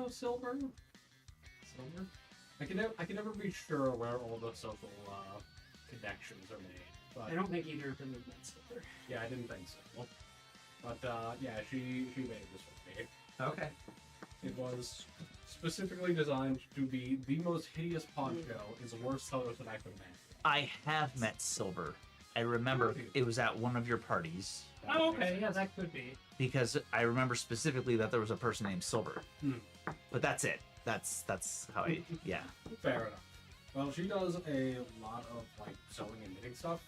know silver. Silver. I can never be sure where all the social connections are made. But I don't think either of them have met silver. yeah, I didn't think so. But yeah, she made this with me. Okay. It was specifically designed to be the most hideous poncho in the worst colors that I could imagine. I have met Silver. I remember it was at one of your parties. Oh, okay, yeah, that could be. Because I remember specifically that there was a person named Silver. But that's it. That's how I, yeah. Fair enough. Well, she does a lot of like sewing and knitting stuff.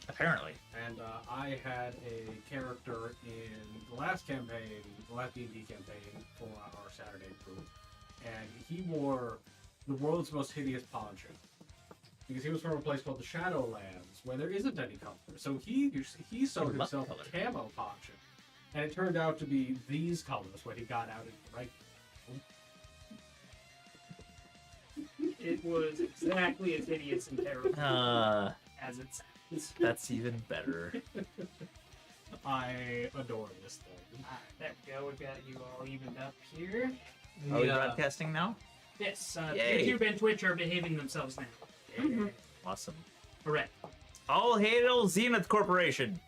Apparently. And I had a character in the last campaign, the last D&D campaign for our Saturday group, and he wore the world's most hideous poncho. Because he was from a place called the Shadowlands, where there isn't any color. So he sewed himself a camo poncho. And it turned out to be these colors when he got out in the right. It was exactly as hideous and terrible as it sounds. That's even better. I adore this thing. There we go. We've got you all evened up here. Are we broadcasting now? Yes, Yay. YouTube and Twitch are behaving themselves now. Awesome. Correct. All hail Zenith Corporation.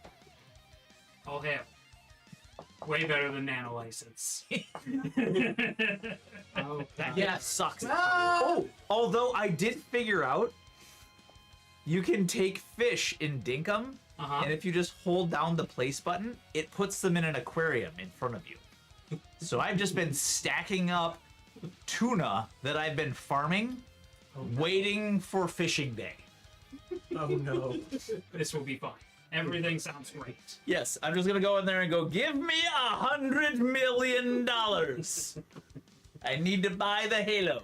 All hail. Way better than Nano License. That sucks. Oh, although I did figure out you can take fish in Dinkum, and if you just hold down the place button, it puts them in an aquarium in front of you. So I've just been stacking up tuna that I've been farming, waiting for fishing day. Oh no. This will be fine. Everything sounds great. Yes, I'm just gonna go in there and go, give me $100 million. I need to buy the Halo.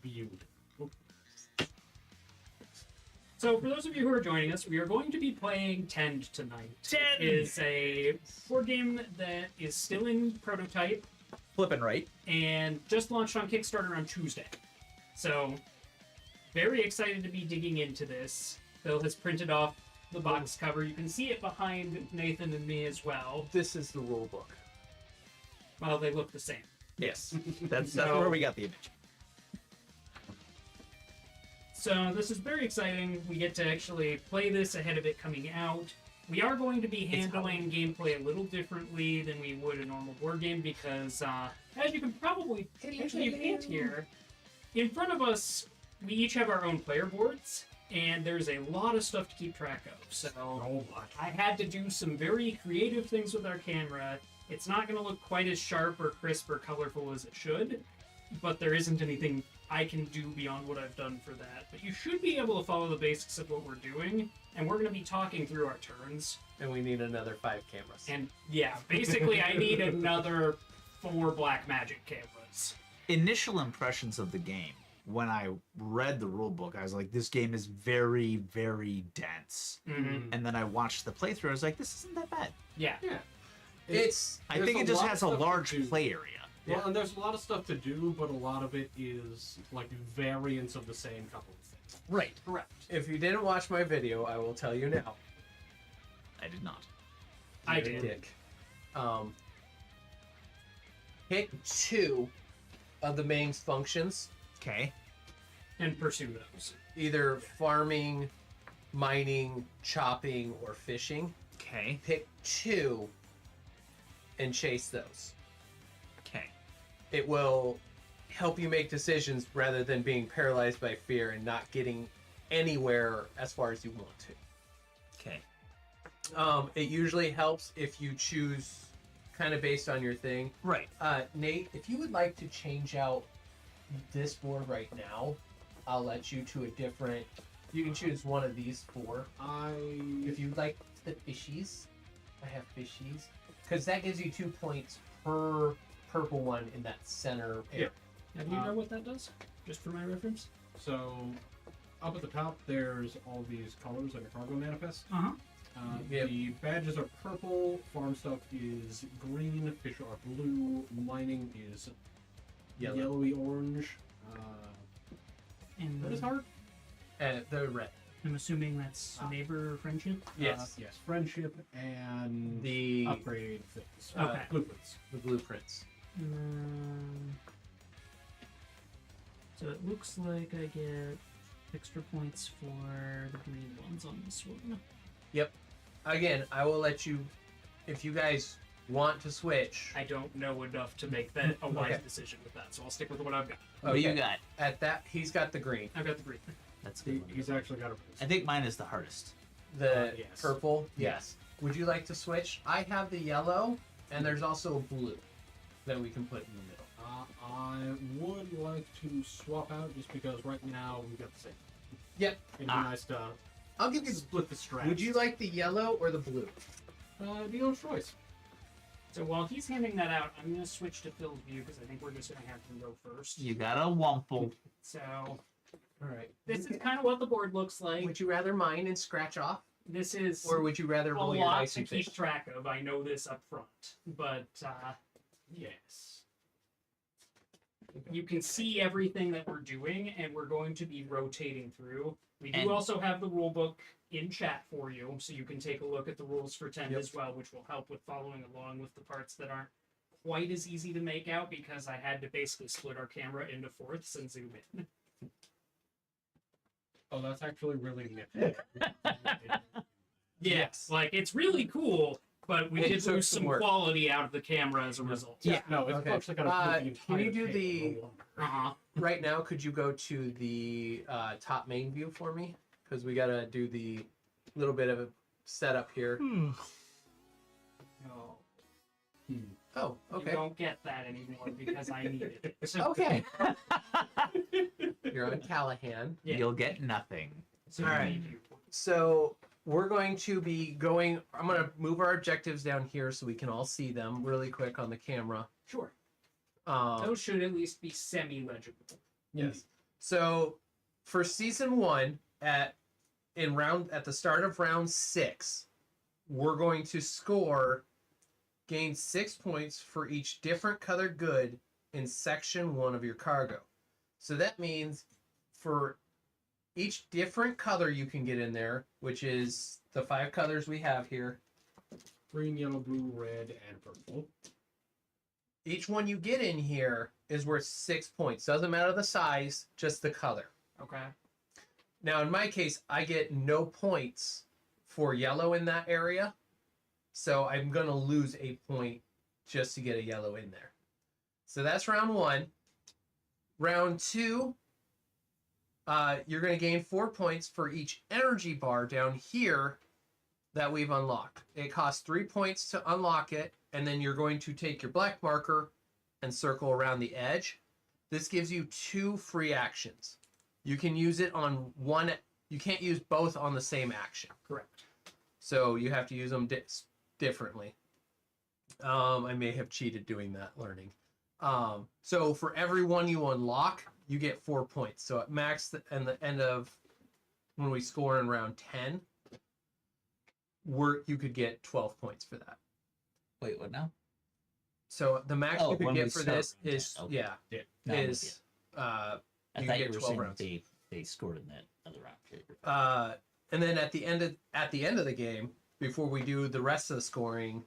Beautiful. So, for those of you who are joining us, we are going to be playing Tend tonight. Tend! It is a board game that is still in prototype Flipping right. and just launched on Kickstarter on Tuesday. So, very excited to be digging into this. Phil has printed off the box cover. You can see it behind Nathan and me as well. This is the rule book. Well, they look the same. Yes, that's where we got the image. So this is very exciting. We get to actually play this ahead of it coming out. We are going to be handling gameplay a little differently than we would a normal board game because, as you can probably actually hint here, in front of us, we each have our own player boards, and there's a lot of stuff to keep track of. So I had to do some very creative things with our camera. It's not going to look quite as sharp or crisp or colorful as it should, but there isn't anything I can do beyond what I've done for that. But you should be able to follow the basics of what we're doing, and we're going to be talking through our turns. And we need another 5 cameras. And yeah, basically I need another 4 black magic cameras. Initial impressions of the game, when I read the rule book, I was like, this game is very, very dense. And then I watched the playthrough, I was like, this isn't that bad. Yeah. I think it just has a large play area. Well, and there's a lot of stuff to do, but a lot of it is like variants of the same couple of things. Right. Correct. If you didn't watch my video, I will tell you now. I did not. I You're a did. Dick. Pick 2 of the main functions. Okay. And pursue those. Either farming, mining, chopping, or fishing. Okay. Pick 2 and chase those. Okay. It will help you make decisions rather than being paralyzed by fear and not getting anywhere as far as you want to. Okay. It usually helps if you choose kind of based on your thing. Right. Nate, if you would like to change out this board right now, I'll let you to a different... You can choose one of these 4. If you like the fishies, I have fishies. Because that gives you 2 points per purple one in that center area. Now, do you know what that does? Just for my reference? So, up at the top, there's all these colors like a cargo manifest. Yep. The badges are purple, farm stuff is green, fish are blue, mining is yellowy orange. And What is hard? The red. I'm assuming that's neighbor friendship? Yes. Yes, friendship and The upgrade things. Okay. Blueprints. the blueprints. So it looks like I get extra points for the green ones on this one. Yep. Again, I will let you, if you guys want to switch. I don't know enough to make that a wise Okay. decision with that, so I'll stick with what I've got. What do you got? At that, he's got the green. I've got the green. That's a good one. He's actually got a. I think mine is the hardest. The Yes. purple. Yes. Would you like to switch? I have the yellow, and there's also a blue that we can put in the middle. I would like to swap out just because right now we got the same. Yep. It'd be nice to I'll give you. split the straps. Would you like the yellow or the blue? Dealer's choice. So while he's handing that out, I'm going to switch to Phil's view because I think we're just going to have him go first. You got a wumple. So All right. this is kind of what the board looks like. Would you rather mine and scratch off, This is or would you rather a roll your lot dice to and keep fish? track of. I know this up front, but Yes. you can see everything that we're doing, and we're going to be rotating through. We do And- also have the rule book in chat for you, so you can take a look at the rules for 10 Yep. as well, which will help with following along with the parts that aren't quite as easy to make out because I had to basically split our camera into fourths and zoom in. Oh, that's actually really nifty. Yes, like it's really cool, but we It did took lose some some work. quality out of the camera as a result. Yeah. No, it's Okay. actually got to Can you do the Uh-huh. right now? Could you go to the top main view for me? Because we gotta do the little bit of a setup here. No. Oh, You okay. don't get that anymore because I need it. So, Okay. You're on Callahan. Yeah. You'll get nothing. So All you right. need you. So we're going to be going. I'm gonna move our objectives down here so we can all see them really quick on the camera. Sure. Um, Those should at least be semi-legible. Yes. So for season 1 at the start of round 6, we're going to gain 6 points for each different colored good in section 1 of your cargo. So that means for each different color you can get in there, which is the 5 colors we have here, green, yellow, blue, red, and purple. each one you get in here is worth 6 points. Doesn't matter the size, just the color. Okay. Now, in my case, I get no points for yellow in that area. So I'm going to lose a point just to get a yellow in there. So that's round 1. Round 2, you're going to gain 4 points for each energy bar down here that we've unlocked. It costs 3 points to unlock it, and then you're going to take your black marker and circle around the edge. This gives you 2 free actions. You can use it on one. You can't use both on the same action. Correct. So you have to use them differently. I may have cheated doing that learning. So for every one you unlock, you get 4 points. So at max and the end of when we score in round 10, you could get 12 points for that. Wait, what now? So the max you could when get we for start this round 10. is Okay. yeah Now I'm with is I you thought get you were 12 saying rounds. they scored in that other round. And then at the end of the game, before we do the rest of the scoring,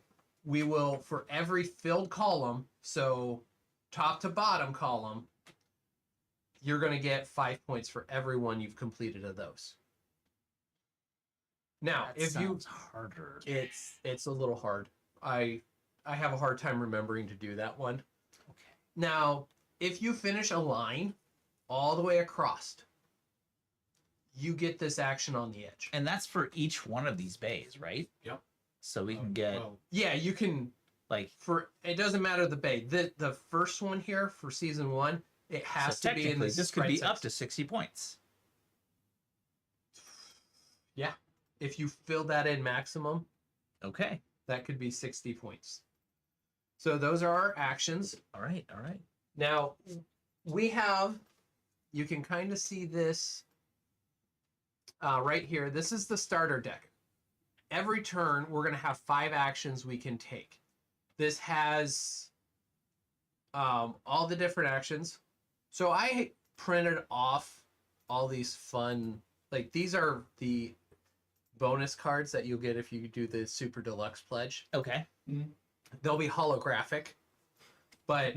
we will, for every filled column, so top to bottom column, you're going to get 5 points for every one you've completed of those. Now, That if you, sounds harder. it's a little hard. I have a hard time remembering to do that one. Okay. Now, if you finish a line all the way across, you get this action on the edge. And that's for each one of these bays, right? Yep. So we can get Well, Yeah, you can. like It doesn't matter the bay. The first one here for season 1, it has so to be in technically this could right be up section. to 60 points. Yeah, if you fill that in maximum, Okay. that could be 60 points. So those are our actions. All right. All right. Now we have. You can kind of see this right here. This is the starter deck. Every turn, we're going to have 5 actions we can take. This has all the different actions. So I printed off all these fun, like these are the bonus cards that you'll get if you do the Super Deluxe Pledge. Okay. They'll be holographic, but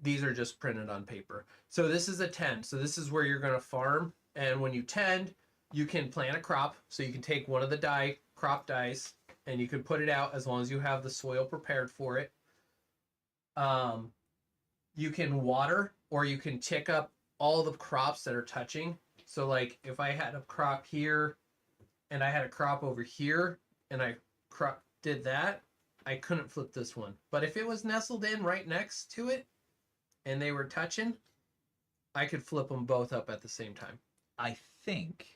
These are just printed on paper. So this is a tend. So this is where you're going to farm. And when you tend, you can plant a crop. So you can take one of the crop dies, and you can put it out as long as you have the soil prepared for it. You can water, or you can tick up all the crops that are touching. So like if I had a crop here and I had a crop over here and I did that, I couldn't flip this one. But if it was nestled in right next to it and they were touching, I could flip them both up at the same time. I think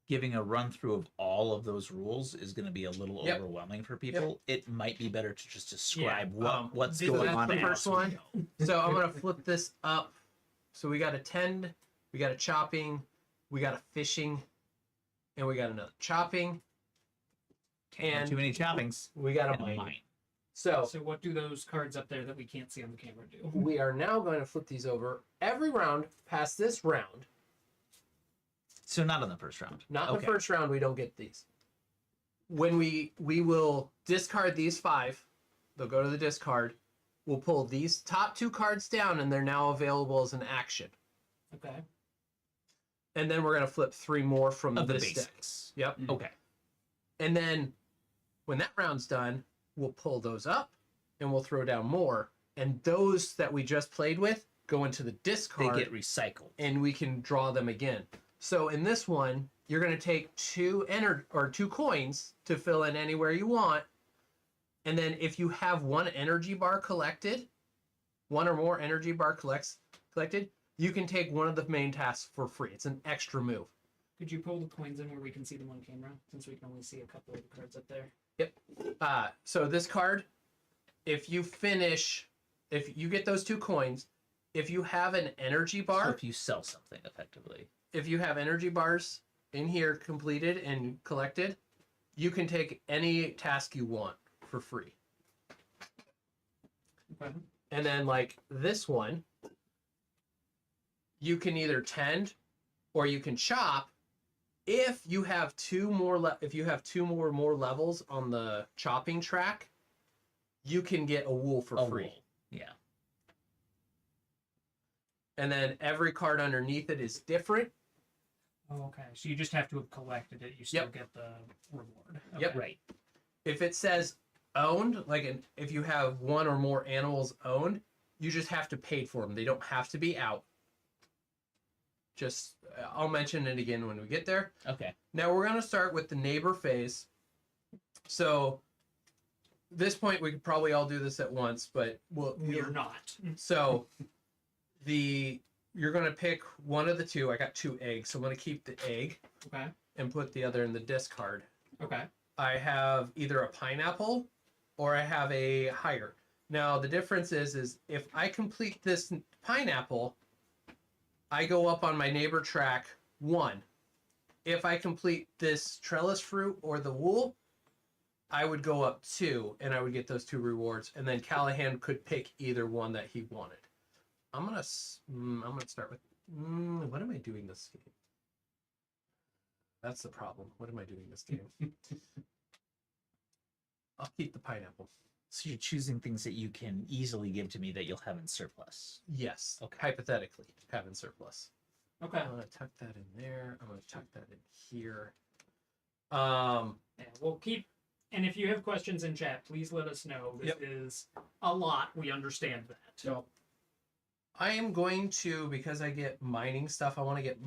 giving a run through of all of those rules is going to be a little overwhelming for people. It might be better to just describe what's going on. The first one. So I'm going to flip this up. So we got a tend, we got a chopping, we got a fishing, and we got another chopping. And too many choppings. We got a mine. So what do those cards up there that we can't see on the camera do? We are now going to flip these over every round past this round. So not in the first round. Not in the first round, we don't get these. When we will discard these 5, they'll go to the discard. We'll pull these top 2 cards down, and they're now available as an action. Okay. And then we're going to flip 3 more from the this basics. deck. Yep. Okay. And then when that round's done, we'll pull those up, and we'll throw down more. And those that we just played with go into the discard. They get recycled. And we can draw them again. So in this one, you're going to take 2 coins to fill in anywhere you want. And then if you have 1 energy bar collected, 1 or more energy bar collected, you can take one of the main tasks for free. It's an extra move. Could you pull the coins in where we can see them on camera, since we can only see a couple of the cards up there? Yep. So this card, if you get those 2 coins, if you have an energy bar... So if you sell something, effectively. If you have energy bars in here completed and collected, you can take any task you want for free. Okay. And then like this one, you can either tend or you can chop. If you have 2 more more levels on the chopping track, you can get a wool for free. Wool. Yeah. And then every card underneath it is different. Oh, okay. So you just have to have collected it. You still get the reward. Okay. Yep. Right. If it says owned, if you have 1 or more animals owned, you just have to pay for them. They don't have to be out. I'll mention it again when we get there. Okay. Now we're going to start with the neighbor phase. So this point, we could probably all do this at once, but we're not. So you're going to pick one of the 2. I got 2 eggs, so I'm going to keep the egg. Okay. And put the other in the discard. Okay. I have either a pineapple or I have a hire. Now the difference is if I complete this pineapple, I go up on my neighbor track 1. If I complete this trellis fruit or the wool, I would go up 2, and I would get those 2 rewards. And then Callahan could pick either one that he wanted. I'm gonna start with what am I doing this game? That's the problem. What am I doing this game? I'll keep the pineapple. So you're choosing things that you can easily give to me that you'll have in surplus. Yes. Okay. Hypothetically, have in surplus. Okay. I'm gonna tuck that in there. I'm gonna tuck that in here. Yeah, we'll keep. And if you have questions in chat, please let us know. This is a lot. We understand that. So I am going to, because I get mining stuff, I want to get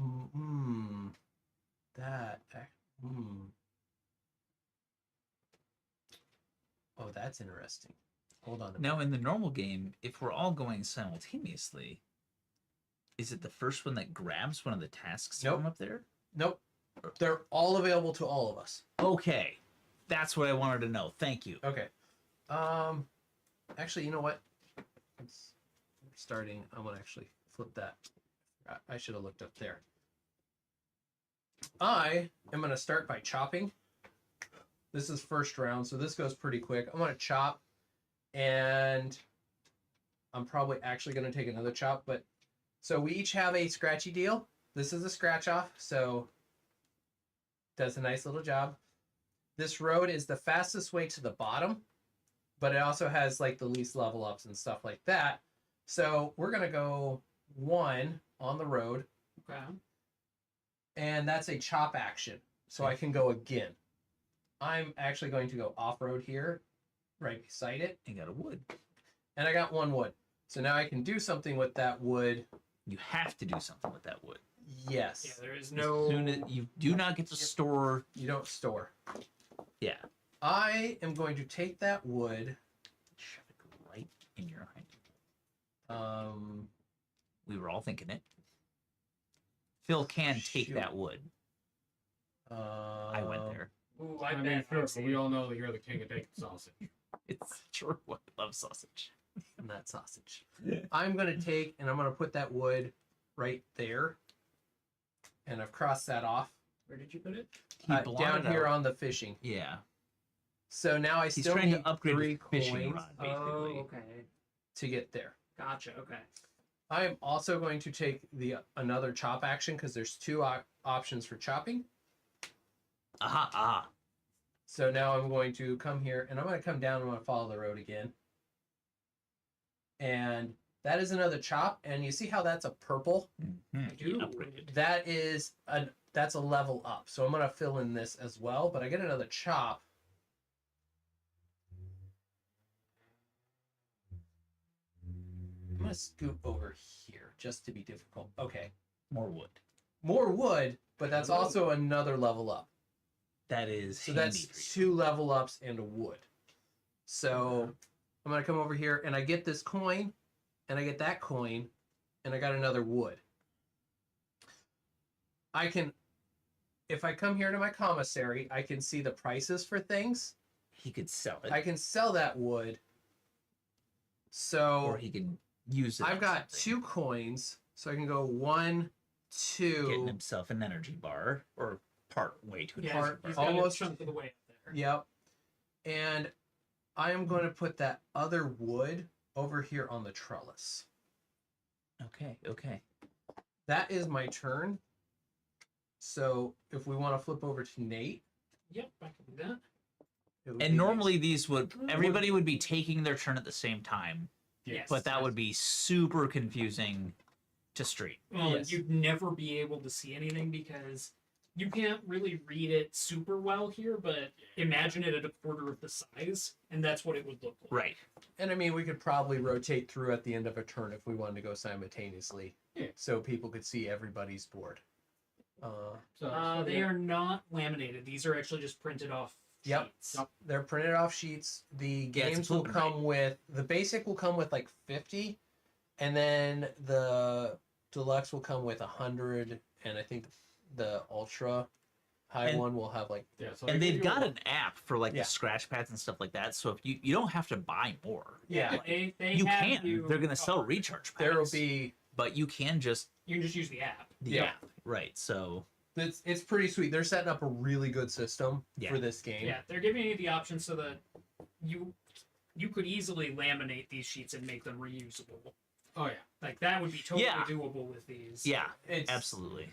that. Oh, that's interesting. Hold on. Now, in the normal game, if we're all going simultaneously, is it the first one that grabs one of the tasks from up there? Nope. They're all available to all of us. Okay. That's what I wanted to know. Thank you. Okay. Actually, you know what? I'm gonna actually flip that. I should have looked up there. I am gonna start by chopping. This is first round, so this goes pretty quick. I'm gonna chop, and I'm probably actually gonna take another chop. But so we each have a scratchy deal. This is a scratch off, so does a nice little job. This road is the fastest way to the bottom, but it also has like the least level ups and stuff like that. So we're gonna go 1 on the road, Okay. and that's a chop action. So I can go again. I'm actually going to go off-road here, right beside it. You got a wood. And I got 1 wood. So now I can do something with that wood. You have to do something with that wood. Yes. Yeah, there is As no. soon as you do not get to store. You don't store. Yeah. I am going to take that wood. Shove it right in your hand. We were all thinking it. Phil can take Shoot. that wood. I went there. Ooh, I mean, bet sure, I've but seen we it. all know that you're the king of taking sausage. It's true. I love sausage. I'm not sausage. I'm going to take and I'm going to put that wood right there. And I've crossed that off. Where did you put it? Down here on the fishing. Yeah. So now I He's still trying need to upgrade 3 his fishing coins rod, basically. Oh, okay. to get there. Gotcha. Okay. I am also going to take another chop action because there's 2 options for chopping. Aha, aha. So now I'm going to come here and I'm going to come down and I'm going to follow the road again. And that is another chop. And you see how that's a purple? Mhm. I do. Upgraded. That is that's a level up. So I'm going to fill in this as well, but I get another chop. I'm going to scoop over here just to be difficult. Okay. More wood. More wood, but that's also another level up. That is So handy that's for you. 2 level ups and a wood. So I'm going to come over here and I get this coin and I get that coin and I got another wood. I can, if I come here to my commissary, I can see the prices for things. He could sell it. I can sell that wood. So or he can use it. I've on got something. 2 coins. So I can go 1, 2. Getting himself an energy bar or part way to an Yeah, energy Part- bar. he's got almost- a chunk of the way up there. Yep. And I am going to put that other wood over here on the trellis. Okay, okay. That is my turn. So if we want to flip over to Nate. Yep, I can do that. it would And be normally these would everybody would be taking their turn at the same time, Yes. but that would be super confusing to stream. Well, Yes. you'd never be able to see anything because you can't really read it super well here, but imagine it at a quarter of the size, and that's what it would look like. Right. And I mean, we could probably rotate through at the end of a turn if we wanted to go simultaneously. Yeah. So people could see everybody's board. They are not laminated. These are actually just printed off Yep. sheets. Yep. They're printed off sheets. The Yeah, it's games will flipping come with, the basic will come with like 50, and then the deluxe will come with 100, and I think the ultra high And- one will have like, Yeah, so And they they've give you got a- an app for like Yeah. the scratch pads and stuff like that. So if you don't have to buy more. yeah, They You have can. you They're gonna sell covered. recharge pads. there will be, but you can just You can just use the app. the Yeah. app. Right. So it's pretty sweet. They're setting up a really good system Yeah. for this game. Yeah, they're giving you the option so that you could easily laminate these sheets and make them reusable. Oh yeah. Like that would be totally Yeah. doable with these. yeah, It's, absolutely.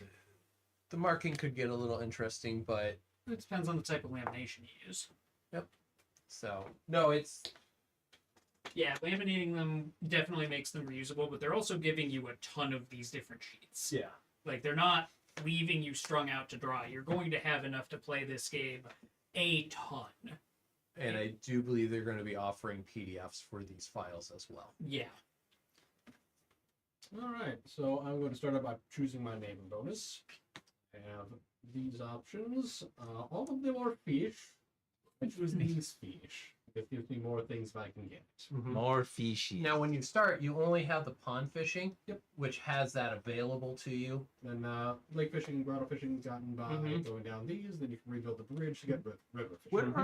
The marking could get a little interesting, but It depends on the type of lamination you use. so no, it's Yeah, laminating them definitely makes them reusable, but they're also giving you a ton of these different sheets. yeah. Like they're not leaving you strung out to dry. You're going to have enough to play this game a ton. And I do believe they're going to be offering PDFs for these files as well. Yeah. All right, so I'm going to start out by choosing my name and bonus. I have these options. All of them are fish. I choose these fish. It gives me more things I can get. More fishy. Now, when you start, you only have the pond fishing, Yep. which has that available to you. And lake fishing, grotto fishing is gotten by Mhm. going down these. Then you can rebuild the bridge to get river fishing. What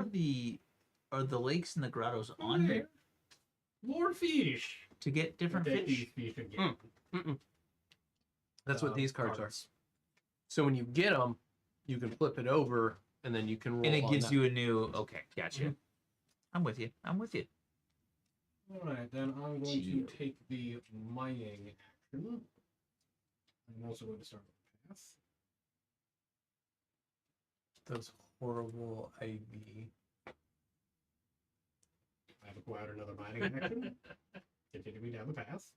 are the lakes and the grottos on Okay. there More fish. to get different Take fish? these fish again. That's what these cards are. So when you get them, you can flip it over, and then you can roll. And it on gives that. you a new. Okay, gotcha. Mhm. I'm with you. I'm with you. All right, then I'm going to take the mining action. I'm also going to start with a path. those horrible IV. I've acquired another mining action. Continue me down the path.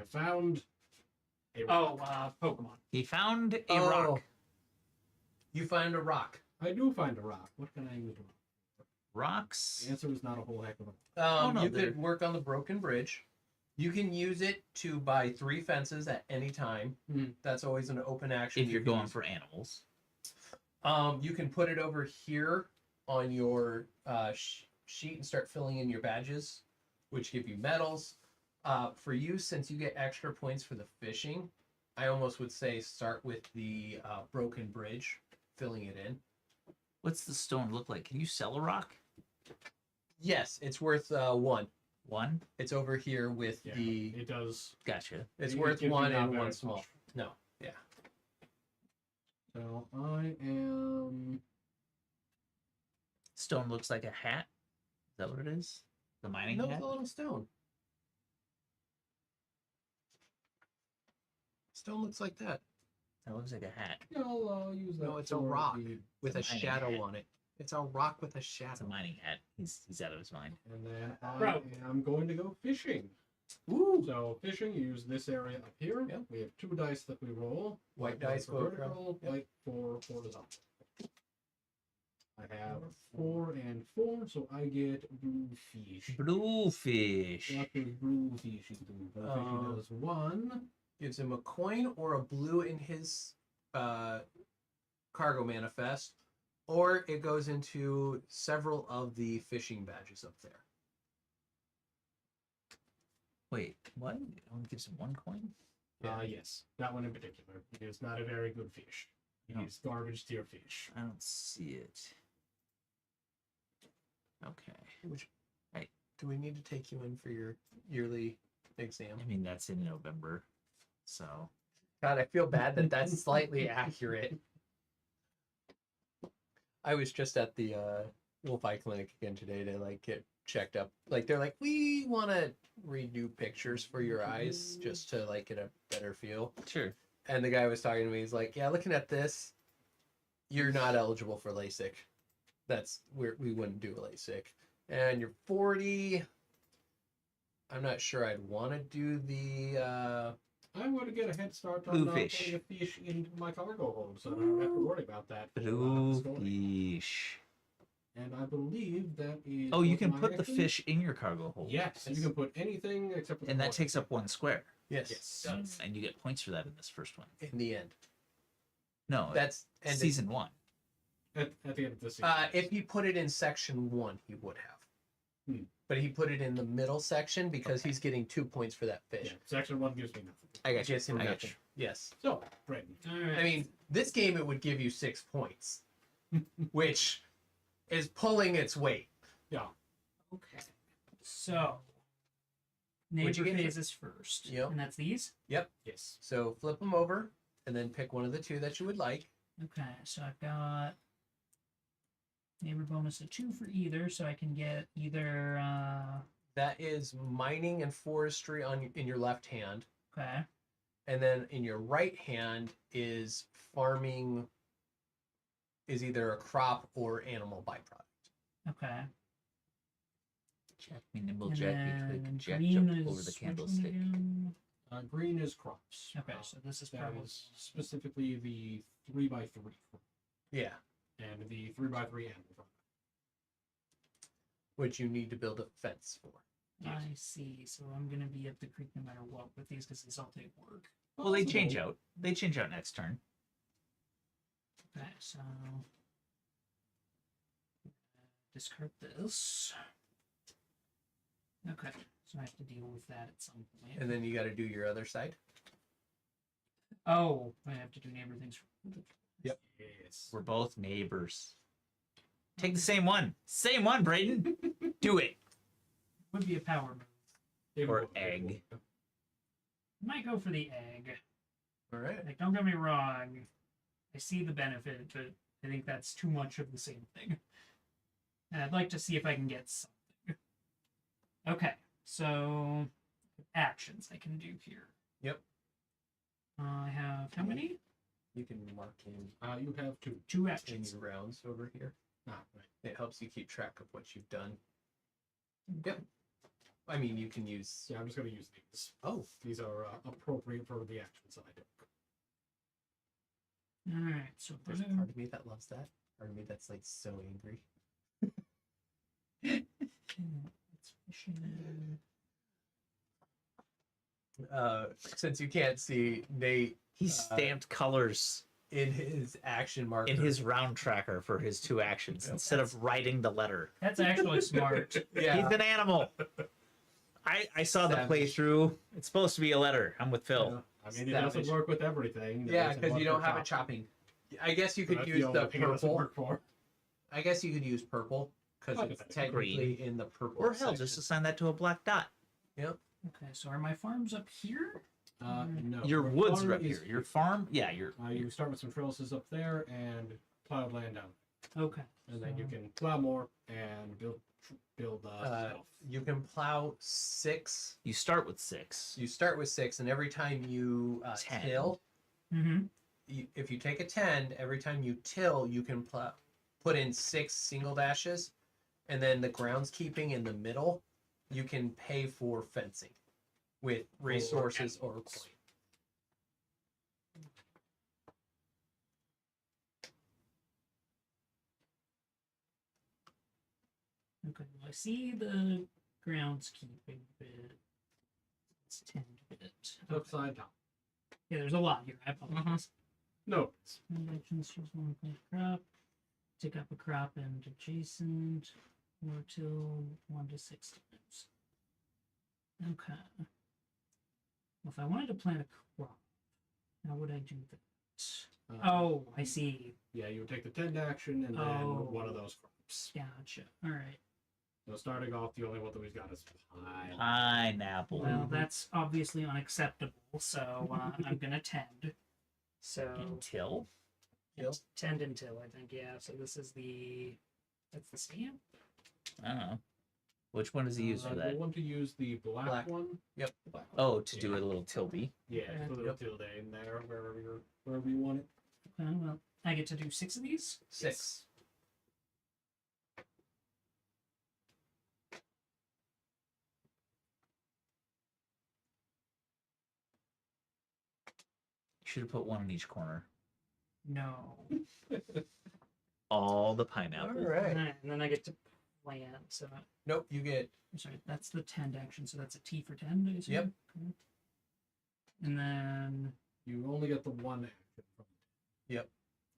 have found a rock. Pokemon. He found a rock. You find a rock. I do find a rock. What can I use a rock? Rocks. The answer is not a whole heck of a. You could work on the broken bridge. You can use it to buy 3 fences at any time. That's always an open action. If you're going for animals. You can put it over here on your sheet and start filling in your badges, which give you medals. For you, since you get extra points for the fishing, I almost would say start with the broken bridge, filling it in. What's the stone look like? Can you sell a rock? Yes, it's worth 1. 1? It's over here with the. It does. Gotcha. It's It worth gives you 1 not and very 1 small. much. No, yeah. So I am. Stone looks like a hat. Is that what it is? The mining No, hat? it's a little stone. Stone looks like that. That looks like a hat. Yeah, I'll use that. No, it's a for rock the- with a It's a mining shadow hat. on it. It's a rock with a It's a shadow. mining hat. He's out of his mind. And then I Bro. am going to go fishing. Ooh. So fishing, you use this area up here. Yep. We have 2 dice that we roll. White one dice for go vertical, Yep. white for horizontal. I have 4 and 4, so I get blue fish. Bluefish. What does blue fish do? Blue fish does 1. Gives him a coin or a blue in his cargo manifest, or it goes into several of the fishing badges up there. Wait, what? It only gives him 1 coin? Yes, that one in particular. He is not a very good fish. No. He's garbage tier fish. I don't see it. Okay. Do we need to take you in for your yearly exam? I mean, that's in November. So. God, I feel bad that that's slightly accurate. I was just at the Wolf Eye Clinic again today to like get checked up. Like they're like, we want to redo pictures for your eyes just to like get a better feel. Sure. And the guy was talking to me. He's like, yeah, looking at this, you're not eligible for LASIK. We wouldn't do a LASIK. And you're 40. I'm not sure I'd want to do the. I want to get a head start on Bluefish. putting a fish in my cargo hold, so I don't have to worry about that. for the story. Bluefish. And I believe that is. Oh, you what can my put the action- fish in your cargo hold. Yes, you can put anything except for the And that corner. takes up 1 square. Yes. Yes. And you get points for that in this first one. In the end, No, that's ended. season 1. At the end of the season. If he put it in section 1, he would have. Hmm. But he put it in the middle section because Okay. he's getting 2 points for that Yeah, fish. section 1 gives me nothing. I got you. Gives him I got nothing. you. Yes. So, Brandon. All right. I mean, this game it would give you 6 points, which is pulling its weight. Yeah. Okay. So, What'd you neighbor get? phases first. Yep. And that's these? Yes. So flip them over and then pick one of the 2 that you would like. Okay, so I've got neighbor bonus of 2 for either, so I can get either, That is mining and forestry in your left hand, okay, and then in your right hand is farming. Is either a crop or animal byproduct. okay. Jack me nimble And Jack me then quick. Jack green jump is over the which one candlestick. again? Green is crops. Okay, so this is That probably is specifically the 3x3. Yeah, And the 3x3 animal farm. which you need to build a fence for. I see. So I'm gonna be up the creek no matter what with these because these all take work. Well, they change out. They change out next turn. Okay, so discard this. Okay, so I have to deal with that at some point. And then you got to do your other side. Oh, I have to do neighbor things. Yep. Yes. We're both neighbors. Take the same one. Same one, Brayden. Do it. Would be a power move. It Or will- it egg. will. Might go for the egg. All right. Like, don't get me wrong. I see the benefit, but I think that's too much of the same thing. And I'd like to see if I can get something. Okay, so actions I can do here. Yep. I have how many? You can mark in You have 2. 2 in actions. your rounds over here. Ah, right. It helps you keep track of what you've done. Yep. I mean, you can use. Yeah, I'm just gonna use these. Oh, These are appropriate for the actions that I took. All right, so there's a part of me that loves that. Part of me that's like so angry. it's fishing. Since you can't see, Nate He stamped colors in his action marker. in his round tracker for his 2 actions instead of writing the letter. That's actually smart. Yeah. He's an animal. I saw the Savage. playthrough. It's supposed to be a letter. I'm with Phil. Yeah. I mean, it doesn't work with everything. It Yeah, doesn't because work you don't for have a chopping. I guess you So could that's use only the thing it doesn't purple. work for. I guess you could use purple because it's technically in the purple. Or hell, section. just assign that to a black dot. Yep. Okay, so are my farms up here? No. Your woods farm are up is- here. Your farm, yeah, your You start with some trellises up there and plowed land down, Okay. and then you so- can plow more and build stuff. You can plow 6. you start with 6. You start with 6, and every time you 10. till, Mhm. if you take a 10, every time you till, you can put in 6 single dashes, and then the groundskeeping in the middle, you can pay for fencing with resources or animals. coin. Okay, well, I see the groundskeeping bit. It's 10 bit. Upside down. Yeah, there's a lot here. I apologize. No. Actions, choose one plant crop. Take up a crop and adjacent. Or till 1 to 6 times. Okay. Well, if I wanted to plant a crop, how would I do that? Oh, I see. Yeah, you would take the 10 action and then Oh. one of those crops. Gotcha. All right. So starting off, the only one that we've got is pine. Pineapple. Well, that's obviously unacceptable, so I'm gonna tend. So Until? tend until I think, yeah. So this is that's the stamp. I don't know. Which one does he use for You that? want to use the black one. Yep. The black one. Oh, to do it a little tilby. Yeah, Okay. put a little tilde in there wherever you want it. Okay, well, I get to do 6 of these. 6. Should have put one in each corner. No. All the pineapple. All right. And then I get to plant. So Nope, you get I'm sorry, that's the tend action. So that's a T for tend. I assume? Yep. Okay. And then You only get the one action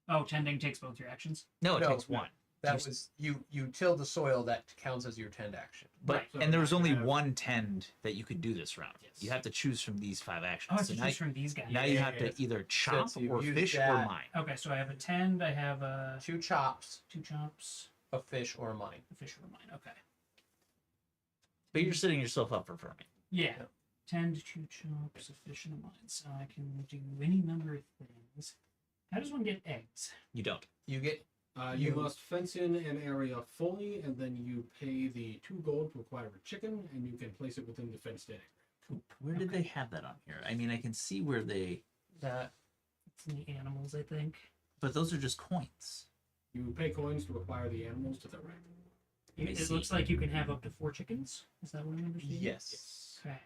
from tending takes both your actions. No, it No, takes no. one. that Just- was you till the soil, that counts as your tend action. But Right. So and there was now you only have- one tend that you could do this round. Yes. You have to choose from these 5 Oh, I actions. have So to now, choose from these guys. now you Yeah, have yeah, to either chop Since you've or used fish or that- mine. Okay, so I have a tend. I have a 2 chops, 2 chops, a fish, or a mine. a fish or a mine. Okay. But you're setting yourself up for farming. Yeah. Yep. Tend, 2 chops, a fish and a mine. So I can do any number of things. How does one get eggs? You don't. You get You You- must fence in an area fully, and then you pay the 2 gold to acquire a chicken, and you can place it within the fenced in area. Where did they have that on here? I mean, I can see where they, that. It's in the animals, I think. but those are just coins. You pay coins to acquire the animals to the right. Let me It see. looks like you can have up to 4 chickens. Is that what I'm understanding? Yes. Okay.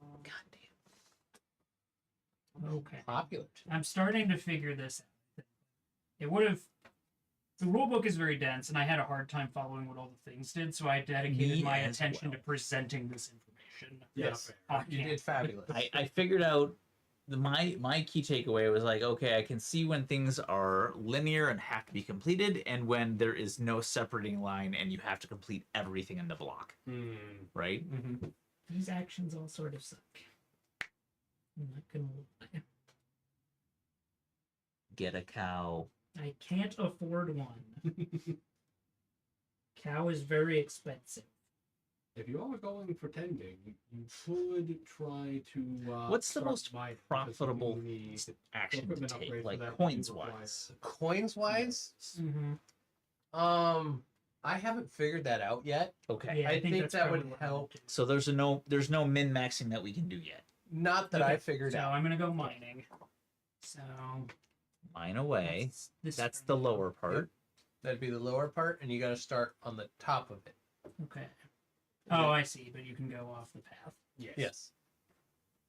God damn. Okay. Popular. I'm starting to figure this out. It would have. The rulebook is very dense, and I had a hard time following what all the things did, so I dedicated Me my as attention well. to presenting this information. Yes. fair. You did fabulous. I figured out my key takeaway was like, okay, I can see when things are linear and have to be completed, and when there is no separating line and you have to complete everything in the block, right? Mm-hmm. These actions all sort of suck. I'm not gonna lie. Get a cow. I can't afford one. Cow is very expensive. If you are going for tending, you could try to. What's the start most mining, because profitable you need action to equipment take, upgrade for like that to coins require- wise? Coins wise, Mm-hmm. I haven't figured that out yet. Okay. Yeah, I think that's that probably would what I'm help. gonna do. So there's no min maxing that we can do yet. Not that Okay, I figured so out. I'm gonna go mining. So Mine away. this That's for the now. lower part. That'd be the lower part, and you got to start on the top of it. Okay. Oh, I see. But you can go off the path. Yes.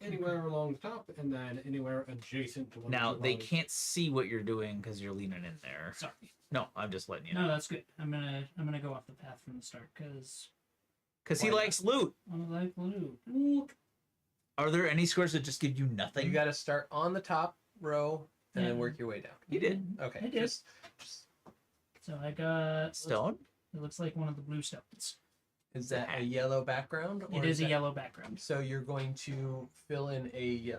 Anywhere along the top, and then anywhere adjacent to one Now of the they bodies. can't see what you're doing because you're leaning in there. Sorry. No, I'm just letting you know. No, that's good. I'm gonna go off the path from the start because Because he Why not? likes loot. I like loot. Are there any squares that just give you nothing? You got to start on the top row and then Yeah. work your way down. You did. Okay. I did. Just So I got Stone? It looks like one of the blue stones. is that a yellow background? It is a that- yellow background. So you're going to fill in a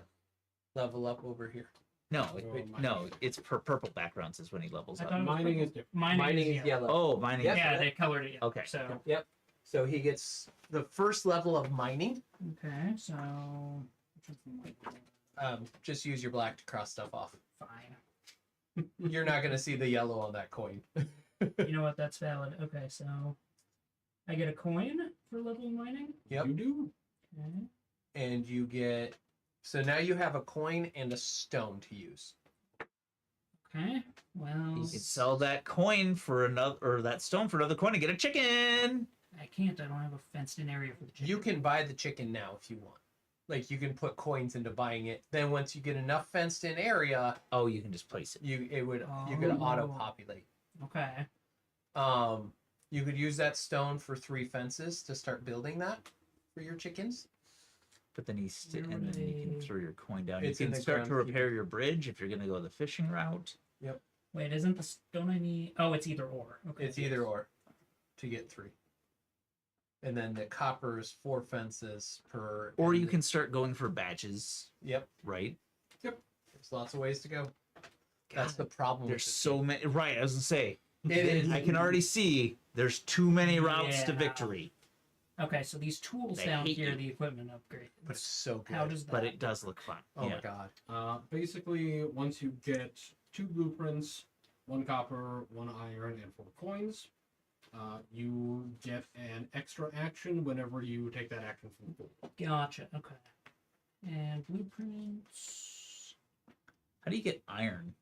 level up over here. No, Oh, no, mining. it's purple backgrounds is when he levels I up. thought it was Mining purple. is different. Mining is yellow. Oh, mining. Yep. Yeah, they colored it yellow. Okay. So Yep. So he gets the first level of mining. okay, so which one's the white? Just use your black to cross stuff off. Fine. You're not going to see the yellow on that coin. You know what? That's valid. Okay, so I get a coin for level mining. Yep. You do? Okay. And you get. So now you have a coin and a stone to use. Okay. Well, You could sell that coin for another, or that stone for another coin and get a chicken. I can't. I don't have a fenced-in area for the chicken. You can buy the chicken now if you want. Like you can put coins into buying it. Then once you get enough fenced in area, Oh, you can just place it. you could Oh. auto populate. Okay. You could use that stone for 3 fences to start building that for your chickens. But then Where and would then you can I- throw your coin down. It's you in can the start to ground repair keeper. your bridge if you're going to go the fishing route. Wait, isn't the stone I need? Oh, it's either or. Okay. It's either or to get 3. And then the copper is 4 fences per. Or and you can start going for badges, Yep. right? There's lots of ways to go. That's the problem. There's with so many. Right, I was going to say. It is. I can already see there's too many routes to Yeah. victory. Okay, so these tools They down hate here, you. the equipment upgrade. But it's so good. How does that? But it does look fun. Oh yeah. my god. Basically, once you get 2 blueprints, 1 copper, 1 iron, and 4 coins, you get an extra action whenever you take that action from the pool. Gotcha. Okay. And blueprints. How do you get iron?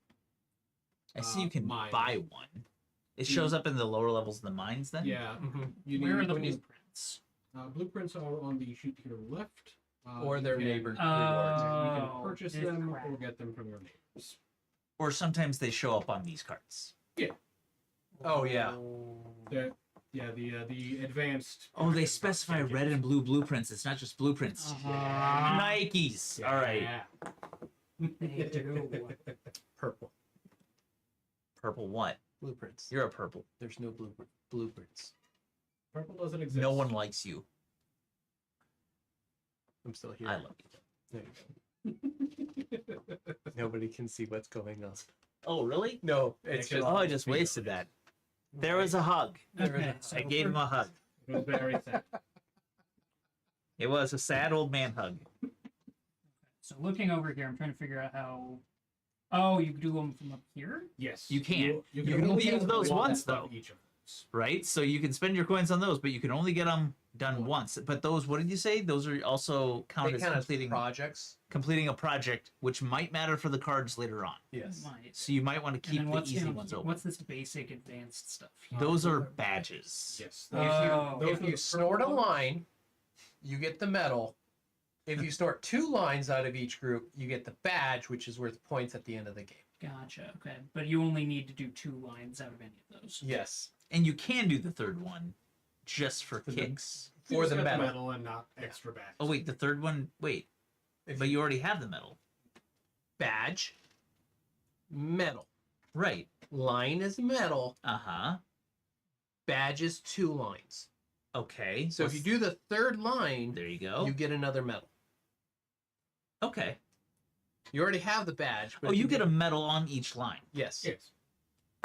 I see you can mines. buy one. It shows up in the lower levels of the mines then? Yeah, Mhm. you Where are the when you- blueprints? blueprints are on the sheet to your left. Or you their can- neighbor You rewards. can purchase this them crap. or get them from your neighbors. Or sometimes they show up on these cards. Oh yeah. The advanced. Oh, they specify red and blue blueprints. It's not just blueprints. Uh-huh. Nikes. All right. Yeah. They do. Purple Purple what? blueprints. You're a purple. There's no blueprints. Purple doesn't exist. No one likes you. I'm still here. I love you. There you go. Nobody can see what's going on. Oh, really? No, it's Actually, just. Oh, I just wasted that. There was a hug. Okay, so I gave him a hug. It was very sad. It was a sad old man hug. So looking over here, I'm trying to figure out how. Oh, you do them from up here. Yes. You can. You can only only get use those one once, of though. Each of those. Right? So you can spend your coins on those, but you can only get them done once. But those, what did you say? Those are also They counted as count as completing projects. a project, which might matter for the cards later on. Yes. Might. So you might want to And keep then the what's easy down ones here? open. What's this basic advanced stuff? here? Those are badges. Yes. Oh. Those If are you the snort a purple ones. line, you get the medal. If you snort 2 lines out of each group, you get the badge, which is worth points at the end of the game. Gotcha. Okay, but you only need to do 2 lines out of any of those. Yes. And you can do the third one just for For the- kicks. You For just the got medal. and not extra badges. Oh, wait, the third one? Wait. If But you already have the medal. badge, medal. Right. Line is medal. Uh-huh. Badge is 2 lines. Okay. So if you do the 3rd line, There you go. you get another medal. Okay. You already have the badge. But Oh, if you get a medal on each line. Yes. Yes.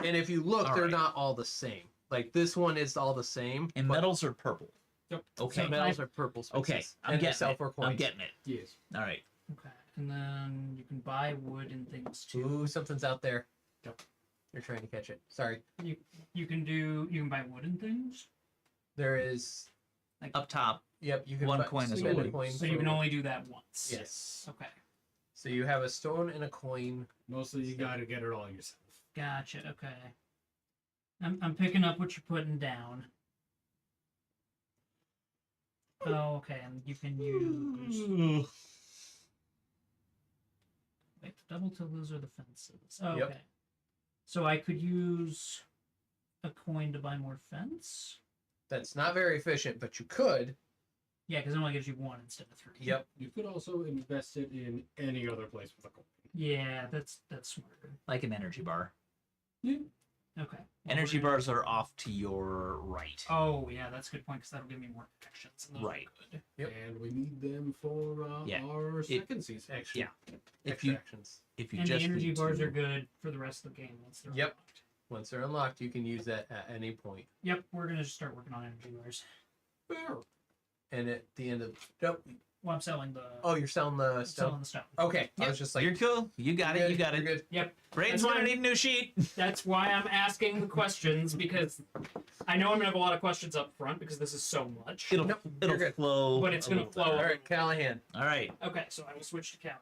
And if you look, All they're right. not all the same. Like this one is all the same. And but medals are purple. Yep. Okay. medals are purple spaces. Okay. I'm and they getting sell it. for coins. I'm getting it. Yes. All right. Okay, and then you can buy wood and things too. Ooh, something's out there. Yep. You're trying to catch it. Sorry. You can buy wood and things. There is. Up top. Yep. You can One buy, coin is spend a wood. coin So you for- can only do that once. Yes. Okay, So you have a stone and a coin. Mostly you got to get it all yourself. gotcha. Okay, I'm picking up what you're putting down. Oh, okay, and you can use. Wait, double till those are the fences. Oh, Yep. okay. So I could use a coin to buy more fence? That's not very efficient, but you could. Yeah, because it only gives you one instead of three. Yep. You could also invest it in any other place with a coin. Yeah, that's smarter. Like an energy bar. Okay. Energy bars are off to your right. Oh, yeah, that's a good point, because that'll give me more actions. And those Right. are good. Yep. And we need them for Yeah. our second season. Extra. Yeah. If Extra you actions. if you And just the energy need bars to- are good for the rest of the game once they're Yep. unlocked. Once they're unlocked, you can use that at any point. Yep, we're going to just start working on energy bars. Fair. And at the end of nope. Well, I'm selling the... Oh, you're selling the I'm stone. selling the stone. Okay. I Yep, was just like, you're cool. You got it. You got You're it. good. Yep. Braden's That's gonna fine. need a new sheet. That's why I'm asking the questions, because I know I'm going to have a lot of questions up front, because this is so much. It'll Nope, it'll you're good. flow. But it's a gonna little flow. better. All right, Callahan. All right. Okay, so I will switch to Callahan.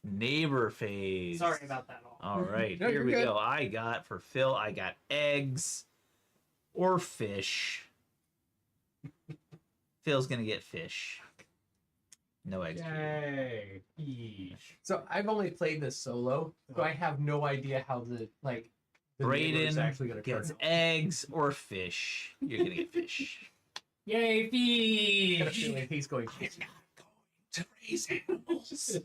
Neighbor phase. Sorry about that all. All right, No, here you're we good. go. I got for Phil. I got eggs or fish. Phil's gonna get fish. No eggs. for you. Yay. So I've only played this solo, so I have no idea how the neighbor is Braden actually going to turn gets out. eggs or fish. You're gonna get fish. Yay, I got a fish! feeling he's going I'm not going to raise animals.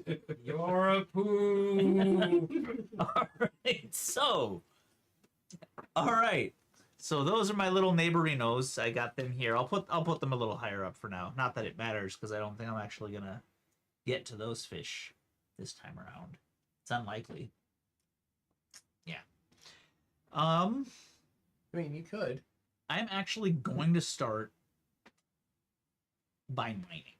You're a poo! All right, so. All right, so those are my little neighborinos. I got them here. I'll put them a little higher up for now. Not that it matters, because I don't think I'm actually gonna get to those fish this time around. It's unlikely. Yeah. I mean, you could. I'm actually going to start by mining.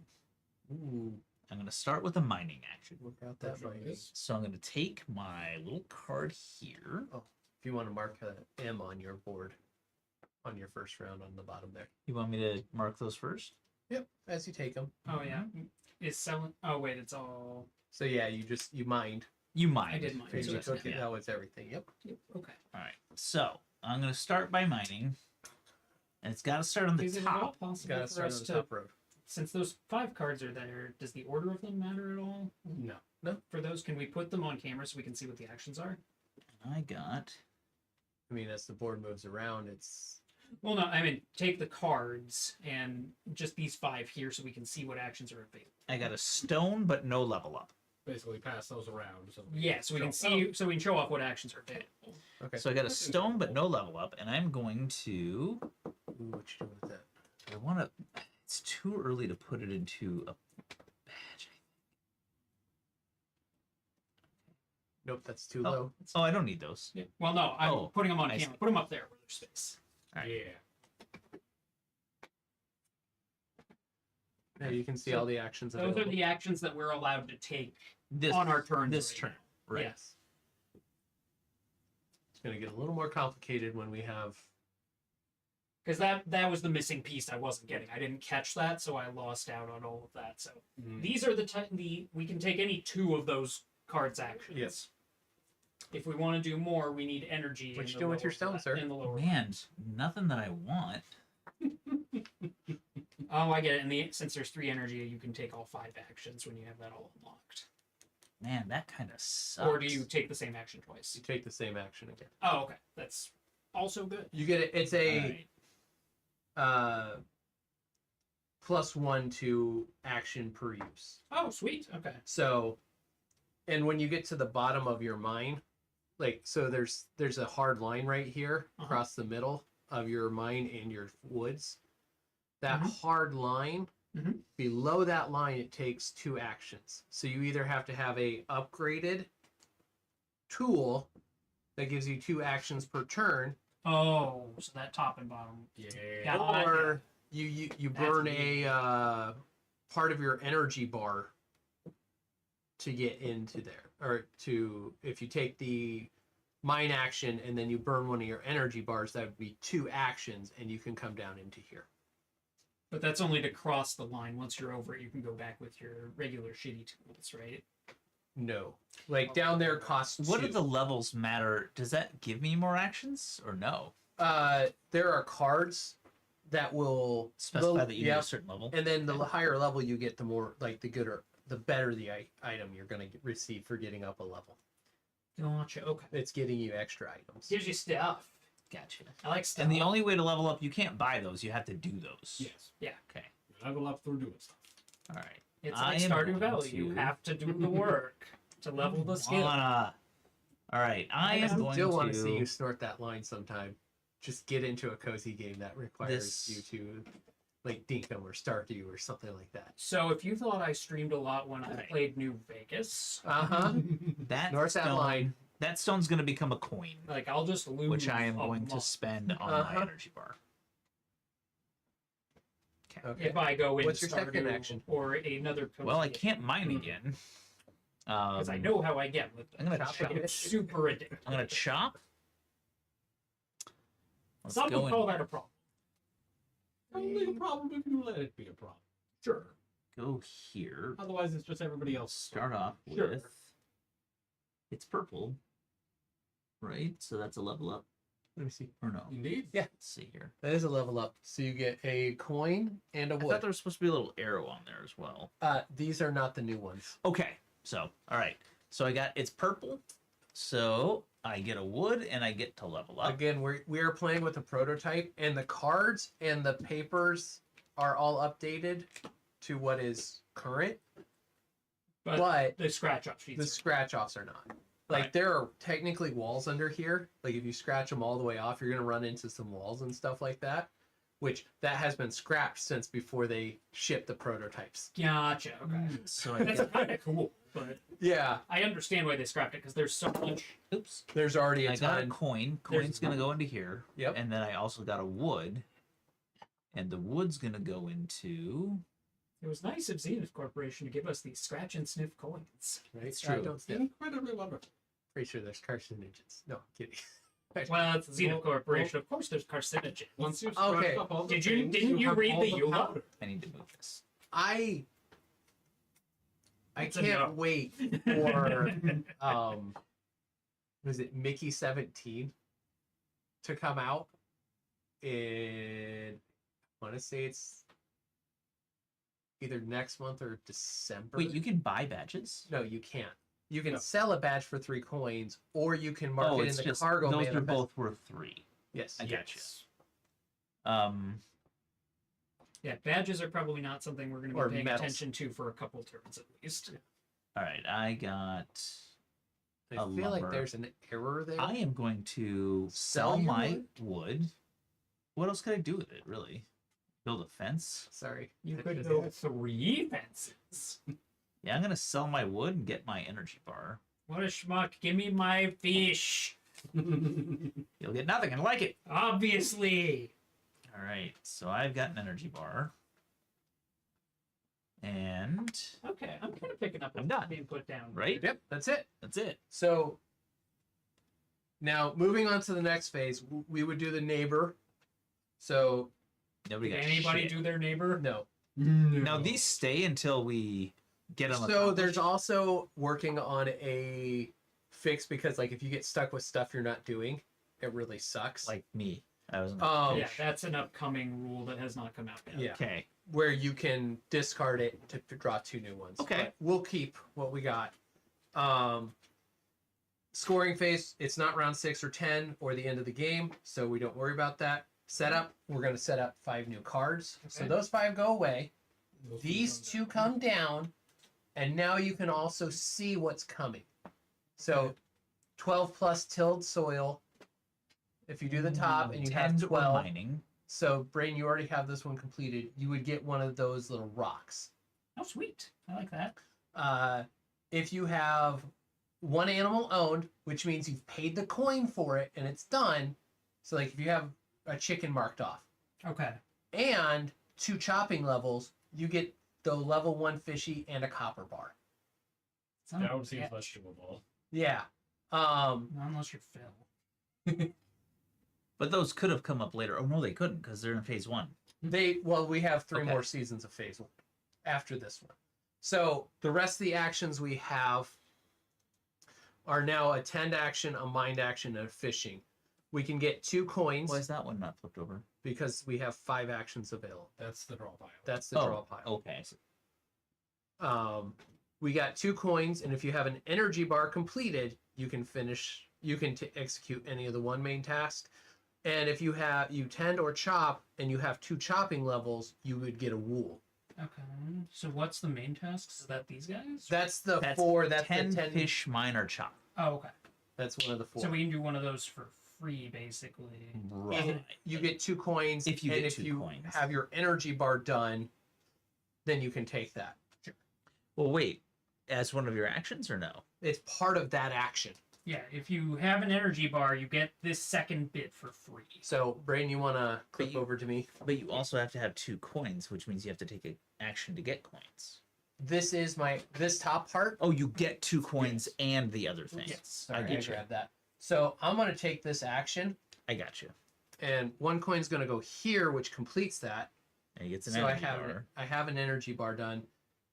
Ooh, I'm going to start with a mining action. look out that Sure mining. is. So I'm going to take my little card here. If you want to mark an M on your board, on your first round on the bottom there. You want me to mark those first? Yep, as you take them. Oh, yeah. Is selling... Oh, wait, it's all... So yeah, you mined. You mine. I did mine. And So you that's took it. yeah. That was everything. Yep. Okay. All right. So I'm going to start by mining. And it's got to start on the Is it at all top. possible Got to for start on us the to... top road. Since those 5 cards are there, does the order of them matter at all? No. For those, can we put them on camera so we can see what the actions are? I got... I mean, as the board moves around, it's Well, no, I mean, take the cards and just these 5 here so we can see what actions are available. I got a stone, but no level up. Basically, pass those around. So Yeah, so we can show- see, so we can show off what actions are available. okay. So I got a stone, but no level up. And I'm going to... Ooh, what you doing with that? I want to... It's too early to put it into a badge. Nope, that's too low. Oh, I don't need those. Yeah. Well, no, I'm Oh, putting them on I camera. see. Put them up there where there's space. Alright. Yeah. Yeah, you can see So all the actions Those available. are the actions that we're allowed to take This, on our turns. This right turn. now. Right. Yes. It's going to get a little more complicated when we have. Because that was the missing piece I wasn't getting. I didn't catch that, so I lost out on all of that. So these are the we can take any 2 of those cards actions. Yes. If we want to do more, we need energy. What in you the doing with your lower- stone, sir? In the lower. Man, nothing that I want. Oh, I get it. And since there's 3 energy, you can take all 5 actions when you have that all unlocked. Man, that kind of sucks. Or do you take the same action twice? You take the same action again. Oh, okay. That's also good. You get it. It's a Alright. +1 to action per use. Oh, sweet. Okay. So, and when you get to the bottom of your mine, like so, there's a hard line right here across the middle of your mine and your woods. That hard line, below that line, it takes 2 actions. So you either have to have a upgraded tool that gives you 2 actions per turn, Oh, so that top and bottom. Yeah. Yeah. or you burn a part of your energy bar to get into there, or to if you take the mine action and then you burn one of your energy bars, that would be 2 actions, and you can come down into here. But that's only to cross the line. Once you're over it, you can go back with your regular shitty tools, right? No, like down there costs. What 2. do the levels matter? Does that give me more actions or no? There are cards that will Specify that you yeah. get a certain level. And then the higher level you get, the more like the gooder, the better the item you're going to receive for getting up a level. Gotcha. Okay. It's getting you extra items. Gives you stuff. Gotcha. I like stuff. And the only way to level up, you can't buy those. You have to do those. Yes. Yeah. Okay. You level up through doing stuff. All right. It's I like am Stardew going Valley. You to- have to do the work to level the skill. All right. I am going still want to to see you snort that line sometime. Just get into a cozy game that requires This- you to, like Dinkum or Stardew or something like that. So if you thought I streamed a lot when I Right. played New Vegas, that Snort that stone. line. That stone's going to become a coin, like I'll just lose. which I am a going to month spend on Uh-huh. my energy bar. Okay. if I go in What's your second Stardew action? or another. Cozy Well, I game. can't mine again. Because I know how I get with I'm gonna them. chop I get it. super addicted. I'm gonna chop. Let's Some go would in. call that a problem. Only a problem if you let it be a problem. Sure. Go here. Otherwise, it's just everybody else. Start off Sure. with. It's purple, right? So that's a level up, Let me see. or no? Indeed. Yeah. Let's see here. That is a level up. So you get a coin and a I thought wood. there was supposed to be a little arrow on there as well. These are not the new ones. Okay, so all right. So I got it's purple, so I get a wood and I get to level up. Again, we are playing with a prototype, and the cards and the papers are all updated to what is current, but The scratch off sheets. the scratch offs are not. Like Right. there are technically walls under here. Like if you scratch them all the way off, you're gonna run into some walls and stuff like that. Which that has been scrapped since before they shipped the prototypes. Gotcha. Okay. So I That's get, kind of cool, but Yeah, I understand why they scrapped it because there's so much. oops. there's already a I got a ton. coin. There's- Coin's gonna go into here. Yep. And then I also got a wood, and the wood's gonna go into. It was nice of Zenith Corporation to give us these scratch and sniff coins. Right? It's true. Don't sniff. Incredibly wonderful. Pretty sure there's carcinogens. No, I'm kidding. Well, it's Zenith Well, Corporation. Of course, there's carcinogens. Once you've Okay. scratched up all the Did you- things, didn't you have read all the EULA? powder. I need to move this. I That's a can't no. wait for was it Mickey 17 to come out in I want to say it's either next month or December. Wait, you can buy badges? No, you can't. You can No. sell a badge for 3 coins, or you can mark it in it's the just cargo those manifest. are both worth 3. Yes. I gotcha. Yes. Yeah, badges are probably not something we're going to Or be paying medals. attention to for a couple turns at least. All right, I got. I a feel like lumber. there's an error there. I am going to Sell sell your my wood? wood. What else could I do with it, really? Build a fence? Sorry. You I could just- build 3 fences. Yeah, I'm gonna sell my wood and get my energy bar. What a schmuck. Give me my fish. You'll get nothing. I like it. Obviously. All right, so I've got an energy bar, and Okay, I'm kind of picking up I'm what's done. being put down. right, Yep, that's it. that's it. So now moving on to the next phase, we would do the neighbor. So Nobody Did got anybody shit. do their neighbor? no. Now these stay until we get them. So there's also working on a fix because like if you get stuck with stuff you're not doing, it really sucks. like me. I was. Yeah, that's an upcoming rule that has not come out yet. Yeah. Okay. where you can discard it to draw 2 new ones. Okay. But we'll keep what we got. Scoring phase, it's not round 6 or 10 or the end of the game, so we don't worry about that. Setup, we're going to set up 5 new cards. So Okay. those 5 go away. These 2 come down, and now you can also see what's coming. So 12 plus tilled soil. If you do the top and you have 10 or 12, mining. so Brain, you already have this one completed. You would get one of those little rocks. Oh, sweet. I like that. If you have 1 animal owned, which means you've paid the coin for it and it's done. So like if you have a chicken marked off Okay. and 2 chopping levels, you get the level 1 fishy and a copper bar. That would seem less doable. Yeah. Not unless you're Phil. But those could have come up later. Oh no, they couldn't because they're in phase 1. We have 3 Okay. more seasons of phase 1 after this one. So the rest of the actions we have are now a tend action, a mind action, and a fishing. We can get 2 coins. Why is that one not flipped over? because we have 5 actions available. That's the draw pile. That's the draw pile. Okay. We got 2 coins, and if you have an energy bar completed, you can finish. You can execute any of the 1 main task. And if you tend or chop, and you have 2 chopping levels, you would get a wool. Okay. So what's the main tasks? Is that these guys? That's the That's 4. That's 10 the 10 fish, mine, or chop. Oh, okay. That's one of the 4. So we can do one of those for free, basically. And you get 2 coins. If you and get if 2 you coins. have your energy bar done, then you can take that. Well, wait. As one of your actions or no? It's part of that action. Yeah, if you have an energy bar, you get this second bit for free. So, Braden, you want to click over to me? But you also have to have 2 coins, which means you have to take an action to get coins. This is this top part. Oh, you get 2 coins and the other thing. Yes. Sorry, I get you. grabbed that. So I'm going to take this action, I got you. and 1 coin's going to go here, which completes that. And he gets an So energy bar. I have an energy bar done,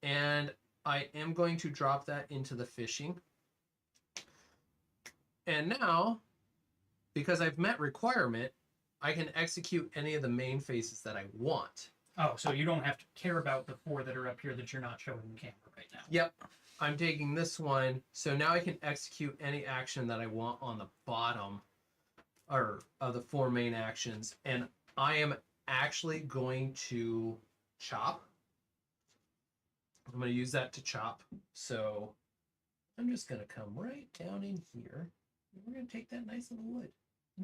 and I am going to drop that into the fishing. And now, because I've met requirement, I can execute any of the main phases that I want. Oh, so you don't have to care about the 4 that are up here that you're not showing the camera right now. Yep. I'm taking this one, so now I can execute any action that I want on the bottom or of the 4 main actions. And I am actually going to chop. I'm going to use that to chop. So I'm just going to come right down in here. And we're going to take that nice little wood.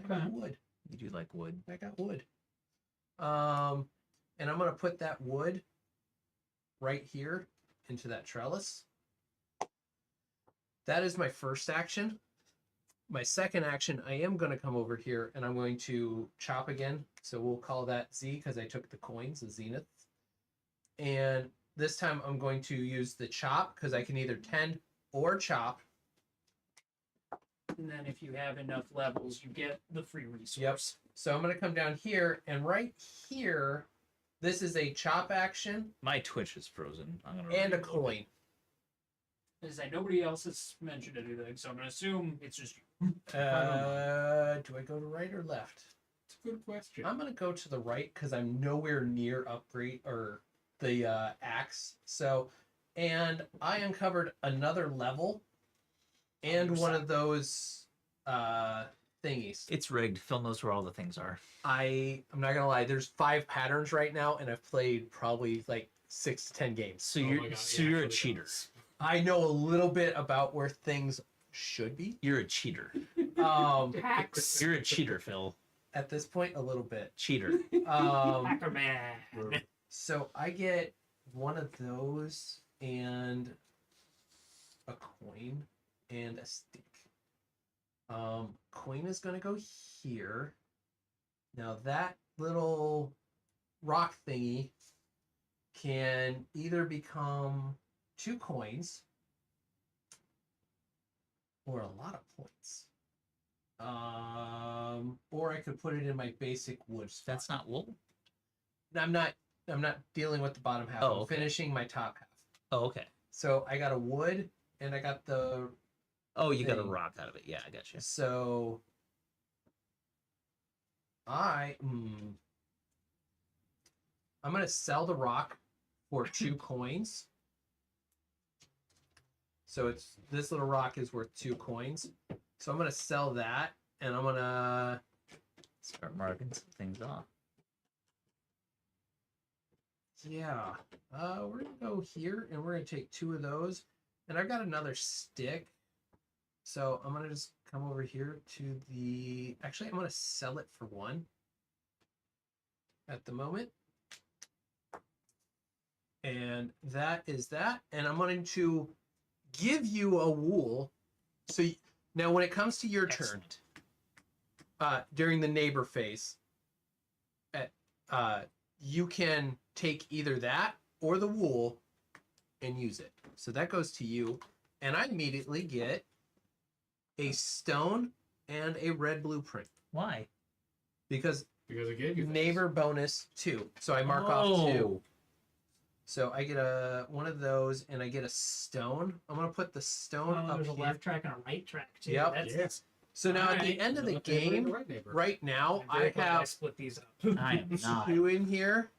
I got wood. You do like wood. I got wood. And I'm going to put that wood right here into that trellis. That is my first action. My second action, I am going to come over here and I'm going to chop again. So we'll call that Z because I took the coins, the zenith. And this time I'm going to use the chop because I can either tend or chop. And then if you have enough levels, you get the free resource. Yep. So I'm going to come down here, and right here, this is a chop action My Twitch is frozen. I'm gonna and a reload it. coin. As I nobody else has mentioned anything, so I'm gonna assume it's just you. Do I go to right or left? It's a good question. I'm going to go to the right because I'm nowhere near upgrade or the axe. So, and I uncovered another level and one of those thingies. It's rigged. Phil knows where all the things are. I'm not gonna lie. There's 5 patterns right now, and I've played probably like 6 to 10 games. So Oh you're my God, so yeah, you're a actually cheater. does. I know a little bit about where things should be. You're a cheater. Hacks. You're a cheater, Phil. At this point, a little bit. Cheater. Hacker man. So I get one of those and a coin and a stick. Coin is gonna go here. Now that little rock thingy can either become 2 coins or a lot of points. Or I could put it in my basic wood spot. That's not wool. I'm not dealing with the bottom half. Oh, I'm okay. finishing my top half. Oh, okay. So I got a wood and I got the Oh, you got a thing. rock out of it. Yeah, I got you. So I'm gonna sell the rock for 2 coins. So it's this little rock is worth 2 coins. So I'm gonna sell that, and I'm gonna Start marking some things off. we're gonna go here, and we're gonna take 2 of those, and I've got another stick. So I'm gonna just come over here to the. Actually, I'm gonna sell it for 1 at the moment. And that is that. And I'm going to give you a wool. So now when it comes to your turn, during the neighbor phase, you can take either that or the wool and use it. So that goes to you. And I immediately get a stone and a red blueprint. Why? Because Because it gave you things. neighbor bonus 2. So I mark off 2. So I get one of those, and I get a stone. I'm gonna put the stone Oh, up there's a here. left track and a right track too. Yep. That's, Yes. So now at the Alright. end of the Another favorite game, right neighbor. right now, I'm very I glad have split these up. I am not. 2 in here.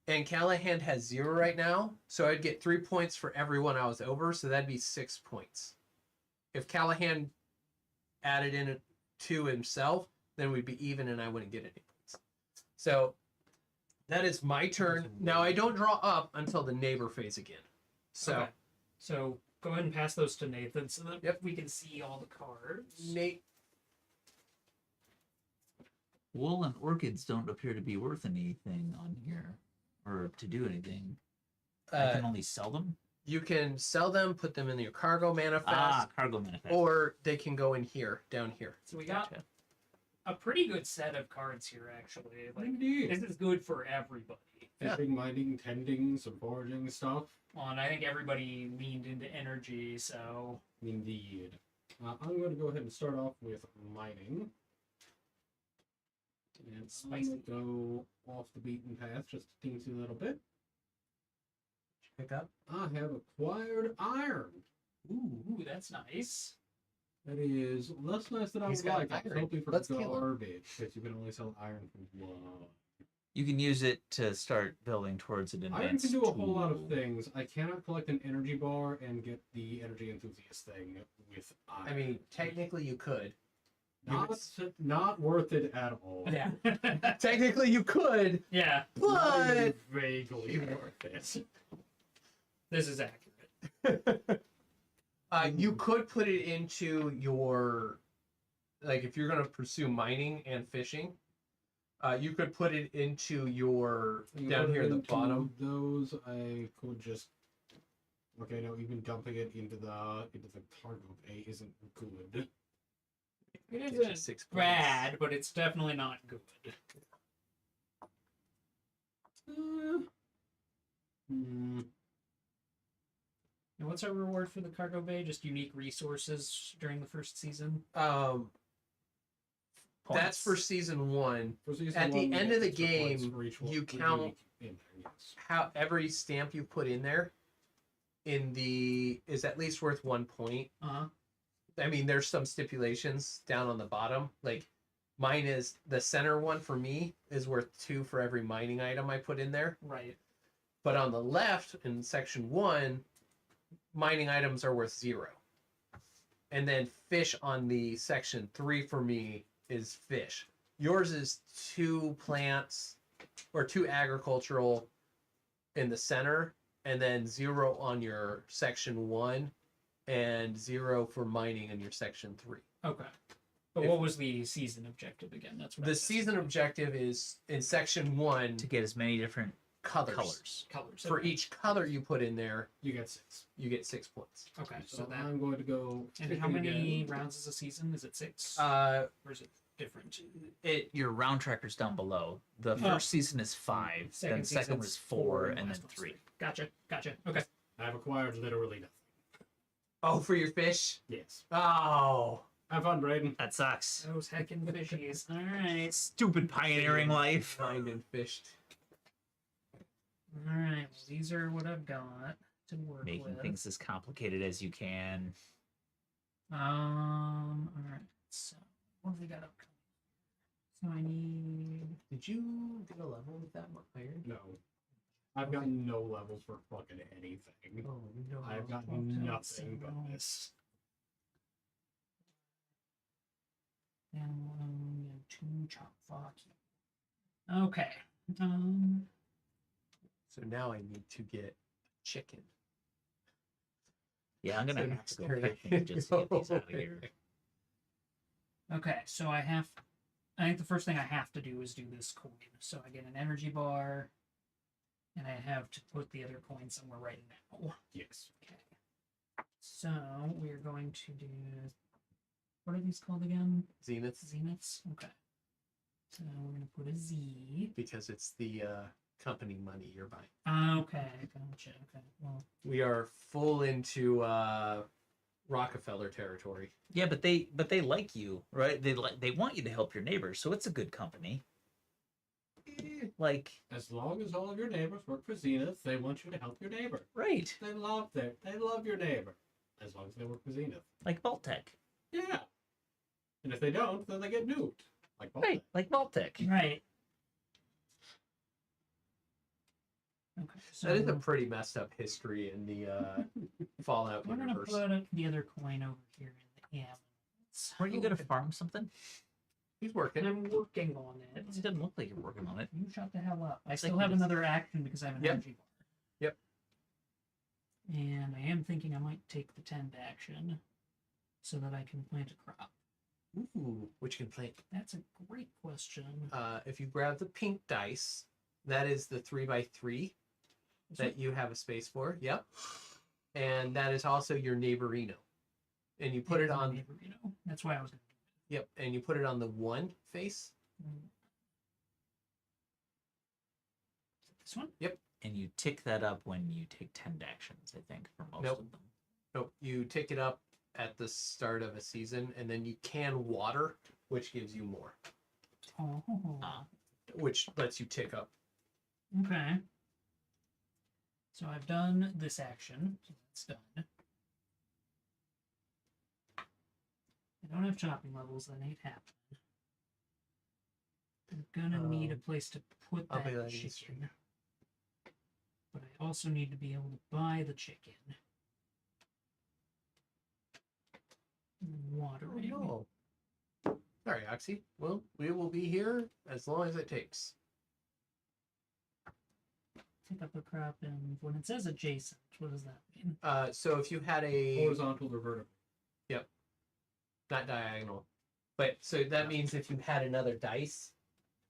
And Callahan has 0 right now. So I'd get 3 points for everyone I was over. So that'd be 6 points. If Callahan added in 2 himself, then we'd be even and I wouldn't get any points. So that is my turn. Now I don't draw up until the neighbor phase again. So Okay. So go ahead and pass those to Nathan so that Yep. we can see all the cards. Nate, Wool and orchids don't appear to be worth anything on here, or to do anything. I can only sell them. you can sell them, put them in your cargo manifest, Cargo manifest. or they can go in here, down here. So we got Gotcha. a pretty good set of cards here, actually. Like, Indeed. this is good for everybody. Fishing, mining, tending, some foraging stuff. Well, and I think everybody leaned into energy, so Indeed. I'm going to go ahead and start off with mining. And I'm going to go off the beaten path just a teensy little bit. Pick up. I have acquired iron. ooh, that's nice. That is less nice than I He's would got like. I was iron. hoping for Let's kill him. garbage, because you can only sell iron from one. You can use it to start building towards an Iron advanced can do a whole lot of tool. things. I cannot collect an energy bar and get the energy enthusiast thing with iron. I mean, technically you could. not worth it at all. Yeah. Technically you could, Yeah, Not even but vaguely worth it. this is accurate. you could put it into your, like if you're going to pursue mining and fishing, you could put it into your, You down put here it at the into bottom. Those I could just. Okay, no, even dumping it into the cargo bay isn't good. It Get you isn't 6 points. bad, but it's definitely not good. Hmm. And what's our reward for the cargo bay? Just unique resources during the first season? That's for season 1. For season At the one, end we of the get extra points game, for each you one- count- week in there, yes. How every stamp you put in there is at least worth 1 point. Uh-huh. I mean, there's some stipulations down on the bottom. Like mine is the center one for me is worth 2 for every mining item I put in there. Right. But on the left in section 1, mining items are worth 0. And then fish on the section 3 for me is fish. Yours is 2 plants or 2 agricultural in the center, and then 0 on your section 1 and 0 for mining in your section 3. Okay. But what was the season objective again? That's what I The missed. season objective is in section 1 to get as many different colors. Colors. For okay. each color you put in there, You get 6. you get 6 points. Okay, So, so that. I'm going to go. And how many rounds is a season? Is it 6? Or is it different? Your round tracker's down below. The first season is 5, then second season's was 4, and then last one's 3. Gotcha. Okay. I've acquired literally nothing. Oh, for your fish? Yes. Oh. Have fun, Brayden. That sucks. Those heckin' fishies. Alright. Stupid pioneering life. Mined and fished. Alright. Well, these are what I've got to work Making with. things as complicated as you can. Alright. So, what have we got upcoming? So I need. Did you get a level with that iron? No. I've got no levels for fucking anything. Oh, no. I've got Okay, nothing but so- this. And 1 and 2 chop fuck. Okay. So now I need to get chicken. Yeah, I'm gonna So have to go next fishing turn. just to get these out of here. Okay, so I think the first thing I have to do is do this coin. So I get an energy bar, and I have to put the other coin somewhere right now. Yes. Okay. So we're going to do. What are these called again? Zenith, Zeniths? Okay. So we're going to put a Z. because it's the company money you're buying. Okay, gotcha. Okay, well, We are full into Rockefeller territory. Yeah, but they like you, right? They want you to help your neighbors, so it's a good company. Like, As long as all of your neighbors work for Zenith, they want you to help your neighbor. right? They love your neighbor. As long as they work for Zenith. Like Baltec. Yeah. And if they don't, then they get nuked. Like Baltic. Right, like Baltic. Right. Okay. So That is a pretty messed up history in the Fallout we're gonna universe. put the other coin over here in the ambulance. Weren't you gonna farm something? He's working. I'm working on it. It doesn't look like you're working on it. You shut the hell up. I Looks still like have you just- another action because I have an Yep. energy bar. Yep. And I am thinking I might take the tend action so that I can plant a crop. Ooh, which you can play. That's a great question. If you grab the pink dice, that is the 3x3 that you have a space for. Yep. And that is also your neighborino. And you put it on. Neighborino. That's why I was going to do Yep. And you put it on the one face. it. This one? And you tick that up when you take 10 actions, I think, for most Nope. of them. Nope. You tick it up at the start of a season, and then you can water, which gives you more, Oh. which lets you tick up. Okay. So I've done this action. So that's done. I don't have chopping levels. That ain't happening. I'm gonna need a place to put I'll that be letting you chicken. stream. But I also need to be able to buy the chicken. Watering. Oh, no. Sorry, Oxy. Well, we will be here as long as it takes. Pick up a crop, and when it says adjacent, what does that mean? So if you had a Horizontal or vertical. not diagonal, but so that means if you had another dice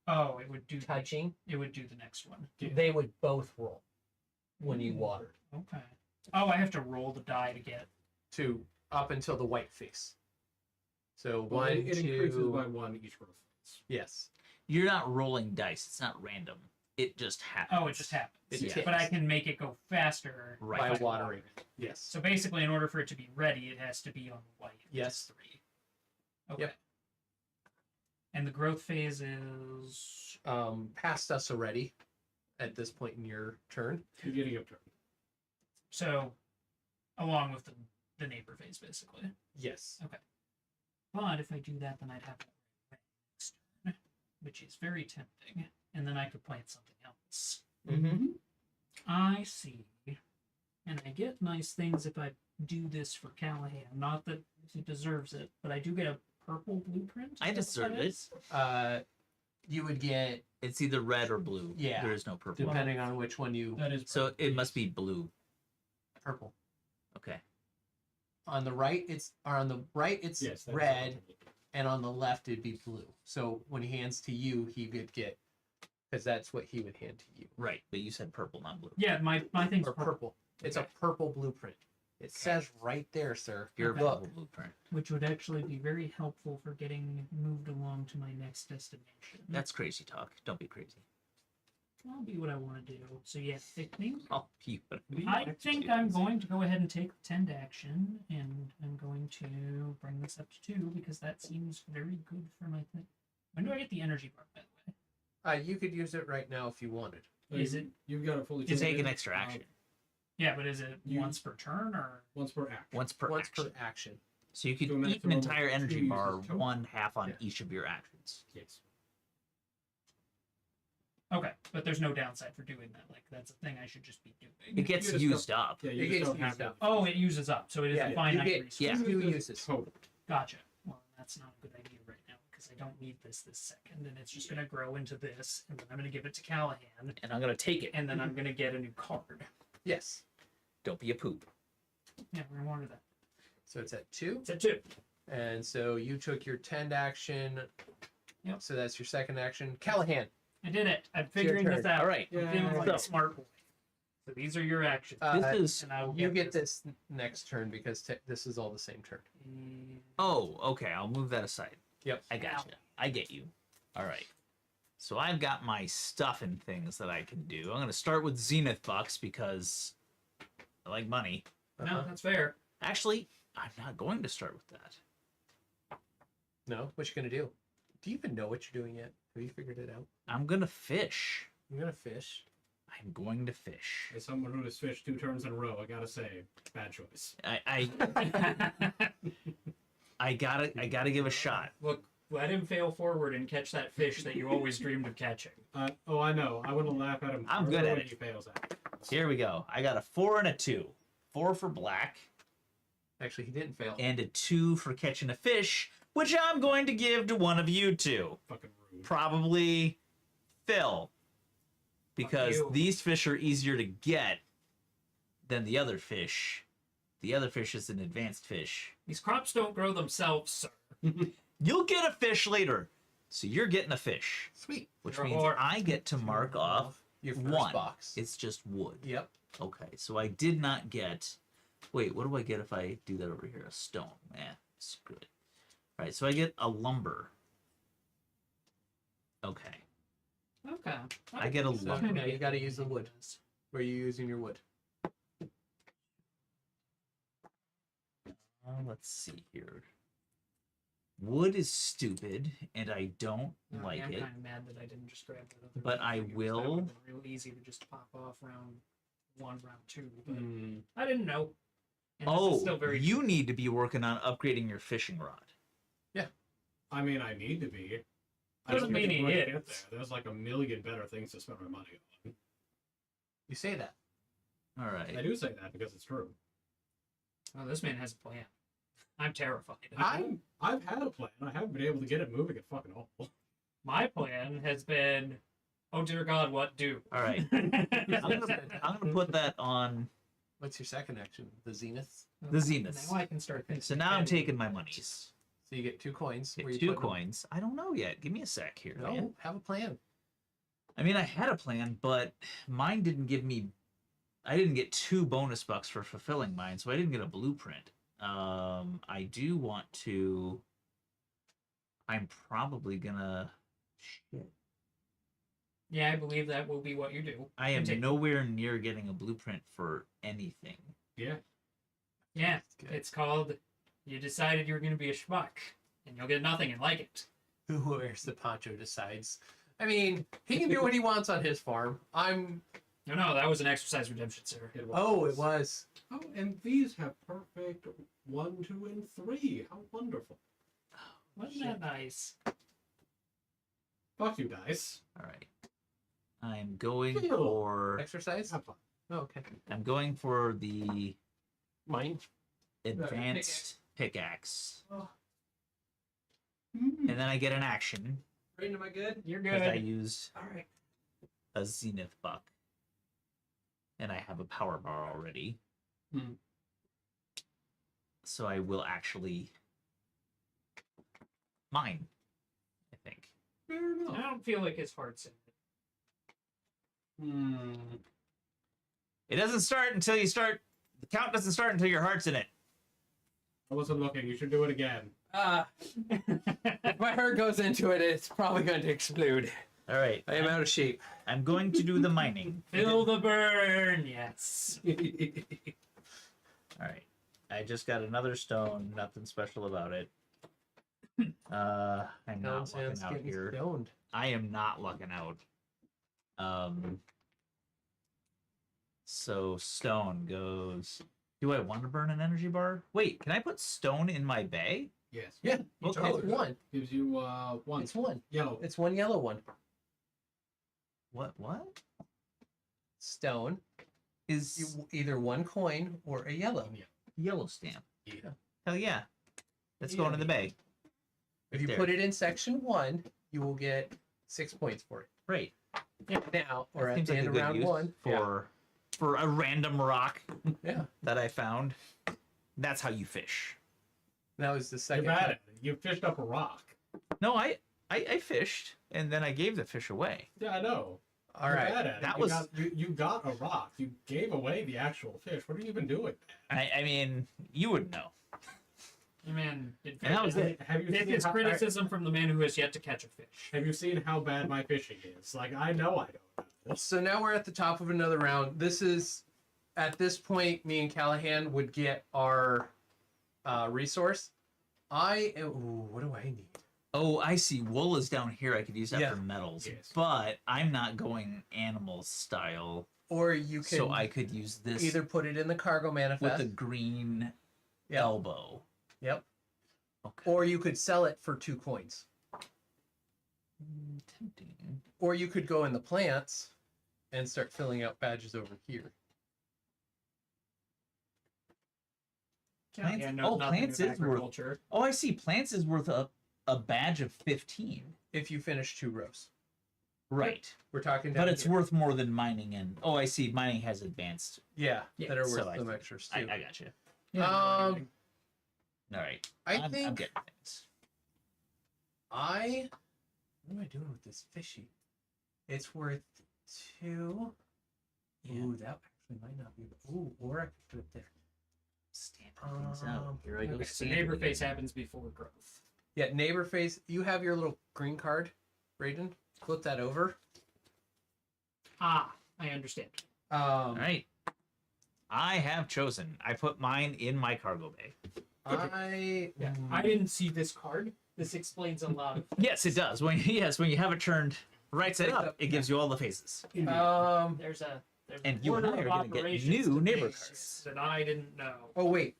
Oh, it would do. touching, It would do the next one. they would both roll when you watered Okay. Oh, I have to roll the die to get. to up until the white face. So Well, one, it increases two, by one each row. yes. You're not rolling dice. It's not random. It just happens. Oh, it just happens. It Yeah. But I can make it go faster Right. By if I watering. water it. Yes. So basically, in order for it to be ready, it has to be on the white. which Yes. is 3. Okay. Yep. And the growth phase is. Past us already at this point in your turn. Beginning of turn. So, along with the neighbor phase, basically. Yes. But if I do that, then I'd have to next turn, which is very tempting. And then I could plant something else. Mm-hmm. I see. And I get nice things if I do this for Callahan. Not that he deserves it, but I do get a purple blueprint. I Is that what deserve that it. is? You would get, It's either red or blue. Yeah. There is no purple. depending on which one you That is So purple. it must be blue. purple. Okay. On the right, it's Yes. that's red, and on the left it'd be blue. So when he hands to you, he would get, because that's what he would hand to you. Right. But you said purple, not blue. Yeah, my thing's Or purple, purple. It's a purple blueprint. It says right there, sir. Your Okay. purple blueprint. which would actually be very helpful for getting moved along to my next destination. That's crazy talk. Don't be crazy. I'll be what I want to do. So yeah, I think I I'm going to go ahead and take the tend action, and I'm going to bring this up to 2 because that seems very good for my thing. When do I get the energy bar, by the way? You could use it right now if you wanted. Is it? You've got it fully. You take an charged. extra action. Yeah, but is it once per turn or? Once per act. Once per Once action. per action. So you could To a eat an maximum of entire 2 energy uses bar, total. one half on Yeah. each of your actions. Yes. Okay, but there's no downside for doing that. Like that's a thing I should just be doing. It gets You just used up. Yeah, It you gets just don't have used up. to. Oh, it uses up, so it is Yeah, a you finite get- resource. yeah. 2 uses. Total. Gotcha. Well, that's not a good idea right now because I don't need this second, and it's just going to grow into this, and then I'm going to give it to Callahan, And I'm gonna take it. and then I'm going to get a new card. Yes. Don't be a poop. Yeah, we're going to that. So it's at 2. It's a 2. And so you took your tend action. Yep. So that's your second action. Callahan. I did it. I'm your figuring this turn. out. All right. I'm feeling like So- a smart boy. So these are your actions. This is. and I will You get this next turn because this is all the same turn. Oh, okay. I'll move that aside. Yep. I got you. I get you. All right. So I've got my stuff and things that I can do. I'm gonna start with Zenith bucks because I like money. No, that's fair. Actually, I'm not going to start with that. No? What you gonna do? Do you even know what you're doing yet? Have you figured it out? I'm gonna fish. I'm gonna fish. I'm going to fish. As someone who has fished 2 turns in a row, I gotta say, bad choice. I I gotta give a shot. Look, let him fail forward and catch that fish that you always dreamed of catching. Oh, I know. I want to laugh at him. I'm good at when it. he fails at. Here we go. I got a 4 and a 2. 4 for black. Actually, he didn't fail. And a 2 for catching a fish, which I'm going to give to one of you two. Fucking rude. Probably Phil. Because you. these fish are easier to get than the other fish. The other fish is an advanced fish. These crops don't grow themselves, sir. You'll get a fish later. So you're getting a fish. Sweet. Which You're a means whore. I get to mark off Your first 1. box. It's just wood. Yep. Okay, so I did not get... Wait, what do I get if I do that over here? A stone. Screw it. All right, so I get a lumber. Okay. Okay. I get a So lumber. now you got to use the wood. Where are you using your wood? Let's see here. Wood is stupid, and I don't like I'm it. kind of mad that I didn't just grab that other But one I for you, 'cause will- That would have been real easy to just pop off round 1, round 2. But Mm. I didn't know. And this is Oh, still very you need to be working on upgrading your fishing rod. I mean, I need to be. I Doesn't don't mean think he I'm gonna is. get there. There's like a million better things to spend my money on. You say that. All right. I do say that because it's true. Oh, this man has a plan. I'm terrified. I've had a plan. I haven't been able to get it moving at fucking all. My plan has been, oh dear God, what do? All right. I'm gonna put that on What's your second action? The zenith. the zenith. Now I can start thinking. So now I'm taking my monies. So you get 2 coins. Get Where you 2 putting them? coins. I don't know yet. Give me a sec here, No, man. have a plan. I mean, I had a plan, but mine didn't give me. I didn't get 2 bonus bucks for fulfilling mine, so I didn't get a blueprint. I do want to. I'm probably gonna. Shit. Yeah, I believe that will be what you do. I am Continue. nowhere near getting a blueprint for anything. Yeah. Yeah, Good. it's called, you decided you were going to be a schmuck, and you'll get nothing and like it. Who wears the poncho decides. I mean, he can do what he wants on his farm. No, that was an exercise redemption, sir. It Oh, it was. Oh, and these have perfect 1, 2, and 3. How wonderful. Wasn't that nice? Fuck you, dice. All right. I'm going Ew. for. Exercise? Have fun. Oh, okay. I'm going for the Mine. advanced pickaxe, Mm. and then I get an action Rain, am I good? You're because I good. used All right. a zenith buck, and I have a power bar already. Hmm. So I will actually mine, I think. Fair enough. I don't feel like his heart's in it. Hmm. It doesn't start until you start. The count doesn't start until your heart's in it. I wasn't looking. You should do it again. If my heart goes into it, it's probably going to explode. All right. I am out of shape. I'm going to do the mining. Feel the burn, yes. All right. I just got another stone. Nothing special about it. I'm not lucking out here. Stoned. I am not lucking out. So stone goes. Do I want to burn an energy bar? Wait, can I put stone in my bag? Yes. Yeah, It's it's one. Gives you 1. It's one. Yellow. It's one yellow one. What? Stone. Is Either one coin or a yellow. yellow stamp? Yeah. Hell yeah. Let's go into the bag. If you There. put it in section 1, you will get 6 points for it. Great. Now, or That at seems the like end a of good round use 1. for a random rock Yeah. that I found. That's how you fish. That was the You're second. bad time. at it. You fished up a rock. No, I fished and then I gave the fish away. Yeah, I know. All You're right. bad at it. That You was- you got a rock. You gave away the actual fish. What are you even doing? I mean, you would know. Man, And that was it. Have you This seen is how, criticism from the man who has yet to catch a fish. have you seen how bad my fishing is? Like, I know I don't know this. So now we're at the top of another round. This is, at this point, me and Callahan would get our resource. What do I need? Oh, I see. Wool is down here. I could use that Yeah. for metals, Yes. but I'm not going animal style, Or you can so I could use this either put it in the cargo with manifest. the green Yep. elbow. Yep. Okay. Or you could sell it for 2 coins. Tempting. Or you could go in the plants and start filling out badges over here. Plants, knows nothing plants of is worth. agriculture. Oh, I see. Plants is worth a badge of 15. If you finish 2 rows. Right. We're talking down But it's here. worth more than mining and. Oh, I see. Mining has advanced. Yeah, Yeah, that are worth so I some see. extras I too. got you. Yeah, Um, no, All right. I'm I'm getting things. what am I doing with this fishy? It's worth 2. Yeah. Ooh, that actually might not be. Ooh, or I could put it there. Stamping things out. Here I go. okay, so stamping neighbor again. face happens before growth. Yeah, neighbor face. You have your little green card, Raiden. Flip that over. Ah, I understand. All right. I have chosen. I put mine in my cargo bay. I I didn't see this card. This explains a lot. Yes, it does. When you have it turned right side up, it gives you all the faces. There's a And a you and order I of are gonna get operations new to neighbor base cards. that I didn't know. Oh wait,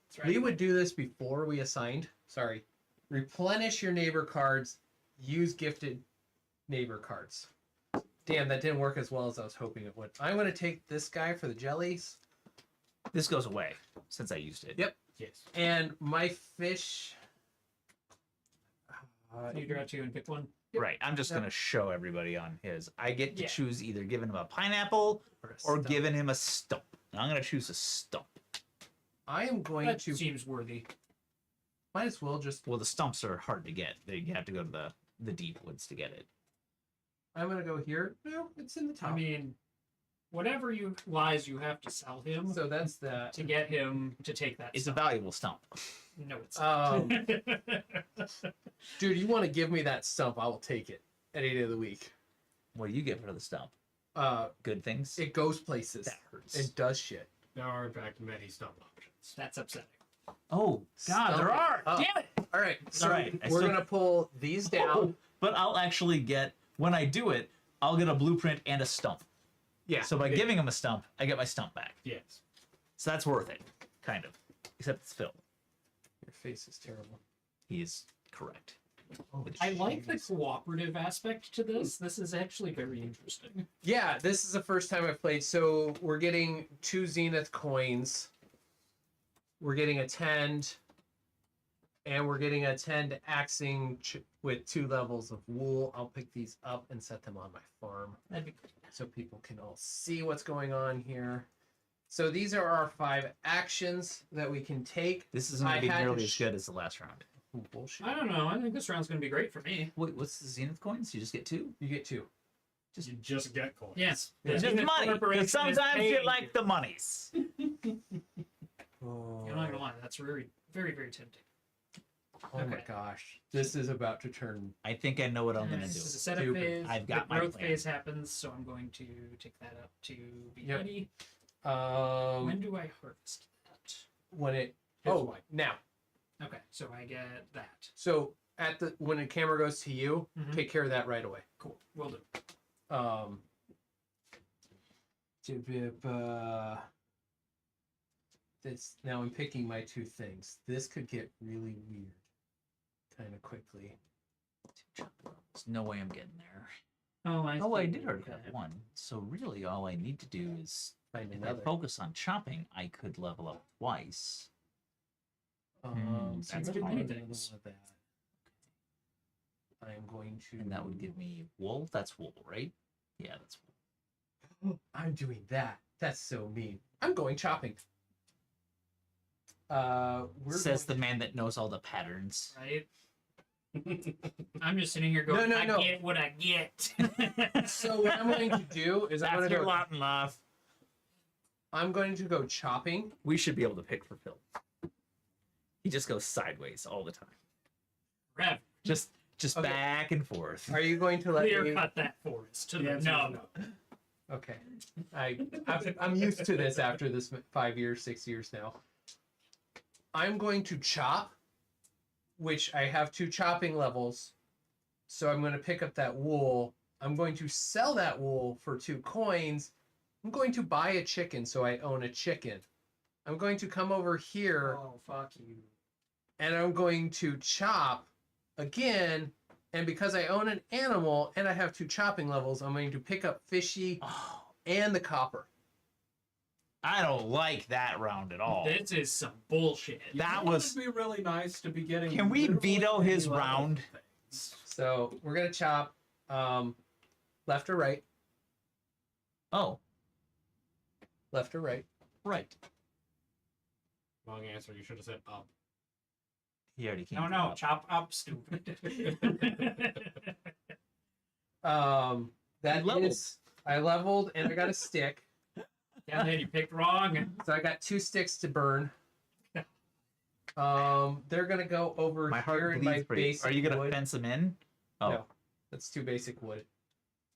That's right. we would do this before we assigned. Sorry, replenish your neighbor cards. Use gifted neighbor cards. Damn, that didn't work as well as I was hoping it would. I'm gonna take this guy for the jellies, This goes away since I used it. Yep. Yes. and my fish. You draw 2 and pick one. Right. I'm just Yep. gonna show everybody on his. I get to Yeah. choose either giving him a pineapple a or stump. giving him a stump. And I'm gonna choose a stump. I am going That to. seems worthy. Might as well just. Well, the stumps are hard to get. You have to go to the deep woods to get it. I'm gonna go here. No, it's in the top. I mean, whatever you lies, you have to sell him so that's that. to get him to take that. It's a stuff. valuable stump. No, it's Dude, you want to give me that stump? I will take it any day of the week. What do you get for the stump? Good things. It goes places. That hurts. It does shit. There are, in fact, many stump options. That's upsetting. Oh God, Stump there it are. up. Damn it! All right, so right, I we're still- gonna pull these down. Oh, but I'll actually get when I do it. I'll get a blueprint and a stump. Yeah. So by giving him a stump, I get my stump back. Yes. So that's worth it, kind of. Except it's Phil. Your face is terrible. He is correct. Oh, I like the jeez. cooperative aspect to this. This is actually very interesting. Yeah, this is the first time I've played. So we're getting 2 Zenith coins. We're getting a tend. And we're getting a tend axing with 2 levels of wool. I'll pick these up and set them on my farm That'd be great. so people can all see what's going on here. So these are our 5 actions that we can take. This isn't I going to be had to nearly as good as the last round. Ooh, bullshit. I don't know. I think this round's going to be great for me. Wait, what's the Zenith coins? You just get 2? You get 2. You just get coins. Yes. Yeah. The Just Zenith money. Corporation Because is sometimes you paying like the monies. Oh, I'm not going to lie. That's very, very, very tempting. oh my Okay. gosh. This is about to turn. I think I know what I'm going to This do. is a setup Stupid. phase. I've got the my growth plan. phase happens, so I'm going to take that up to be Yep. ready. Um, When do I harvest that? when it. Here's Oh, why. now. Okay, so I get that. So at the when the camera goes to you, Mhm. take care of that right away. Cool. Will do. This now I'm picking my 2 things. This could get really weird, kind of quickly. There's no way I'm getting there. Oh, I Oh, I see. did already Okay. have 1. So really all I need to do is, Find if I another. focus on chopping, I could level up twice. So that's I'm too gonna many do another things. one of that. I am going to. And that would give me wool. That's wool, right? Yeah, that's wool. I'm doing that. That's so mean. I'm going chopping. We're Says going the man that knows all the patterns. Right? I'm just sitting here going, No, I no. get what I get. So what I'm going to do is I'm That's going to your go. lot in life. I'm going to go chopping. We should be able to pick for Phil. He just goes sideways all the time. Rev, Just Okay. back and forth. Are you going to let clear me? cut that forest to The the answer is no. Okay. I'm used to this after this 5 years, 6 years now. I'm going to chop, which I have 2 chopping levels. So I'm going to pick up that wool. I'm going to sell that wool for 2 coins. I'm going to buy a chicken so I own a chicken. I'm going to come over here Oh, fuck you. and I'm going to chop again. And because I own an animal and I have 2 chopping levels, I'm going to pick up fishy and the copper. I don't like that round at all. This is some bullshit. That It was. would be really nice to be getting. Can we literally veto any his level round? things. So we're going to chop left or right, Oh, left or right. right. Wrong answer. You should have said up. He already came. No, chop up, stupid. That leveled. is, I leveled and I got a stick. Yeah, man, you picked wrong. So I got 2 sticks to burn. They're gonna go over My here heart in my bleeds for you. basic Are you gonna wood. fence him in? Oh, No, that's 2 basic wood.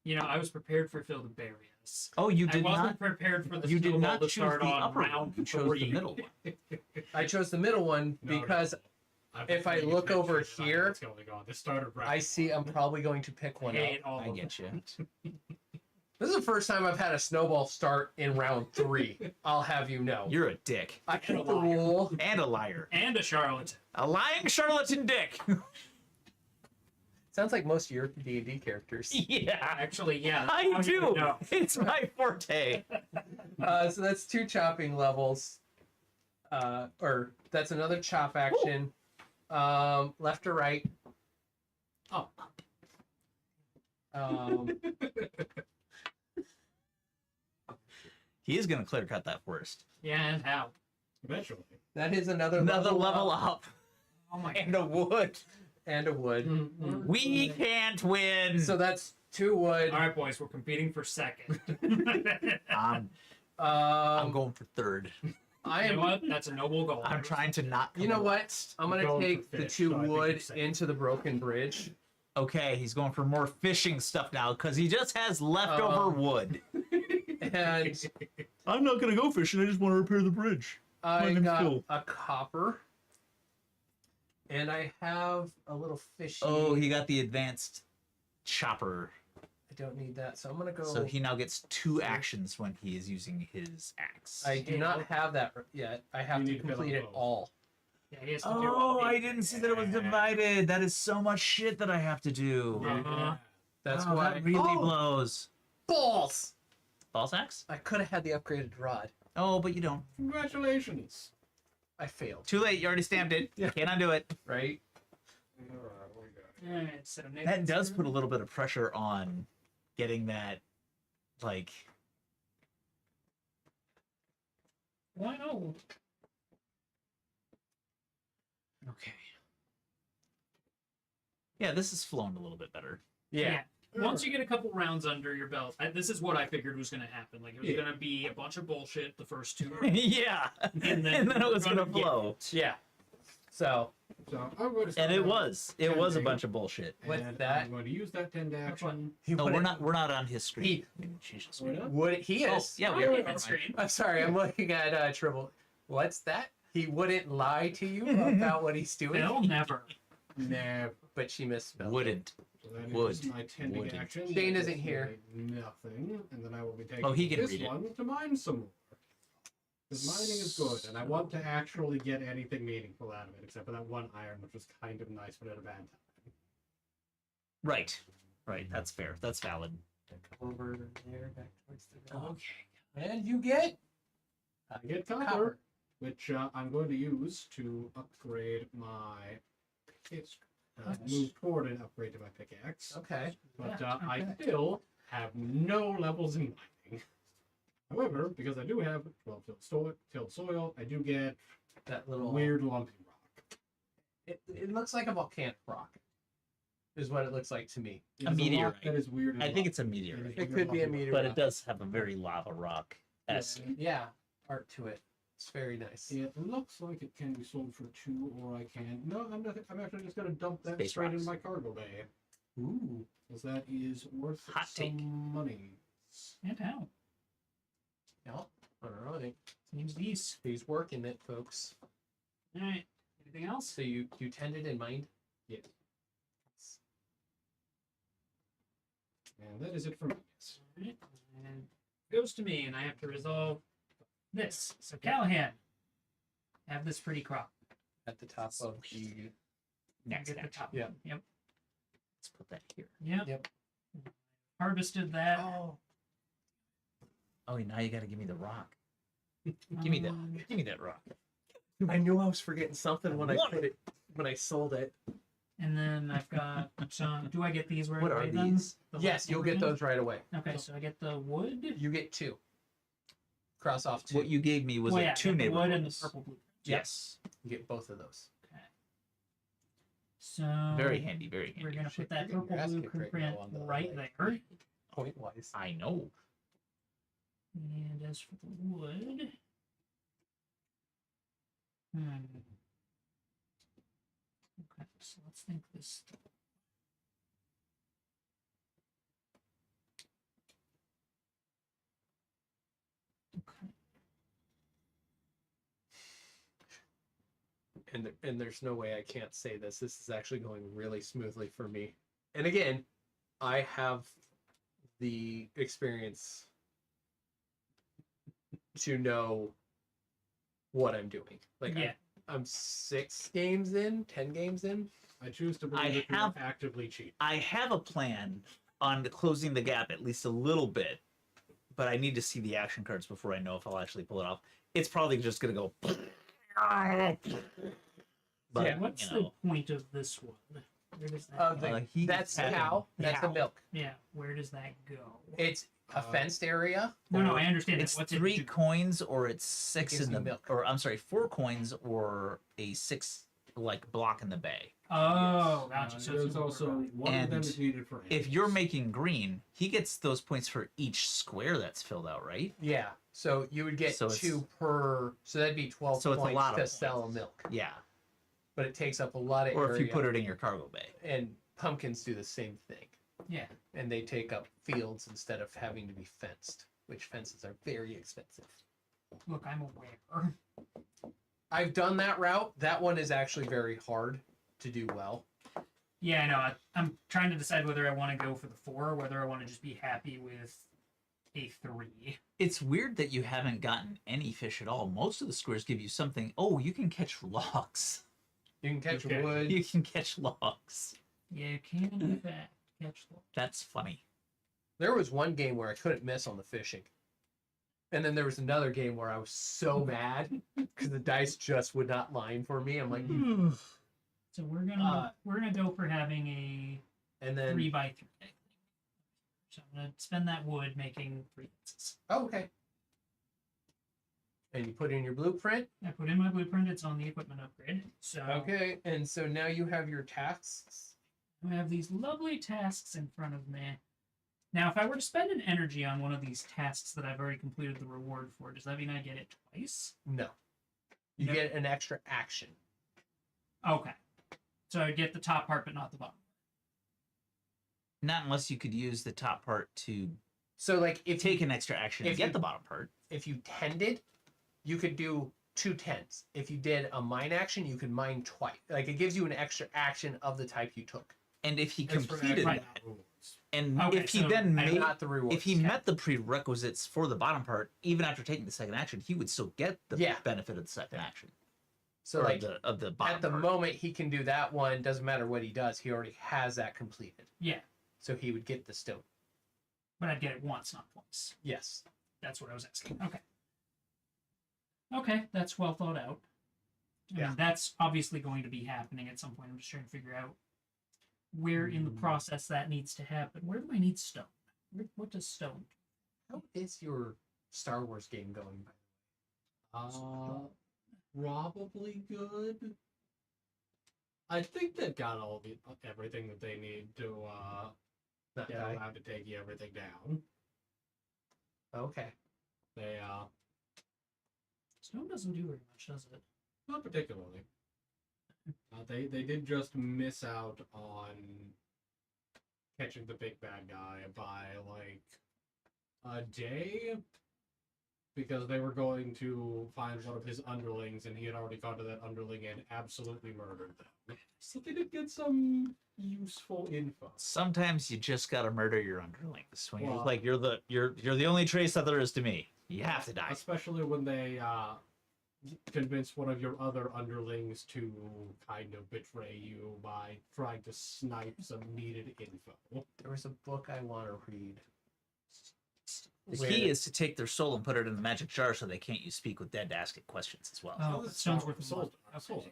You know, I was prepared for Phil to bury us. oh, you I did wasn't not. prepared for the You did snowball not to choose start the on upper one. round You chose 3. the middle one. I chose the middle one No, because if I paying look attention over to here, what's going on. This started right. I see I'm probably going to pick I one up. hate all I of get you. This is the first time I've had a snowball start in round 3. I'll have you know. You're a dick I And a hit the liar. rule. and a liar. And a charlatan. A lying charlatan dick. Sounds like most of your D&D characters. Yeah, Actually, yeah. that's I how you would do. know. It's my forte. So that's 2 chopping levels. Or that's another chop action. Left or right. Up. He is gonna clear cut that forest. Yeah, and how? Eventually. That is another Another level up. up. Oh my And a wood. And a wood. Mm-mm. We can't win. So that's 2 wood. All right, boys, we're competing for second. I'm I'm going for third. I You know am. what? That's a noble goal. I'm trying to not. You know come what? last. I'm gonna Going for take the fish, 2 so I think wood you're safe. into the broken bridge. Okay, he's going for more fishing stuff now because he just has leftover wood. And I'm not gonna go fishing. I just want to repair the bridge. I name's got Phil. a copper. And I have a little fishy. Oh, he got the advanced chopper. I don't need that, so I'm gonna go. So he now gets 2 actions when he is using his axe. I do not have that yet. I have You to need to fill complete up it both. all. Yeah, he has to do Oh, all I 8. didn't see that it was divided. That is so much shit that I have to do. Uh-huh. That's Oh, why. that really Oh, blows. balls! False axe? I could have had the upgraded rod. Oh, but you don't. Congratulations. I failed. Too late. You already stamped it. Yeah. Can't undo it. Right? All right, what we got? All right, so That Nathan's does turn. put a little bit of pressure on getting that, like. Why no? Okay. Yeah, this is flowing a little bit better. Yeah. Once you get a couple rounds under your belt, this is what I figured was going to happen. Like, it was Yeah. going to be a bunch of bullshit the first 2 yeah. And then and then it was we're gonna gonna get flow. Yeah. So, So I'm going to start And it out was. It was a bunch of bullshit. With and that- I'm going to use that 10 to action. he No, wouldn't- we're not on his screen. He Jesus. We're not? would he Oh, is. yeah, Oh, we yeah, are. that's screen. I'm sorry, I'm looking at Tribble. What's that? He wouldn't lie to you about what he's doing. They'll never. Nah. But she misspelled. Wouldn't. So that Would. is my 10 Wouldn't. action. Shane That isn't is here. Nothing. And then I will be taking Oh, he can this read it. one to mine some more. Because mining is good, and I want to actually get anything meaningful out of it, except for that 1 iron, which was kind of nice, but at a bad time. Right. Right. That's fair. That's valid. Over there, back towards the village. Okay. And you get I get copper, which I'm going to use to upgrade my pickaxe. Move toward an upgrade to my pickaxe. Okay. But Yeah, I okay. still have no levels in mining. However, because I do have 12 tilled soil, I do get That little weird lumpy rock. It looks like a volcanic rock. Is what it looks like to me. It A is meteorite. rock that is weird. And I think lumpy. it's a meteorite. It could be a lumpy. meteorite. But it does have a very lava rock esque. Yeah, art to it. It's very nice. It looks like it can be sold for 2, or I can. No, I'm not. I'm actually just going to dump that Space straight rocks. into my cargo bay, Ooh. because that is worth Hot some take. money. And how? Yeah. All right. Seems these. He's working it, folks. All right. Anything else? So you tended in mind? Yes. And that is it for me. Yes. All right. And it goes to me, and I have to resolve this. So Callahan, have this pretty crop. at the top of the. Next Get the action. top Yeah. one. Yep. Let's put that here. Yep. Yep. Harvested that. Oh, now you got to give me the rock. Give me that. Give me that rock. I knew I was forgetting something when I What? put it when I sold it. And then I've got some. Do I get these right What away are then? these? The Yes, last you'll get one? those right away. Okay, so I get the wood. You get 2. Cross off 2. What you gave me was Well, yeah, two I get the wood and the neighborhoods. purple blue. Yes. You get both of those. Okay. So Very handy. Very handy. We're gonna put that You're getting purple your ass blue kicked right print now on the, right like, there. Point wise. I know. And as for the wood, okay, so let's think this. Okay. And there's no way I can't say this. This is actually going really smoothly for me. And again, I have the experience to know what I'm doing. Like Yeah. I'm 6 games in, 10 games in. I choose to believe I that you have- are actively cheating. I have a plan on closing the gap at least a little bit, but I need to see the action cards before I know if I'll actually pull it off. It's probably just gonna go. But, Yeah, what's you know, the point of this one? Where does that go? That's had cow. That's the cow. milk. Yeah, where does that go? It's a fenced area. No, I understand It's that. What's 3 it do? coins or it's 6 gives in you the milk. or I'm sorry, 4 coins or a 6 like block in the bay. Oh, gotcha. So there's it's also also one of them And is needed for him. If you're making green, he gets those points for each square that's filled out, right? Yeah. So you would get So it's- 2 per. So that'd be 12 So it's a points lot of to sell points. milk. Yeah. But it takes up a lot of Or area. if you put it in your cargo bay. And pumpkins do the same thing. yeah. And they take up fields instead of having to be fenced, which fences are very expensive. Look, I'm aware. I've done that route. That one is actually very hard to do well. Yeah, I know. I'm trying to decide whether I want to go for the 4 or whether I want to just be happy with a 3. It's weird that you haven't gotten any fish at all. Most of the squares give you something. Oh, you can catch logs. You can catch Okay. wood. You can catch logs. Yeah, you can in fact catch them. That's funny. There was one game where I couldn't miss on the fishing. And then there was another game where I was so mad because the dice just would not line for me. I'm like, So we're gonna go for having a and then 3x3. So I'm gonna spend that wood making 3 fences. oh, okay. And you put in your blueprint. I put in my blueprint. It's on the equipment upgrade. So Okay. And so now you have your tasks. I have these lovely tasks in front of me. Now, if I were to spend an energy on one of these tasks that I've already completed the reward for, does that mean I get it twice? No. You No. get an extra action. Okay. So I get the top part, but not the bottom. Not unless you could use the top part to So like if take an extra action if and get you- the bottom part. if you tended, you could do 2 tens. If you did a mine action, you could mine twice. Like it gives you an extra action of the type you took. And if he It's for completed right. that, rewards. and Okay, if he so then I made, Not the rewards. if he met the prerequisites for the bottom part, even after taking the second action, he would still get the Yeah. benefit of the second action. So Or like of the bottom at the part. moment he can do that one, doesn't matter what he does, he already has that completed. Yeah, So he would get the stone. but I'd get it once, not twice. Yes. That's what I was asking. Okay. Okay, that's well thought out. I mean, Yeah. that's obviously going to be happening at some point. I'm just trying to figure out where in the process that needs to happen. Where do I need stone? What does stone do? How is your Star Wars game going? Probably good. I think they've got everything that they need to Not get die? allowed to take everything down. Okay. They Stone doesn't do very much, does it? not particularly. They did just miss out on catching the big bad guy by like a day because they were going to find one of his underlings and he had already gone to that underling and absolutely murdered them. So they did get some useful info. Sometimes you just gotta murder your underlings. When you're Well- like you're the only trace that there is to me. You have to die. Especially when they convince one of your other underlings to kind of betray you by trying to snipe some needed info. There was a book I want to read. The key is to take their soul and put it in the magic jar so they can't use speak with dead to ask it questions as well. Oh, but stone's worth soul. soul.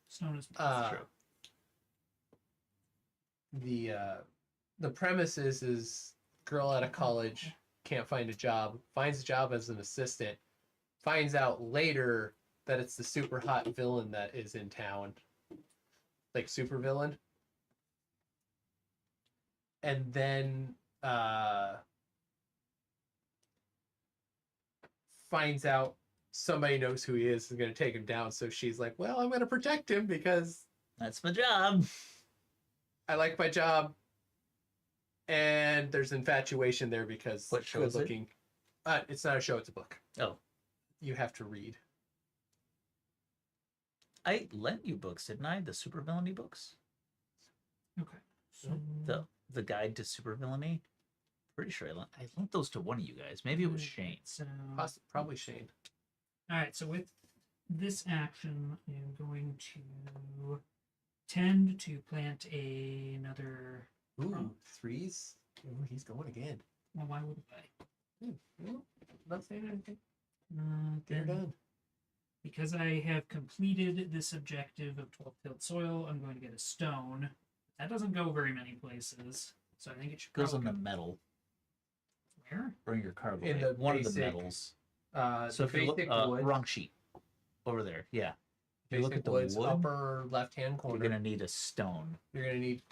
Stone is True. The premise is girl out of college can't find a job, finds a job as an assistant, finds out later that it's the super hot villain that is in town, like super villain, and then finds out somebody knows who he is and going to take him down. So she's like, well, I'm going to protect him because That's my job. I like my job. And there's infatuation there because What show is it? good looking. It's not a show, it's a book. Oh. You have to read. I lent you books, didn't I? The supervillainy books? Okay. The guide to supervillainy? Pretty sure I lent those to one of you guys. Maybe it was Shane. So, Probably Shane. alright, so with this action, I'm going to tend to plant another. Ooh, threes. Ooh, he's going again. Well, why wouldn't I? Not saying anything. Then, You're done. because I have completed this objective of 12 tilled soil, I'm going to get a stone. That doesn't go very many places, so I think it should Goes probably on the metal. Where? Bring your cargo. In in. the One of the basic- metals. So So if you look, basic woods, wrong sheet. Over there, yeah. If you look basic at the woods, wood, upper left-hand corner. you're gonna need a stone You're gonna need.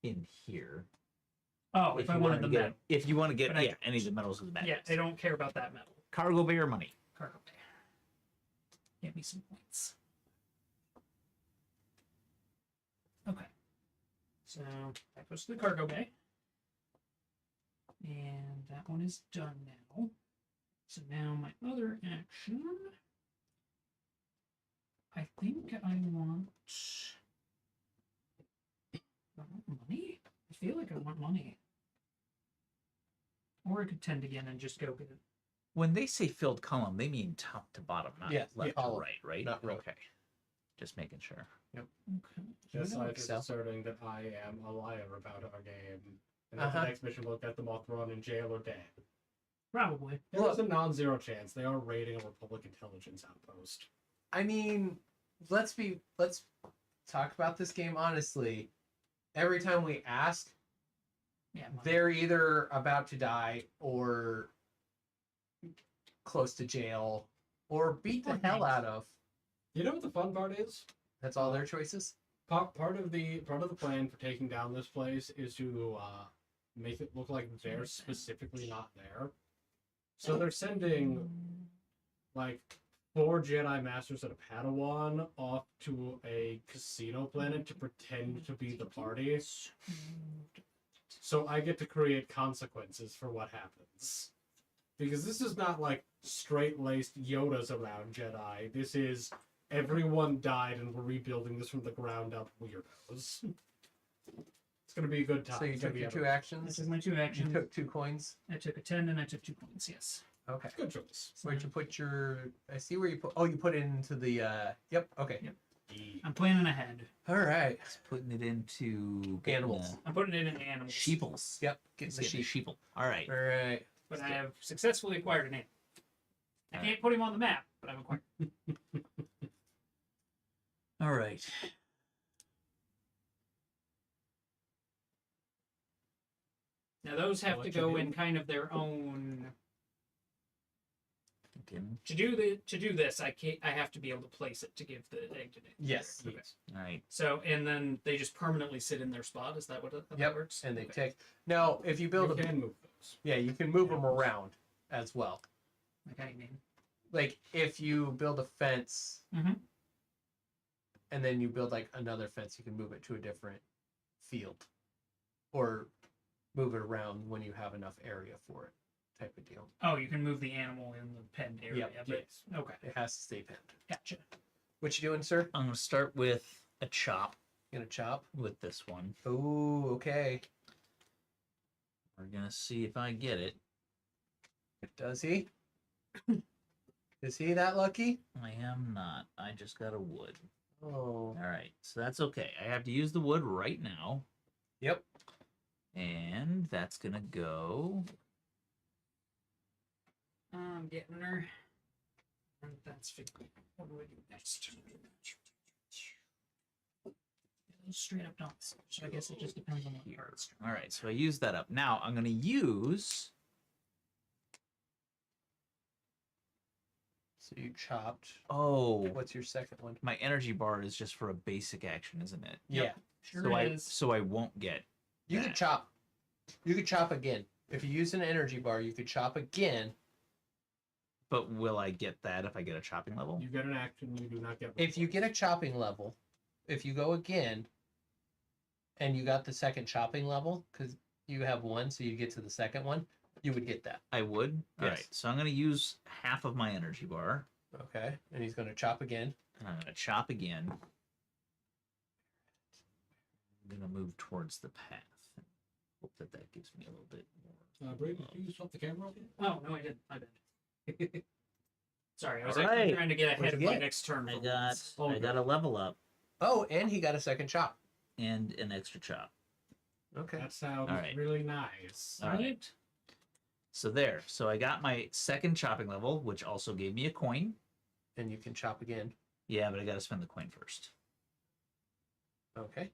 in here. Oh, if I you wanted the to get, metal. if you want to get But I any of the metals of the Yeah, magnets. I don't care about that metal. Cargo bay or money. Cargo bay. Give me some points. Okay. So that goes to the cargo bay. And that one is done now. So now my other action. I think I want money. I feel like I want money. Or I could tend again and just go get it. When they say filled column, they mean top to bottom, not Yeah, left yeah, to column, right, right? not row. Okay. Just making sure. Okay. Just know like Excel? asserting that I am a liar about our game. And that Uh-huh. the next mission will get them all thrown in jail or dead. Probably. There's a non-zero chance they are raiding a Republic intelligence outpost. I mean, let's talk about this game honestly. Every time we ask, Yeah. money. they're either about to die or close to jail or beat the Or hell things. out of. You know what the fun part is? That's all their choices. Part of the plan for taking down this place is to make it look like they're specifically not there. So they're sending like 4 Jedi Masters and a Padawan off to a casino planet to pretend to be the party. So I get to create consequences for what happens. Because this is not like straight-laced Yodas around Jedi. This is everyone died and we're rebuilding this from the ground up weirdos. It's gonna be a good time. So you It's gonna took be your epic. two I actions. took my two You actions. took 2 coins. I took a 10 and I took 2 points, yes. Okay. Good choice. Where'd you put your? I see where you put. Oh, you put it into the. Yep. Okay. Yep. I'm planning ahead. All right. It's putting it into Animals. I'm putting it in animals. Sheeples. Yep. Get Let's the get the sheep. sheeple. All right. All right. But I have successfully acquired an animal. I can't put him on the map, but I've acquired. All right. Now those have What to you go do? in kind of their own. Again. To do this, I have to be able to place it to give the egg to Nick. Yes. Okay. All right. So and then they just permanently sit in their spot. Is that what how that Yep. works? And they Okay. take. Now, if you build You a. can move those. Yeah, you can move them around as well. Like how you mean? Like if you build a fence. Mhm. And then you build like another fence, you can move it to a different field, or move it around when you have enough area for it, type of deal. Oh, you can move the animal in the penned area. Yep. But, okay. It has to stay pinned. Gotcha. What you doing, sir? I'm gonna start with a chop You gonna chop? with this one. Ooh, okay. We're gonna see if I get it. Does he? Is he that lucky? I am not. I just got a wood. Oh. All right, so that's okay. I have to use the wood right now. Yep. And that's gonna go. Getting her. And that's what do I do next? Straight up dots. So I guess it just depends on what parts. All right, so I used that up. Now I'm gonna use. So you chopped. Oh, What's your second one? my energy bar is just for a basic action, isn't it? Yeah. Sure So is. so I won't get. You that. could chop. You could chop again. If you use an energy bar, you could chop again. But will I get that if I get a chopping level? You get an action, you do not get. If you get a chopping level, if you go again, and you got the second chopping level, because you have one, so you get to the second one, you would get that. I would. All Yes. right, so I'm gonna use half of my energy bar. Okay. And he's going to chop again. And I'm gonna chop again. I'm gonna move towards the path. Hope that that gives me a little bit more. Brayden, did you swap the camera off? Oh, no, I didn't. I did. Sorry, I was All actually right. trying to get ahead What'd of you my get? next turn. I for got once. I got a level up Oh, and he got a second chop. and an extra chop. Okay. That sounds All right. really nice. All right. So there. So I got my second chopping level, which also gave me a coin. And you can chop again. Yeah, but I got to spend the coin first. Okay.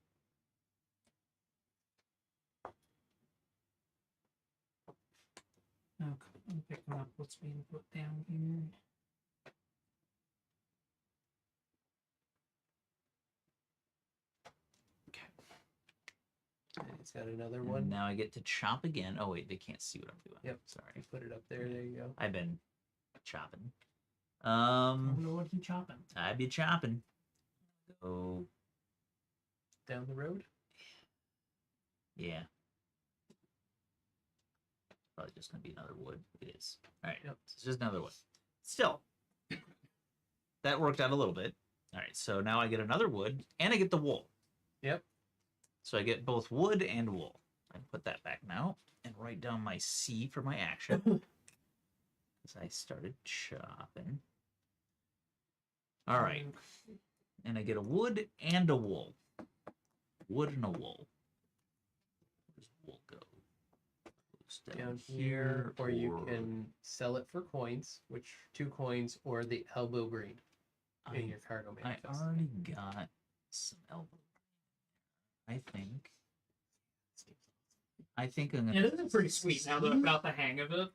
Okay, I'm picking up what's being put down here. And he's got another And one. now I get to chop again. Oh wait, they can't see what I'm doing. Yep. Sorry. Put it up there. There you go. I've been chopping. I don't know what you chopping. I'd be chopping. Go. Down the road. Yeah. Probably just gonna be another wood. It is. All right. Yep. It's just another wood. Still, that worked out a little bit. All right. So now I get another wood, and I get the wool. Yep. So I get both wood and wool. I put that back now and write down my C for my action. Because I started chopping. All right. And I get a wood and a wool. Wood and a wool. Where's wool go? Goes Down here, or you can sell it for coins, which 2 coins, or the elbow green in your cargo I manifest. already got some elbow. I think I'm gonna. Yeah, this is pretty sweet now that I've got the hang of it.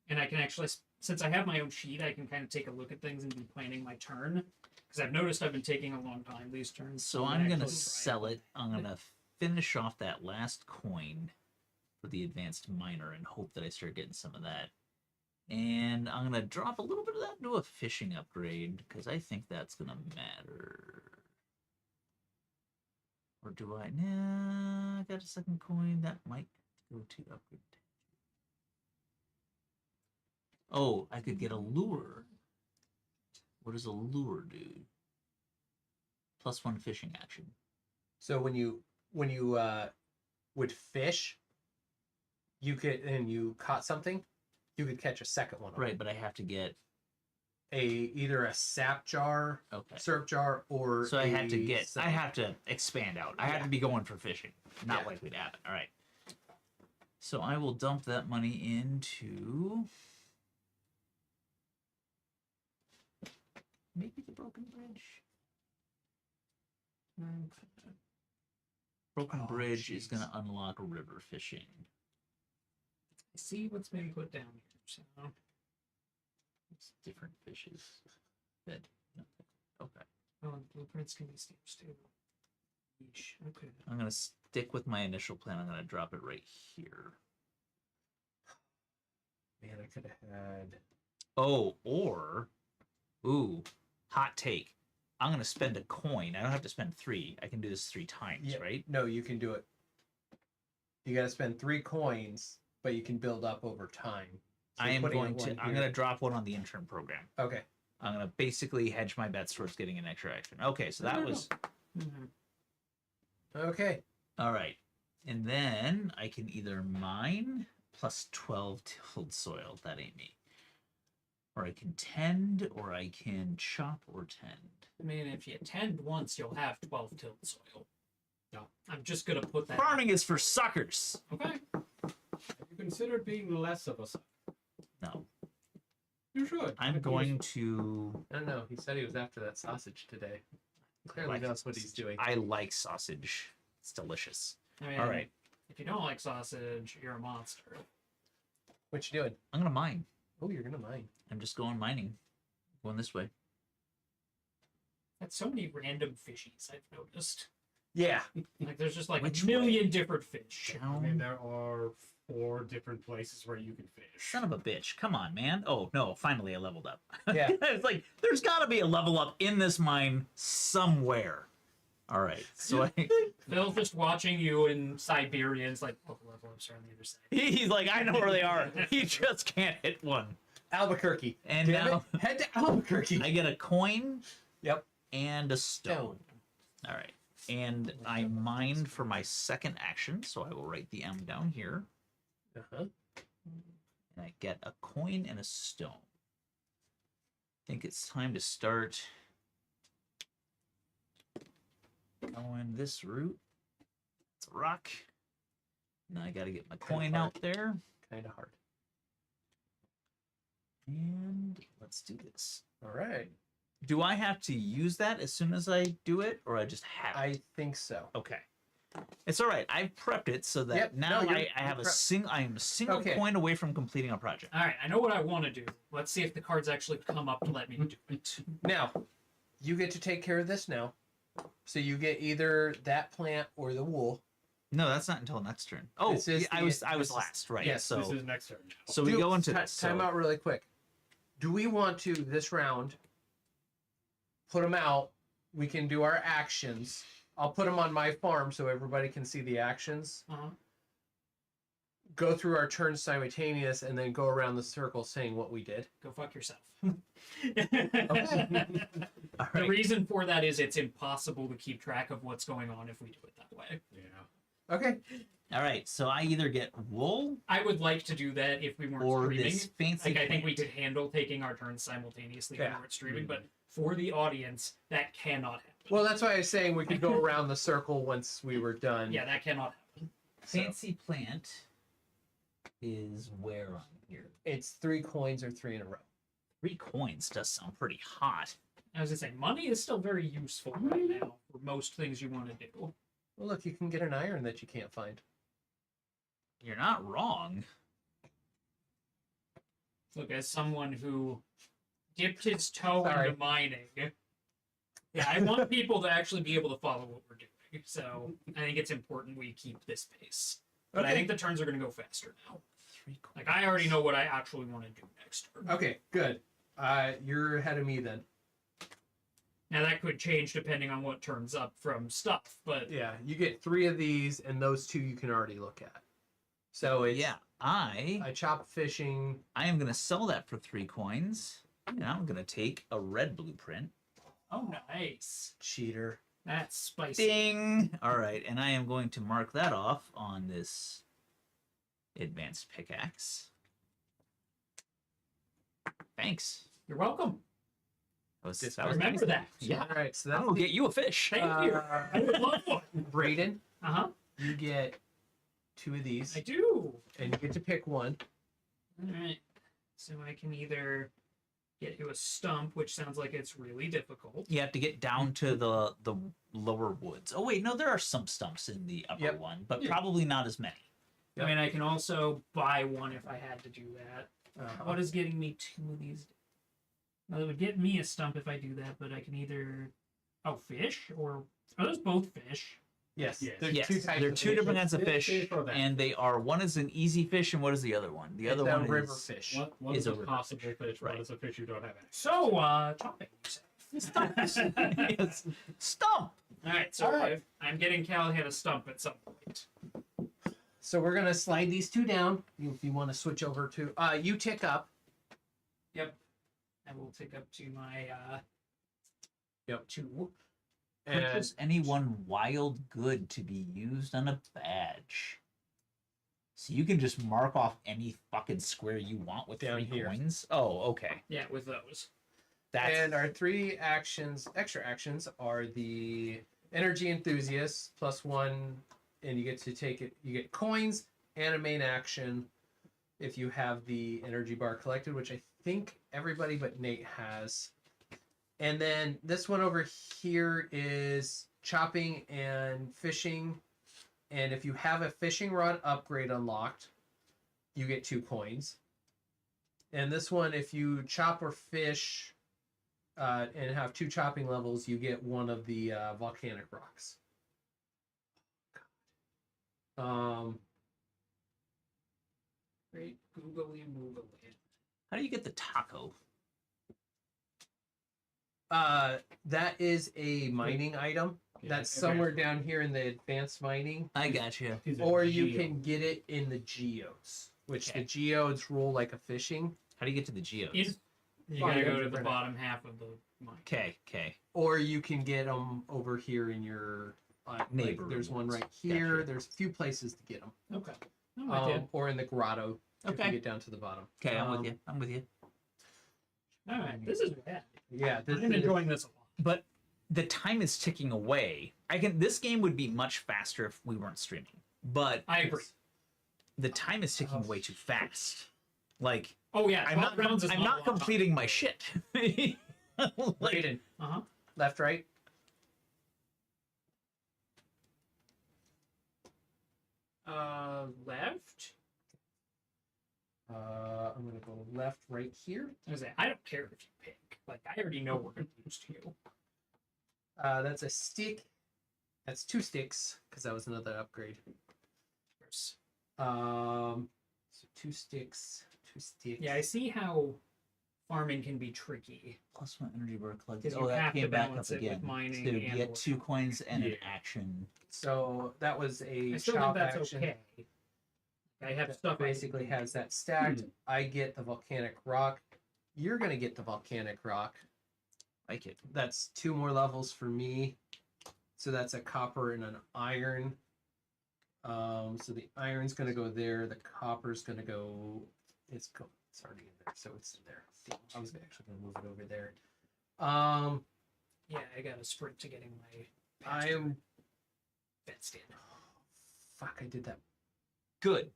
And I can actually, since I have my own sheet, I can kind of take a look at things and be planning my turn. Because I've noticed I've been taking a long time these turns. So I I'm gonna actually try sell it. I'm gonna finish off that last coin for the advanced miner and hope that I start getting some of that. And I'm gonna drop a little bit of that into a fishing upgrade because I think that's gonna matter. Or do I? Nah, I got a second coin. That might go to upgrade. Oh, I could get a lure. What does a lure do? +1 fishing action. So when you would fish, you could, and you caught something, you could catch a second one. Right, but I have to get Either a sap jar, okay. syrup jar, or So I have to get. some- I have to expand out. I have to be going for fishing. Not Yeah. likely to happen. All right. So I will dump that money into maybe the Broken Bridge. Broken Oh, Bridge is jeez. going to unlock river fishing. see what's being put down here. So, It's different fishes. That okay. oh, and blueprints can be stamps too. Yeesh. Okay. I'm going to stick with my initial plan. I'm going to drop it right here. Man, I could have had. Oh, or, ooh, hot take. I'm going to spend a coin. I don't have to spend 3. I can do this 3 times, Yeah. right? No, you can do it. You got to spend 3 coins, but you can build up over time. So I am putting going it to, one I'm here- going to drop one on the intern program. Okay. I'm going to basically hedge my bets towards getting an extra action. Okay, so that was, Mm-hmm. Okay. all right. And then I can either mine +12 tilled soil. That ain't me. Or I can tend, or I can chop or tend. I mean, if you tend once, you'll have 12 tilled soil. No, I'm just gonna put that. Farming is for suckers. Okay. Have you considered being less of a sucker? No. You should. I'm going to... I don't know. He said he was after that sausage today. He clearly knows what he's doing. I like sausage. It's delicious. I mean, All right. If you don't like sausage, you're a monster. What you doing? I'm going to mine. Oh, you're gonna mine. I'm just going mining. Going this way. That's so many random fishies I've noticed. Yeah. Like there's just like Which a million different fish. I mean, there are 4 different places where you can fish. Son of a bitch. Come on, man. Oh, no. Finally, I leveled up. Yeah. It's like, there's got to be a level up in this mine somewhere. All right. So Phil's just watching you in Siberia. It's like, oh, the level ups are on the other side. he's like, I know where they are. He just can't hit one. Albuquerque. And Damn now it. Head to Albuquerque. I get a coin Yep. and a stone. All right. And I mined for my second action, so I will write the M down here. Uh-huh. And I get a coin and a stone. I think it's time to start going this route. It's a rock. Now I got to get my coin out there. Kind of hard. And let's do this. All right. Do I have to use that as soon as I do it, or I just have it? I think so. Okay. It's all right. I've prepped it so that Yep, now no, I have I am a single Okay. coin away from completing a project. All right, I know what I want to do. Let's see if the cards actually come up to let me do it. Now, you get to take care of this now. So you get either that plant or the wool. No, that's not until next turn. Oh, This is yeah, I the- was this is- last, right? yes, so This is next turn now. so we go into Time this. So, out really quick. Do we want to, this round, put them out? We can do our actions. I'll put them on my farm so everybody can see the actions. Uh-huh. Go through our turns simultaneous and then go around the circle saying what we did. Go fuck yourself. Okay. all The right. reason for that is it's impossible to keep track of what's going on if we do it that way. Yeah. Okay. All right. So I either get wool I would like to do that if we weren't or streaming. this fancy. Like I think we plant. could handle taking our turns simultaneously when Yeah. we're streaming, but for the audience, that cannot happen. Well, that's why I was saying we could go around the circle once we were done. Yeah, that cannot happen. Fancy plant is where on here? It's 3 coins or 3 in a row. 3 coins does sound pretty hot. I was gonna say, money is still very useful right now for most things you want to do. Well, look, you can get an iron that you can't find. You're not wrong. Look, as someone who dipped his toe Sorry. into mining, yeah, I want people to actually be able to follow what we're doing. So I think it's important we keep this pace. But I Okay. think the turns are going to go faster now. 3 coins. Like, I already know what I actually want to do next turn. Okay, good. You're ahead of me then. Now, that could change depending on what turns up from stuff, but Yeah, you get 3 of these, and those 2 you can already look at. So it's Yeah, I chop fishing. am gonna sell that for 3 coins, and I'm gonna take a red blueprint. oh, nice. Cheater. That's spicy. Ding! All right, and I am going to mark that off on this advanced pickaxe. Thanks. You're welcome. Just That was Remember nice. that. Yeah. All right, so I'm that's gonna get you a fish. Thank you. I would love one. Brayden. Uh-huh. You get 2 of these, I do. and you get to pick one. All right. So I can either get you a stump, which sounds like it's really difficult. You have to get down to the lower woods. Oh wait, no, there are some stumps in the upper Yep. one, but Yeah. probably not as many. I mean, I can also buy one if I had to do that. What is getting me 2 of these? Well, it would get me a stump if I do that, but I can either... Oh, fish? Or... Are those both fish? Yes. Yes. There's Yes, 2 types they're of 2 fish. different kinds of Fish, fish, fish or that. and they are, one is an easy fish, and what is the other one? The other It's a one river is fish. One Is is a a river possible fish, fish, right. one is a fish you don't have access. So, chopping. Yes. Stump. Alright, so All right. I'm getting Callahan a stump at some point. So we're gonna slide these 2 down. If you want to switch over to, you tick up. Yep. I will take up to my, Yep. 2. And Purchase any one wild good to be used on a badge. So you can just mark off any fucking square you want with Down 3 here. coins? Oh, okay. Yeah, with those. That's... And our 3 extra actions, are the energy enthusiast +1, and you get to take it. You get coins and a main action if you have the energy bar collected, which I think everybody but Nate has. And then this one over here is chopping and fishing. And if you have a fishing rod upgrade unlocked, you get 2 coins. And this one, if you chop or fish and have 2 chopping levels, you get 1 of the volcanic rocks. Great googly moogly. How do you get the taco? That is a mining item. Yeah, That's somewhere down here in the advanced mining. I got you. Or you can get it in the geodes, which the geodes roll like a fishing. How do you get to the geodes? You gotta go to the bottom half of the mine. Okay. Or you can get them over here in your Neighbor. Like, there's one right here. Gotcha. There's a few places to get them. Okay. I'm with you. Or in the grotto if Okay. you get down to the bottom. Okay, I'm with you. All right. This is bad. Yeah, I'm enjoying this a lot. But the time is ticking away. This game would be much faster if we weren't streaming. But I agree. the time is ticking way too fast. Like, Oh yeah, I'm not completing my shit. Like, Raiden. Left, right. Left. I'm gonna go left, right here. I don't care if you pick. Like, I already know we're gonna lose to you. That's a stick. That's 2 sticks because that was another upgrade. So 2 sticks. 2 sticks. Yeah, I see how farming can be tricky. +1 energy bar collected. 'Cause you Oh, that have to came back up balance it with again. mining So you and get 2 working. coins and an Yeah. action. So that was a I still chop think that's action. okay. I have That stuff basically has that stacked. I get the volcanic rock. You're gonna get the volcanic rock. Like it. That's 2 more levels for me. So that's a copper and an iron. So the iron's gonna go there. The copper's gonna go. It's already in there, so it's in there. I was actually gonna move it over there. Yeah, I got a sprint to getting my. I'm. Fenced in. Fuck! I did that. Good.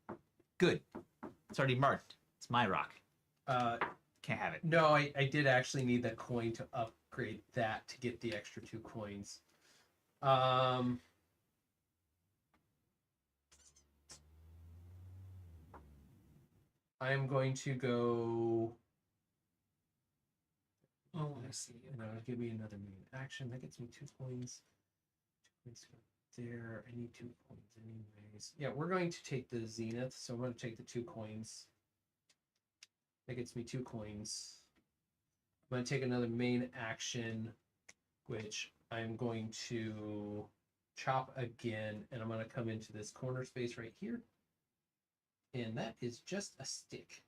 It's already marked. It's my rock. Can't have it. No, I did actually need that coin to upgrade that to get the extra 2 coins. I'm going to go. Oh, I see. Give me another main action. That gets me 2 coins. 2 coins there. I need 2 coins anyways. Yeah, we're going to take the Zenith. So I'm going to take the 2 coins. That gets me 2 coins. I'm going to take another main action, which I'm going to chop again, and I'm going to come into this corner space right here. And that is just a stick.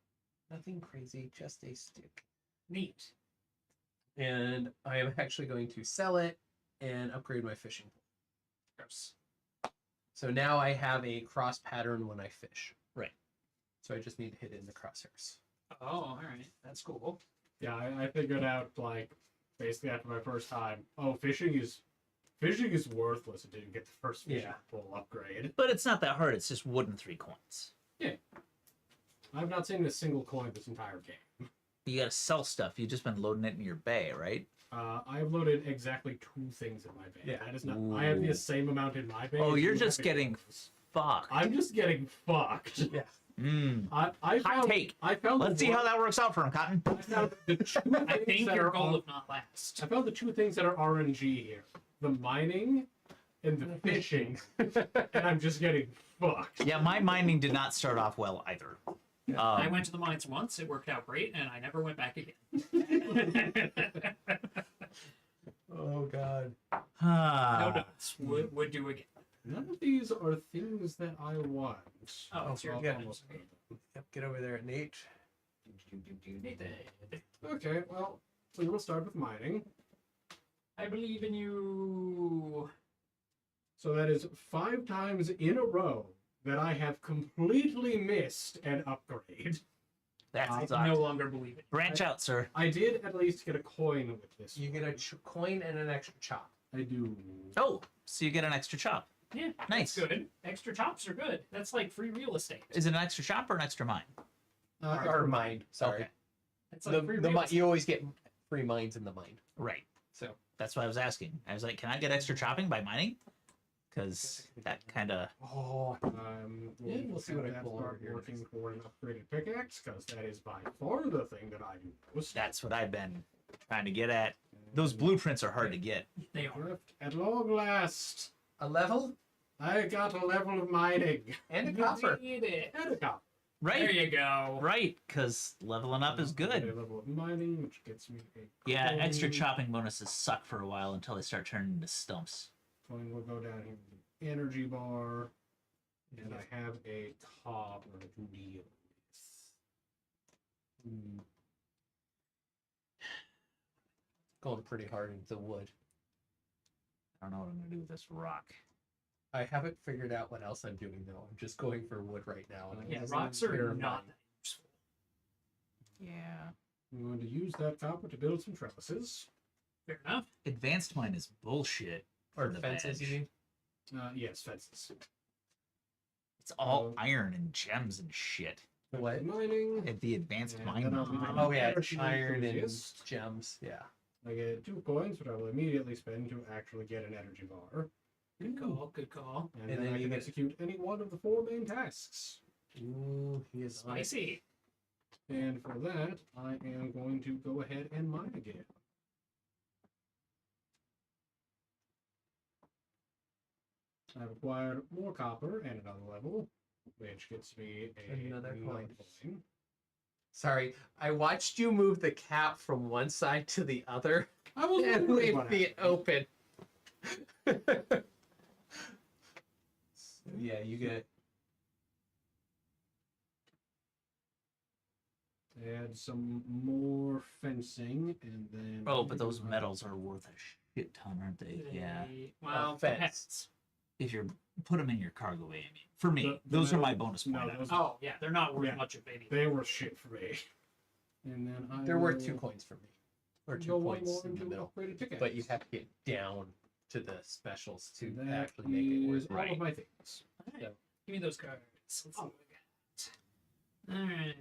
Nothing crazy, just a stick. Neat. And I am actually going to sell it and upgrade my fishing pole. Gross. So now I have a cross pattern when I fish. Right. So I just need to hit it in the crosshairs. Oh, all right. That's cool. Yeah, I figured out, like, basically after my first time, fishing is worthless. It didn't get the first fishing pole upgrade. But it's not that hard. It's just wooden 3 coins. Yeah. I've not seen a single coin this entire game. You gotta sell stuff. You've just been loading it in your bay, right? I have loaded exactly 2 things in my bay. Yeah. That is not. I have the same amount in my bay. Oh, as you're you just have in getting yours. fucked. I'm just getting fucked. Yeah. I Hot found. take. I found. Let's see how that works out for him, Cotton. I found the 2 I things think that your are goal of not last. I found the 2 things that are RNG here: the mining and the fishing, and I'm just getting fucked. Yeah, my mining did not start off well either. I went to the mines once. It worked out great, and I never went back again. Oh, God. No notes. Would do again. None of these are things that I want. Oh, it's your yeah. turn. Yep, get over there, Nate. Okay, well, we will start with mining. I believe in you. So that is 5 times in a row that I have completely missed an upgrade. That's I sucked. no longer believe it. Branch out, sir. I did at least get a coin with this. You get a coin and an extra chop. I do. Oh, so you get an extra chop. Yeah, Nice. that's good. Extra chops are good. That's like free real estate. Is it an extra chop or an extra mine? Or mine. Sorry. Okay. It's like free real estate. You always get free mines in the mine. Right. So That's what I was asking. I was like, can I get extra chopping by mining? Because that kind of... Oh, Yeah, we'll see what I pull over start here working next. for an upgraded pickaxe, because that is by far the thing that I do most. That's what I've been trying to get at. Those blueprints are hard to get. They are. Left at long last. a level I got a level of mining. and a You copper. did it. And a copper. There Right. you go. Right, because leveling up is A good. level of mining, which gets me a Yeah, coin. extra chopping bonuses suck for a while until they start turning into stumps. Coin will go down here to the energy bar. And I have a copper to deal with. Going pretty hard into the wood. I don't know what I'm going to do with this rock. I haven't figured out what else I'm doing though. I'm just going for wood right now. And Yeah, I'm rocks are terrified. not that useful. Yeah. I'm going to use that copper to build some trellises. Fair enough. Advanced mine is bullshit. Or for the fences, veg. you mean? Yes, fences. It's all Oh. iron and gems and shit. What? Mining. At the advanced And mine. then I'll be Oh yeah, energy iron and enthusiast. gems. Yeah. I get 2 coins, which I will immediately spend to actually get an energy bar. Good call. Good call. And, And then then I you can get- execute any one of the 4 main tasks. Ooh, he is on it. Spicy. And for that, I am going to go ahead and mine again. I've acquired more copper and another level, which gets me Another coin. coin. Sorry, I watched you move the cap from one side to the other I was and wondering leave what it happened. open. So, yeah, you get Add some more fencing, and then. Oh, but those metals are worth a shit ton, aren't they? Yeah. Well, fence. perhaps. If you're put them in your cargo bay, I mean. For me, The those are metal- my bonus no, point. those- Oh, yeah. They're not worth Yeah. much of anything. They were shit for me. And then I they're worth will 2 coins for me. Or 2 go one points more in the into middle. upgraded pickaxe. But you have to get down to the specials to That actually make it is worth all it. of my things. Alright. Yeah. Give me those cards. Let's see what we got. Alright.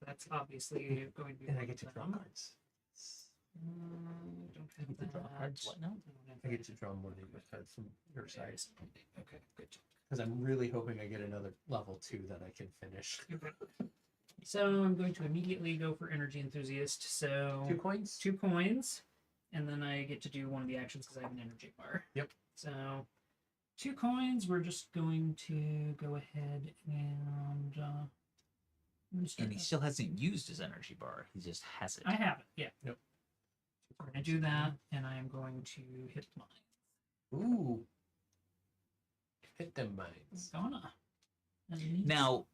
That's obviously going to be. And I one get of to draw them. cards. Don't I get to have draw that. cards. What? No. I get to draw more than your cards from your side. Okay, good job. Because I'm really hoping I get another level 2 that I can finish. So I'm going to immediately go for energy enthusiast. So 2 coins? 2 coins, and then I get to do one of the actions because I have an energy bar. Yep. So 2 coins. We're just going to go ahead and. And he still hasn't used his energy bar. He just has it. I have it. Yeah. Yep. We're gonna do that, and I am going to hit mine. Ooh. Hit them mines. Gonna. Now,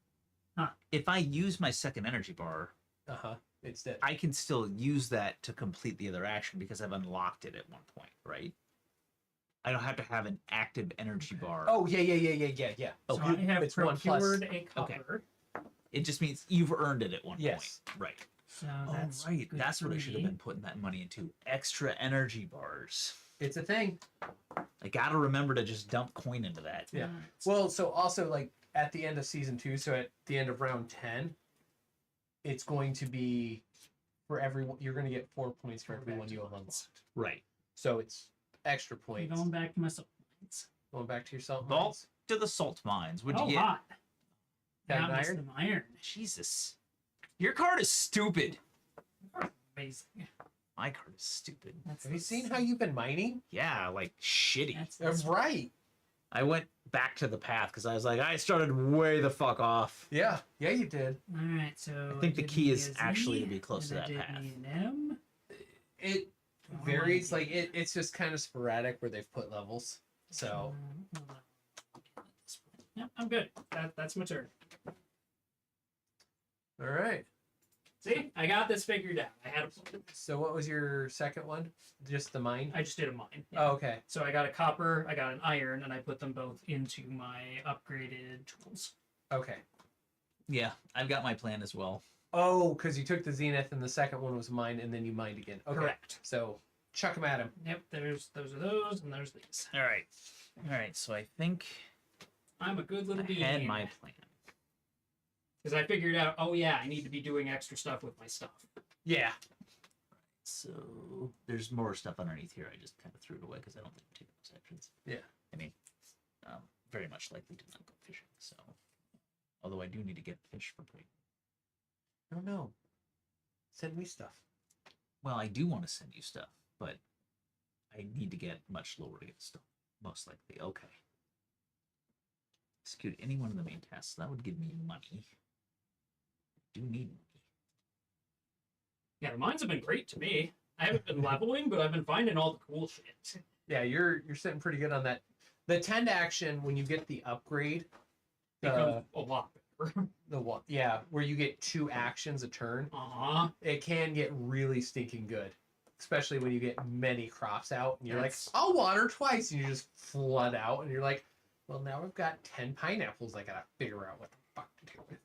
Huh. if I use my second energy bar, Uh-huh. It's that. I can still use that to complete the other action because I've unlocked it at one point, right? I don't have to have an active energy bar. Oh, yeah. Oh, So I have it's 1 plus. procured a copper. it just means you've earned it at one Yes. point. Right. So Oh, that's right. good That's for what I should have me. been putting that money into. Extra energy bars. It's a thing. I gotta remember to just dump coin into that. Yeah. Alright. Well, so also, like, at the end of season 2, so at the end of round 10, it's going to be for everyone. You're going to get 4 points for everyone you have unlocked. Right. So it's extra I'm points. going back to my salt mines. Going back to your salt Vault mines. to the salt mines. What'd Oh, you get? hot. Got an Got me iron? some iron. Jesus. Your card is stupid. Amazing. My card is stupid. That's Have you seen how you've been mining? Yeah, like shitty. That's Right. I went back to the path because I was like, I started way the fuck off. Yeah. Yeah, you did. All right. So I think the did key me is a Z, actually to be close to and I that did path. me an M. It Oh, I varies. like Like, it's just kind of sporadic where they've put levels. So, Hold on. Yep, I'm good. That's my turn. all right. See, I got this figured out. I had a plan. So what was your second one? Just the mine? I just did a mine. Oh, okay. So I got a copper, I got an iron, and I put them both into my upgraded tools. Okay. Yeah, I've got my plan as well. Oh, because you took the zenith and the second one was mine, and then you mined again. Okay. Correct. So chuck them at him. Yep, those are those, and there's these. All right. So I think I'm a good little I bean. had my plan. Because I figured out, oh yeah, I need to be doing extra stuff with my stuff. Yeah. So there's more stuff underneath here. I just kind of threw it away because I don't think I'm taking those actions. Yeah. I mean, very much likely to not go fishing. So, although I do need to get fish for break. I don't know. Send me stuff. Well, I do want to send you stuff, but I need to get much lower to get stuff. Most likely. Okay. Execute any one of the main tasks. That would give me money. I do need money. Yeah, the mines have been great to me. I haven't been leveling, but I've been finding all the cool shit. Yeah, you're sitting pretty good on that. The 10 action when you get the upgrade, Becomes a lot better. the one, yeah, where you get 2 actions a turn, it can get really stinking good. Especially when you get many crops out and you're Yes. like, I'll water twice, and you just flood out and you're like, well, now I've got 10 pineapples I gotta figure out what the fuck to do with.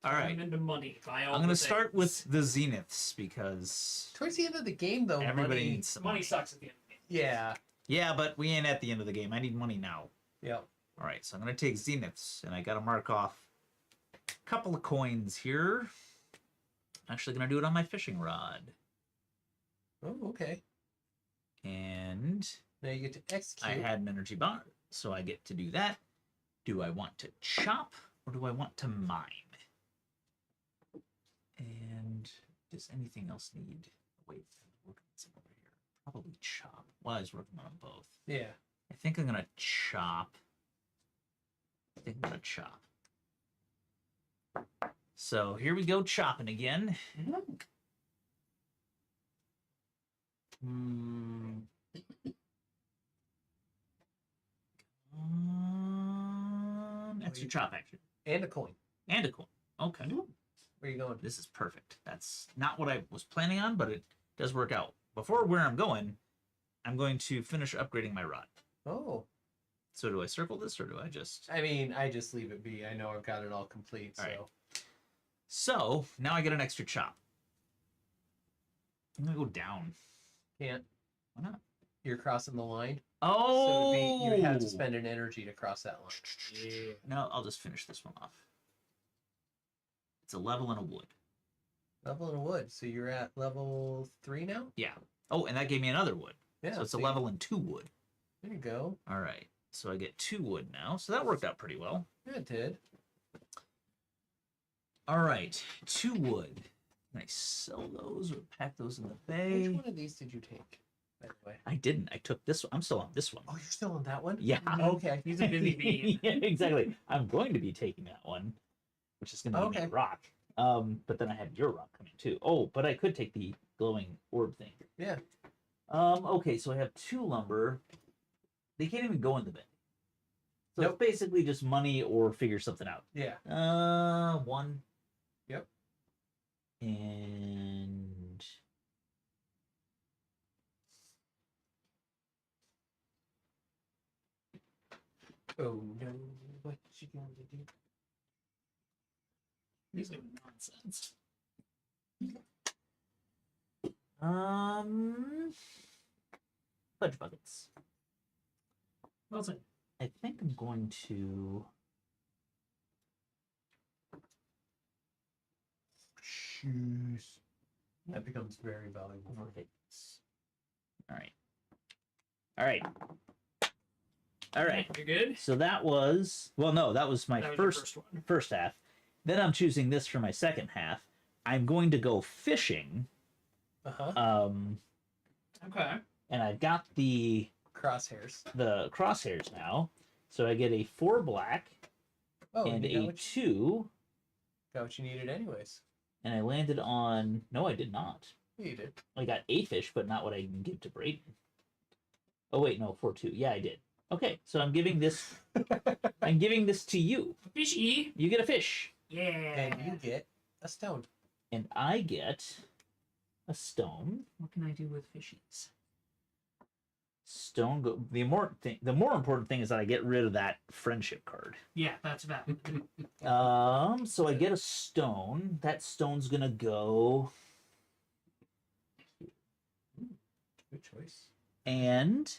All right. I'm into money. Buy all I'm going the to start things. with the zeniths because Towards the end of the game, though, everybody money, needs some Money sucks at the end of the game. yeah, Yeah, but we ain't at the end of the game. I need money now. yeah. All right, so I'm going to take zeniths, and I got to mark off a couple of coins here. Actually going to do it on my fishing rod. Oh, okay. And Now you get to execute. I had an energy bar, so I get to do that. Do I want to chop, or do I want to mine? And does anything else need... Wait, I'm working on some over here. Probably chop. Well, I was working on them both. Yeah. I think I'm gonna chop. So here we go, chopping again. Extra chop action. And a coin. And a coin. Okay. Where are you going? This is perfect. That's not what I was planning on, but it does work out. Before where I'm going to finish upgrading my rod. Oh. So do I circle this, or do I just... I mean, I just leave it be. I know I've got it all complete, so. All right. So, now I get an extra chop. I'm going to go down. Can't. Why not? You're crossing the line. Oh! So you have to spend an energy to cross that line. Yeah. No, I'll just finish this one off. It's a level and a wood. Level in wood. So you're at level 3 now? Yeah. Oh, and that gave me another wood. Yeah. So it's a level and 2 wood. There you go. All right. So I get 2 wood now. So that worked out pretty well. Yeah, it did. All right. 2 wood. Can I sell those or pack those in the bay? Which one of these did you take, by the way? I didn't. I took this one. I'm still on this one. Oh, you're still on that one? Yeah. Okay. He's a busy bee. Yeah, exactly. I'm going to be taking that one, which is going to be Okay. my rock. But then I had your rock coming too. Oh, but I could take the glowing orb thing. Yeah. Okay, so I have 2 lumber. They can't even go in the bin. So Nope. it's basically just money or figure something out. Yeah. 1. Yep. And Oh, no. What you going to do? These are nonsense. fudge buckets. Wilson. I think I'm going to Shoes. That becomes very valuable. overhits. All right. All right. All right. You're good? So that was that was my That was your first one. first half. Then I'm choosing this for my second half. I'm going to go fishing. Uh-huh. Okay. And I've got the Crosshairs. crosshairs now. So I get a 4 black Oh, and you got a what 2. got what you needed anyways. And I landed on... No, I did not. Yeah, you did. I got a fish, but not what I can give to Brayden. Oh, wait, no, 4-2. Yeah, I did. Okay, so I'm giving this... I'm giving this to you. Fishy. You get a fish. Yeah. And you get a stone. And I get a stone. What can I do with fishies? Stone. The more important thing is that I get rid of that friendship card. Yeah, that's valid. So I get a stone. That stone's gonna go. Good choice. And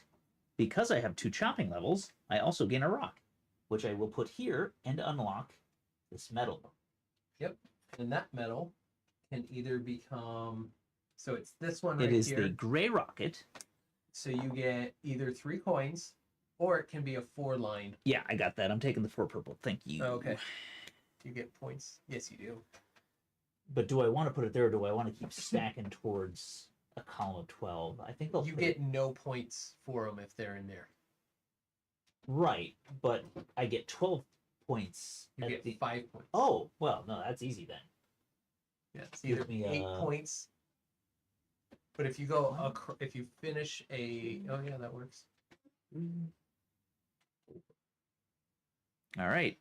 because I have 2 chopping levels, I also gain a rock, which I will put here and unlock this metal. Yep. And that metal can either become. So it's this one right It is here. the gray rocket. So you get either 3 coins, or it can be a 4-line. Yeah, I got that. I'm taking the 4 purple. Thank you. Okay. Do you get points? Yes, you do. But do I want to put it there, or do I want to keep stacking towards a column of 12? I think I'll You put get it... no points for them if they're in there. Right, but I get 12 points. You at get the... 5 points. Oh, well, no, that's easy then. Yeah, it's either Give me 8 points. But if you go, if you finish a, oh yeah, that works. All right.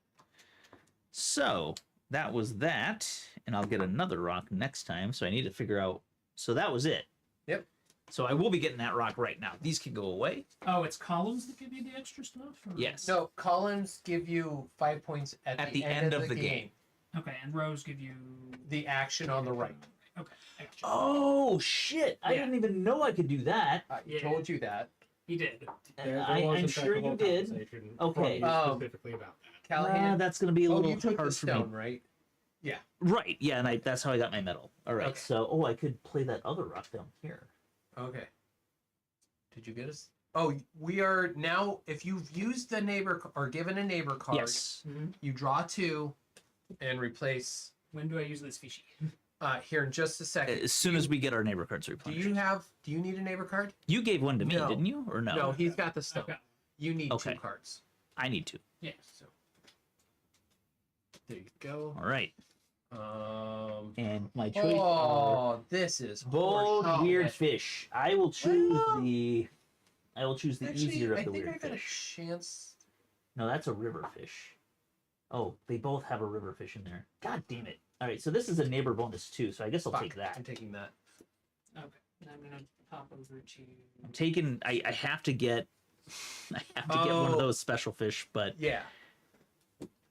So that was that, and I'll get another rock next time. So I need to figure out. So that was it. Yep. So I will be getting that rock right now. These can go away. Oh, it's columns that give you the extra stuff? Or... Yes. No, columns give you 5 points at the end of the game. Okay, and rows give you The action on the right. Okay, I gotcha. Oh shit! I Yeah. didn't even know I could do that. I Yeah. told you that. He did. I'm sure you did. Okay. Specifically about that. Callahan. That's gonna be a little you took hard the for me. stone, right? Yeah. Right. Yeah, and that's how I got my medal. All right. Okay. So, I could play that other rock down here. Okay. Did you get us? Oh, we are now. If you've used the neighbor or given a neighbor card, Yes. you draw 2 and replace. When do I use this fishy? Here in just a second. As soon as we get our neighbor cards Do replenished. you need a neighbor card? You gave one to me, No. didn't you? Or no? No, he's got the stone. Okay. You need Okay. 2 cards. I need to. Yeah. So there you go. All right. And my choice Oh, this is bold horseshit. weird fish. I will choose Well, the Actually, easier of I the think weird I got fish. a chance. No, that's a river fish. Oh, they both have a river fish in there. God damn it. All right, so this is a neighbor bonus too, so I guess I'll Fuck, take that. I'm taking that. Okay. And I'm gonna pop over to. I'm taking. I have to get. I have to get one of those special fish, but Yeah.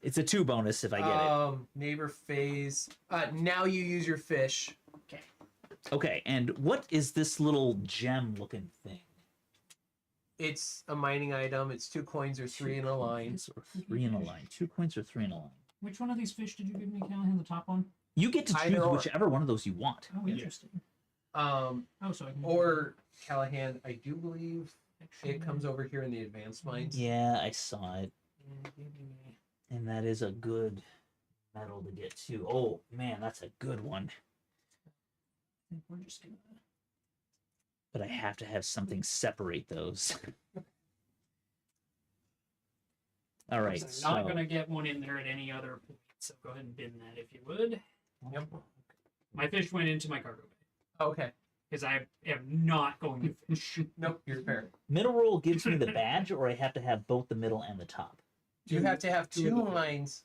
it's a 2 bonus if I get it. Neighbor phase. Now you use your fish. Okay. Okay, and what is this little gem-looking thing? It's a mining item. It's 2 coins or 3 in a line. Coins or 3 in a line. 2 coins or 3 in a line. Which one of these fish did you give me, Callahan? The top one? You get to choose Either or. whichever one of those you want. Oh, interesting. Um, Oh, so I can. or Callahan, I do believe Actually, it comes over here in the advanced mines. Yeah, I saw it. yeah, give me- And that is a good medal to get too. Oh man, that's a good one. I think we're just gonna. But I have to have something separate those. All right. So I'm not gonna get one in there at any other point. So go ahead and bin that if you would. Yep. My fish went into my cargo bay Okay. because I am not going to fish. Nope, you're fair. Middle roll gives me the badge, or I have to have both the middle and the top. You have to have 2 lines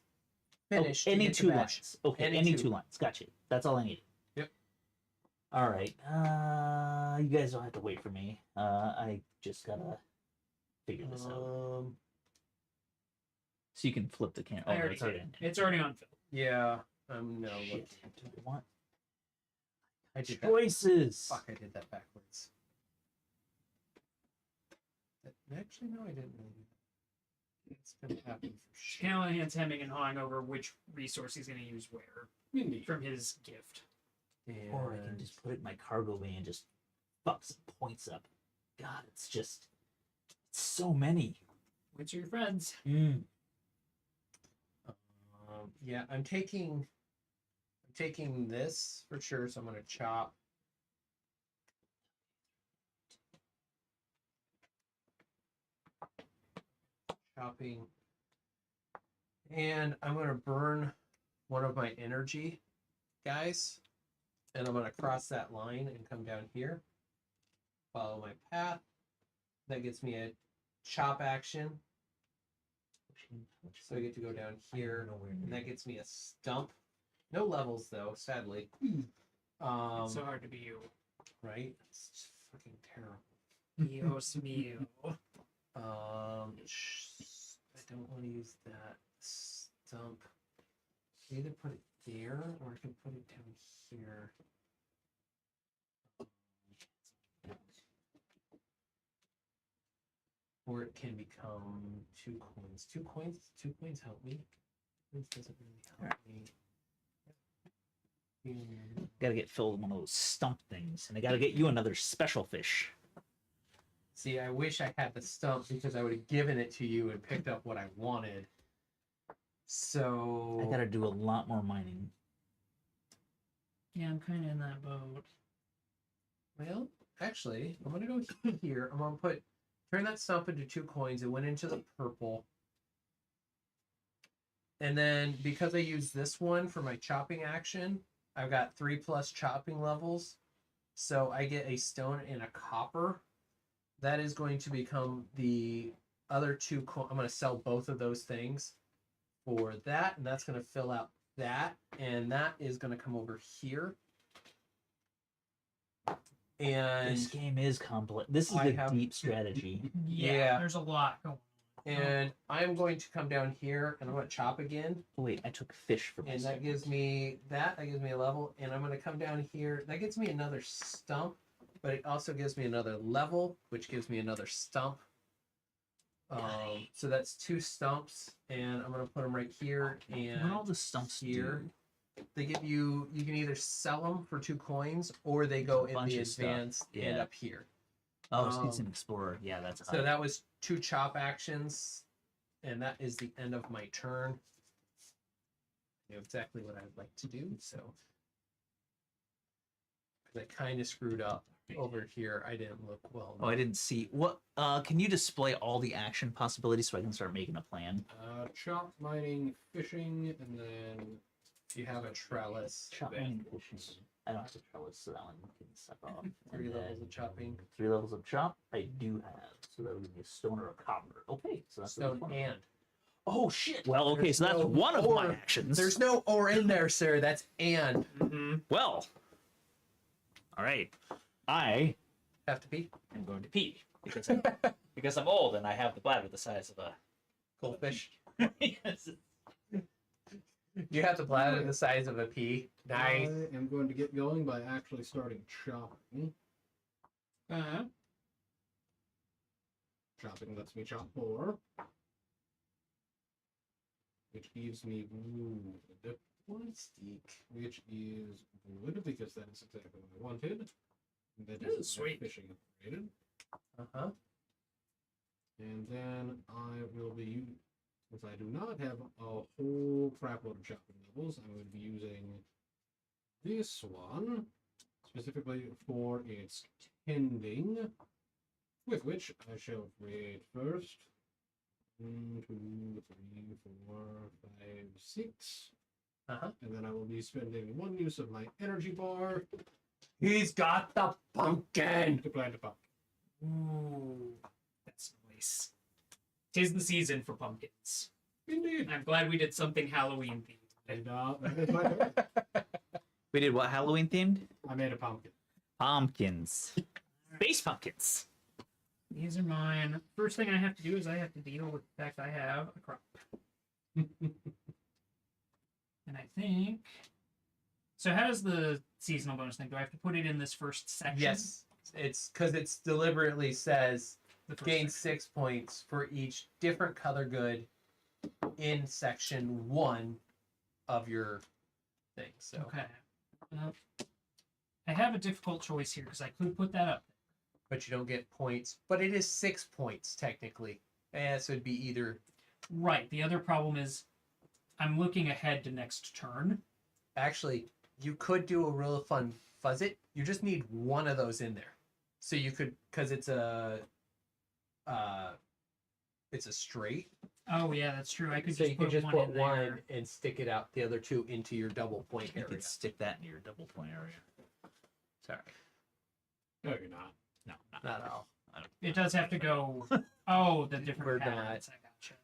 finished. Oh, any to get the 2 badge. lines. Okay, Any any two. 2 lines. Gotcha. That's all I need. Yep. All right. You guys don't have to wait for me. I just gotta figure this out. So you can flip the camera. I Oh, already it's already did. in. It's already on film. Yeah. I'm no. Shit. Do I want I did that. choices? Fuck, I did that backwards. Actually, no, I didn't really do that. It's gonna happen for sure. Callahan's hemming and hawing over which resource he's going to use where Indeed. from his gift. Or I can just put it in my cargo bay and just fuck some points up. God, it's so many. Which are your friends? Yeah, I'm taking this for sure, so I'm gonna chop. Chopping. And I'm gonna burn one of my energy guys. And I'm gonna cross that line and come down here. Follow my path. That gets me a chop action. So I get to go down here, and that gets me a stump. No levels though, sadly. It's so hard to be you. Right? It's just fucking terrible. Dios mío. I don't want to use that stump. I either put it there or I can put it down here. Or it can become 2 coins. 2 coins? 2 coins help me. This doesn't really help me. Gotta get filled with one of those stump things, and I gotta get you another special fish. See, I wish I had the stump because I would have given it to you and picked up what I wanted. So I gotta do a lot more mining. Yeah, I'm kind of in that boat. Well, actually, I'm gonna go here. I'm gonna turn that stump into 2 coins. It went into the purple. And then because I use this one for my chopping action, I've got 3+ chopping levels. So I get a stone and a copper. That is going to become the other 2 I'm going to sell both of those things for that. And that's going to fill out that. And that is going to come over here. And This game is complex. This is deep strategy. Yeah, there's a lot going on. And I'm going to come down here and I'm going to chop again. Oh, wait, I took fish for my And that gives me that. That gives me a level. And I'm going to come down here. That gives me another stump. But it also gives me another level, which gives me another stump. So that's 2 stumps. And I'm going to put them right here and what all the stumps here. do? They give you can either sell them for 2 coins or they go in the advanced and up here. Oh, it's an explorer. Yeah, that's so that was 2 chop actions, and that is the end of my turn. I know exactly what I'd like to do, so because I kind of screwed up over here. I didn't look well. Oh, I didn't see. What? Can you display all the action possibilities so I can start making a plan? Chop, mining, fishing, and then you have a trellis. Chop, mining, fishing. I don't have a trellis, so that one can suck off. 3 levels of chopping. 3 levels of chop, I do have. So that would give me a stone or a copper. Okay, so that's stone and. Oh shit! Well, okay, so that's one of my actions. There's no or in there, sir. That's and. Well, all right. I have to pee. I'm going to pee because I'm old and I have the bladder the size of a goldfish. Yes. You have the bladder the size of a pea. Nice. I am going to get going by actually starting chopping. Chopping lets me chop more, which gives me wood, which is wood because that is exactly what I wanted. That is sweet. Fishing upgraded. And then I will be, since I do not have a whole crap load of chopping levels, I'm going to be using this one specifically for its tending, with which I shall create first 1, 2, 3, 4, 5, 6. And then I will be spending 1 use of my energy bar. He's got the pumpkin to plant a pumpkin. Ooh, that's nice. 'Tis the season for pumpkins. Indeed. I'm glad we did something Halloween themed. We did what, Halloween themed? I made a pumpkin. Pumpkins. Space pumpkins. These are mine. First thing I have to do is I have to deal with the fact I have a crop. And I think... So how does the seasonal bonus thing? Do I have to put it in this first section? Yes. It's because it deliberately says gain 6 points for each different color good in section 1 of your thing. So okay. I have a difficult choice here because I could put that up. But you don't get points. But it is 6 points technically. So it'd be either. Right. The other problem is I'm looking ahead to next turn. Actually, you could do a real fun fuzz it. You just need 1 of those in there. So you could, because it's a straight. Oh yeah, that's true. I could so just you could put just one put in one there and stick it out the other 2 into your double point area. You could stick that in your double point area. Sorry. No, you're not. No, not at all. It does have to go. Oh, the different We're patterns. I gotcha.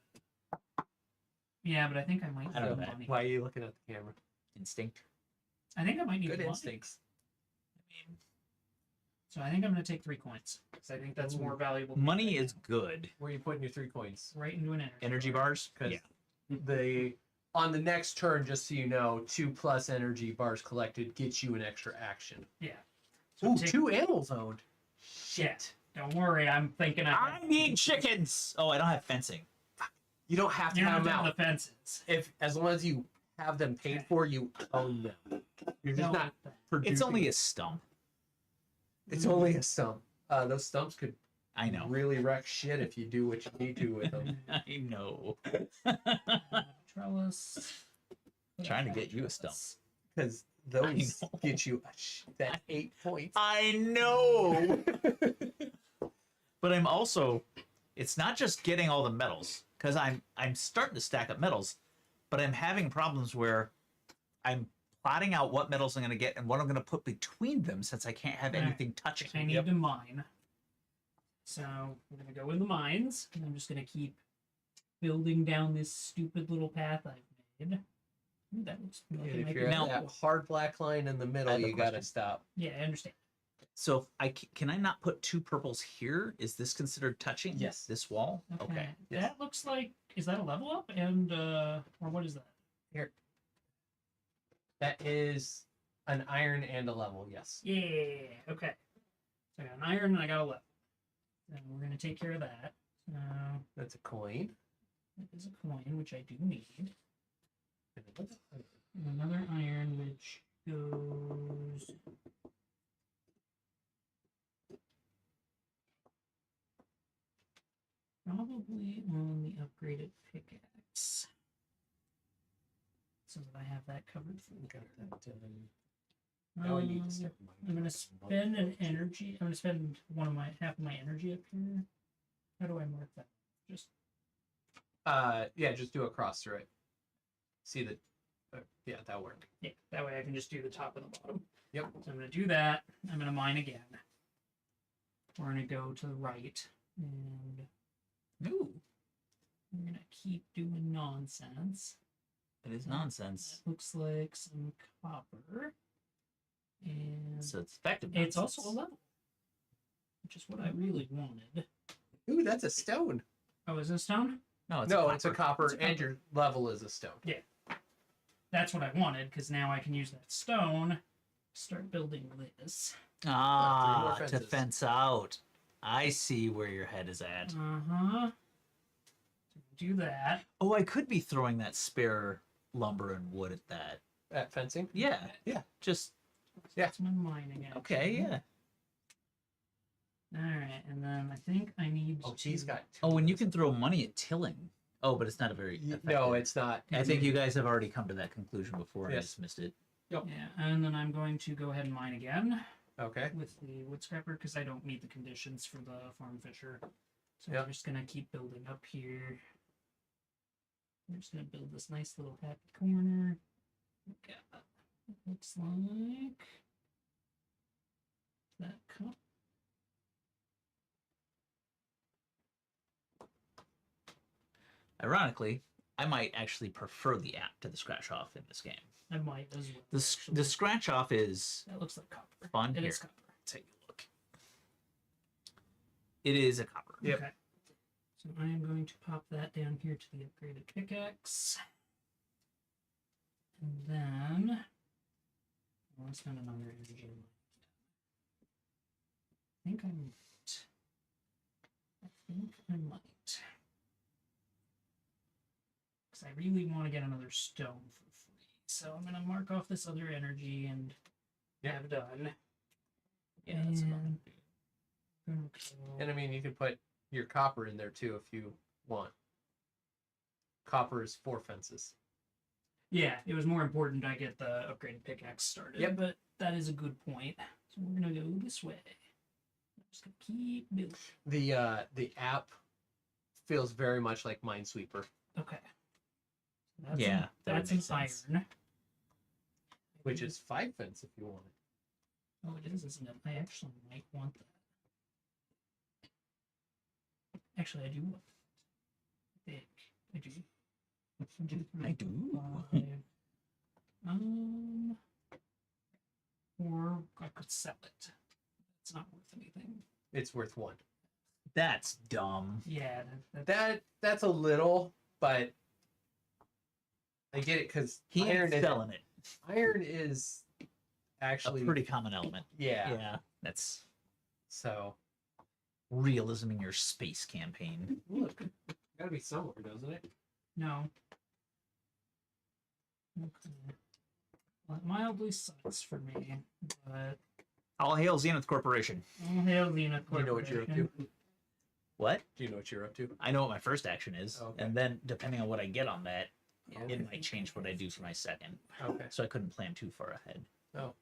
Yeah, but I think I might. I don't know. money. Why are you looking at the camera? Instinct. I think I might need Good money. instincts. So I think I'm going to take 3 coins because I think that's more valuable. Money is good. Where are you putting your 3 coins? Right into an Energy bars? Because Yeah. on the next turn, just so you know, 2+ energy bars collected gets you an extra action. Yeah. So Ooh, take- 2 animals owned. Shit. Don't worry, I'm thinking I need chickens. Oh, I don't have fencing. You don't have to You're have not them doing out. the fences. As long as you have them paid for, you own them. You're just No, not producing. It's only a stump. It's only a stump. Those stumps could I know. really wreck shit if you do what you need to with them. I know. Trellis. Trying to get you a stump. Because I those know. get you that 8 points. I know. But I'm also, it's not just getting all the metals, because I'm starting to stack up metals, but I'm having problems where I'm plotting out what metals I'm going to get and what I'm going to put between them since I can't have Right. anything touching. I need to mine. So we're going to go in the mines, and I'm just going to keep building down this stupid little path I've made. Ooh, that looks like it If might you're be at Now- that helpful. hard black line in the I middle, have a you gotta question. stop. Yeah, I understand. So if can I not put 2 purples here? Is this considered touching? Yes. This wall? Okay. Yes. That looks like, is that a level up? And, or what is that? Here. That is an iron and a level, yes. Yeah, okay. So I got an iron and I got a level. And we're going to take care of that. So That's a coin. that is a coin, which I do need. And another iron, which goes. Probably on the upgraded pickaxe. So that I have that covered for Got later. that, now I need to start I'm gonna spend an energy. I'm gonna spend half of my energy up here. How do I mark that? Just yeah, just do a cross through it. See the yeah, that worked. yeah. That way I can just do the top and the bottom. Yep. So I'm gonna do that. I'm gonna mine again. We're gonna go to the right, and Ooh, we're gonna keep doing nonsense. it is nonsense. That looks like some copper, and So it's effective. it's also a nonsense. level, which is what I really wanted. Ooh, that's a stone. Oh, is this stone? No, it's No, it's a copper, It's a and copper. your level is a stone. That's what I wanted, because now I can use that stone to start building this. Ah, more to fences. fence out. I see where your head is at. Uh-huh. Do that. Oh, I could be throwing that spare lumber and wood at that. At fencing? Yeah. Yeah. Just Yeah. That's my mining action. okay. Yeah. Alright, and then I think I need Oh, to... he's got two. Oh, and you can throw money at tilling. Oh, but it's not a very No, effective. it's not. I think you guys have already come to that conclusion before. And I Yes. just missed it. Yeah, and then I'm going to go ahead and mine again Okay. with the wood scrapper, because I don't meet the conditions for the farm fisher. So Yep. I'm just going to keep building up here. I'm just going to build this nice little happy corner. Got, looks like that cup. Ironically, I might actually prefer the app to the scratch off in this game. I might as well. The actually. scratch off is That looks like copper. fun. It Here, is copper. take a look. It is a copper. Yep. Okay. So I am going to pop that down here to the upgraded pickaxe. And then I'll spend another energy. I think I might. Because I really want to get another stone for free. So I'm going to mark off this other energy and have done. Yeah, that's what I'm gonna do. And I mean, you could put your copper in there too if you want. Copper is 4 fences. Yeah, it was more important I get the upgraded pickaxe started. Yep. But that is a good point. So we're gonna go this way. I'm just gonna keep building. The app feels very much like Minesweeper, Okay. That's Yeah, that would that's make an sense. iron. which is 5 fence if you want it. Oh, it is, isn't it? I actually might want that. Actually, I do want that. I think I do. 1, 2, 3, I do. 5, Or I could sell it. It's not worth anything. It's worth 1. That's dumb. Yeah. That's a little, but I get it because He ain't selling it. Iron is actually A pretty common element. Yeah. Yeah. That's So realism in your space campaign. look, gotta be somewhere, doesn't it? No. Okay. Well, it mildly sucks for me, but All hail Zenith Corporation. all hail Zenith Do you know what you're up to? Corporation. What? Do you know what you're up to? I know what my first action is, Okay. and then depending on what I get on that, Okay. it might change what I do for my second. Okay. So I couldn't plan too far ahead. Oh,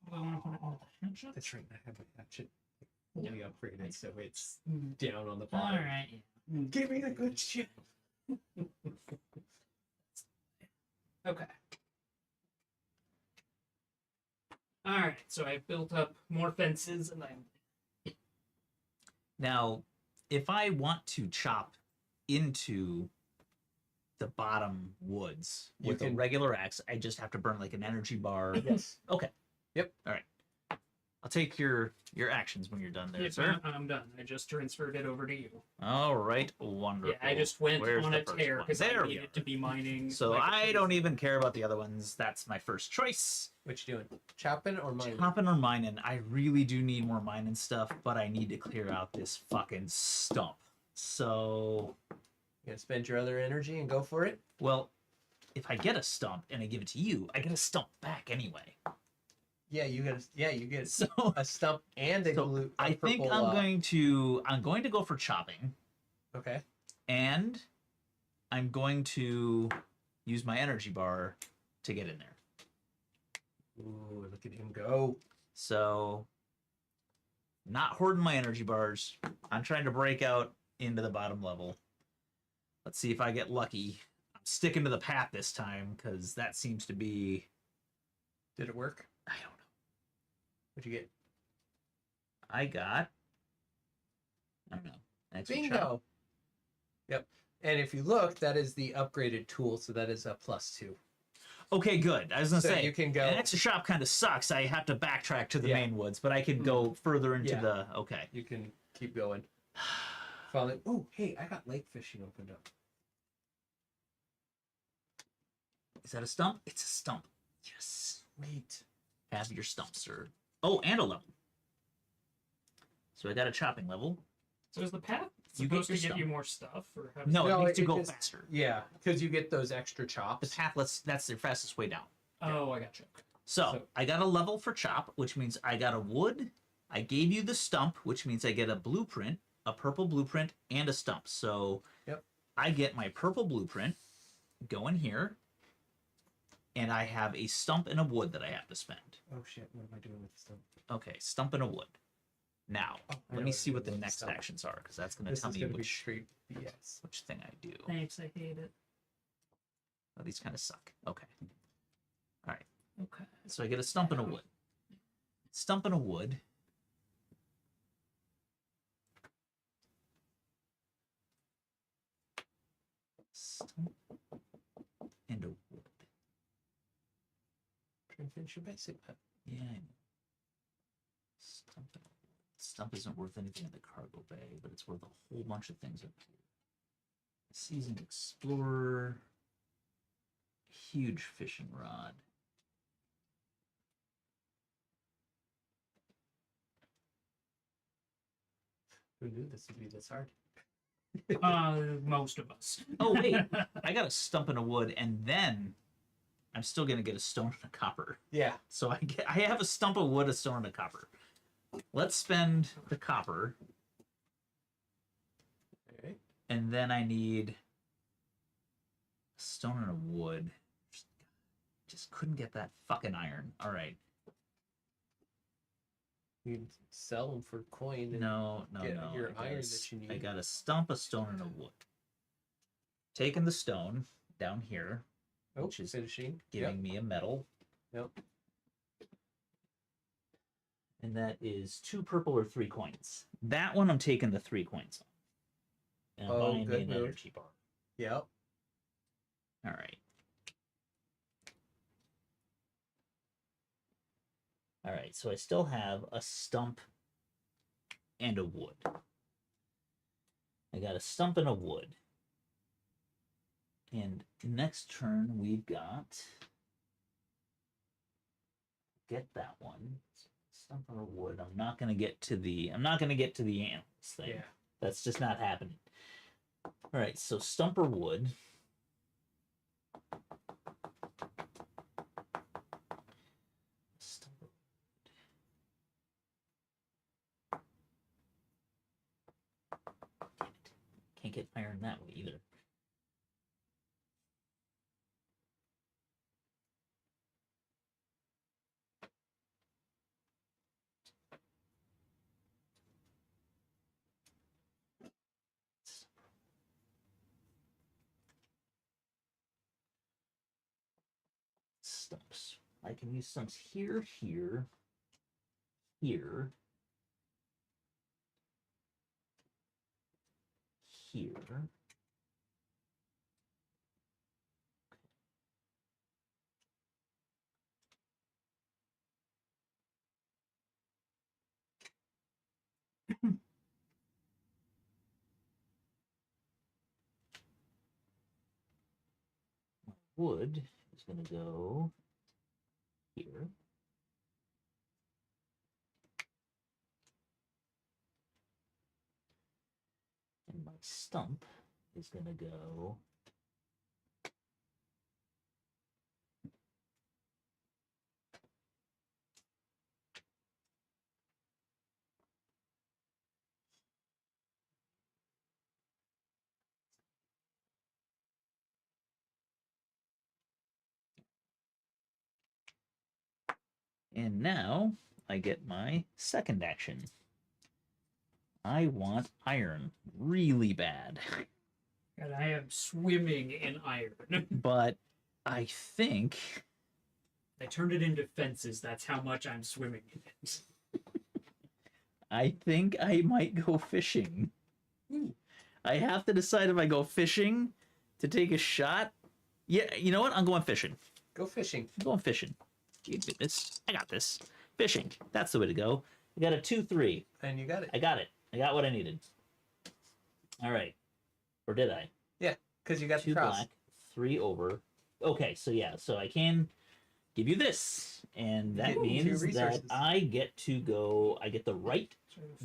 Do I want to put it in the hatchet? that's right. I have my hatchet fully upgraded, so it's Mm. down on the All bottom. right. Give me the good shit. Okay. All right. So I've built up more fences, and I'm Now, if I want to chop into the bottom woods You with a can- regular axe, I just have to burn like an energy bar. Yes. Okay. Yep. All right. I'll take your actions when you're done there, Yep, sir. I'm done. I just transferred it over to you. All right. Wonderful. Yeah, I just went Where's on the a first tear one? because I There we needed are. to be mining. So like I crazy. don't even care about the other ones. That's my first choice. What you doing? Chopping or mining? Chopping or mining? I really do need more mining stuff, but I need to clear out this fucking stump. So, You gonna spend your other energy and go for it? well, if I get a stump and I give it to you, I get a stump back anyway. Yeah, you get So a stump and a So, blue. a I think purple, I'm going to go for chopping, Okay. and I'm going to use my energy bar to get in there. Ooh, look at him go. So, not hoarding my energy bars. I'm trying to break out into the bottom level. Let's see if I get lucky. I'm sticking to the path this time because that seems to be. Did it work? I don't know. What'd you get? I got. I don't know. Extra chop. Bingo. Yep. And if you look, that is the upgraded tool, so that is a +2. Okay, good. I was gonna So say you can go. an extra shop kind of sucks. I have to backtrack to the Yeah. main woods, but I can go further into Yeah. the. Okay. You can keep going. Finally. Oh, hey, I got lake fishing opened up. Is that a stump? It's a stump. Yes. Wait. Have your stump, sir. Oh, and a level. So I got a chopping level. So is the path You supposed get to your give you stump. more stuff, or how does No, No, it needs to it go just- faster. Yeah, because you get those extra The chops. path, that's their fastest way down. Oh, I got you. So, So- I got a level for chop, which means I got a wood. I gave you the stump, which means I get a blueprint, a purple blueprint, and a stump. So Yep. I get my purple blueprint, go in here, and I have a stump and a wood that I have to spend. Oh shit! What am I doing with the stump? Okay, stump and a wood. Now, Oh, I let know me what see to what do the with the next stump. actions are, because that's going to This tell is me gonna be which straight BS. thing I do. Thanks, I hate it. Oh, these kind of suck. Okay. All right. Okay. So I get a stump and a wood. Stump and a wood. Stump and a wood. Try and finish your basic map. Yeah, I know. Stump and a wood. Stump isn't worth anything in the cargo bay, but it's worth a whole bunch of things up here. Seasoned Explorer. Huge fishing rod. Who knew this would be this hard? Most of us. Oh, wait. I got a stump and a wood, and then I'm still gonna get a stone and a copper. Yeah. So I have a stump of wood, a stone, and a copper. Let's spend the copper, Alright. and then I need a stone and a wood. Just couldn't get that fucking iron. All right. You can sell them for coin. And No. get I your got iron a that you I need. got a stump, a stone, and a wood. Taking the stone down here, Oh, which is finishing. giving me a metal. Yep. And that is 2 purple or 3 coins. That one I'm taking the 3 coins on. And I'm Oh, buying me good an move. energy bar. Yep. All right. All right, so I still have a stump and a wood. I got a stump and a wood. And next turn we've got get that one. Stump or wood. I'm not gonna get to the animals thing. Yeah. That's just not happening. Alright, so stump or wood. Stump or wood. Damn it. Can't get iron that way either. Stumps. I can use stumps here, here, here, here. Wood is going to go here. And my stump is going to go and now I get my second action. I want iron really bad. And I am swimming in iron. But I think I turned it into fences. That's how much I'm swimming in it. I might go fishing. Ooh. I have to decide if I go fishing to take a shot. Yeah, you know what? I'm going fishing. Go fishing. I'm going fishing. You can do this. I got this. Fishing. That's the way to go. I got a 2-3. And you got it. I got it. I got what I needed. All right. Or did I? Yeah, because you got 2 the cross. black, 3 over. Okay, so yeah, so I can give you this, and that Give me 2 means that resources. I get to go. I get the right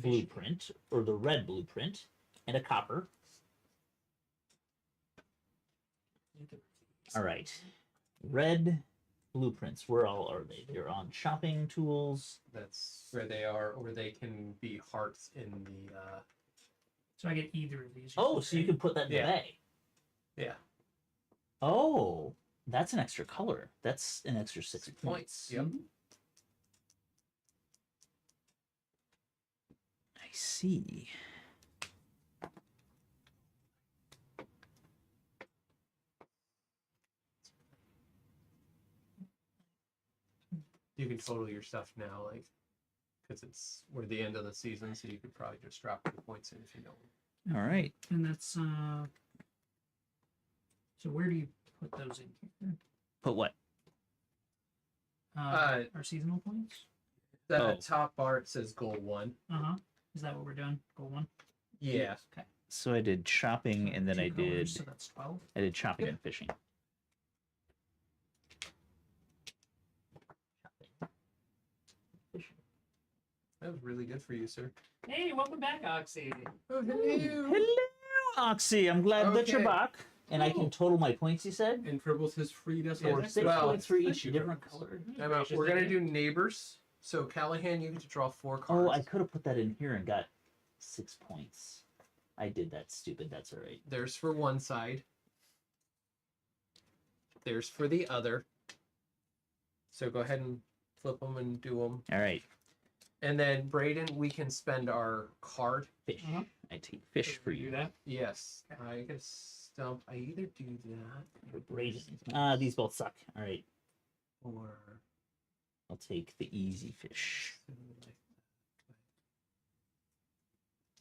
blueprint or the red blueprint and a copper. All right, red blueprints. Where all are they? They're on shopping tools. That's where they are, or they can be hearts in the. So I get either of these. Oh, so you can put that in Yeah. the bay. Yeah. Oh, that's an extra color. That's an extra 6 points. Yep. I see. You can total your stuff now, like, because we're the end of the season, so you could probably just drop the points in if you don't. All right. And that's so where do you put those in here? Put what? Our seasonal points? The Oh. top bar it says goal 1. Uh-huh. Is that what we're doing? Goal 1? Yeah. Okay. So I did shopping, and then 2 I did colors, so that's 12. shopping Yep. and fishing. That was really good for you, sir. Hey, welcome back, Oxy. Oh, Hello, Oxy. I'm glad that you're Okay. back. And I can total my points, you said? And triples his free Yeah, resources. 6 well, points for each thank you, different Triples. color. We're going to do neighbors. So, Callahan, you get to draw 4 cards. Oh, I could have put that in here and got 6 points. I did that stupid. That's all right. There's for one side. There's for the other. So go ahead and flip them and do them. All right. And then, Braden, we can spend our card. Fish. Uh-huh. I take fish for you. that? Yes. I get a stump. I either do that Raisins. These both suck. All right. or... I'll take the easy fish.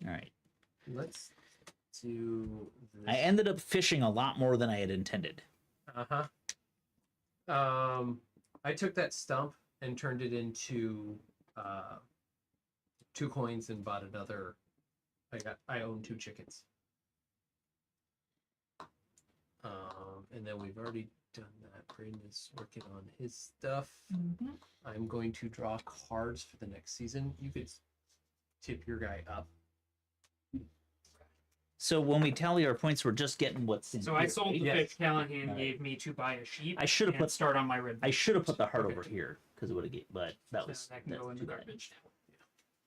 All right. Let's do this. I ended up fishing a lot more than I had intended. I took that stump and turned it into 2 coins and bought another. I own 2 chickens. And then we've already done that. Braden is working on his stuff. Mm-hmm. I'm going to draw cards for the next season. You could tip your guy up. So when we tally our points, we're just getting what's in. So here, I sold the Yes. fish. Callahan Right. gave me to buy a sheep. I should have and put start on my red. I should have put the heart Okay. over here because it would have get. But that So was that can that's go in the too bad. garbage now.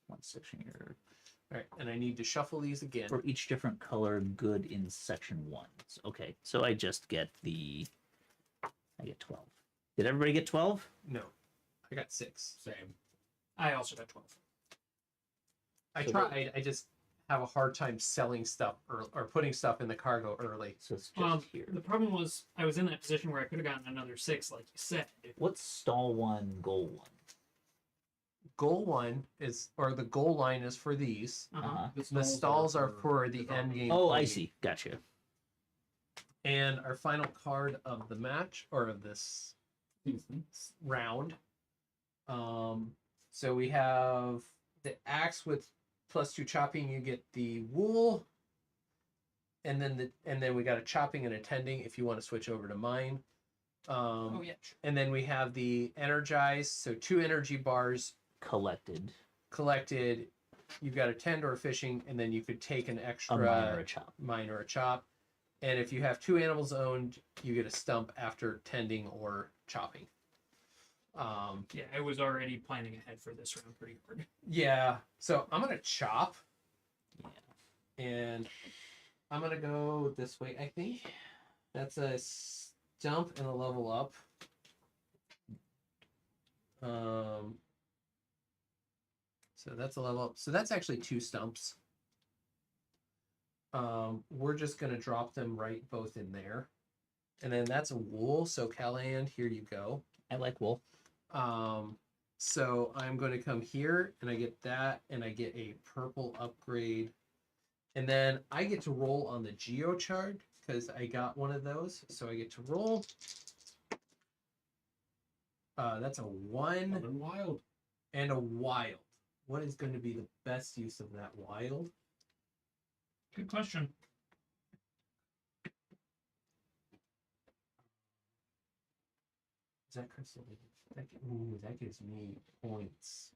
One section here All right, and I need to shuffle these again. for each different color. Good in section 1. Okay, so I just get the. I get 12. Did everybody get 12? No, I got 6. Same. I also got 12. I So tried. I just have a hard time selling stuff or putting stuff in the cargo early. So it's just Well, here. the problem was I was in that position where I could have gotten another 6, like you said. What's stall 1, goal 1? Goal 1 is, or the goal line is for these. Uh-huh. The stalls are for the end game. Oh, I play. see. Gotcha. And our final card of the match or of this round. So we have the axe with +2 chopping. You get the wool, and then we got a chopping and a tending if you want to switch over to mine. Oh yeah. Sure. And then we have the energize. So 2 energy bars Collected. collected. You've got a tend or a fishing, and then you could take an extra A mine or a chop. mine or a chop. And if you have 2 animals owned, you get a stump after tending or chopping. Yeah, I was already planning ahead for this round pretty hard. Yeah. So I'm gonna chop, Yeah. and I'm gonna go this way. I think that's a stump and a level up. So that's a level up. So that's actually 2 stumps. We're just gonna drop them right both in there, and then that's a wool. So Callahan, here you go. I like wool. So I'm going to come here and I get that, and I get a purple upgrade, and then I get to roll on the geochart because I got one of those. So I get to roll. That's a 1 Southern Wild. and a wild. What is going to be the best use of that wild? Good question. Is that crystal? Ooh, that gives me points.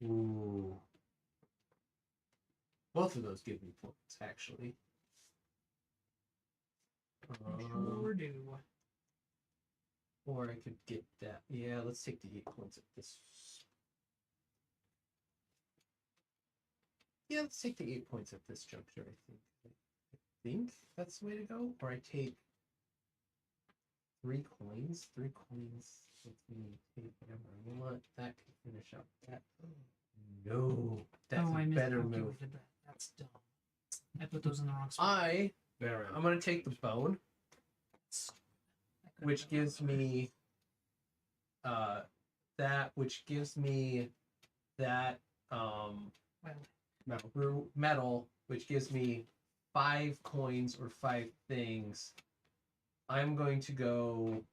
Ooh. Both of those give me points, actually. Sure do. Or I could get that. Yeah, let's take the 8 points of this. Yeah, let's take the 8 points at this juncture, I think. I think that's the way to go. Or I take 3 coins. 3 coins. Let me take whatever I want. That can finish up that. No, that's I a missed better okay, we move. did that. That's dumb. I put those in the wrong spot. I'm gonna take the bone, which gives me that, which gives me that metal, which gives me 5 coins or 5 things. I'm going to go.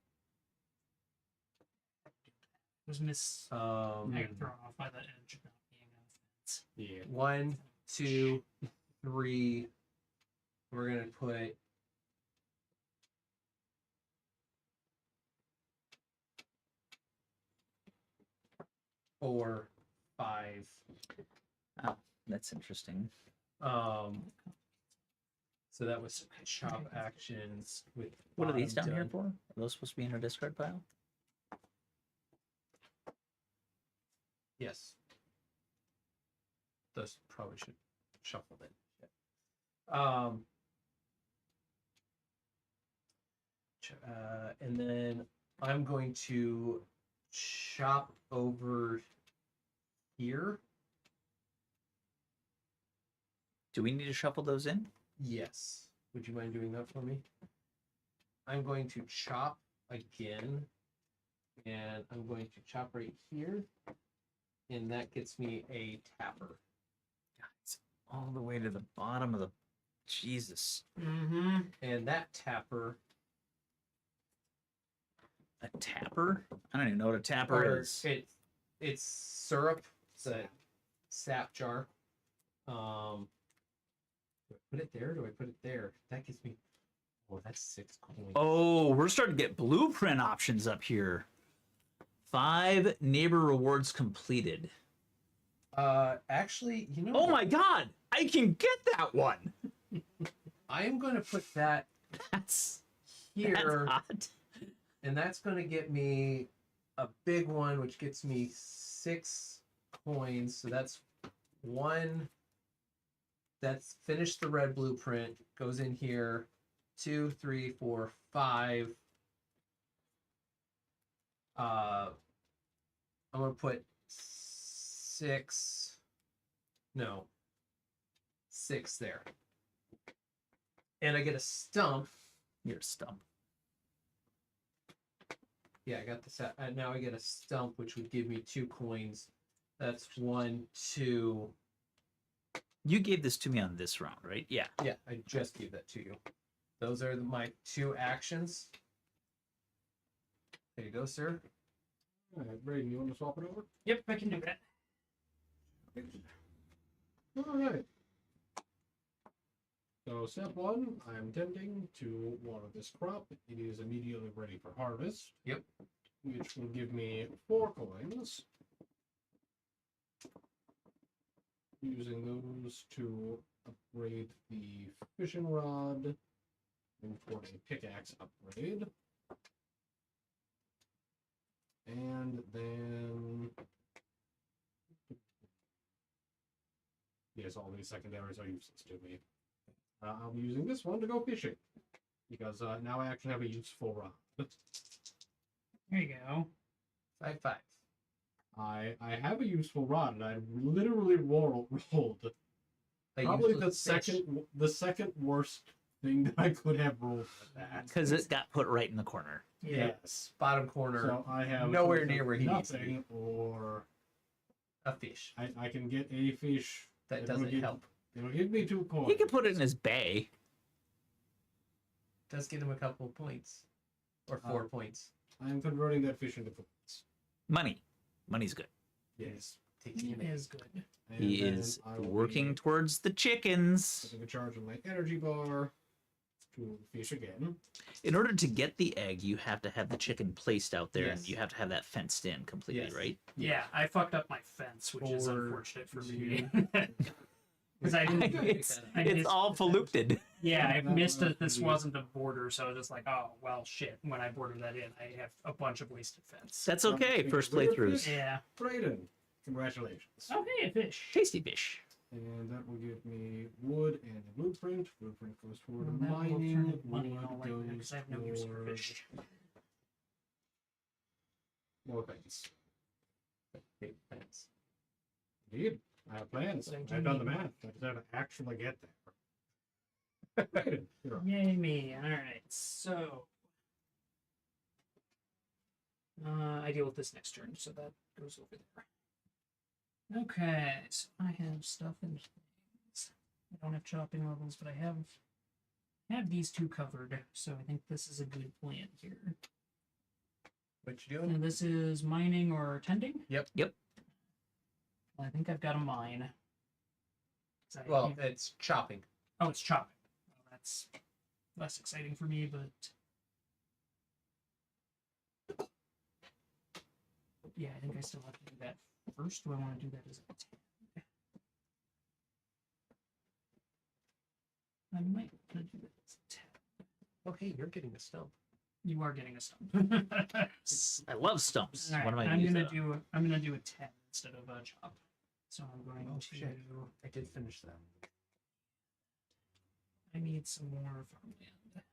Was miss. I got thrown off by that edge not being on fence. Yeah. 1, 2, 3. We're gonna put. Or 5. Oh, that's interesting. So that was chop actions with. What are these down bottom here done. for? Are those supposed to be in our discard pile? Yes. Those probably should shuffle then. And then I'm going to chop over here. Do we need to shuffle those in? Yes. Would you mind doing that for me? I'm going to chop again. And I'm going to chop right here. And that gets me a tapper. It's all the way to the bottom of the. Jesus. Mm-hmm. And that tapper A tapper? I don't even know what a tapper Or is. it's syrup. It's a sap jar. Do I put it there? Do I put it there? That gives me. Oh, that's 6 coins. Oh, we're starting to get blueprint options up here. 5 neighbor rewards completed. Actually, you know. Oh my god! I can get that one! I am going to put that That's here, hot. and that's going to get me a big one, which gets me 6 coins. So that's 1. That's finished the red blueprint. Goes in here. 2, 3, 4, 5. I'm gonna put 6. No, 6 there. And I get a stump. You're a stump. Yeah, I got the set. Now I get a stump, which would give me 2 coins. That's 1, 2. You gave this to me on this round, right? Yeah. Yeah, I just gave that to you. Those are my 2 actions. There you go, sir. All right, Braden, you want to swap it over? Yep, I can do that. All right. So step 1, I'm tending to water this crop. It is immediately ready for harvest. Yep. Which will give me 4 coins. Using those to upgrade the fishing rod and for a pickaxe upgrade. And then yes, all these secondaries are useless to me. I'll be using this one to go fishing because now I actually have a useful rod. There you go. 5, 5. I have a useful rod, and I literally rolled A probably useless fish. the second worst thing that I could have rolled with that. Because it got put right in the corner. Yes. Bottom corner. So I have nowhere near where he needs to nothing, or a fish. I can get a fish That will doesn't give- help. It'll give me 2 coins. He can put it in his bay. Does get him a couple of points. Or 4 points. I'm converting that fish into points. Money. Money's good. Yes. Taking It him is good. And He then is I will working be towards the chickens. putting a charge on my energy bar to fish again. In order to get the egg, you have to have the chicken placed out there, Yes. and you have to have that fenced in completely, Yes. right? Yeah, I fucked up my fence, which is Or unfortunate for me. Because I didn't. it's I it's missed all falloopted. Yeah, I That missed was that this the- wasn't a border, so I was just like, oh, well, shit. When I bordered that in, I have a bunch of wasted fence. That's okay. First playthroughs. Yeah. Braden, congratulations. Okay, a fish. Tasty fish. And that will give me wood and a blueprint. Blueprint goes toward Well, that will turn mining. into money, and I'll Wood like that, goes 'cause I have no use for toward fish. more things. big fence. Indeed. I have plans. But I do I've done the need- math. I just have to actually get there. Braden, you're up. Yay me. Alright, so. I deal with this next turn, so that goes over there. Okay, so I have stuff in things. I don't have chopping levels, but I have these 2 covered, so I think this is a good plan here. What you doing? And this is mining or tending? Yep. Yep. Well, I think I've got a mine. 'Cause I Well, can't- it's chopping. oh, it's chopping. Well, that's less exciting for me, but yeah, I think I still have to do that first. Do I want to do that as a tend? I might want to do that as a tend. Oh, hey, you're getting a stump. You are getting a stump. I love stumps. All right, One of my I'm use gonna that. I'm gonna do a 10 instead of a chop. So I'm going Oh, to. shit. I did finish that. I need some more farmland.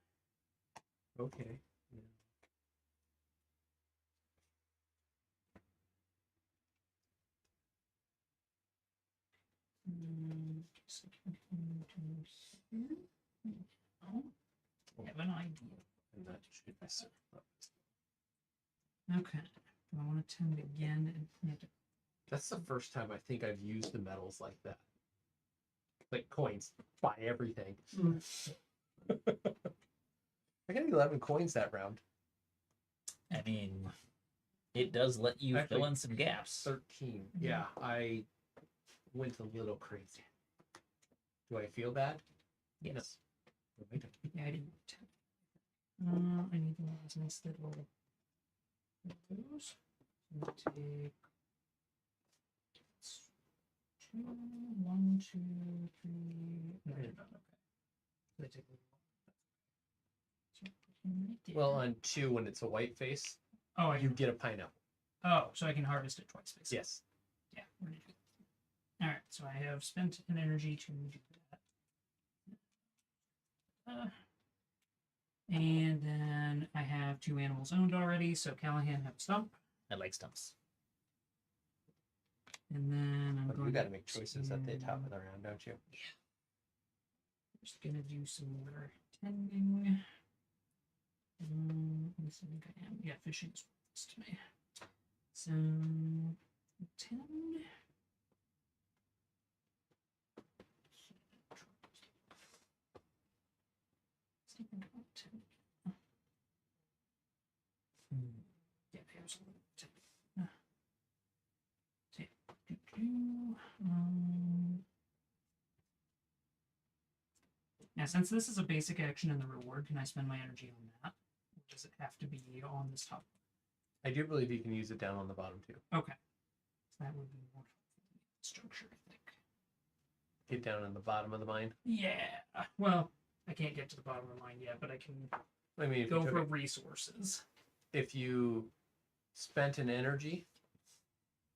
Okay. Yeah. So I can come to here. Oh, I have an idea. And that should be so. Okay. Do I want to tend again and plant it? That's the first time I think I've used the metals like that. Like coins. Buy everything. I got 11 coins that round. I mean, it does let you Actually, fill in some gaps. 13. Yeah, I went a little crazy. Do I feel bad? Yes. No, I don't. Yeah, I didn't. I need the last nice little. Those. We'll take 2, 1, 2, 3. No, you're not okay. They take a little. Well, on 2, when it's a white face, oh, you get a pineapple. Oh, so I can harvest it twice, basically. Yes. Yeah, we're gonna do that. All right, so I have spent an energy to do that. And then I have 2 animals owned already, so Callahan have a stump. I like stumps. And then I'm But going you got to make choices at the to- top of the round, don't you? Just gonna do some more tending. Yes, I think I am. Yeah, fishing is what's to me. So 10. Yeah, here's a little 10. Now, since this is a basic action in the reward, can I spend my energy on that? Or does it have to be on this top? I do believe you can use it down on the bottom too. Okay. So that would be more structured, I think. Get down on the bottom of the mine. Yeah. Well, I can't get to the bottom of mine yet, but I can I mean, if go you, took for it- resources. if you spent an energy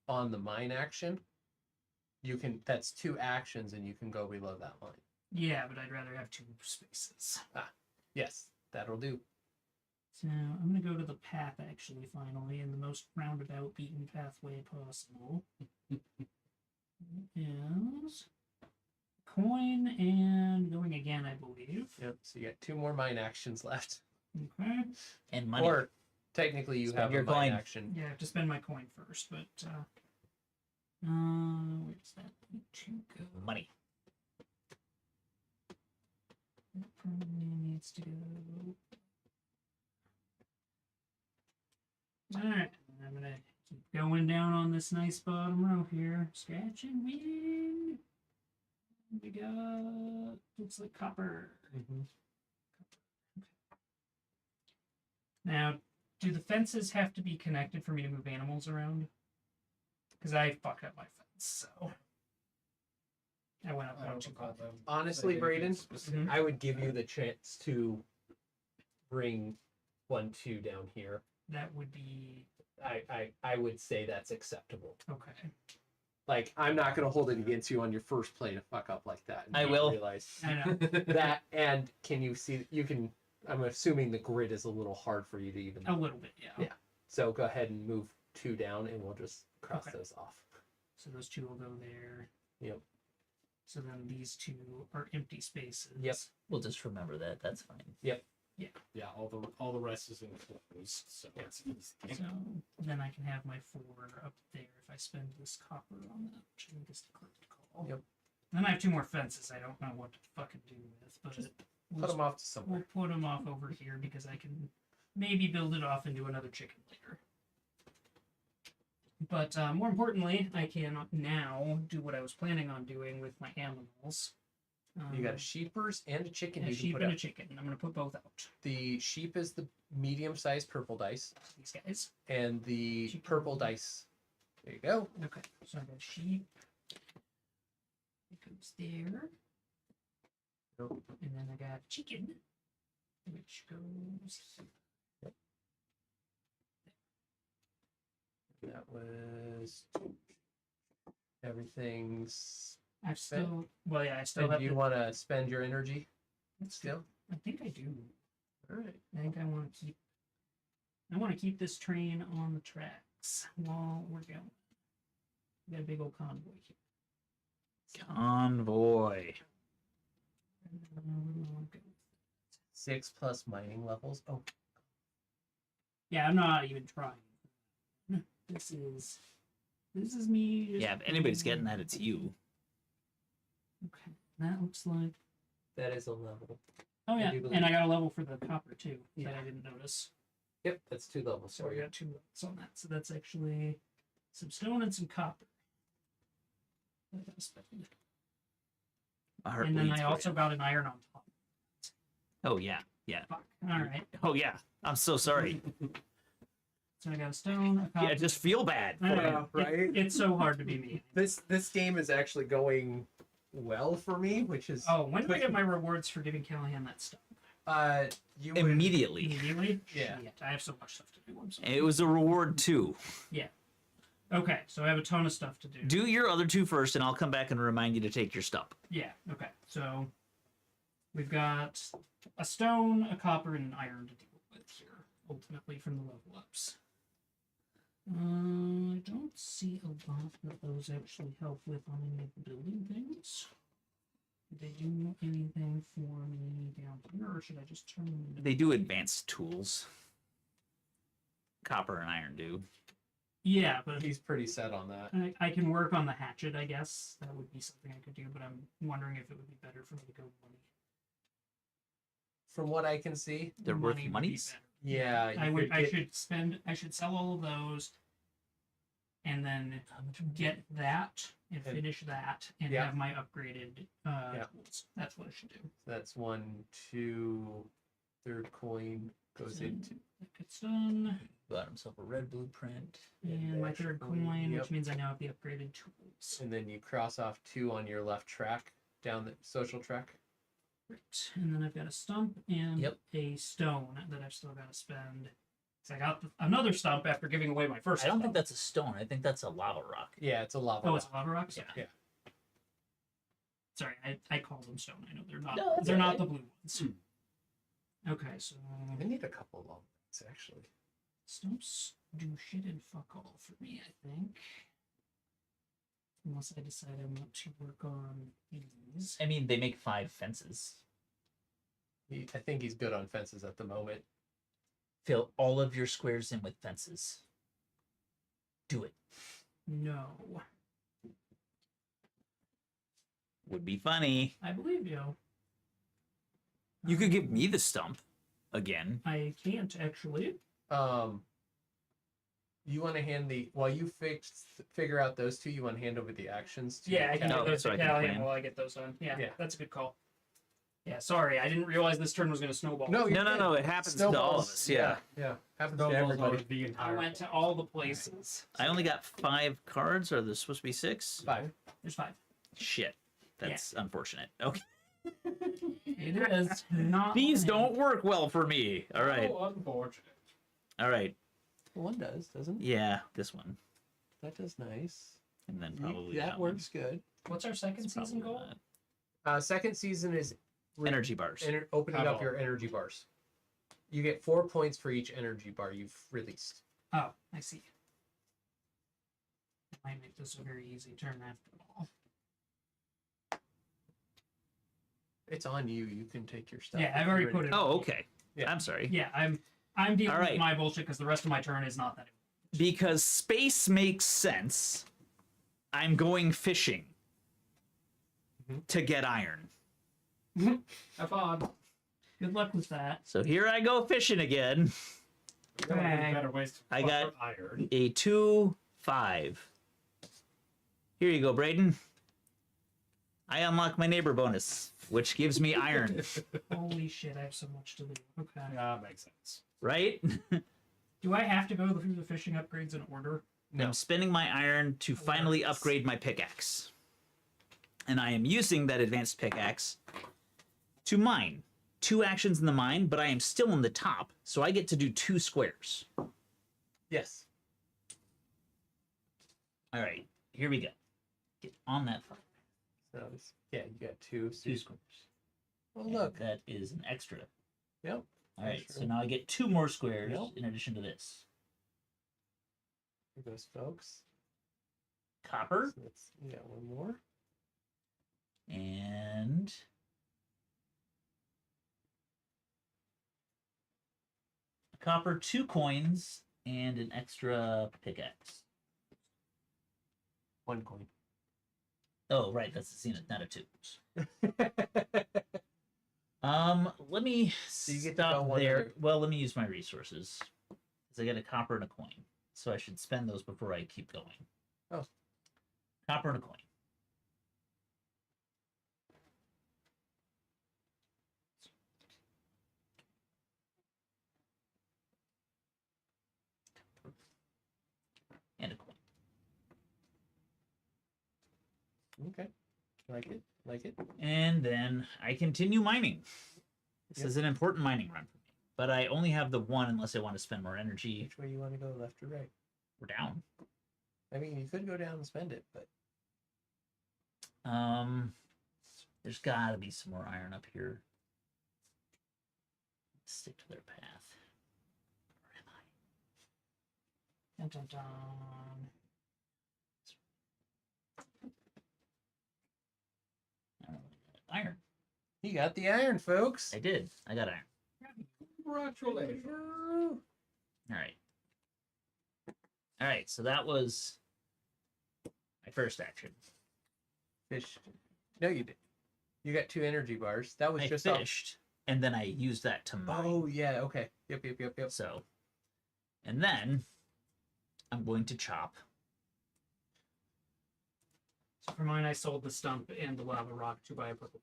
on the mine action, you can. That's 2 actions, and you can go below that line. Yeah, but I'd rather have 2 spaces. Yes, that'll do. So I'm going to go to the path, actually, finally, in the most roundabout, beaten pathway possible. Is coin and going again, I believe. Yep. So you got 2 more mine actions left. Okay. And money. Or technically, you Spend have your a mine coin. action. Yeah, I have to spend my coin first, but where's that need to go? Money. That probably needs to go. Alright, I'm gonna keep going down on this nice bottom row here. Scratch and win. We got looks like copper. Mhm. Now, do the fences have to be connected for me to move animals around? Because I fucked up my fence, so I went up I one don't too recall far. them. Honestly, saying Braden, anything specific. I would give you the chance to bring 1, 2 down here. That would be I would say that's acceptable. okay. Like, I'm not going to hold it against you on your first play to fuck up like that. and I not will. realize I know. that. And can you see? You can. I'm assuming the grid is a little hard for you to even. A little bit, yeah. Yeah. So go ahead and move 2 down, and we'll just cross Okay. those off. So those 2 will go there. Yep. So then these 2 are empty spaces. Yep. We'll just remember that. That's fine. Yeah, all the rest is enclosed, so it's easy. So then I can have my 4 up there if I spend this copper on that, which I think is the correct call. Yep. Then I have 2 more fences I don't know what to fucking do with, but Just we'll, Put them off to somewhere. we'll put them off over here because I can maybe build it off into another chicken later. But more importantly, I can now do what I was planning on doing with my animals. You got a sheepers and a chicken. a You can sheep put and out. a chicken. I'm going to put both out. The sheep is the medium-sized purple dice, These guys. and the Chicken. purple dice. There you go. Okay, so I got sheep. It goes there. Nope. And then I got chicken, which goes. That was everything's. I've still. Well, yeah, I still And have. do you to, want to spend your energy let's still? I think I do. All right. I think I want to keep. I want to keep this train on the tracks while we're going. We got a big old convoy here. Convoy. Where do we want to go? 6 plus mining levels. Oh, Yeah, I'm not even trying. This is me. Just Yeah, if anybody's getting that, it's you. Okay, that looks like. that is a level. Oh I yeah, do believe- and I got a level for the copper too that Yeah. I didn't notice. Yep, that's 2 levels So for we you. got 2 levels on that. So that's actually some stone and some copper. I gotta spend. My heart And then bleeds I for also you. got an iron on top. Oh yeah, yeah. Fuck. All right. Oh yeah. I'm so sorry. So I got a stone. A copper. Yeah, just feel bad. I for know, you. right? It's so hard to be me. This game is actually going well for me, which is Oh, when do I get my rewards for giving Callahan that stuff? you would, Immediately. Immediately? Yeah. Shit, I have so much stuff to do. I'm sorry. It was a reward too. Okay, so I have a ton of stuff to do. Do your other 2 first, and I'll come back and remind you to take your stump. Yeah, okay. So we've got a stone, a copper, and an iron to deal with here, ultimately from the level ups. I don't see a lot that those actually help with on any of the building things. Did they do anything for me down here, or should I just turn them into... They do advanced tools. Copper and iron do. Yeah, but he's pretty set on that. I can work on the hatchet, I guess. That would be something I could do, but I'm wondering if it would be better for me to go money. From what I can see, They're worth would be monies? better. yeah, you I would. could get- I should sell all of those, and then get that and And- finish that, and Yeah. have my upgraded tools. That's what I should do. That's 1, 2, third coin goes So into that gets done, Got himself a red blueprint. and my dash third coin, coin, yep. which means I now have the upgraded tools. and then you cross off 2 on your left track down the social track. Right. And then I've got a stump and Yep. a stone that I've still got to spend. So I got another stump after giving away my first. I don't stump. think that's a stone. I think that's a lava rock. Yeah, it's a lava. Oh, it's rock. lava rocks. Yeah. Yeah. Sorry, I call them stone. I know they're not. No, that's they're not okay. the blue ones. Okay, so I need a couple of things actually. stumps do shit and fuck all for me. I think, unless I decide I want to work on these. I mean, they make 5 fences. I think he's good on fences at the moment. Fill all of your squares in with fences. Do it. No, Would be funny. I believe you. You could give me the stump again. I can't actually. You want to hand the while you figure out those 2. You want to hand over the actions. To Yeah, I can No, do those so to I can Callahan plan. while I get those done. Yeah, Yeah. that's a good call. Yeah, sorry, I didn't realize this turn was going to snowball. No, you're No, good. it happens to all of Snowballs, us. Yeah. yeah, happens to Snowballs everybody. are the I entire went to all the places. I only got 5 cards. Are there supposed to be 6? 5. There's 5. Shit. That's unfortunate. Okay. It is not. These mine. don't work well for me. All right. Oh, unfortunate. All right. One does, doesn't it? Yeah, this one. That does nice. And then probably that one. works good. What's our second It's season probably goal? not. Second season is Energy bars. opening Have up all. your energy bars. You get 4 points for each energy bar you've released. Oh, I see. I might make this a very easy turn after all. It's on you. You can take your stuff. Yeah, I've already put it. Oh, okay. Yeah. I'm sorry. Yeah, I'm dealing All right. with my bullshit because the rest of my turn is not that. Because space makes sense, I'm going fishing to get iron. Have fun. Good luck with that. So here I go fishing again. There are Okay. better ways to I fuck got- with iron. A 2, 5. Here you go, Braden. I unlock my neighbor bonus, which gives me iron, Holy shit, I have so much to do. Okay. Yeah, that makes sense. right? Do I have to go through the fishing upgrades in order? No. I'm spending my iron to finally Hilarious. upgrade my pickaxe. And I am using that advanced pickaxe to mine. 2 actions in the mine, but I am still in the top, so I get to do 2 squares. Yes. All right, here we go. Get on that fire. So yeah, you got 2. 2 squares. Oh And look. that is an extra. Yep. All right, Extra. so now I get 2 more squares Yep. in addition to this. Here goes, folks. Copper So that's, you got 1 more. and copper, 2 coins, and an extra pickaxe. 1 coin. Oh, right, that's the zenith, not a 2. Let me you get to go stop one there. other- Well, let me use my resources. Because I get a copper and a coin. So I should spend those before I keep going. Oh. Copper and a coin. And a coin. Okay. Like it. Like it. And then I continue mining. This is an important mining run for me. But I only have the one unless I want to spend more energy. Which way you want to go, left or right? We're down. I mean, you could go down and spend it, but There's gotta be some more iron up here. Stick to their path. Where am I? Dun, dun, dun. Iron. you got the iron, folks. I did. I got iron. Congratulations. All right. All right. So that was my first action. Fish. No, you did. You got 2 energy bars. That was I just fished, and then I used that to mine. Oh yeah. Okay. Yep. So, and then I'm going to chop. So for mine, I sold the stump and the lava rock to buy a purple.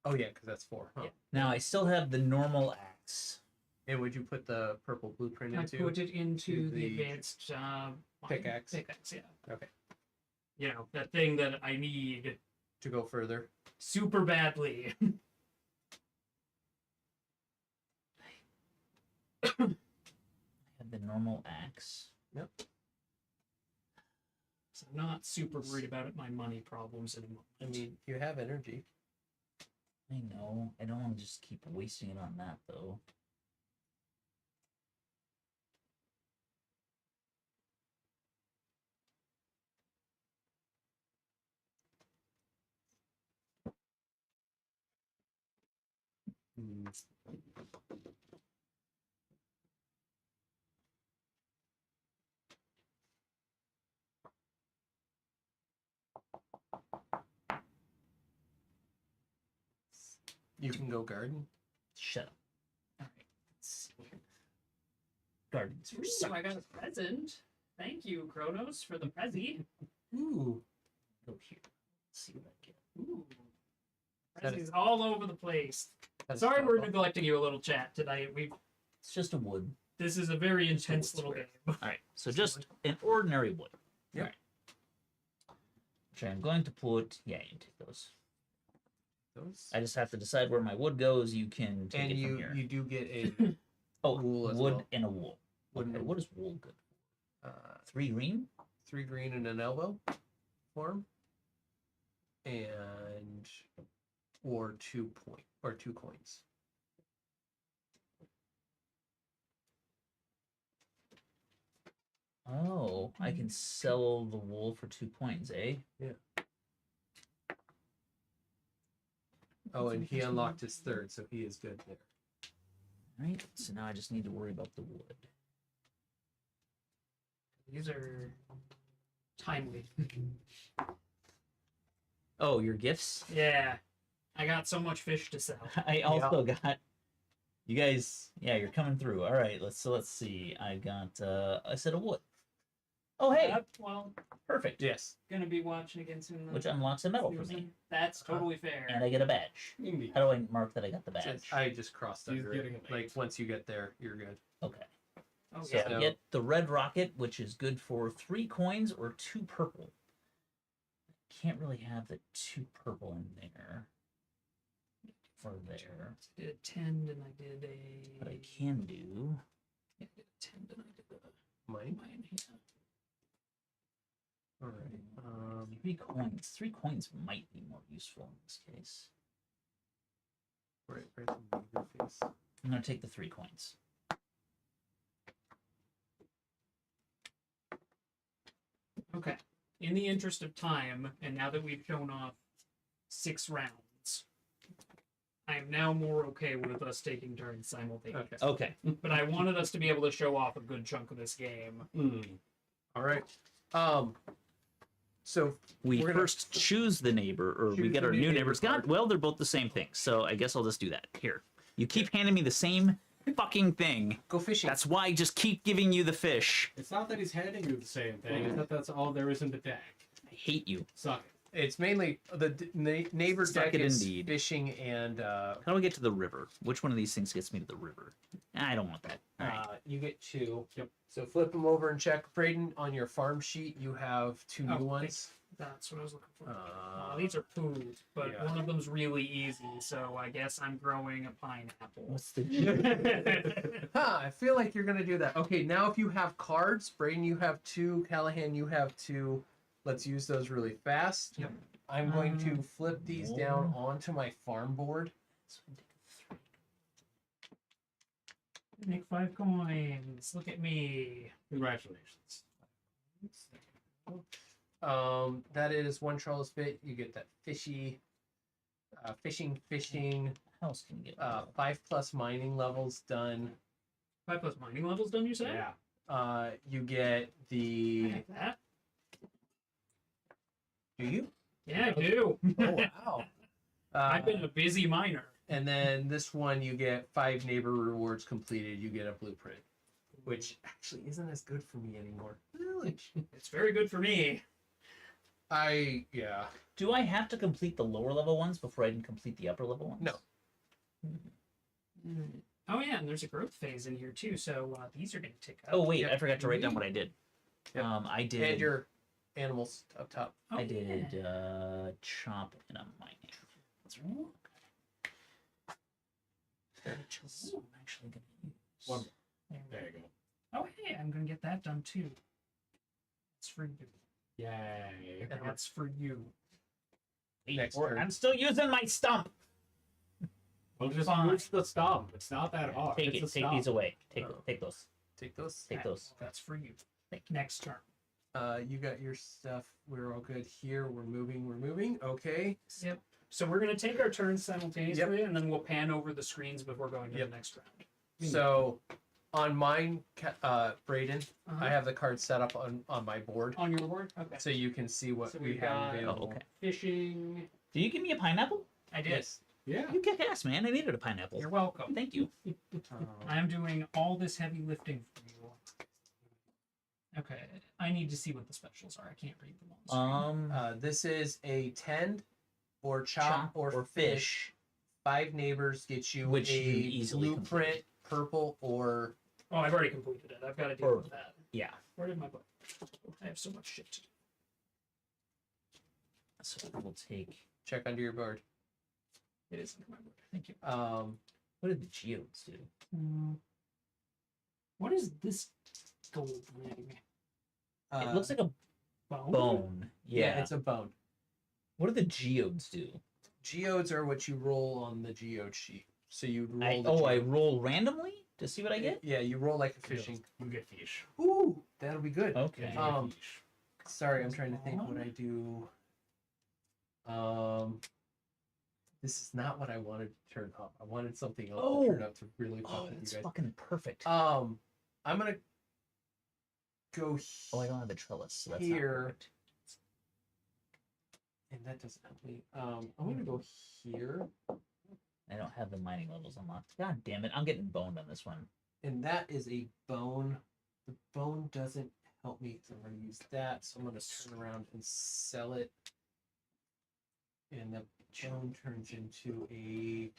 Oh yeah, because that's 4. Huh? Yeah. Now I still have the normal axe. And would you put the purple blueprint I into? put it into the the advanced pickaxe? Pickaxe, yeah. Okay. You know, that thing that I need To go further. super badly. I have the normal axe. Yep. So I'm not super worried about my money problems anymore. I mean, you have energy. I know. I don't want to just keep wasting it on that though. You can go garden. Shut up. All right. Let's see. Gardens for Ooh, suckers. I got a present. Thank you, Kronos, for the prezi. Ooh. Go here. Let's see what I get. Ooh. That Prezzies all over the place. That's Sorry we're purple. neglecting you a little chat tonight. It's just a wood. This is a very intense wood little square. game. All right. So just an ordinary wood. Yep. All right. Which I'm going to put. Yeah, you can take those. Those. I just have to decide where my wood goes. You can take And it you from here. you do get a Oh, wool as wood well. and a wool. Wood and Okay, a what is wool good? 3 green? 3 green and an elbow form, and or 2 coins. Oh, I can sell the wool for 2 coins, eh? Oh, and he unlocked his 3rd, so he is good there. Right. So now I just need to worry about the wood. These are timely. Oh, your gifts? Yeah. I got so much fish to sell. I also got. You guys, yeah, you're coming through. All right, let's see. I got I said a wood. Oh, hey, Yep, well, perfect. Yes. gonna be watching again soon. Which unlocks a medal for me, That's totally fair. and I get a badge. Indeed. How do I mark that I got the badge? I just crossed He's under getting it. a Like once you get there, you're good. Okay. Oh, So yeah. I get the red rocket, which is good for 3 coins or 2 purple. Can't really have the 2 purple in there. For there. I did a tend and I did a. What I can do. Yeah, I did a tend and I did a Mine. mine. Yeah. All right. 3 coins. 3 coins might be more useful in this case. Right in your face. I'm gonna take the 3 coins. Okay. In the interest of time, and now that we've shown off 6 rounds, I am now more okay with us taking turns simultaneously. Okay. But I wanted us to be able to show off a good chunk of this game. All right. So We we're gonna first choose the neighbor, or we choose get the our new new neighbor neighbors. card. God, well, they're both the same thing, so I guess I'll just do that. Here. You keep handing me the same fucking thing. Go fishing. That's why I just keep giving you the fish. It's not that he's handing you the same thing. It's that that's all there is in the deck. I hate you. Suck it. It's mainly the neighbor Suck deck it is indeed. fishing and How do I get to the river? Which one of these things gets me to the river? I don't want that. All right. you get 2. Yep. So flip them over and check. Braden, on your farm sheet, you have 2 Oh, new ones. That's what I was looking for. Uh, These are food, but yeah. one of them's really easy, so I guess I'm growing a pineapple. What's the I feel like you're gonna do that. Okay, now if you have cards, Braden, you have 2. Callahan, you have 2. Let's use those really fast. Yep. I'm going to flip these down onto my farm board. Make 5 coins. Look at me. Congratulations. That is 1 trellis bit. You get that fishing. How else can you get? 5+ mining levels done. 5+ mining levels done, you say? Yeah. You get I the. have that. Do you? Yeah, I do. Oh wow. I've been a busy miner. And then this one, you get 5 neighbor rewards completed. You get a blueprint, which actually isn't as good for me anymore. Really? It's very good for me. Yeah. Do I have to complete the lower level ones before I can complete the upper level ones? No. Oh yeah, and there's a growth phase in here too, so these are going to tick up. Oh wait, Yep. I forgot to write down what I did. Yep. I did. And your animals up top. Oh, I did yeah. chop and a mining. That's right. Which I'm actually gonna use. One. There you go. Oh hey, I'm going to get that done too. That's for you. Yay. That's for you. Next Or- turn. I'm still using my stump. Well, just Fine. use the stump. It's not that hard. Take it's it. a Take stump. these away. Take Oh. take those. Take those. Take those. That's for you. Thank Next turn. You got your stuff. We're all good here. We're moving. Okay. Yep. So we're going to take our turns simultaneously, and then we'll pan over the screens before going to Yep. the next round. So on mine, Braden, Uh-huh. I have the card set up on my board, On your board? Okay. so you can see what So we we've have got- available. Oh, okay. Fishing. Do you give me a pineapple? I did. Yes. Yeah. You kick ass, man. I needed a pineapple. You're welcome. Thank you. I am doing all this heavy lifting for you. Okay. I need to see what the specials are. I can't read them on the screen. This is a tend or chop, or fish. 5 neighbors get you Which a you easily blueprint, complete. purple or Oh, I've already completed it. I've got to deal Or- with that. Yeah. Where did my book? I have so much shit to do. So we'll take. check under your board. It is under my book. Thank you. What did the geodes do? What is this gold ring? It looks like a Bone? bone. yeah, Yeah. it's a bone. What do the geodes do? Geodes are what you roll on the geode sheet. So you roll. I geode. roll randomly to see what I get. Yeah, you roll like a fishing. You get fish. Ooh, that'll be good. Okay. You get Um, fish. Sorry, I'm trying to think what I do. This is not what I wanted to turn up. I wanted something else to turn up to really fuck Oh, with that's you guys. fucking perfect. I'm gonna go Oh, I don't have a trellis, so that's here. not perfect. and that doesn't help me. I'm gonna go here, I don't have the mining levels unlocked. God damn it! I'm getting boned on this one. and that is a bone. The bone doesn't help me, so I'm gonna use that. So I'm gonna turn around and sell it, and the bone turns into a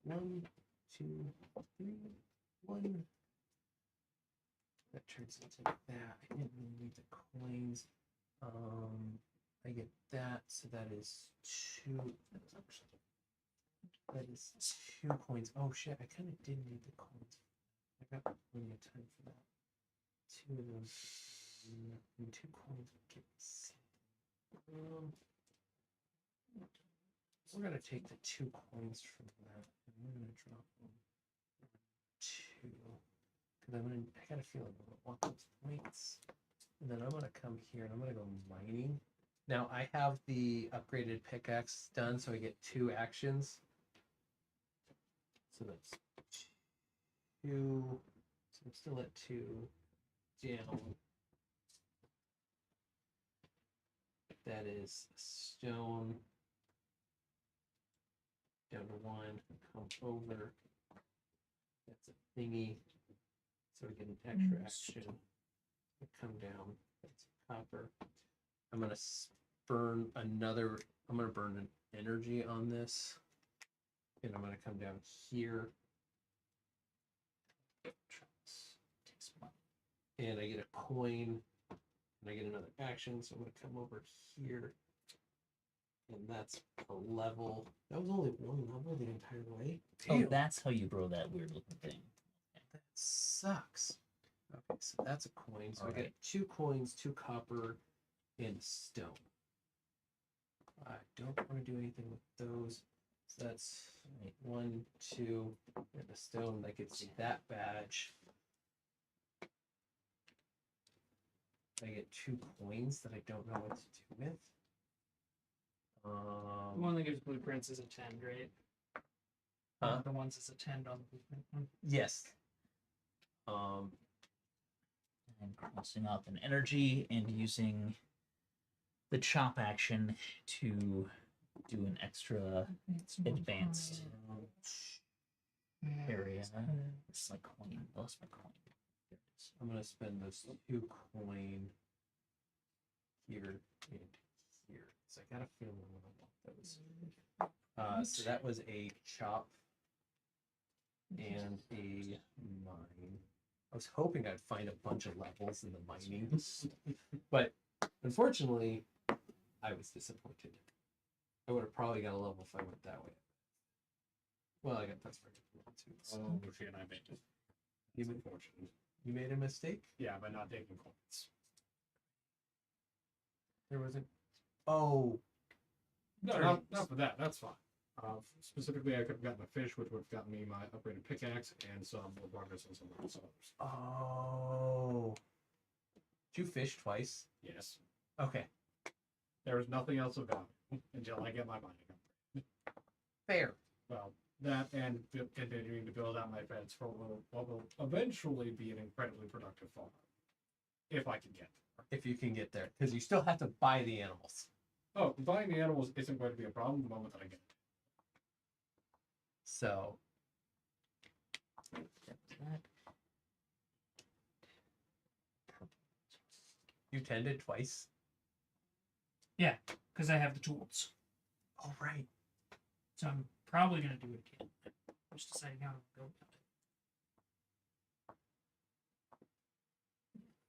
1, 2, 3, 1. That turns into that. I didn't really need the coins. I get that, so that is 2. That is 2 coins. Oh shit! I kind of did need the coins. I got plenty of time for that. 2 of those, and 2 coins would get me something. We're gonna take the 2 coins from that, and we're gonna drop them 2. Because I got a feeling I want those points. And then I'm gonna come here and I'm gonna go mining. Now I have the upgraded pickaxe done, so I get 2 actions. So that's 2. So I'm still at 2 down. That is stone. down to 1, come over. That's a thingy. So we get an extra action. Come down. That's copper. I'm gonna burn another. I'm gonna burn an energy on this, and I'm gonna come down here. And I get a coin, and I get another action. So I'm gonna come over here, and that's a level. That was only one level the entire way. Oh, that's how you grow that weird looking thing. That sucks. Okay, so that's a coin. So I Alright. get 2 coins, 2 copper, and a stone. I don't want to do anything with those. So that's 1, 2, and a stone. That gets me that badge. I get 2 coins that I don't know what to do with. The one that gives blueprints is a 10, right? Huh? The ones is a 10 on the blueprint one. Yes. And crossing off an energy and using the chop action to do an extra advanced area. It's like coin. I lost my coin. There it is. I'm gonna spend those 2 coin here and here. So I got a feeling I'm gonna want those. So that was a chop and a mine. I was hoping I'd find a bunch of levels in the mining, but unfortunately, I was disappointed. I would have probably got a level if I went that way. Well, I got that's for different too. Oh shit! I made it. It's unfortunate. You made a mistake? Yeah, by not taking coins. There wasn't. Oh. No, not for that. That's fine. Specifically, I could have gotten a fish, which would have gotten me my upgraded pickaxe and some more progress on some of those others. Oh. Did you fish twice? Yes. Okay. There is nothing else of value until I get my mining upgrade. Fair. Well, that and continuing to build out my beds for what will eventually be an incredibly productive farm. If I can get there. If you can get there. Because you still have to buy the animals. Oh, buying the animals isn't going to be a problem the moment that I get it. So. You tended twice? Yeah, because I have the tools. Oh, right. So I'm probably going to do it again. I'm just deciding how to go about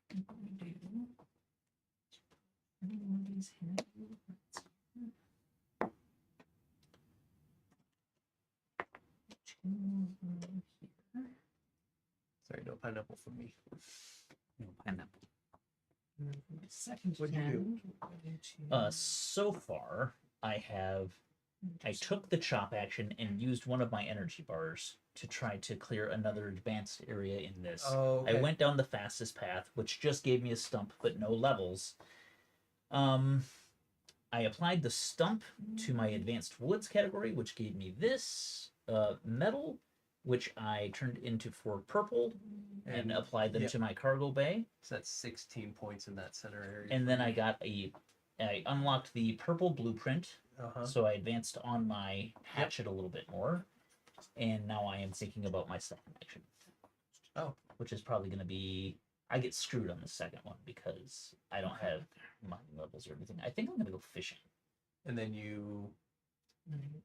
it. I'm going to do one of these here. Two over here. Sorry, no pineapple for me. No pineapple. And then for my second What'd you do? hand, we'll go into- So far, I took the chop action and used one of my energy bars to try to clear another advanced area in this. Oh, okay. I went down the fastest path, which just gave me a stump, but no levels. I applied the stump to my advanced woods category, which gave me this metal, which I turned into 4 purple and applied them yep. to my cargo bay. So that's 16 points in that center area. And then I unlocked the purple blueprint, so I advanced on my hatchet a little bit more, and now I am thinking about my second action. Oh. Which is probably going to be... I get screwed on the second one because I don't have mining levels or anything. I think I'm going to go fishing. And then you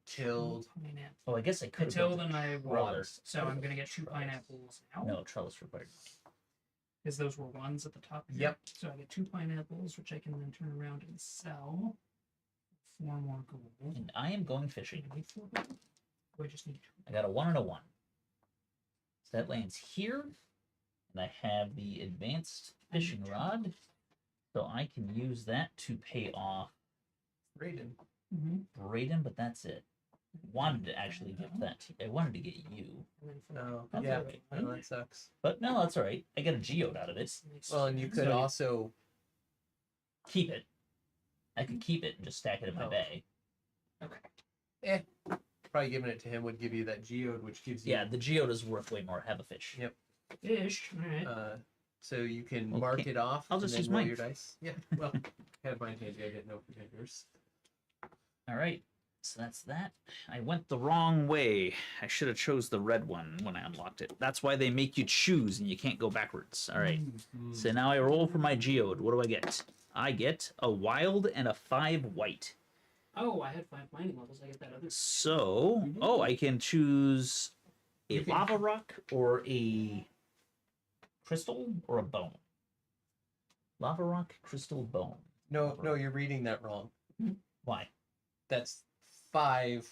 tilled. Oh, I guess I I could tilled and I watered. trellis. So I'm going to get 2 pineapples now. No, trellis required. Because those were ones at the top here. Yep. So I get 2 pineapples, which I can then turn around and sell. 4 more gold. And I am going fishing. I need 4 gold. Oh, I just need 2. I got a 1 and a 1. So that lands here. And I have the advanced fishing rod. So I can use that to pay off Raiden. Raiden, but that's it. Wanted to actually give that. I wanted to get you. And then for No, That's yeah, alright. no, that sucks. But no, that's alright. I got a geode out of it. Well, and you could So- also. Keep it. I could keep it and just stack it in my Oh. bay. Probably giving it to him would give you that geode, which gives you. Yeah, the geode is worth way more. Have a fish. Yep. fish. All right. So you can Well, mark it off. I'll and just then use roll mine. your dice. Yeah. Well, I had mine handy. I didn't know for yours. Alright. So that's that. I went the wrong way. I should have chose the red one when I unlocked it. That's why they make you choose and you can't go backwards. All right. So now I roll for my geode. What do I get? I get a wild and a 5 white. Oh, I had 5 mining levels. I get that other. So, oh, I can choose a lava rock or a crystal or a bone. Lava rock, crystal, bone. No, you're reading that wrong. Why? That's 5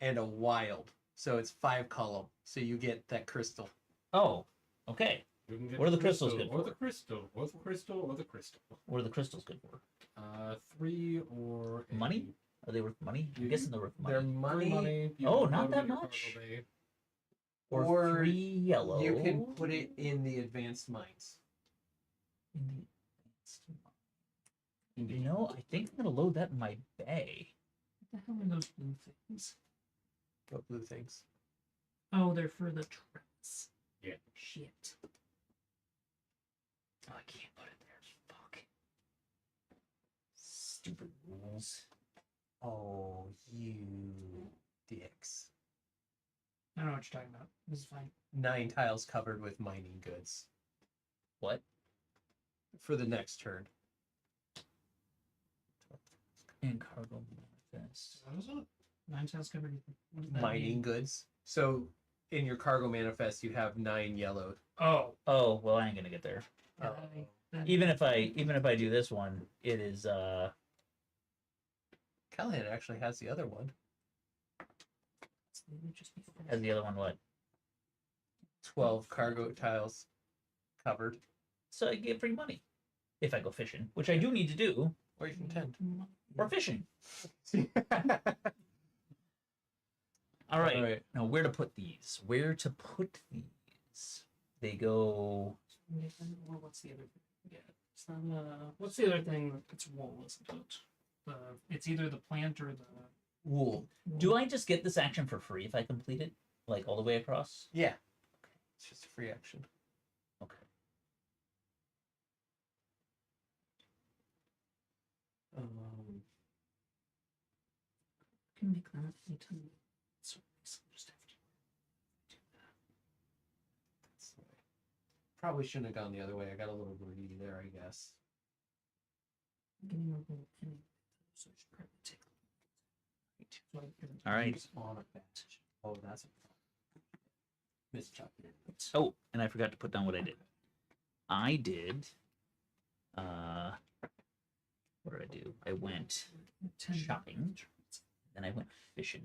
and a wild. So it's 5 column. So you get that crystal. Oh, okay. What are the crystals good Or for? the crystal. Or the crystal. Or the crystal. What are the crystals good for? 3 or a... Money? Are they worth money? I'm guessing they're worth money. They're money. You Oh, can not put 'em that in your much. cargo bay. Or 3 yellow. You can put it in the advanced mines. You know, I think I'm gonna load that in my bay. What the hell are those blue things? What blue things? Oh, they're for the traps. Yeah. Shit. Oh, I can't put it there. Fuck. Stupid rules. Oh, you dicks. I don't know what you're talking about. This is fine. 9 tiles covered with mining goods What? for the next turn. And cargo manifest. What is it? 9 tiles covered. What does that Mining mean? goods. So in your cargo manifest, you have 9 yellowed. Oh. Oh, well, I ain't gonna get there. Even if I do this one, it is Callahan actually has the other one. as the other one what? 12 cargo tiles covered. So I get free money if I go fishing, which I do need to do. Or you can tend. Or fishing. All right. All right. Now where to put these? Where to put these? They go. What's the other thing? Yeah. It's not, what's the other thing? It's wool, isn't it? It's either the plant or the Wool. Do I just get this action for free if I complete it, like all the way across? Yeah. It's just a free action. Okay. can make that anytime. So just have to do that. That's right. Probably shouldn't have gone the other way. I got a little greedy there, I guess. I'm getting a little penny, so I should probably take. All right. On advantage. Oh, that's a mischucked. Oh, and I forgot to put down what I did. I did. What did I do? I went shopping, then I went fishing.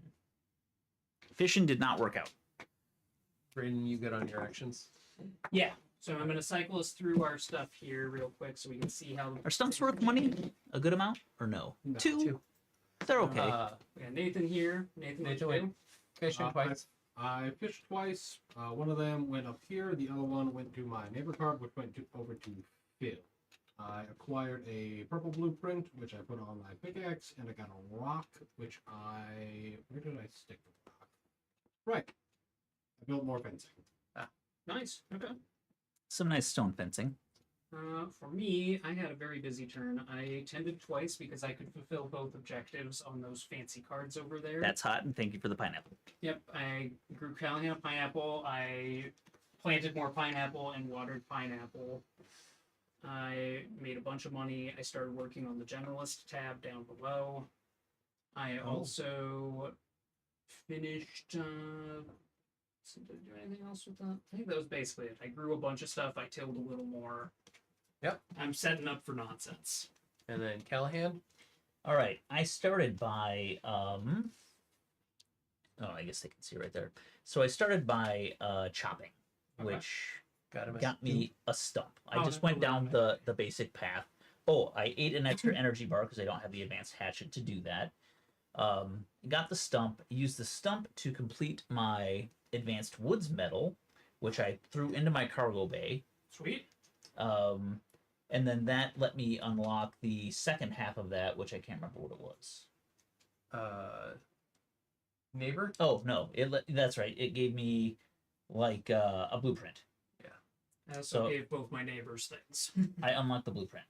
Fishing did not work out. Brandon, you good on your actions? Yeah. So I'm gonna cycle us through our stuff here real quick so we can see how. Are stumps worth money? A good amount or no? No. Two. They're okay. We got Nathan here. Nathan, Nathan went. went fishing twice. I fished twice. One of them went up here. The other one went to my neighbor card, which went over to Phil. I acquired a purple blueprint, which I put on my pickaxe, and I got a rock, which where did I stick the rock? Right. I built more fencing. Nice. Okay. Some nice stone fencing. For me, I had a very busy turn. I tended twice because I could fulfill both objectives on those fancy cards over there. That's hot, and thank you for the pineapple. Yep, I grew Callahan a pineapple. I planted more pineapple and watered pineapple. I made a bunch of money. I started working on the generalist tab down below. I also finished. Did I do anything else with that? I think that was basically it. I grew a bunch of stuff. I tilled a little more. Yep. I'm setting up for nonsense. And then Callahan. All right, I started by oh, I guess they can see right there. So I started by chopping, Okay. which Got him. got me a stump. I Oh, just that's went a down little the basic path. Oh, I ate an extra energy bar because I don't have the advanced hatchet to do that. Got the stump. Used the stump to complete my advanced woods metal, which I threw into my cargo bay. Sweet. And then that let me unlock the second half of that, which I can't remember what it was. Neighbor. Oh no, that's right. It gave me like a blueprint. I also So- gave both my neighbors things. I unlocked the blueprint.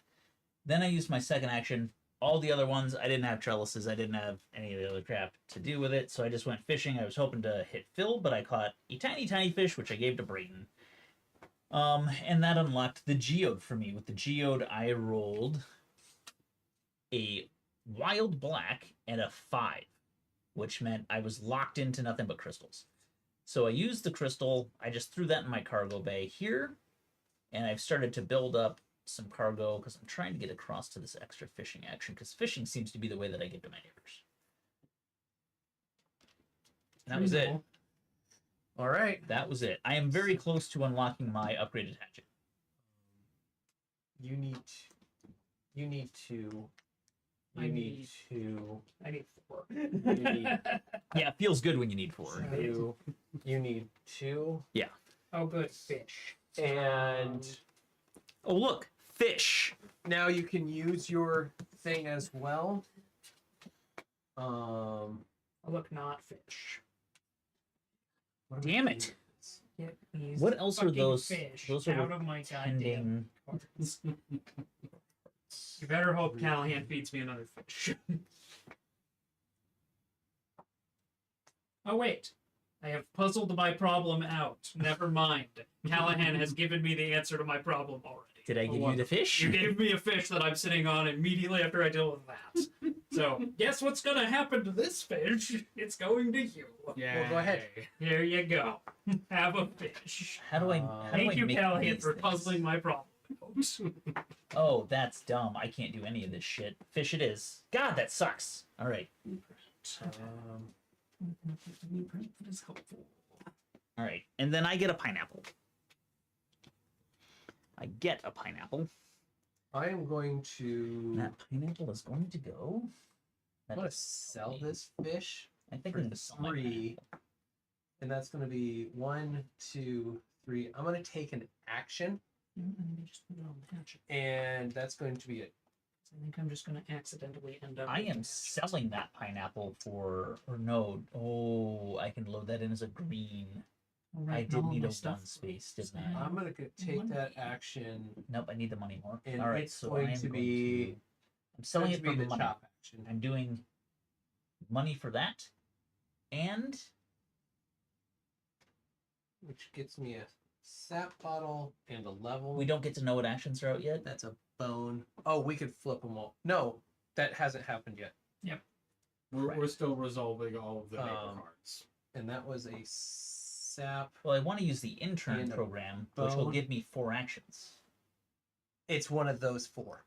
Then I used my second action all the other ones, I didn't have trellises. I didn't have any of the other crap to do with it, so I just went fishing. I was hoping to hit Phil, but I caught a tiny, tiny fish, which I gave to Brayden. And that unlocked the geode for me. With the geode, I rolled a wild black and a 5, which meant I was locked into nothing but crystals. So I used the crystal. I just threw that in my cargo bay here, and I've started to build up some cargo because I'm trying to get across to this extra fishing action, because fishing seems to be the way that I get to my neighbors. And that was it. All right. That was it. I am very close to unlocking my upgraded hatchet. You need to. I need 4. You need Yeah, it feels good when you need 4. 2. You need 2. Oh, good. Fish. And Oh, look. Fish. now you can use your thing as well. Oh, look, not fish. What do we Damn do it. with this? Get these What else are fucking those? fish Those are out of my goddamn tending. cards. You better hope Callahan feeds me another fish. Oh, wait. I have puzzled my problem out. Never mind. Callahan has given me the answer to my problem already. Did I give you the fish? You gave me a fish that I'm sitting on immediately after I deal with that. So, guess what's going to happen to this fish? It's going to you. Yeah. Well, go ahead. Here you go. Have a fish. How do I? How Thank do I you, make Callahan, these for things? puzzling my problem. Oh, that's dumb. I can't do any of this shit. Fish it is. God, that sucks. All right. is helpful. All right. And then I get a pineapple. I get a pineapple. I am going to. That pineapple is going to go. I'm going to sell this fish I think for I'm going to sell my 3. pineapple. And that's going to be 1, 2, 3. I'm going to take an action, Just put it on the hatchet. and that's going to be it. I think I'm just going to accidentally end up. I with am the hatchet. selling that pineapple for, or no, oh, I can load that in as a green. Oh, right, I did all need my a stuff 1 space, didn't I? I'm going to take that action, Nope, I need the money more. and All right, it's so going I am to going be. to, I'm selling going it to for be the the money. chop action, I'm doing money for that, and which gets me a sap bottle and a level. we don't get to know what actions are out yet. That's a bone. Oh, we could flip them all. No, that hasn't happened yet. We're still resolving all of the neighbor cards. And that was a sap. Well, I want to use the intern And a program, which will bone. give me 4 actions. It's one of those 4.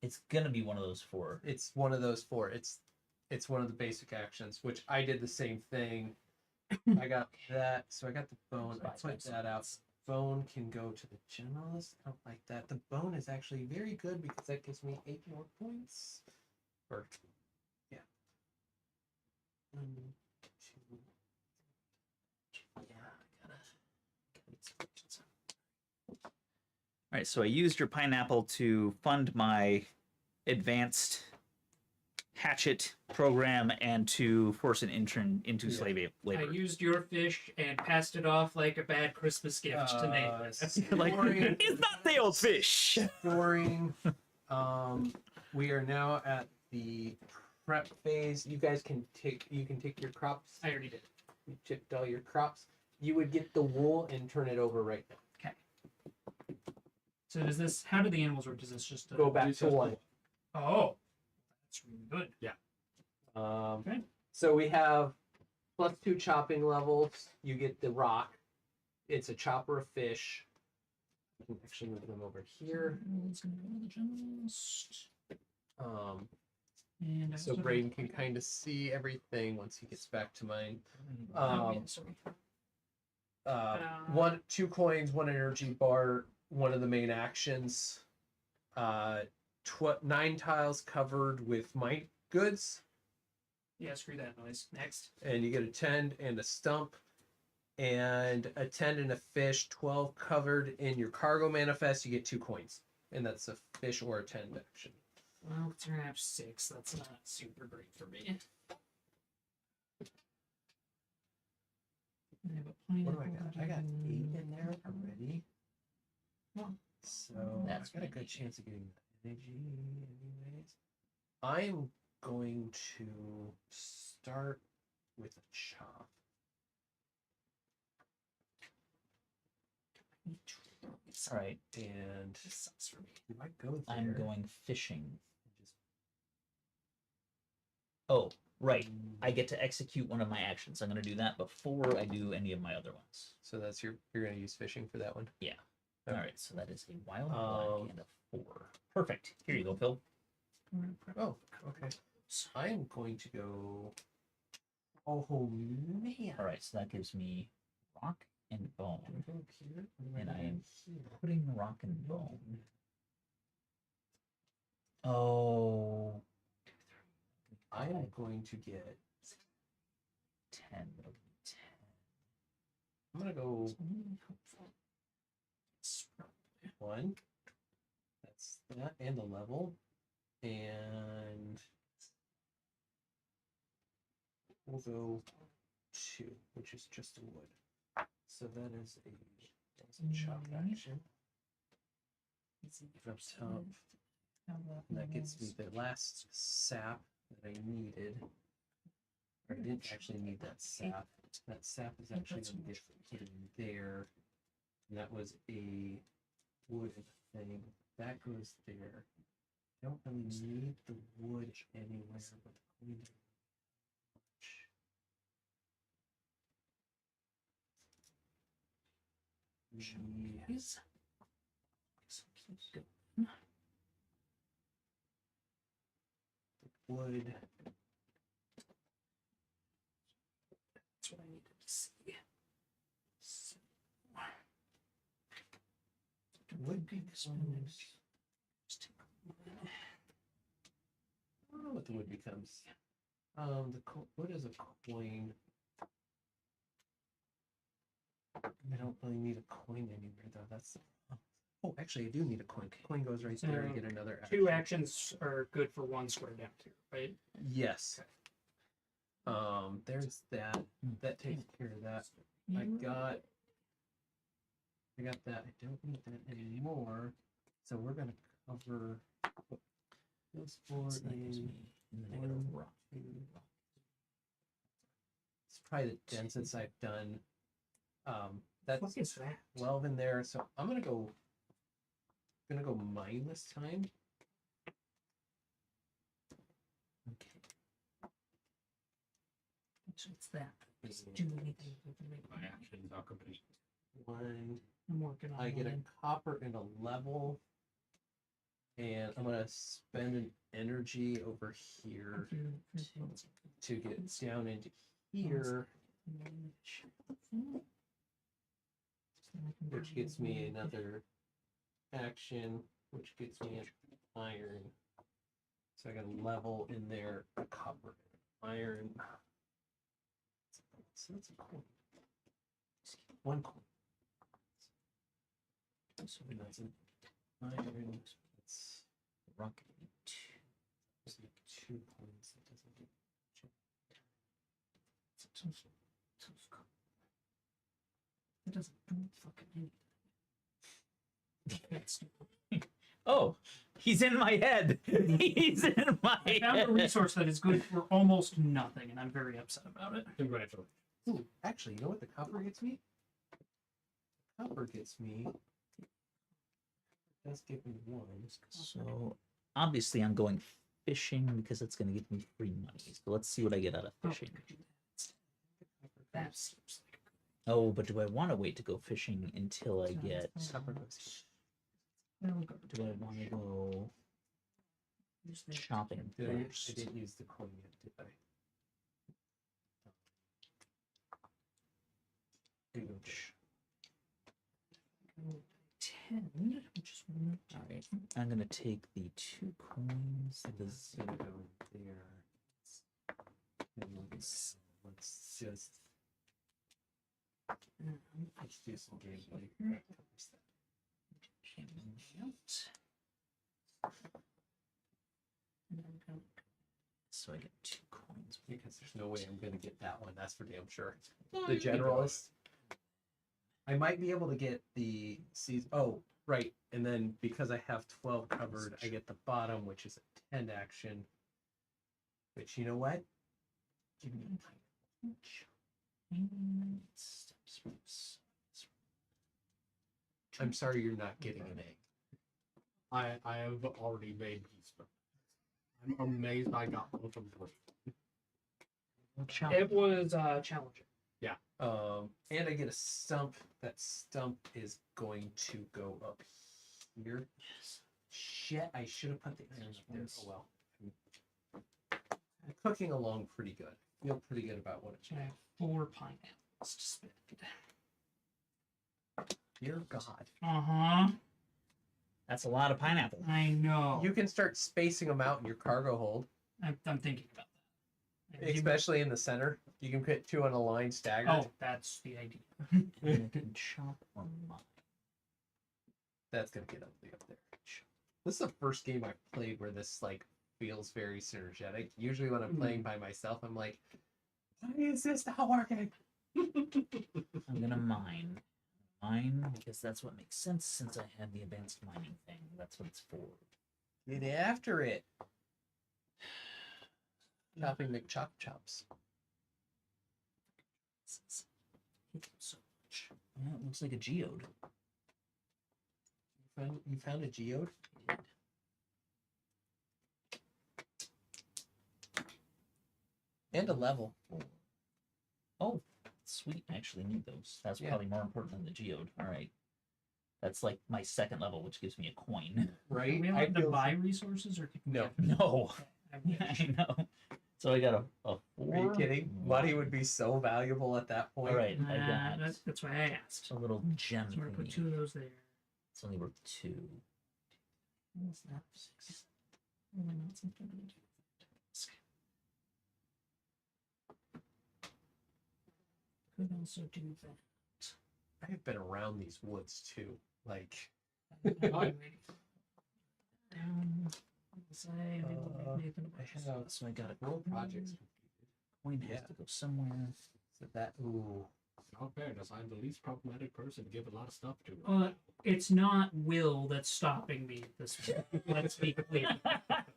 It's gonna be one of those 4. It's one of those 4. It's one of the basic actions, which I did the same thing. I got that, so I got the bone. I put that out. Bone can go to the generalist. I don't like that. The bone is actually very good because that gives me 8 more points. Or yeah. 1, 2. Yeah, I gotta All right, so I used your pineapple to fund my advanced hatchet program and to force an intern into slave labor. I used your fish and passed it off like a bad Christmas gift to neighbors. Like, Storing- it's not the old fish. storing. We are now at the prep phase. You guys can take your crops. I already did. You chipped all your crops. You would get the wool and turn it over right now. So does this? How do the animals work? Does this just Go back to 1. Oh, that's really good. Okay. So we have +2 chopping levels. You get the rock. It's a chopper of fish. I can actually move them over here. It's gonna go to the generalist. And I So also- Braden can kind of see everything once he gets back to mine. Oh, yeah, sorry. 2 coins, 1 energy bar, one of the main actions. 9 tiles covered with mine goods, Yeah, screw that noise. Next. and you get a 10 and a stump, and a 10 and a fish. 12 covered in your cargo manifest. You get 2 coins, and that's a fish or a 10 action. Well, it's gonna have 6. That's not super great for me. I have a What do I pineapple got? I got 8 in there already. Well, So that's I got a good maybe- chance of getting that energy anyways. I'm going to start with a chop. All right. And This sucks for me. do I go there? I'm going fishing. Just, Oh, right. I get to execute one of my actions. I'm going to do that before I do any of my other ones. so that's you're going to use fishing for that one? Yeah. Okay. All right. So that is a wild black and a 4. Perfect. Here you go, Phil. Oh, okay. I am going to go. Oh man! All right. So that gives me rock and bone, Go up here, and I am here. putting rock and bone. Oh. I am going to get. 10. That'll be 10. I'm gonna go one. That's that, and the level, and we'll go 2, which is just a wood. So that's a chop action. Up top. And that gets me the last sap that I needed. Or I didn't actually need that sap. That sap is actually going to get put in there. And that was a wood thing. That goes there. Don't really need the wood anywhere, but I need Jeez. wood. That's what I needed to see. So, Wood this becomes. one I don't know what the wood becomes. Wood is a coin. I don't really need a coin anywhere though. That's. Oh, actually, I do need a coin. Coin goes right there. I get another action. 2 actions are good for 1 square down here, right? Yes. There's that. That takes care of that. I got that. I don't need that anymore. So we're gonna cover those 4 So that gives in. me negative rock. It's probably the densest I've done. That's What is that? 12 in there. So I'm gonna go mine this time. Okay. What's that? Does it do anything with me? My actions are complete. One. I'm working on I get a mine. copper and a level. And I'm gonna spend an energy over here to get down into here, which gets me another action, which gets me an iron. So I got a level in there, a copper, iron. So that's a coin. 1 coin. So that's an iron. That's Rock. there's like 2 coins. That doesn't get. It doesn't do fucking anything. Oh, he's in my head. He's in my I found a head. resource that is good for almost nothing, and I'm very upset about it. Congratulations. Ooh, actually, you know what the copper gets me? The copper gets me. That's give me 1. So obviously I'm going fishing because it's going to give me free money. So let's see what I get out of fishing. That seems like Oh, but do I want to wait to go fishing until I get? Copper goes a good. Do I want to go shopping here. I first? didn't use the coin yet, did I? Here you go. 10, which is 1. All right, I'm gonna take the 2 coins. This is gonna go there. And let's just let's do some gameplay. That covers that. So I get 2 coins. Because there's no way I'm gonna get that one. That's for damn sure. The generalist. I might be able to get the season. Oh, right. And then because I have 12 covered, I get the bottom, which is a 10 action. Which, you know what? Give me a pineapple. I'm sorry you're not getting an egg. I have already made peace. I'm amazed I got both of them. It was challenging. And I get a stump. That stump is going to go up here. Yes. Shit, I should have put the iron up there. Oh well. I'm cooking along pretty good. Feel pretty good about what it's I have 4 pineapples to spend. Dear God. Uh-huh. That's a lot of pineapple. I know. You can start spacing them out in your cargo hold, I'm thinking about that. especially in the center. You can put 2 on a line staggered. Oh, that's the idea. I can chop on mine. That's gonna get ugly up there. This is the first game I've played where this like feels very synergetic. Usually when I'm playing by myself, I'm like, why is this not working? I'm gonna mine. Mine, because that's what makes sense since I had the advanced mining thing. That's what it's for. Get after it. Chopping McChop chops. Hate them so much. Yeah, it looks like a geode. You found a geode? And a level. Oh, sweet. I actually need those. That's Yeah. probably more important than the geode. All right. That's like my second level, which gives me a coin. Right? Are we allowed to buy resources or can we No. have- No. I wish. I know. So I got a 4. Are you kidding? Money would be so valuable at that point. All right. I got That's why I asked. a little gem. So we're gonna put thingy. 2 of those there. It's only worth 2. What's that? 6. Oh, my God, something to do. Could also do that. I have been around these woods too. Like, So I got a no projects completed. coin has Yeah. to go somewhere. So that, ooh. In all fairness, I'm the least problematic person to give a lot of stuff to. It's not Will that's stopping me at this point. Let's be clear.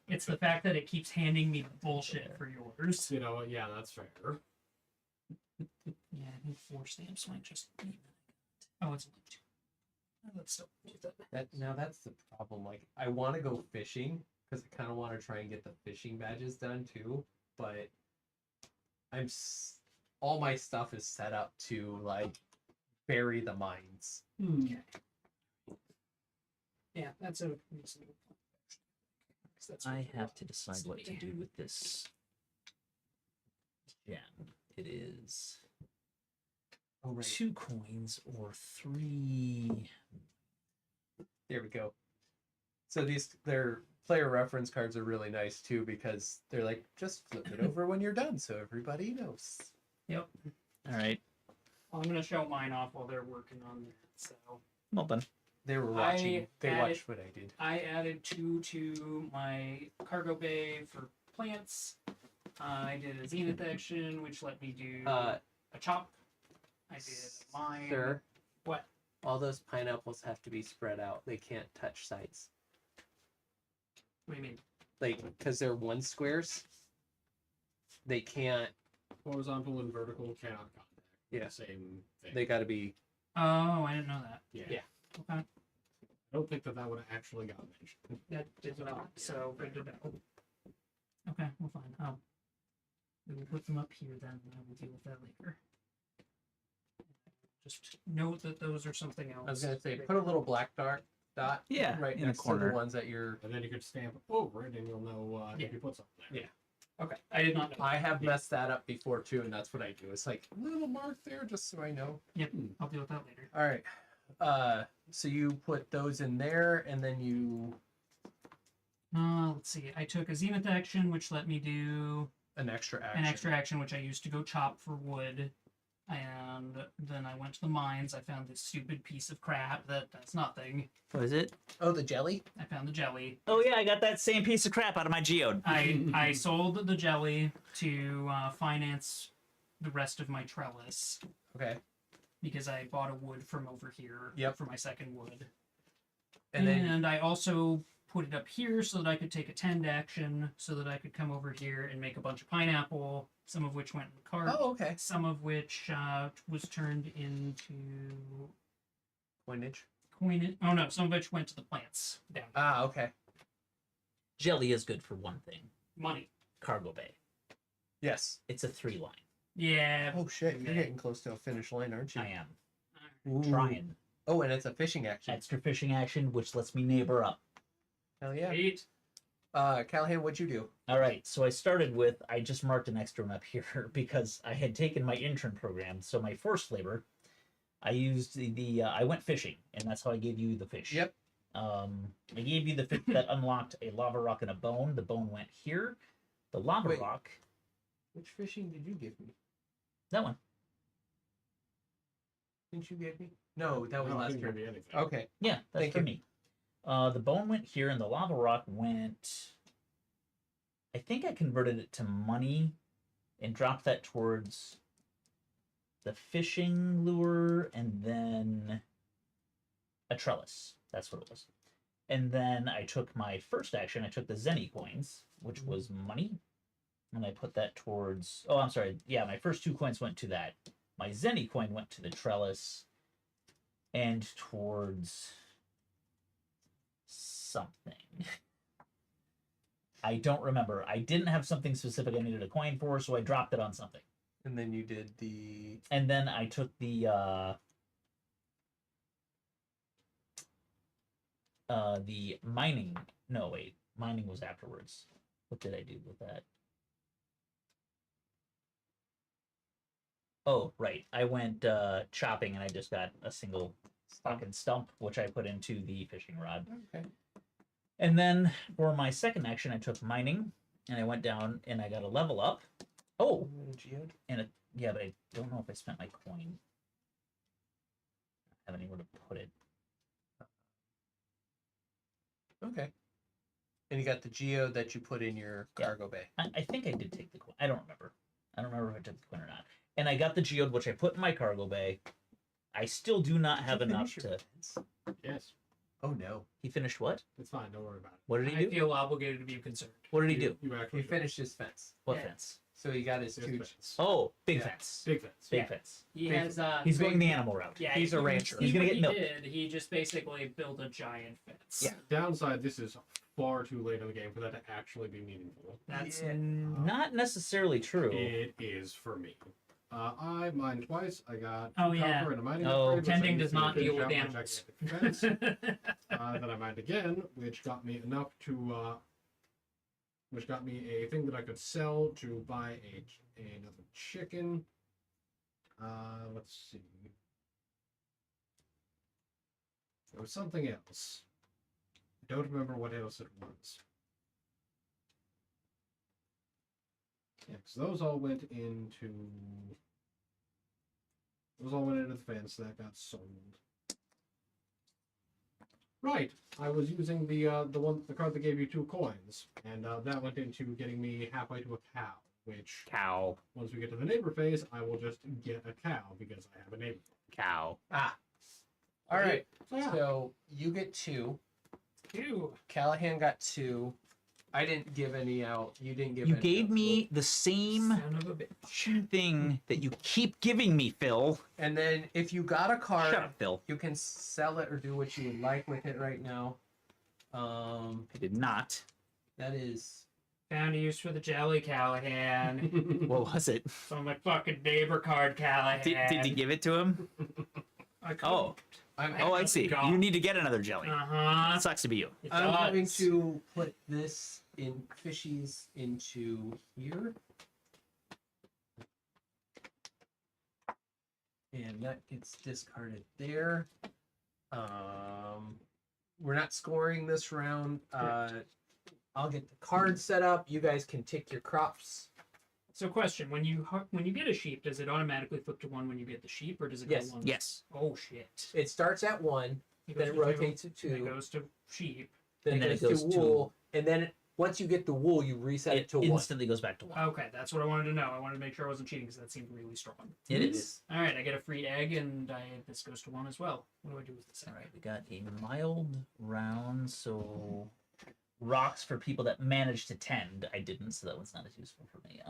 It's the fact that it keeps handing me bullshit for yours. You know, yeah, that's fair. Yeah, I think 4 stamps might just be. Oh, it's only 2. Let's still do that. Now that's the problem. Like, I want to go fishing because I kind of want to try and get the fishing badges done too. But all my stuff is set up to like bury the mines. Okay. Yeah, that's a reasonable point. I have to decide what to do with this gem. It is Oh, right. 2 coins or 3. There we go. So their player reference cards are really nice too because they're like, just flip it over when you're done so everybody knows. Yep. All right. I'm gonna show mine off while they're working on that. So Well done. They were watching. They added- watched what I did. I added 2 to my cargo bay for plants. I did a zenith action, which let me do a chop. I did mine. Sir, What? all those pineapples have to be spread out. They can't touch sides. What do you mean? Like, because they're 1 squares. They can't. Horizontal and vertical cannot contact. Yeah. The same thing. They got to be. Oh, I didn't know that. Yeah. Yeah. Okay. I don't think that would have actually got mentioned. That did not. So good to know. Okay, well fine. We will put them up here then, and I will deal with that later. Just note that those are something else. I was gonna say, put a little black dot. Yeah, Right in the next to corner. the ones that you're. And then you could stamp over it and you'll know Yeah. if you put something there. Yeah. Okay, I did not know. I have messed that up before too, and that's what I do. It's like a little mark there, just so I know. Yep, I'll deal with that later. All right. So you put those in there, and then you Let's see. I took a zenith action, which let me do an extra action. an extra action, which I used to go chop for wood. And then I went to the mines. I found this stupid piece of crap that does nothing. What is it? Oh, the jelly. I found the jelly. Oh yeah, I got that same piece of crap out of my geode. I sold the jelly to finance the rest of my trellis Okay. because I bought a wood from over here Yep. for my second wood. And then I also put it up here so that I could take a tend action, so that I could come over here and make a bunch of pineapple, some of which went in the cart. Oh, okay. Some of which was turned into Coinage. Oh no, some of which went to the plants down here. Ah, okay. Jelly is good for one thing. Money. Cargo bay. Yes. It's a 3-line. Yeah. Oh shit, you're getting close to a finish line, aren't you? I am. Ooh. Trying. Oh, and it's a fishing action. Extra fishing action, which lets me neighbor up. Hell yeah. Eight. Callahan, what'd you do? All right, so I started with, I just marked an extra map here because I had taken my intern program. So my forced labor, I used I went fishing, and that's how I gave you the fish. Yep. I gave you the fish that unlocked a lava rock and a bone. The bone went here. The lava Wait. rock, Which fishing did you give me? that one. Didn't you give me? No, that was No, I last didn't turn. give me anything. Okay. Yeah, that's Thank for you. me. The bone went here, and the lava rock went. I think I converted it to money, and dropped that towards the fishing lure, and then a trellis. That's what it was. And then I took my first action. I took the Zenny coins, which was money, and I put that towards. Oh, I'm sorry. Yeah, my first 2 coins went to that. My Zenny coin went to the trellis, and towards something. I don't remember. I didn't have something specific I needed a coin for, so I dropped it on something. And then you did the. And then I took the mining. No, wait. Mining was afterwards. What did I do with that? Oh, right. I went chopping, and I just got a single fucking stump, which I put into the fishing rod. Okay. And then for my second action, I took mining, and I went down, and I got a level up. Oh, Geode. and yeah, but I don't know if I spent my coin. I have anywhere to put it. Okay. And you got the geode that you put in your cargo bay. I think I did take the coin. I don't remember. I don't remember if I took the coin or not. And I got the geode, which I put in my cargo bay. I still do not have Did you enough finish your to. defense? Yes, Oh no. He finished what? it's fine. Don't worry about it. What did he I do? feel obligated to be concerned. What did he do? You actually He finished his fence. What Yeah. fence? So he got his Big two. fence. Oh, big Yeah. fence. Big fence. Big Yeah. fence. He Big- has He's going the animal route. Yeah, He's a you can rancher. see He's gonna what get he milk. did. He just basically built a giant fence. Yeah. Downside, this is far too late in the game for that to actually be meaningful. That's Yeah. Not necessarily true. It is for me. I mined twice. I got Oh, copper yeah. and a mining Oh. upgrade, which I Tending used does to not deal finish with out my animals. gigantic fence. Then I mined again, which got me enough to, which got me a thing that I could sell to buy another chicken. Let's see. There was something else. I don't remember what else it was. Yeah, so those all went into the fence that got sold. Right. I was using the card that gave you 2 coins, and that went into getting me halfway to a cow. Which Cow. once we get to the neighbor phase, I will just get a cow because I have a neighbor. Cow. All right. So, yeah. So you get 2. Ew. Callahan got 2. I didn't give any out. You didn't give. You any gave out. me the same Son of a bitch. thing that you keep giving me, Phil. And then if you got a card, Shut up, Phil. you can sell it or do what you would like with it right now. I did not. That is. Found a use for the jelly, Callahan. What was it? On my fucking neighbor card, Callahan. Did you give it to him? I couldn't. Oh, I see. God. You need to get another jelly. Uh-huh. Sucks to be you. It I'm going does. to put this in fishies into here. And that gets discarded there. We're not scoring this round. I'll get the card set up. You guys can tick your crops. So, question: when you get a sheep, does it automatically flip to 1 when you get the sheep, or does it Yes. go 1? Yes. Oh shit! It starts at 1, It then goes it to rotates to then it 2, goes to sheep. then and it then it goes goes to to- wool, and then once you get the wool, you reset it It to 1. instantly goes back to 1. Okay, that's what I wanted to know. I wanted to make sure I wasn't cheating because that seemed really strong. It is. All right, I get a free egg, and this goes to 1 as well. What do I do with this egg? All right, we got a mild round, so rocks for people that manage to tend. I didn't, so that one's not as useful for me.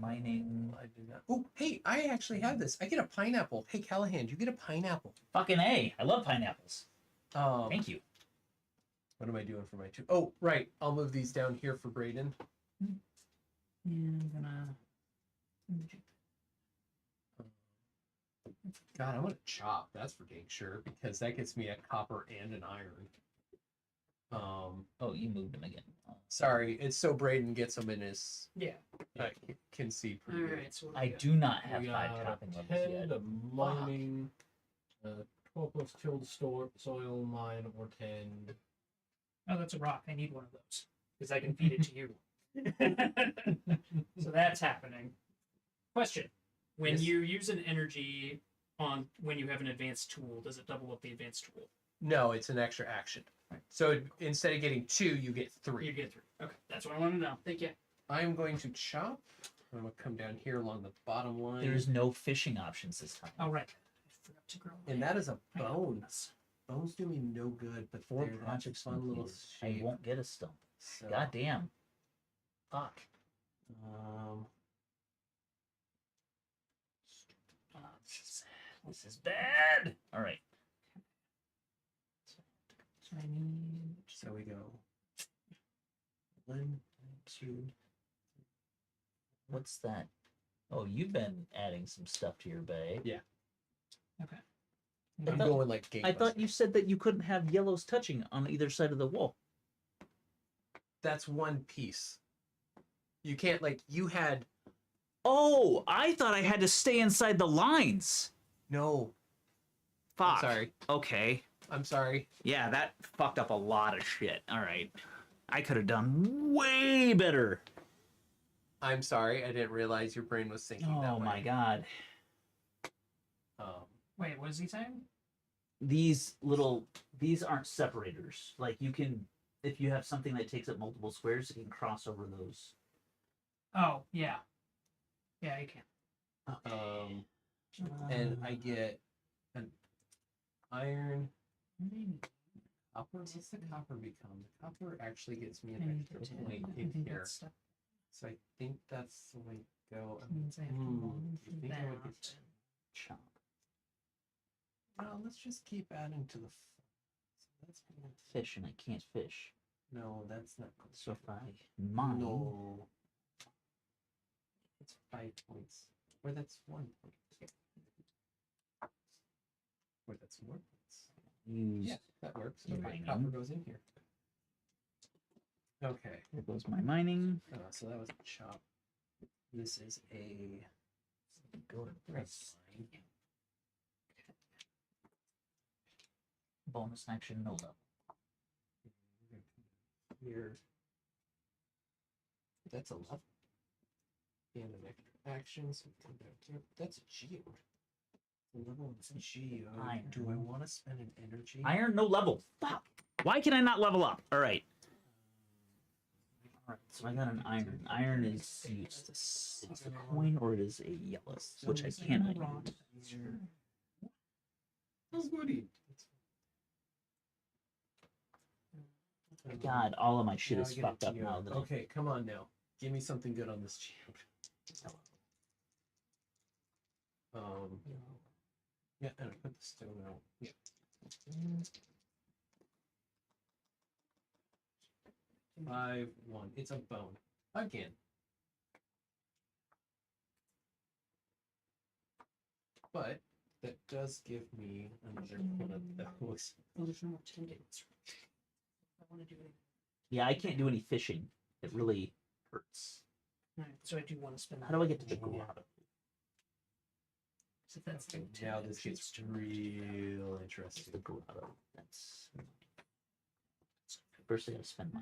Mining. I did not. Oh, hey, I actually have this. I get a pineapple. Hey, Callahan, you get a pineapple. Fucking A. I love pineapples. Thank you. What am I doing for my two? Oh, right. I'll move these down here for Brayden. Yeah, I'm gonna. God, I want to chop. That's for dang sure because that gets me a copper and an iron. Oh, you moved them again. Sorry, it's so Brayden gets them in his. Yeah. I can see All pretty good. right. So I do not have We 5 got chopping levels 10 yet. to mining, 12 plus tilled soil mine or 10. Oh, that's a rock. I need one of those because I can feed it to you. So that's happening. Question: when Yes. you use an energy on when you have an advanced tool, does it double up the advanced tool? No, it's an extra action. So instead of getting 2, you get 3. You get 3. Okay, that's what I want to know. Thank you. I'm going to chop. I'm going to come down here along the bottom line. There's no fishing options this time. Oh right, I forgot to grow. And that is a bone. pineapples. Bones do me no good, but 4 they're that projects fun little completed. shape. I won't get a stone. So, God damn. Fuck. This is bad. All right. So I need. So we go 1, 2. What's that? Oh, you've been adding some stuff to your bay. Yeah. Okay. I'm thought- going like gangbusters. I thought you said that you couldn't have yellows touching on either side of the wall. That's one piece. You can't like you had Oh, I thought I had to stay inside the lines. no. Fuck. I'm sorry. Okay. I'm sorry. Yeah, that fucked up a lot of shit. All right. I could have done way better. I'm sorry. I didn't realize your brain was thinking that Oh way. my god. Wait, what is he saying? These aren't separators. Like you can, if you have something that takes up multiple squares, it can cross over those. Oh yeah. Yeah, you can. And I get an iron. Copper. What's the copper become? The copper actually gets me an extra point in here. So I think that's the way to go. Means I have to mine I for think I would get that. Chop. No, let's just keep adding to the. So that's Fish, and I can't fish. no, that's not. So if I mine, No. It's 5 points. Or that's 1 point. Or that's more points. use. Yeah, that works. Your Okay, mining. copper goes in here. Okay. There goes my mining. So that was a chop. This is a Go to press press. line. Bonus action, no level. Here. That's a level. And an extra action. So we come back here. That's a geode. The level is geode. Iron. Do I want to spend an energy? Iron, no level. Fuck. Why can I not level up? All right. All right. So I got an iron. Iron is used. It's a coin or it is a yellow, which I cannot use. Oh, goody. God, all of my shit Now is I get a fucked up geode. now. That Okay, come on now. Give me something good on this geode. Yeah, and I put the stone out. Yeah. 5, 1. It's a bone. Again. But that does give me another one of those. Oh, there's no more tendons. I want to do it. Yeah, I can't do any fishing. It really hurts. Alright, so I do want to spend. How do I get to the grotto? So that's the Now this gets real It's interesting. the grotto. That's. First, I gotta spend my.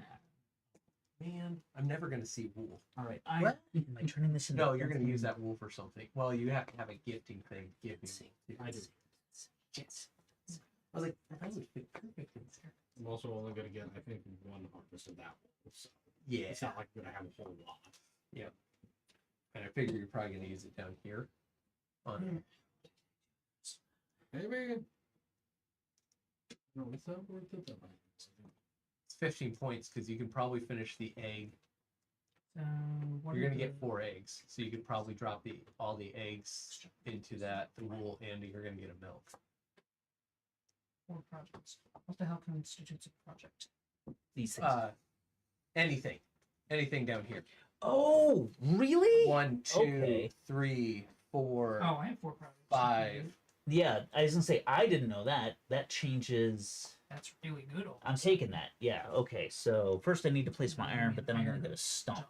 Man, I'm never going to see wool. All right. What? Am I turning this into? No, you're going to use that wool for something. Well, you have to have a gifting thing. Give me. I do. Yes. I was like, that would fit perfect in there. I'm also only going to get, I think, 1 harvest of that one. So Yeah. it's not like I'm going to have a whole lot. Yep. And I figure you're probably going to use it down here. On Hey, man. No, it's not worth it. That much. It's 15 points because you can probably finish the egg. What You're are gonna the- get 4 eggs, so you could probably drop all the eggs into the wool, and you're gonna get a milk. 4 projects. What the hell constitutes a project? These things. Anything down here. Oh, really? 1, 2, Okay. 3, 4, Oh, I have 4 projects. 5. Yeah, I was gonna say I didn't know that. That changes. That's really good. I'm taking that. Yeah. Okay. So first I need to place my iron, but then I'm gonna get a stump.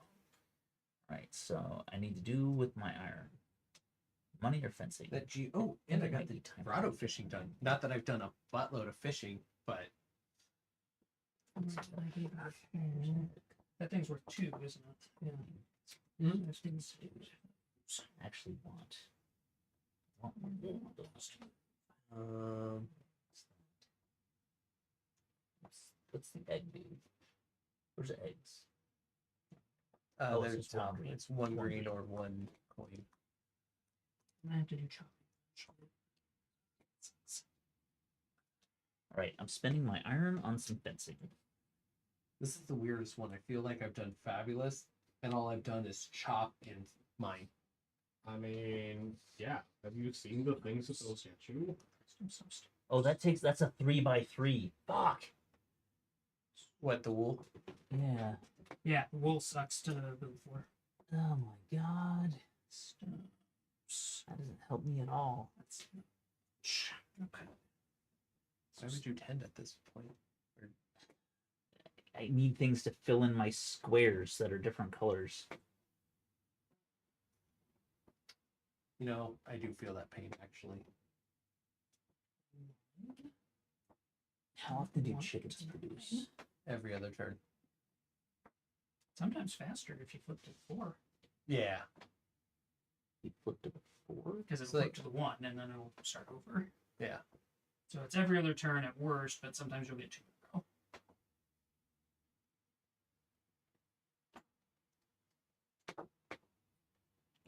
Right. So I need to do with my iron. Money or fencing? And I got the grotto fishing done. Not that I've done a buttload of fishing, but That thing's worth 2, isn't it? Yeah. Mhm. Those things- Actually want one of those. um, What's the egg do? Where's the eggs? oh, it's there's just one one. green. It's 1 One green green. or 1 coin. I have to do chopping. All right. I'm spending my iron on some fencing. This is the weirdest one. I feel like I've done fabulous, and all I've done is chop and mine. I mean, yeah. Have you seen the things that those get you? Oh, that's a 3x3. Fuck. What, the wool? Yeah. Yeah, wool sucks to build for. Oh my god. That doesn't help me at all. Okay. Why would you tend at this point? I need things to fill in my squares that are different colors. You know, I do feel that pain, actually. How often do chickens produce? Every other turn. Sometimes faster if you flip to 4. Yeah. You flip to the 4? Because it'll So, flip like- to the 1 and then it'll start over. Yeah. So it's every other turn at worst, but sometimes you'll get 2 in a row.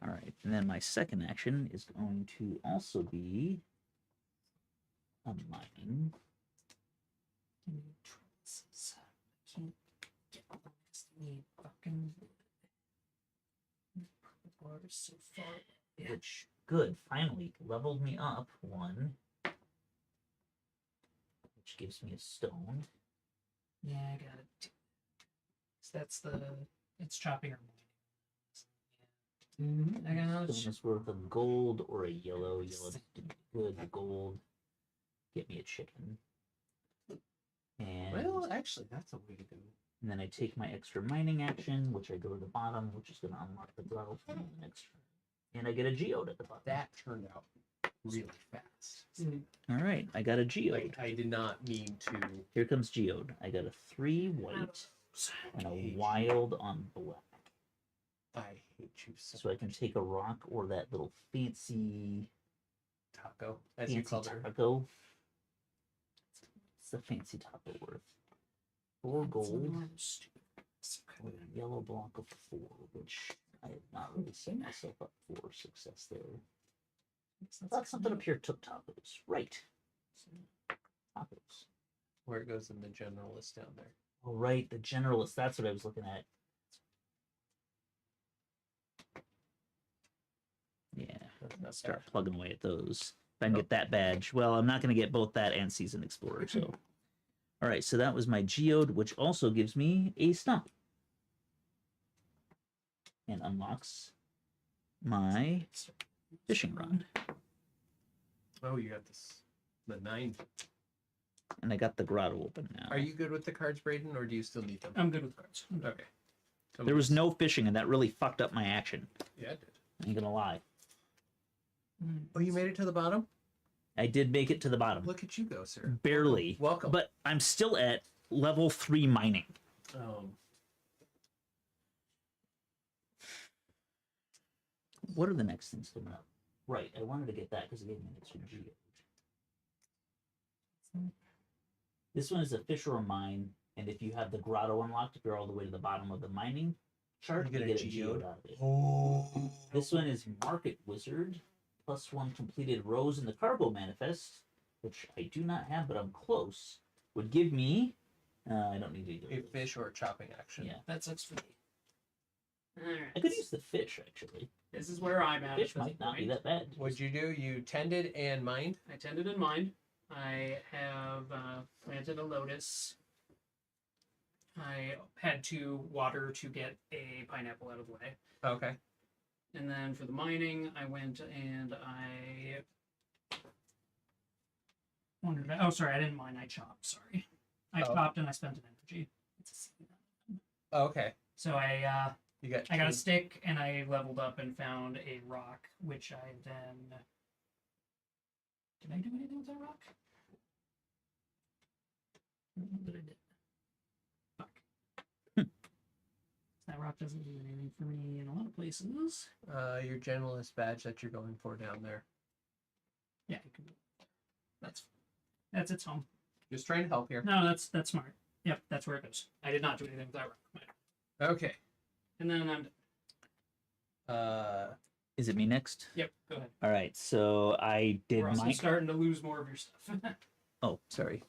All right, and then my second action is going to also be a mining. Give me trellises. I can't get one because they need fucking wood. The bar is so far. Yeah. Which, good, finally leveled me up 1. Which gives me a stone. Yeah, I got it. So that's it's chopping or mining. I got another. Stone is worth a gold or a yellow. Yellow did good. Gold. Get me a chicken. And, Well, actually, that's a way to go. and then I take my extra mining action, which I go to the bottom, which is going to unlock the grotto for the next turn. And I get a geode at the bottom. That turned out really fast. All right, I got a geode. Like, I did not mean to. Here comes geode. I got a 3 white and a wild on black. I hate you so So I can take a rock or that little fancy taco, as you called her. taco. It's the fancy taco worth 4 gold, or a yellow block of 4, which I have not really set myself up for success there. I thought something up here took tacos. Right. Tacos. Where it goes in the general list down there. Oh, right, the generalist. That's what I was looking at. Yeah, That's not start bad. plugging away at those. If I can get that badge. Well, I'm not going to get both that and Season Explorer, so. All right, so that was my geode, which also gives me a stump. And unlocks my fishing rod. Oh, you got this. The 9. And I got the grotto open now. Are you good with the cards, Braden, or do you still need them? I'm good with cards. Okay. There was no fishing, and that really fucked up my action. Yeah, it did. I ain't gonna lie. Oh, you made it to the bottom? I did make it to the bottom. Look at you go, sir. Barely. Welcome. But I'm still at level 3 mining. What are the next things coming up? Right, I wanted to get that because it gave me an extra geode. This one is a fish or a mine, and if you have the grotto unlocked, if you're all the way to the bottom of the mining chart, You get a geode. out of it. Oh. This one is Market Wizard, +1 completed rows in the cargo manifest, which I do not have, but I'm close, would give me I don't need either. A of those. fish or a chopping action. Yeah. That sucks for me. Alright. I could use the fish actually. This is where I'm at. Fish at this might not be point. that bad. What'd you do? You tended and mined? I tended in mind. I have planted a lotus. I had to water to get a pineapple out of the way. Okay. And then for the mining, I went and I wondered. Oh, sorry, I didn't mine. I chopped. Sorry, I Oh. chopped and I spent an energy. It's a seed. Okay. So I You got. got a two- stick and I leveled up and found a rock, which I then. Did I do anything with that rock? I don't know that I did. Fuck. That rock doesn't do anything for me in a lot of places. Your generalist badge that you're going for down there. Yeah, you can. That's its home. Just trying to help here. No, that's smart. Yep, that's where it goes. I did not do anything with that rock. Okay. And then I'm. Is it me next? Yep, go ahead. All right. So I did We're also my. starting to lose more of your stuff. Oh, sorry.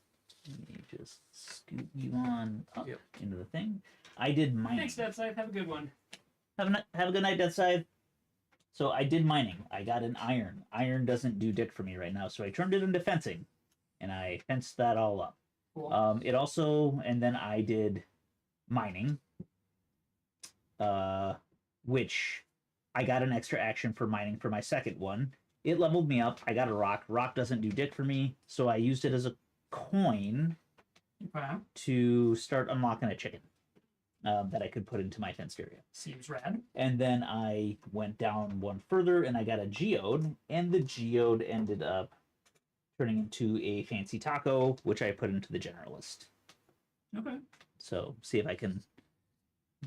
Let me just scoot you on up Yep. into the thing. I did mining. Thanks, Death Scythe. Have a good one. Have a good night, Death Scythe. So I did mining. I got an iron. Iron doesn't do dick for me right now, so I turned it into fencing, and I fenced that all up. Cool. It also, and then I did mining, which I got an extra action for mining for my second one. It leveled me up. I got a rock. Rock doesn't do dick for me, so I used it as a coin Okay. to start unlocking a chicken that I could put into my fenced area. Seems rad. And then I went down one further and I got a geode, and the geode ended up turning into a fancy taco, which I put into the generalist. Okay. So see if I can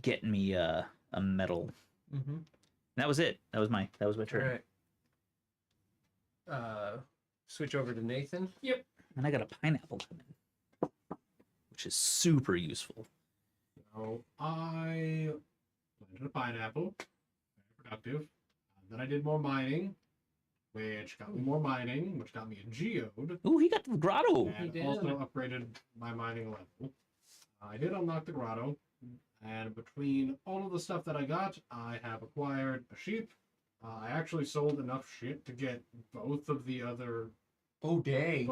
get me a medal. Mm-hmm. That was it. That was my All turn. right. Switch over to Nathan. And I got a pineapple coming, which is super useful. So I planted a pineapple, very productive. Then I did more mining, which got me more mining, which got me a geode, Ooh, he got the grotto. and did. also upgraded my mining level. I did unlock the grotto, and between all of the stuff that I got, I have acquired a sheep. I actually sold enough shit to get both of the other Oh, dang.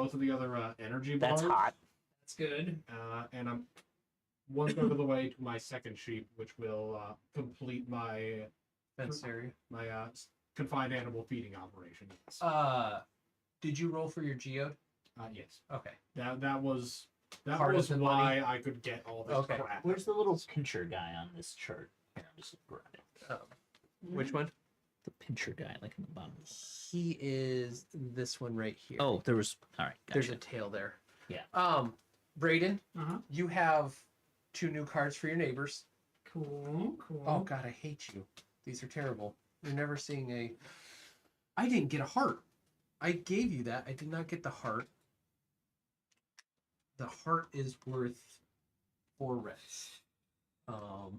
energy bars. That's hot. That's good. And I'm 1/3 of the way to my second sheep, which will complete my Fence area. confined animal feeding operation. Yes. Did you roll for your geode? Yes. Okay. That was Part of the why money? I could get all this Okay. crap. Where's the little pincher guy on this chart? Here, I'm just grab it. Which one? The pincher guy, like in the bottom. He is this one right here. Oh, there was. All right. Gotcha. There's a tail there. Yeah. Braden, Uh-huh. you have 2 new cards for your neighbors. Cool. Cool. Oh god, I hate you. These are terrible. You're never seeing a. I didn't get a heart. I gave you that. I did not get the heart. The heart is worth 4 reds. Okay.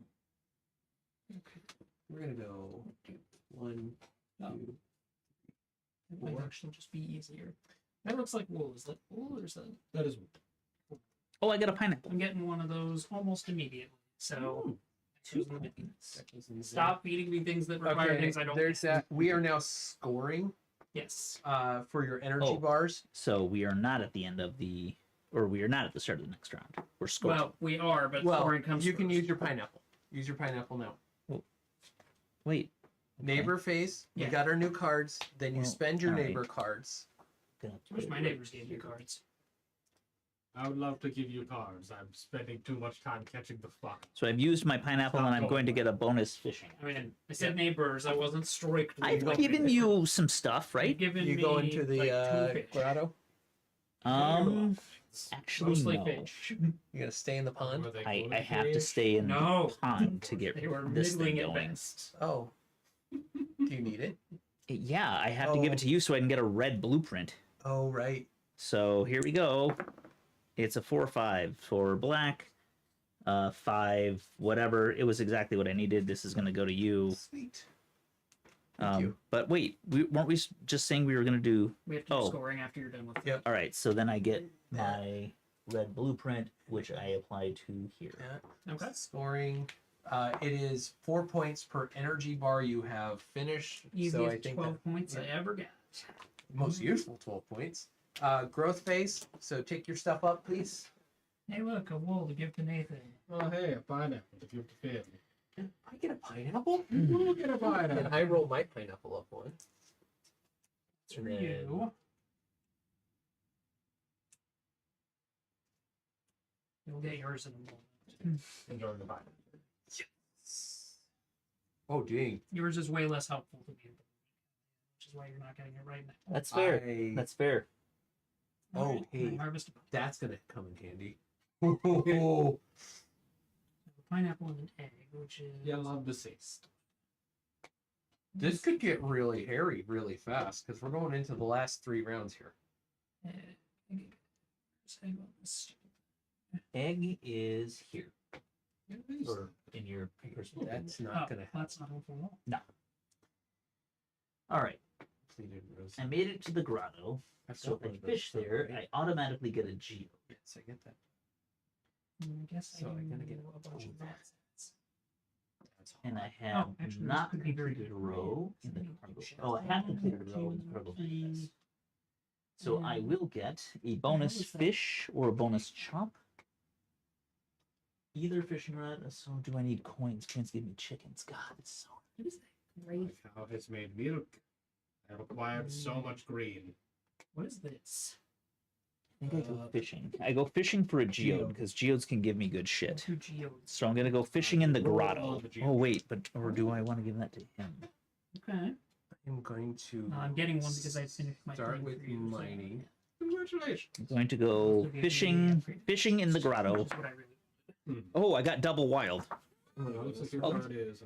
We're gonna go 1, 2. It might actually just be easier. That looks like wool. Is that wool or is that? That is Oh, I got a pineapple. I'm getting one of those almost immediately. So Two choose coins. That goes in there. stop feeding me things that require Okay, things I don't. there's that. We are now scoring Yes. for your energy Oh. bars. So we are not at the end of the, or we are not at the start of the next round. We're scoring. Well, we are, but Well, scoring comes. you can first. use your pineapple. Use your pineapple now. Wait. Neighbor phase. Yeah. We got our new cards. Then you Well, spend your alright. neighbor cards. Gonna put Wish it my right neighbors gave you here. cards. I would love to give you cards. I'm spending too much time catching the fuck. So I've used my pineapple, Stop and I'm going going to for get a bonus fishing. I mean, I said neighbors. I wasn't strictly. I've looking given at you some stuff, You've right? given You me go into the like 2 fish. grotto. Actually, Mostly no. fish. You gotta stay in the pond. Were they I good have to fish? stay in No. the pond to get They were this thing middling at going. best. Oh. Do you need it? Yeah, I have to give it to you so I can get a red blueprint. Oh right. So here we go. It's a 4/5 for black. 5 whatever. It was exactly what I needed. This is gonna go to you. Sweet. Thank you. But wait, weren't we just saying we were gonna do? We have to do Oh. scoring after you're done with it. Yep. All right, so then I get That. my red blueprint, which I apply to here. Yeah. Okay. Scoring. It is 4 points per energy bar you have finished. Easiest So I think 12 points I ever got. most useful 12 points. Growth phase. So take your stuff up, please. Hey, look, a wool to give to Nathan. Oh, hey, a pineapple to give to Finn. I get a pineapple? We'll get a And pineapple. I roll my pineapple up one. For you. You'll get yours in a moment. Enjoy the pineapple. Oh, dang. Yours is way less helpful to me, which is why you're not getting it right now. That's fair. That's fair. Oh, Alright, hey. I harvest a That's going to come in handy. pineapple and an egg, which is... Yeah, love deceased. This could get really hairy really fast because we're going into the last 3 rounds here. Egg is here. It is. Or in your personal. That's not going to help. That's not helpful at all. No. All right. Pleated rose. I made it to the grotto. I've So got if I one of those fish there, somewhere. I automatically get a geo. Yes, I get that. I guess So I'm gonna do get a bunch of all that. That's And hard. I have actually, this not could be very completed a good. row in the Maybe cargo. we should Oh, I have have that. completed a row in the cargo. phase. So I will get a bonus is that? fish or a bonus chop. Either fishing rod. So do I need coins? Coins give me chickens. God, it's so. What is that? My Great. cow has made milk. I required so much green. What is this? I think I go fishing. I go fishing for a geode because geodes can give me good shit. 2 geodes. So I'm gonna go fishing in the Roll grotto. on the geode. Oh wait, but or do I want to give that to him? Okay. I'm going to. I'm getting one because I finished my start thing with for you, so- mining. Congratulations. I'm going to go Also give me fishing in the grotto. Which is what I really Oh, I got double wild. Looks like your Oh. card is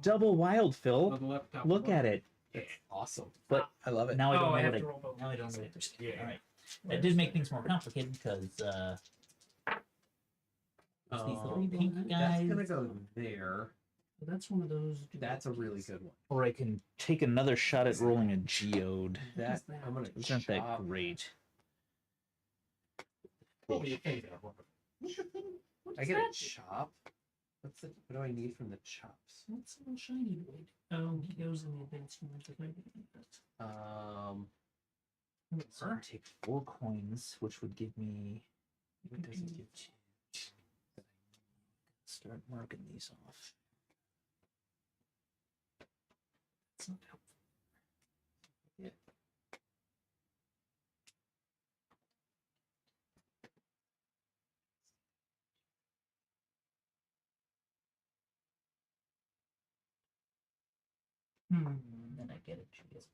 Double wild, Phil. on the left top. Look at it. It's awesome. But I love it. now I don't Oh, know I have what to roll both. now I don't know what to Yeah. All right. That did make things more complicated because there's these little pink That's guys. gonna go there. That's one of those. That's a really good one. Or I can take another shot at rolling a geode. That that? I'm gonna Those aren't that chop. great. Oh, you think that one. I get a chop. What do I need from the chops? What's a little shiny blade? Oh, he goes in the advanced ones. So I'll take 4 coins, which would give me. What does it give you? Start marking these off. That's not helpful. Yeah. And then I get a geode.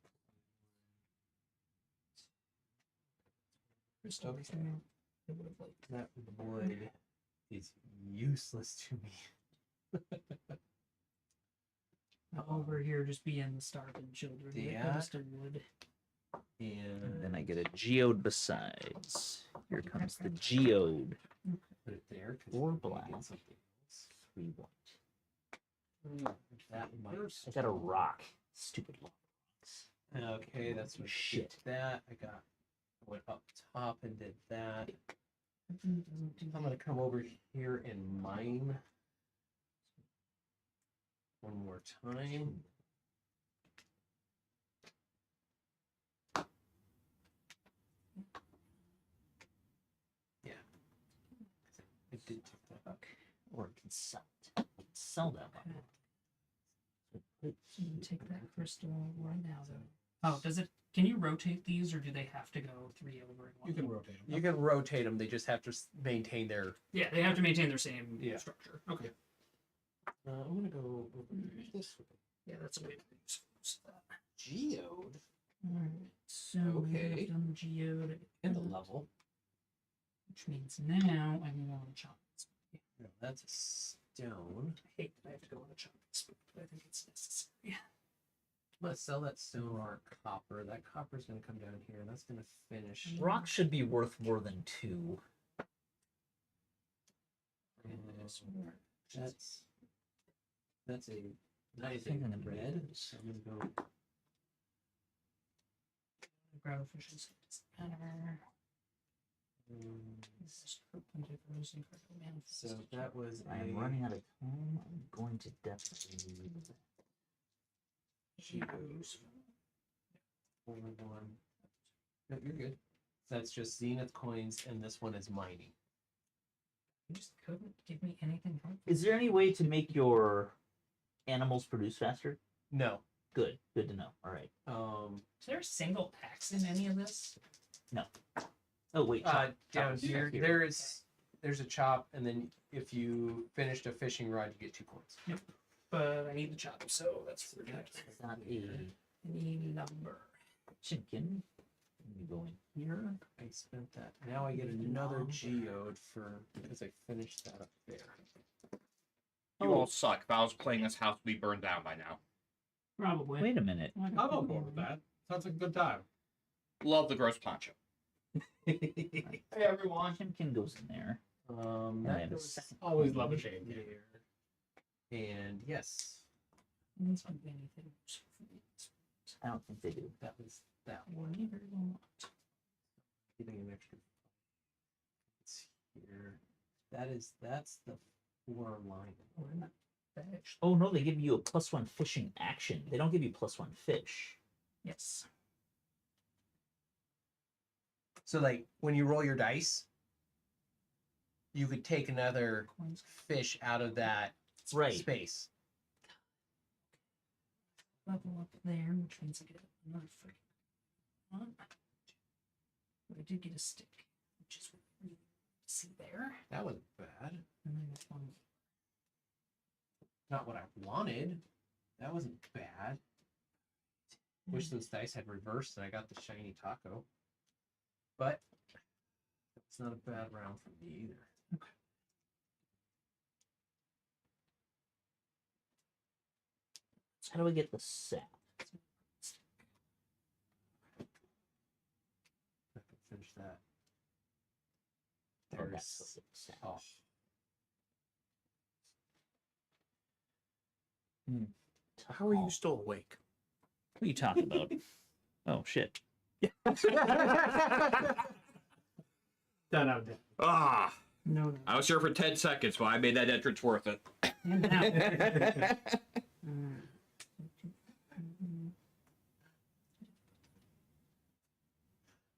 Crystal, Okay. I would have liked. That wood is useless to me. Over here, just being the starving children. Yeah. Just a wood. And then I get a geode besides. Here comes the geode. Put it there. 'cause 4 we black. get something else. 3 white. That might. I got a rock. Stupid rocks. Okay, that's what Shit. did that. Went up top and did that. Doesn't do I'm gonna come over here and mine one more time. Yeah. I did take that up. Or I can sell it. I can sell that one. You can take that crystal right now, though. Oh, does it? Can you rotate these, or do they have to go 3 over in one? You can rotate them. You can rotate them. They just have to maintain their. Yeah, they have to maintain their same Yeah. structure. Okay. I'm gonna go over this way. Yeah, that's a way to use that. Geode Alright, so Okay. I've done the geode, and the level. which means now I move on to chop. No, that's a stone. I hate that I have to go on a chopping spot, but I think it's necessary. I'm gonna sell that stone for copper. That copper's gonna come down here, and that's gonna finish. Rocks should be worth more than 2. That's a I nice think I'm gonna do red. this. So I'm gonna go. Grab efficiency. Doesn't matter. So that was I'm running out of time. I'm going to definitely need Geos. Only one. No, you're good. That's just Zenith coins, and this one is mining. You just couldn't give me anything helpful. Is there any way to make your animals produce faster? No. Good. Good to know. All right. Is there a single axe in any of this? No. Oh wait. Down here, there's a chop, and then if you finished a fishing rod, you get 2 coins. Nope. But I need the chop, so that's for next. Is that a Any number. chimkin? Let me go in here. I spent that. Now I get another geode because I finished that up there. You all suck. If I was playing this house, would be burned down by now. Probably. Wait a minute. I'm on board with that. Sounds like a good time. Love the gross poncho. Hey everyone. Chimkin goes in there. And I That have a goes second. Always love a chain. here. And yes, This wouldn't be anything. I don't think they do. that was that Or one. neither will not. Getting an extra. It's here. That's the 4 line. Or not. Fish. Oh no, they give you a +1 fishing action. They don't give you +1 fish. Yes. So like when you roll your dice, you could take another Coins. fish out of that Right. space. Level up there, which means I get another freaking one. But I did get a stick, which is what you see there. That wasn't bad. And then there's one. Not what I wanted. That wasn't bad. Wish those dice had reversed and I got the shiny taco. But it's not a bad round for me either. How do I get the sap? I can finish that. Oh, There's that's the sap. oh, How are you still awake? What are you talking about? Oh shit. Done out there. Ah, No, no. I was here for 10 seconds, but I made that entrance worth it. And now.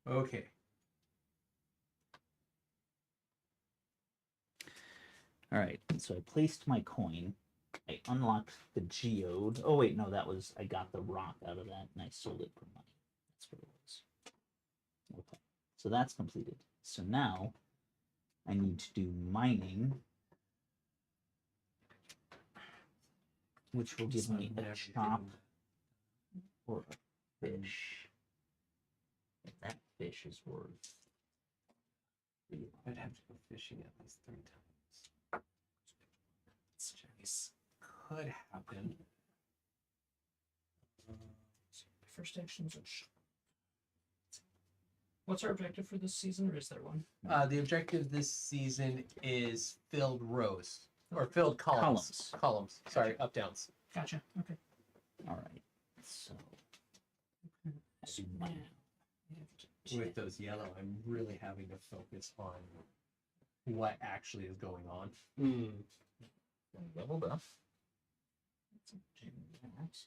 okay. All right. So I placed my coin. I unlocked the geode. Oh wait, no, that was I got the rock out of that and I sold it for money. That's what it was. Okay. So that's completed. So now I need to do mining, which will give me a chop or a fish. If that fish is worth. I'd have to go fishing at least 3 times. Which could happen. First actions are What's our objective for this season, or is there one? The objective this season is filled rows or filled columns. Columns. Sorry, up downs. Gotcha. Okay. All right. So So do now mining. we have to With those yellow, I'm really having to focus on what actually is going on. Leveled up. Do that.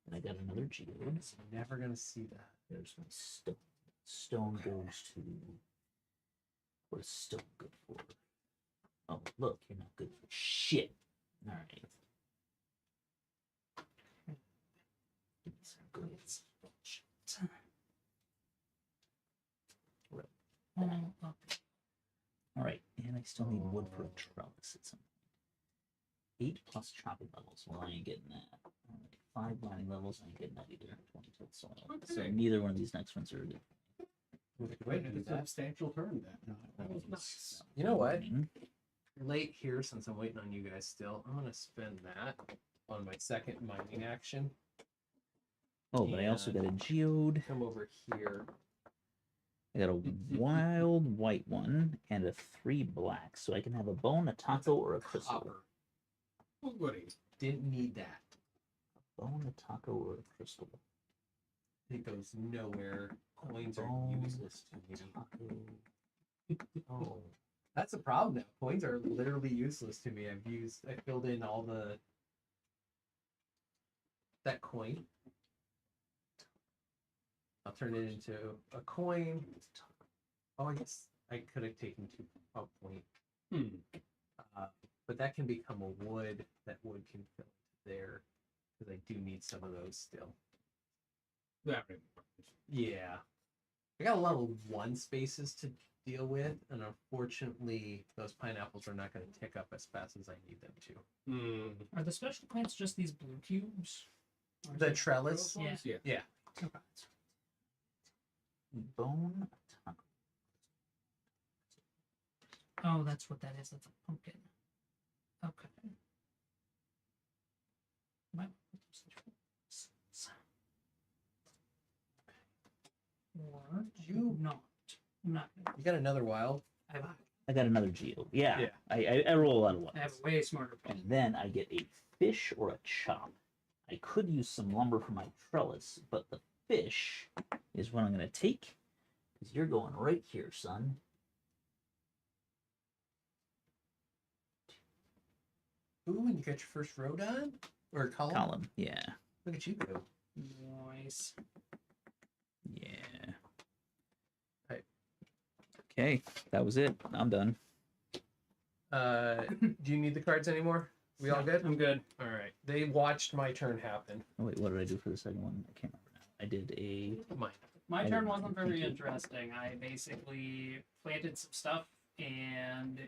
And I got another geode. I'm never gonna see that. There's my stone. Stone goes to. What is stone good for? Oh, look, you're not good for shit. All right. Give me some goods. Right. up. All right, and I still need wood for a trellis at some point. 8 plus chopping levels. Well, I ain't getting that. All right, 5 mining levels. I ain't getting that either. 20 till soil. So neither one of these next ones are good. Way to do It's a that. substantial turn that was nice. You know what? Mining. Late here, since I'm waiting on you guys still, I'm gonna spend that on my second mining action. Oh, but I also got a geode. Come over here. I got a wild white one and a 3 black, so I can have a bone, a taco, or a crystal. Copper. Oh, goody. Didn't need that. Bone, a taco, or a crystal. It goes nowhere. Coins are Bone, useless to me. Taco. Oh, that's a problem now. Coins are literally useless to me. I filled in all that coin. I'll turn it into a coin. Oh, I guess I could have taken a point. But that can become a wood. That wood can fill there because I do need some of those still. Yeah. I got a level 1 spaces to deal with, and unfortunately, those pineapples are not going to tick up as fast as I need them to. Are the special plants just these blue cubes? The trellis? Yeah. Okay. Bone taco. Oh, that's what that is. That's a pumpkin. Okay. Might or You- not. I'm not. You got another wild? I got another geode. Yeah. Yeah. I roll a lot of I have ones. a way smarter And plan. then I get a fish or a chop. I could use some lumber for my trellis, but the fish is what I'm going to take because you're going right here, son. Ooh, and you got your first row done? Or column? Column. Yeah. Look at you go. Nice. Yeah. Right. Okay, that was it. I'm done. Do you need the cards anymore? We all good? I'm good. All right. They watched my turn happen. Oh, wait, what did I do for the second one? I can't remember now. I did a. Mine. My I turn didn't wasn't think very you- interesting. I basically planted some stuff and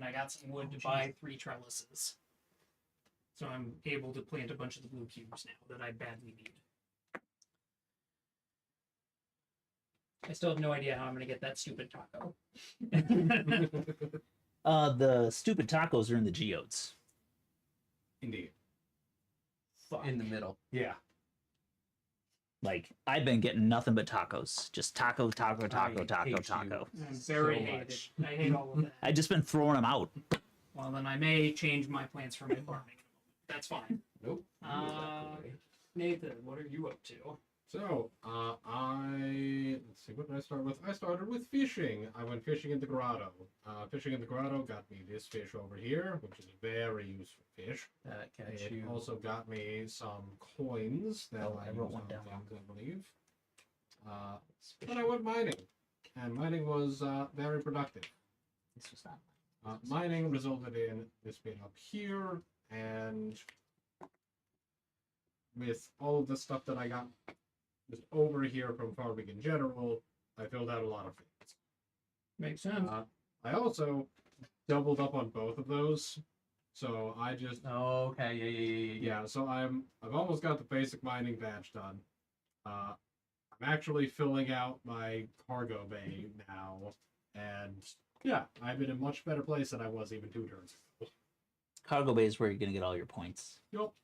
I got some wood to buy 3 trellises. So I'm able to plant a bunch of the blue cubes now that I badly need. I still have no idea how I'm gonna get that stupid taco. The stupid tacos are in the geodes. Indeed. In the middle. Yeah. Like, I've been getting nothing but tacos. Just taco, taco, taco, I taco, hate taco. you. I'm very So hated. much. I hate all of that. I just been throwing them out. Well, then I may change my plans for my farming in a moment. That's fine. Nope. Nathan, what are you up to? So, let's see, what did I start with? I started with fishing. I went fishing in the grotto. Fishing in the grotto got me this fish over here, which is a very useful fish. That got It you. also got me some coins that Oh, I I wrote use one on down. things, I believe. But I went mining, and mining was very productive. This was not. Mining resulted in this being up here, and with all of the stuff that I got just over here from farming in general, I filled out a lot of things. Makes sense. I also doubled up on both of those, so I just Oh, okay. Yeah. So I've almost got the basic mining badge done. I'm actually filling out my cargo bay now, and yeah, I'm in a much better place than I was even 2 turns ago. Cargo bay is where you're going to get all your points. Yup.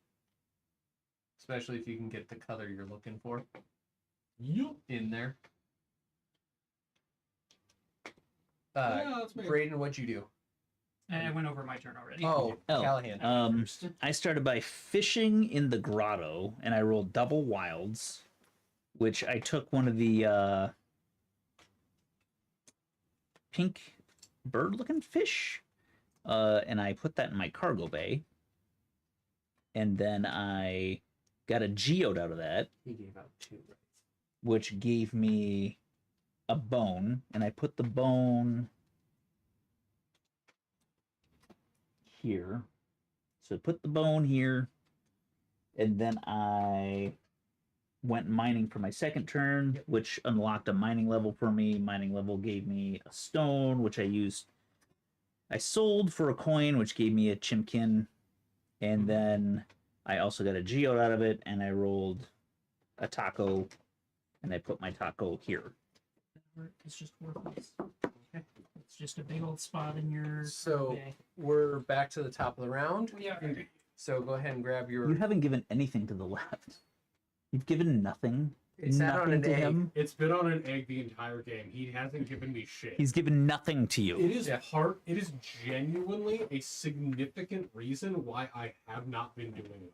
Especially if you can get the color you're looking for Yup. in there. Yeah, that's me. Braden, what'd you do? I went over my turn already. Oh, Oh, Callahan. I started by fishing in the grotto, and I rolled double wilds, which I took one of the pink bird-looking fish, and I put that in my cargo bay, and then I got a geode out of that, He gave out 2, right? which gave me a bone, and I put the bone here. So I put the bone here, and then I went mining for my second turn, which unlocked a mining level for me. Mining level gave me a stone, which I used. I sold for a coin, which gave me a chimkin, and then I also got a geode out of it, and I rolled a taco, and I put my taco here. It's just worthless. It's just a big old spot in your. So bay. we're back to the top of the round. Yeah. So go ahead and grab your. You haven't given anything to the left. You've given nothing. It sat on Nothing an to egg. him. It's been on an egg the entire game. He hasn't given me shit. He's given nothing to you. It is it is genuinely a significant reason why I have not been doing well.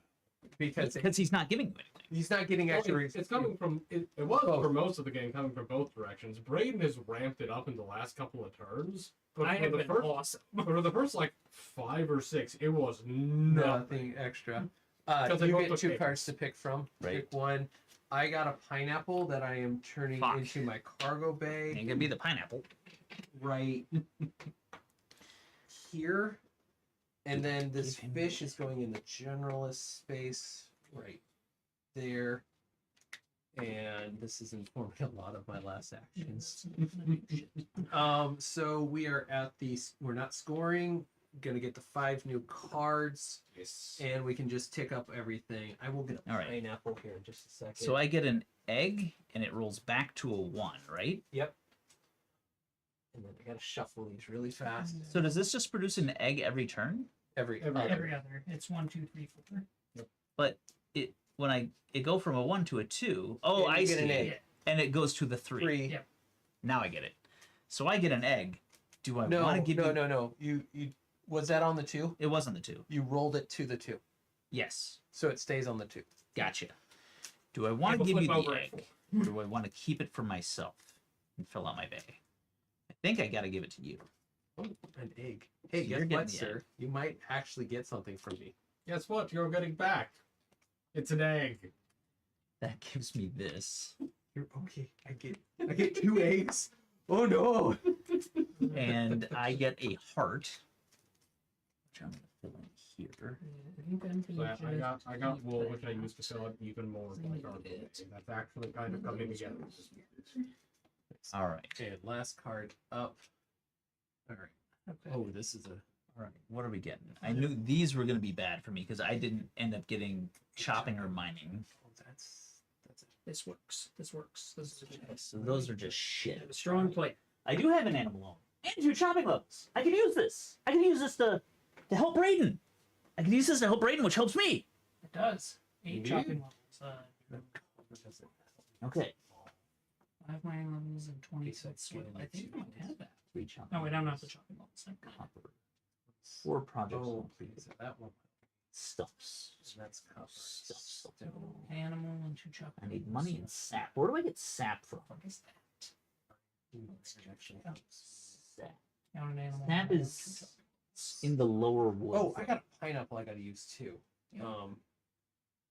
because Because he's not giving you anything. he's not getting Well, extra. it's coming from it was Both. for most of the game coming from both directions. Braden has ramped it up in the last couple of turns, but I for have the been first awesome. but for the first like 5 or 6, it was nothing. Nothing extra. Because they You both get took 2 papers. cards to pick from. Right. Pick one. I got a pineapple that I am turning Fuck. into my cargo bay Ain't gonna be the pineapple. right here. And then this Give him fish is going in the generalist space right there. And this is informing a lot of my last actions. So we are at we're not scoring. Gonna get the 5 new cards, Yes. and we can just tick up everything. I will get a All right. pineapple here in just a second. So I get an egg, and it rolls back to a 1, right? Yep. And then I gotta shuffle these really fast. So does this just produce an egg every turn? Every Every- other. Every other. It's 1, 2, 3, 4. But when it go from a 1 to a 2. Oh, And you I get see. an egg. Yeah. And it goes to the 3. 3. Yep. Now I get it. So I get an egg. Do I No, want to give you? no. You was that on the 2? It wasn't the 2. You rolled it to the 2, Yes. so it stays on the 2. Gotcha. Do I want to We'll give you flip the over egg? it. Or do I want to keep it for myself and fill out my bay? I think I got to give it to you. Oh, an egg. Hey, So you're guess getting what, the sir? You might actually get something from me. Guess what? You're getting back. It's an egg. That gives me this. You're okay. I get 2 eggs. Oh no! And I get a heart. Which I'm going to fill in here. So I got wool, which I used to fill it even more with my cargo. That's actually kind of coming together. All right. And last card up. All right. Okay. Oh, this is a. All right. What are we getting? I knew these were going to be bad for me because I didn't end up getting chopping or mining. Oh, that's it. This works. This works. This is So those are just shit. a strong play. I do have an animal home and 2 chopping levels. I can use this. I can use this to help Braden. I can use this to help Braden, which helps me. It does. 8 Yeah. chopping levels. Does it? Okay. 5 mining levels and 20 so it's soil. I think I might have that. 3 chopping. No, I don't have the chopping levels. Thank God. Copper. 4 projects Oh, complete. so that one. Stuffs. So that's copper. Stuffs. So, animal and 2 chopping I need levels. money and sap. Where do I get sap from? What is that? Actually. Sap. Count an animal. Sap and is 2 chopping. in the lower wood. Oh, I got a pineapple I gotta use too. Yeah.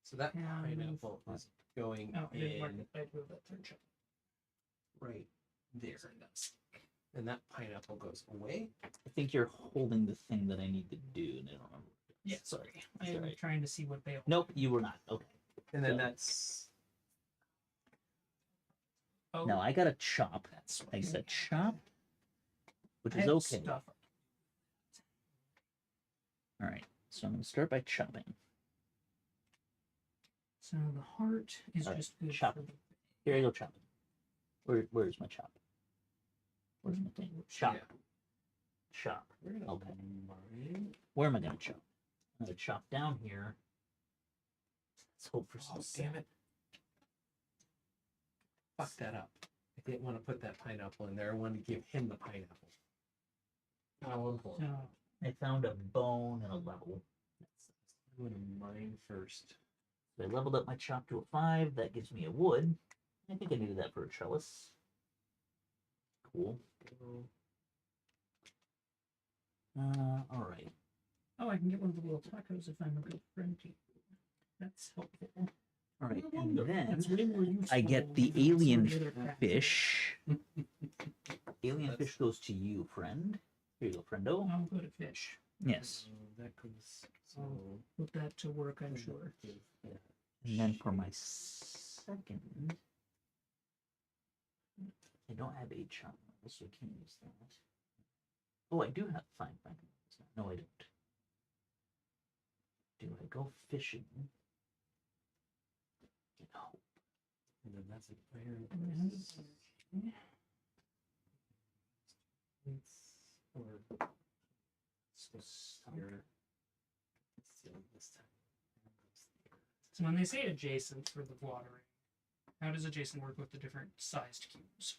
So that Yeah, pineapple is going Oh, I didn't mark in it. I do have that 3rd chopping. right there. Yes, it does. And that pineapple goes away. I think you're holding the thing that I need to do, and I don't remember. Yeah, sorry. I am Sorry. trying to see what they all. Nope, you were not. Okay. And then So- that's Oh, No, I got a chop. I got a chop, which I is have okay. Stuff. All right, so I'm gonna start by chopping. So the heart is All right, just good chop. for the Here I go chopping. Where's my chop? Where's my thing? Chop. yeah. Chop. We're gonna Okay. mine. Where am I gonna chop? I'm gonna chop down here. Let's hope for some Oh, sap. damn it. Fuck that up. I didn't want to put that pineapple in there. I wanted to give him the pineapple. How important. So I found a bone and a level. I'm gonna mine first. So I leveled up my chop to a 5. That gives me a wood. I think I needed that for a trellis. Cool. All right. oh, I can get one of the little tacos if I'm a good friend to you. That's helpful. All right, and then That's way more useful I get the than some of alien the other crap. fish. Alien That's- fish goes to you, friend. Here you go, friendo. I'm good at fish. Yes. That goes. I'll put that to work, I'm sure. And then for my second, I don't have 8 chop levels, so I can't use that. Oh, I do have 5 levels. No, I don't. Do I go fishing? Get hope. And then that's a iron. Mhm. Or here. Let's see this time. So when they say adjacent for the watering, how does adjacent work with the different sized cubes?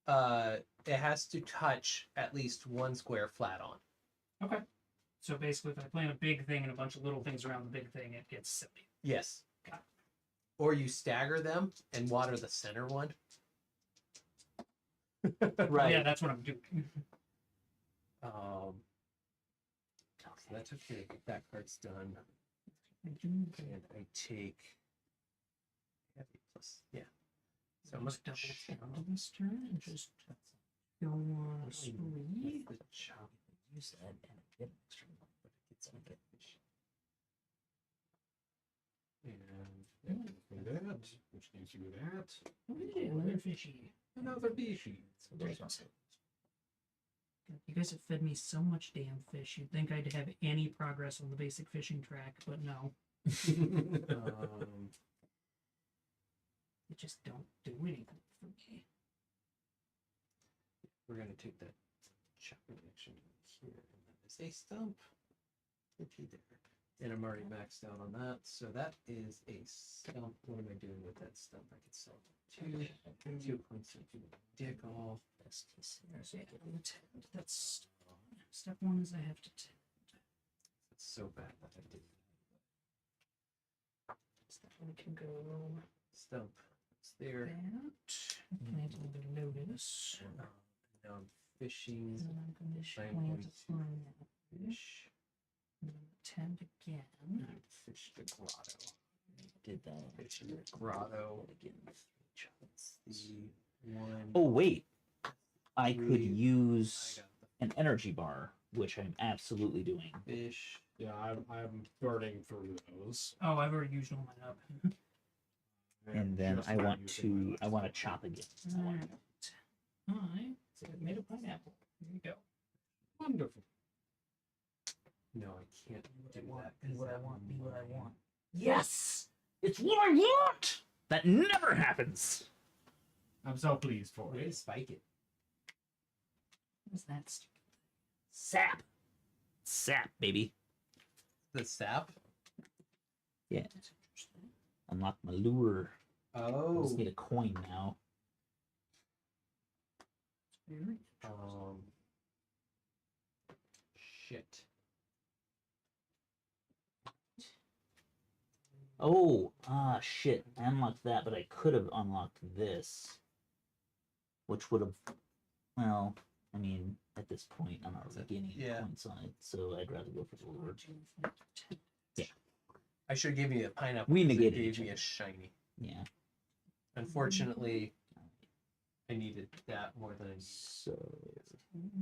It has to touch at least 1 square flat on. Okay. So basically, if I plant a big thing and a bunch of little things around the big thing, it gets silly. Yes. Got it. Or you stagger them and water the center one. Right. Yeah, that's what I'm doing. So that took care of that card's done. And I take heavy plus So I'm Just double down this turn and just go on a spree. the chop. Use that and get an extra one, but it gets me And do that, which gives you that. Okay, another fishy. Another fishy. So there's also You guys have fed me so much damn fish. You'd think I'd have any progress on the basic fishing track, but no. They just don't do anything for me. We're gonna take that chopping action here, and then there's a stump. And I'm already maxed out on that, so that is a stump. What am I doing with that stump? I could sell 2 points into dick off. Best case scenario, yeah, tend. That's step one is I have to tend. It's so bad that I did. Step one can go Stump. It's there. that. Plant another lotus. Now I'm fishing. And then I'm going to I'm plant going a to farm fish. and then tend again. Fish the grotto. did that. Fish the grotto. Again, It's the one. oh wait, I could I use got an energy bar, which I'm absolutely doing. the fish. Yeah, I'm burning through those. Oh, I've already used all mine up. And then Just I about want using my to last chop again. Alright. So I made a pineapple. Here you go. Wonderful. No, I can't do that. Be what I want. Be what I mine- want. Yes, it's what I want. That never happens. I'm so pleased for Way to it. spike it. What was that stupid? Sap, sap, baby. The sap. Yeah. Unlock my lure. I Oh. just need a coin now. Very Shit. Oh, shit. I unlocked that, but I could have unlocked this. Which would have, well, I mean, at this point, I'm not really gaining any Yeah. points on it, so I'd rather go for the lure. I should give you a pineapple. We 'cause it negated gave each me a other. shiny. Yeah. Unfortunately, I needed that more than I needed. So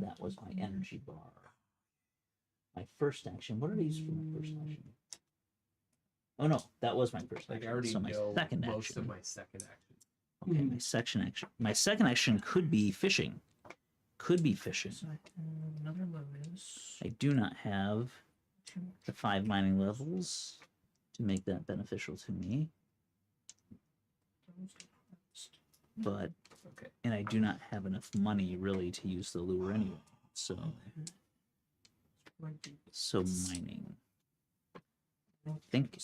that was my energy bar. My first action. What did I use for my first action? Oh no, that was my first Like I action. already so my know second most action. of my second action. Okay, my second action. My second action could be fishing. Could be fishing. So I have another lotus. I do not have Two more. the 5 mining levels to make that beneficial to me, but Okay. and I do not have enough money really to use the lure anyway. So mining.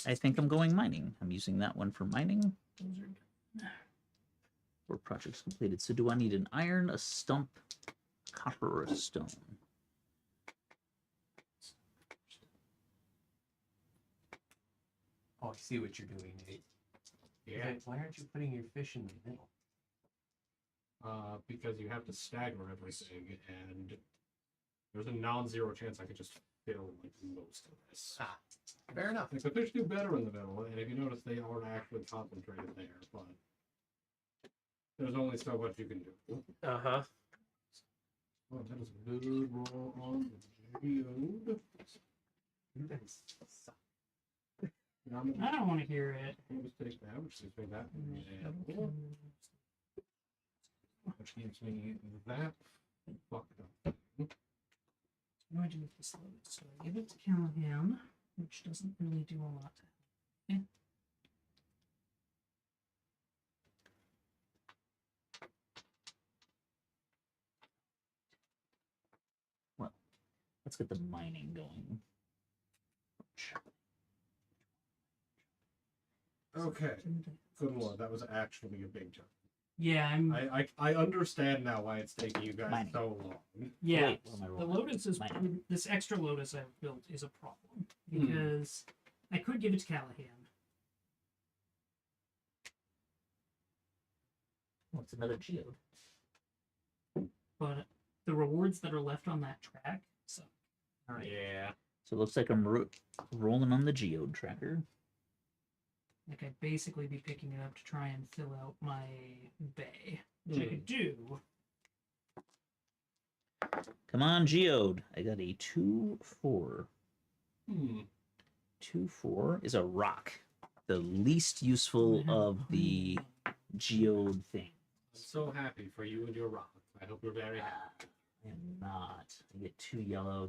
I think I'm going mining. I'm using that one for mining. Those are done. For projects completed. So do I need an iron, a stump, copper, or a stone? Oh, I see what you're doing, Nate. Yeah. Why aren't you putting your fish in the middle? Because you have to stagger everything, and there's a non-zero chance I could just fill like most of this. Ah, fair enough. Like the fish do better in the middle, and if you notice, they aren't actually concentrated there, but there's only so much you can do. Uh-huh. Oh, that is a good roll on the geode. You guys suck. I don't want to hear it. Just take that, which gives me that, which gives me that. Fuck it up. What do I do with this lotus? So I give it to Callahan, which doesn't really do a lot. Let's get the mining going. Okay. Good lord, that was actually a big jump. Yeah, I understand now why it's taking you guys Mining. so long. Yeah, Wait, what am I the rolling? lotus is Mining. this extra lotus I've built is a problem because I could give it to Callahan. What's another geode? But the rewards that are left on that track, so All right. Yeah. So it looks like I'm rolling on the geode tracker. like I'd basically be picking it up to try and fill out my bay, which I could do. Come on, geode. I got a 2-4. 2-4 is a rock. The least useful of the geode thing. I'm so happy for you and your rock. I hope you're very happy. I am not. I get 2 yellow.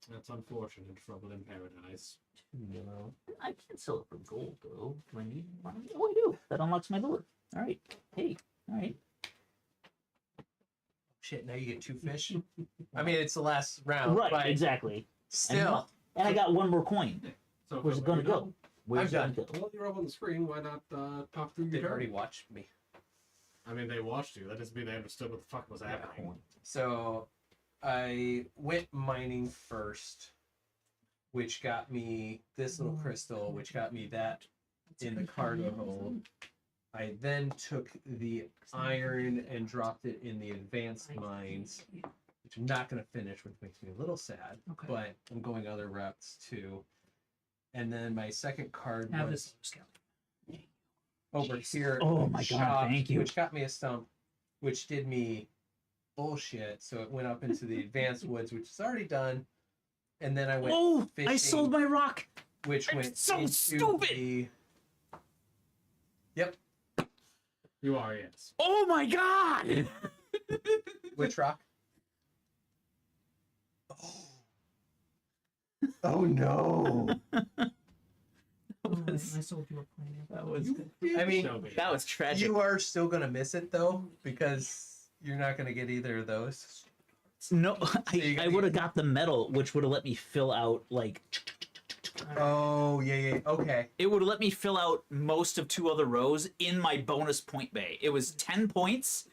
That's unfortunate. Trouble in paradise. 2 yellow. I can't sell it for gold, though. Do I need money? Oh, I do. That unlocks my lure. All right. Hey. All right. Shit, now you get 2 fish. I mean, it's the last round, Right. but Exactly. still. And I got 1 more coin. So Where's it are gonna you go? done? Where's I'm it gonna go? Well, you're up on the screen. Why not talk through They've your already turn? watched me. I mean, they watched you. That doesn't mean they understood what the fuck was happening. So I went mining first, which got me this little crystal, which got me that in the cargo hold. I then took the iron and dropped it in the advanced mines, which I'm not going to finish, which makes me a little sad, Okay. but I'm going other routes too. And then my second card Have was this scout. over here. Oh my God, chopped, thank you. Which got me a stump, which did me bullshit. So it went up into the advanced woods, which is already done. And then I went Oh, fishing, I sold my rock. which I'm went so into stupid. the... Yep. You are, yes. Oh my God. Which rock? Oh no. Oh, I sold you a planet. That was I mean, Show me. that was tragic. you are still gonna miss it though, because you're not gonna get either of those. No, you I gotta would have got the metal, which would have let me fill out like. Oh yeah. Okay. It would have let me fill out most of 2 other rows in my bonus point bay. It was 10 points.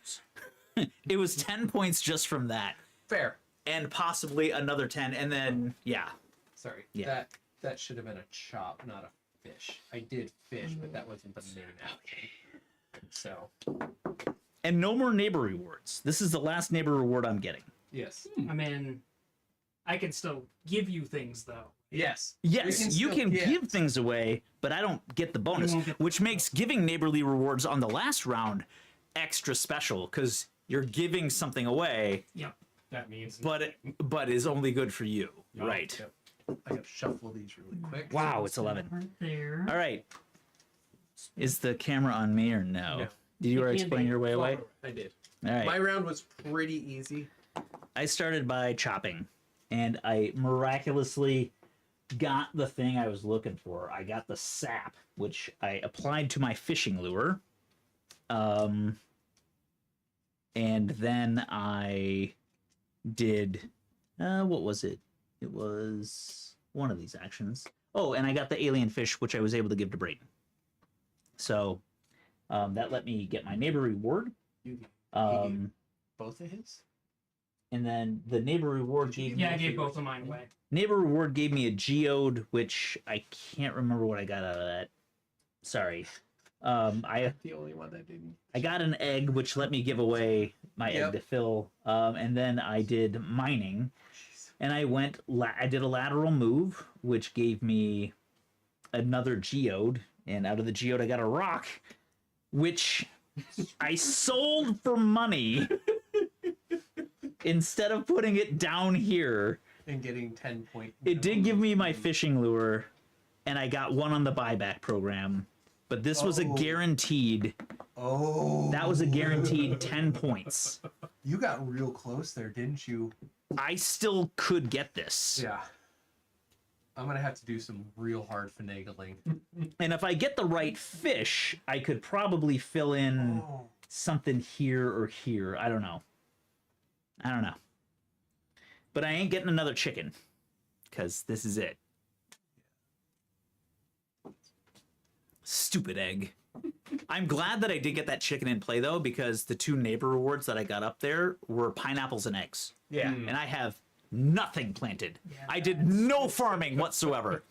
It was 10 points just from that, Fair. and possibly another 10, and then yeah. Sorry. Yeah. That should have been a chop, not a fish. I did fish, but that wasn't the main action. So And no more neighbor rewards. This is the last neighbor reward I'm getting. yes. I mean, I can still give you things though. Yes. Yes, you still can get- give things away, but I don't get the bonus, won't get the which makes giving neighborly rewards on the last round extra special because you're giving something away, Yep. That means. but is only good for you, Yup. right? Yep. I gotta shuffle these really quick. Wow, it's 11. Right there. All right, is the camera on me or no? No. Did you It already can explain be. your way away? I did. All right. My round was pretty easy. I started by chopping, and I miraculously got the thing I was looking for. I got the sap, which I applied to my fishing lure. And then I did, what was it? It was one of these actions. Oh, and I got the alien fish, which I was able to give to Brayden. So that let me get my neighbor reward. You both of his? And then the neighbor reward gave Yeah, I me gave both of mine away. neighbor reward gave me a geode, which I can't remember what I got out of that. Sorry. I The only one that didn't. got an egg, which let me give away my egg Yep. to fill. And then I did mining, and I did a lateral move, which gave me another geode, and out of the geode I got a rock, which I sold for money instead of putting it down here. And getting 10 point. It did give me my fishing lure, and I got one on the buyback program. But this was a Oh. guaranteed. Oh. That was a guaranteed 10 points. You got real close there, didn't you? I still could get this. Yeah. I'm gonna have to do some real hard finagling. And if I get the right fish, I could probably fill in Oh. something here or here. I don't know. But I ain't getting another chicken, because this is it. Stupid egg. I'm glad that I did get that chicken in play though, because the 2 neighbor rewards that I got up there were pineapples and eggs, Yeah. Hmm. and I have nothing planted. Yeah, I did no farming whatsoever,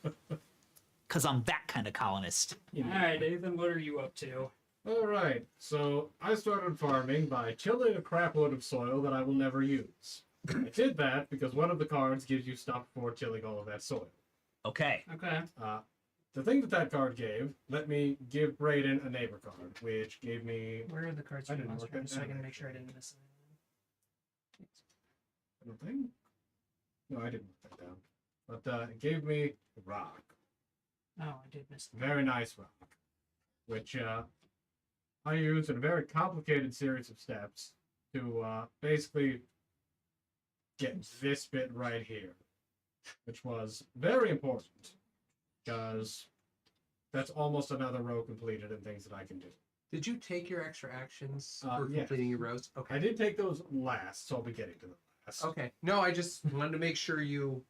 because I'm that kind of colonist. All right, Nathan, what are you up to? All right, so I started farming by tilling a crap load of soil that I will never use. I did that because one of the cards gives you stuff for tilling all of that soil. Okay. Okay. The thing that card gave let me give Brayden a neighbor card, which gave me. Where are the cards I for didn't monster work that so I down, can make sure I actually. didn't miss I don't think. No, I didn't put that down. But it gave me rock. it. Oh, I did miss it. Very nice rock. Which I used in a very complicated series of steps to basically get this bit right here. Which was very important. Because that's almost another row completed and things that I can do. Did you take your extra actions for Yes. completing your rows? Okay. I did take those last, so I'll be getting to them last. Okay. No, I just wanted to make sure you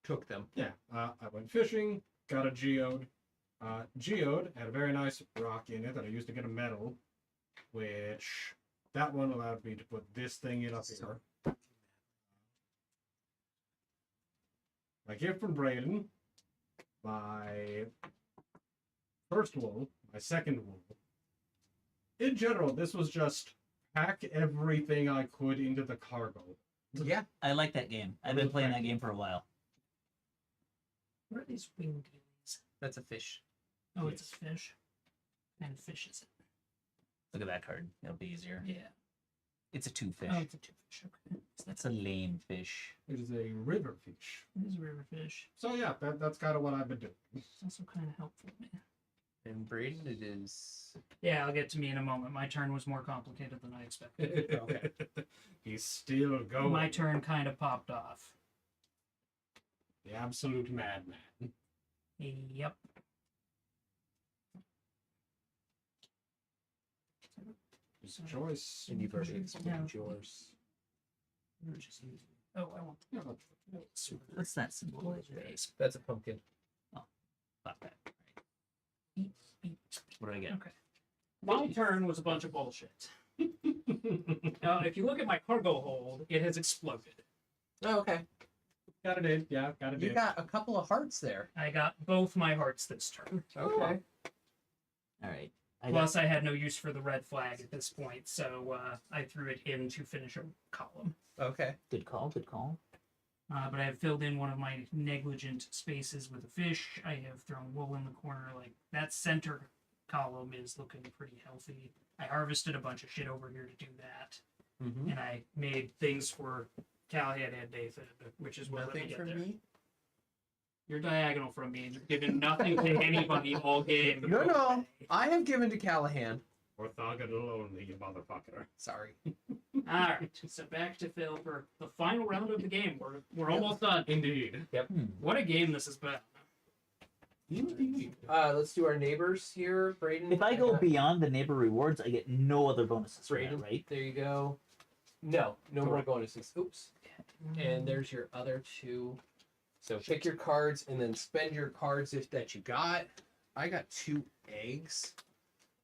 took them. Yeah, I went fishing, got a geode. Geode had a very nice rock in it that I used to get a medal, which that one allowed me to put this thing in up here. My gift from Brayden, my first wool, my second wool. In general, this was just pack everything I could into the cargo. Yeah. I like that game. I've been playing that game for a while. What are these winged guilies? That's a fish. Oh, it's a fish. What kind of fish is it? Look at that card. It'll be easier. Yeah. It's a 2 fish. Oh, it's a two fish. Okay. So That's a lame fish. It is a river fish. it is a river fish. So yeah, that's kind of what I've been doing. It's also kind of helpful, man. And Braden, it is. Yeah, I'll get to me in a moment. My turn was more complicated than I expected. Okay. He's still going. My turn kind of popped off. The absolute madman. Yep. It's a choice. And you've already Yeah. explained yours. Oh, I want Yeah, What's that symbol? That's a pumpkin. Fuck that. eat, eat. What do I get? Okay. My turn was a bunch of bullshit. If you look at my cargo hold, it has exploded. Oh, okay. got it in. Yeah, got it You in. got a couple of hearts there. I got both my hearts this turn. Okay. All right. Plus, I had no use for the red flag at this point, so I threw it in to finish a column. Okay. Good call. Good call. But I have filled in one of my negligent spaces with a fish. I have thrown wool in the corner. Like, that center column is looking pretty healthy. I harvested a bunch of shit over here to do that. Mm-hmm. And I made things for Callahan and Nathan, which is what let me Nothing get for there. me. You're diagonal from me. You've given nothing to anybody all game. No. I have given to Callahan. Orthogonal only, you motherfucker. Sorry. Alright, so back to Phil for the final round of the game. We're almost done. Indeed. What a game this has been. Indeed. Let's do our neighbors here, Braden. If I go beyond the neighbor rewards, I get no other bonuses for that, Braden, right? there you go. No more Correct. bonuses. Oops. And there's your other 2. So pick your cards and then spend your cards that you got. I got 2 eggs.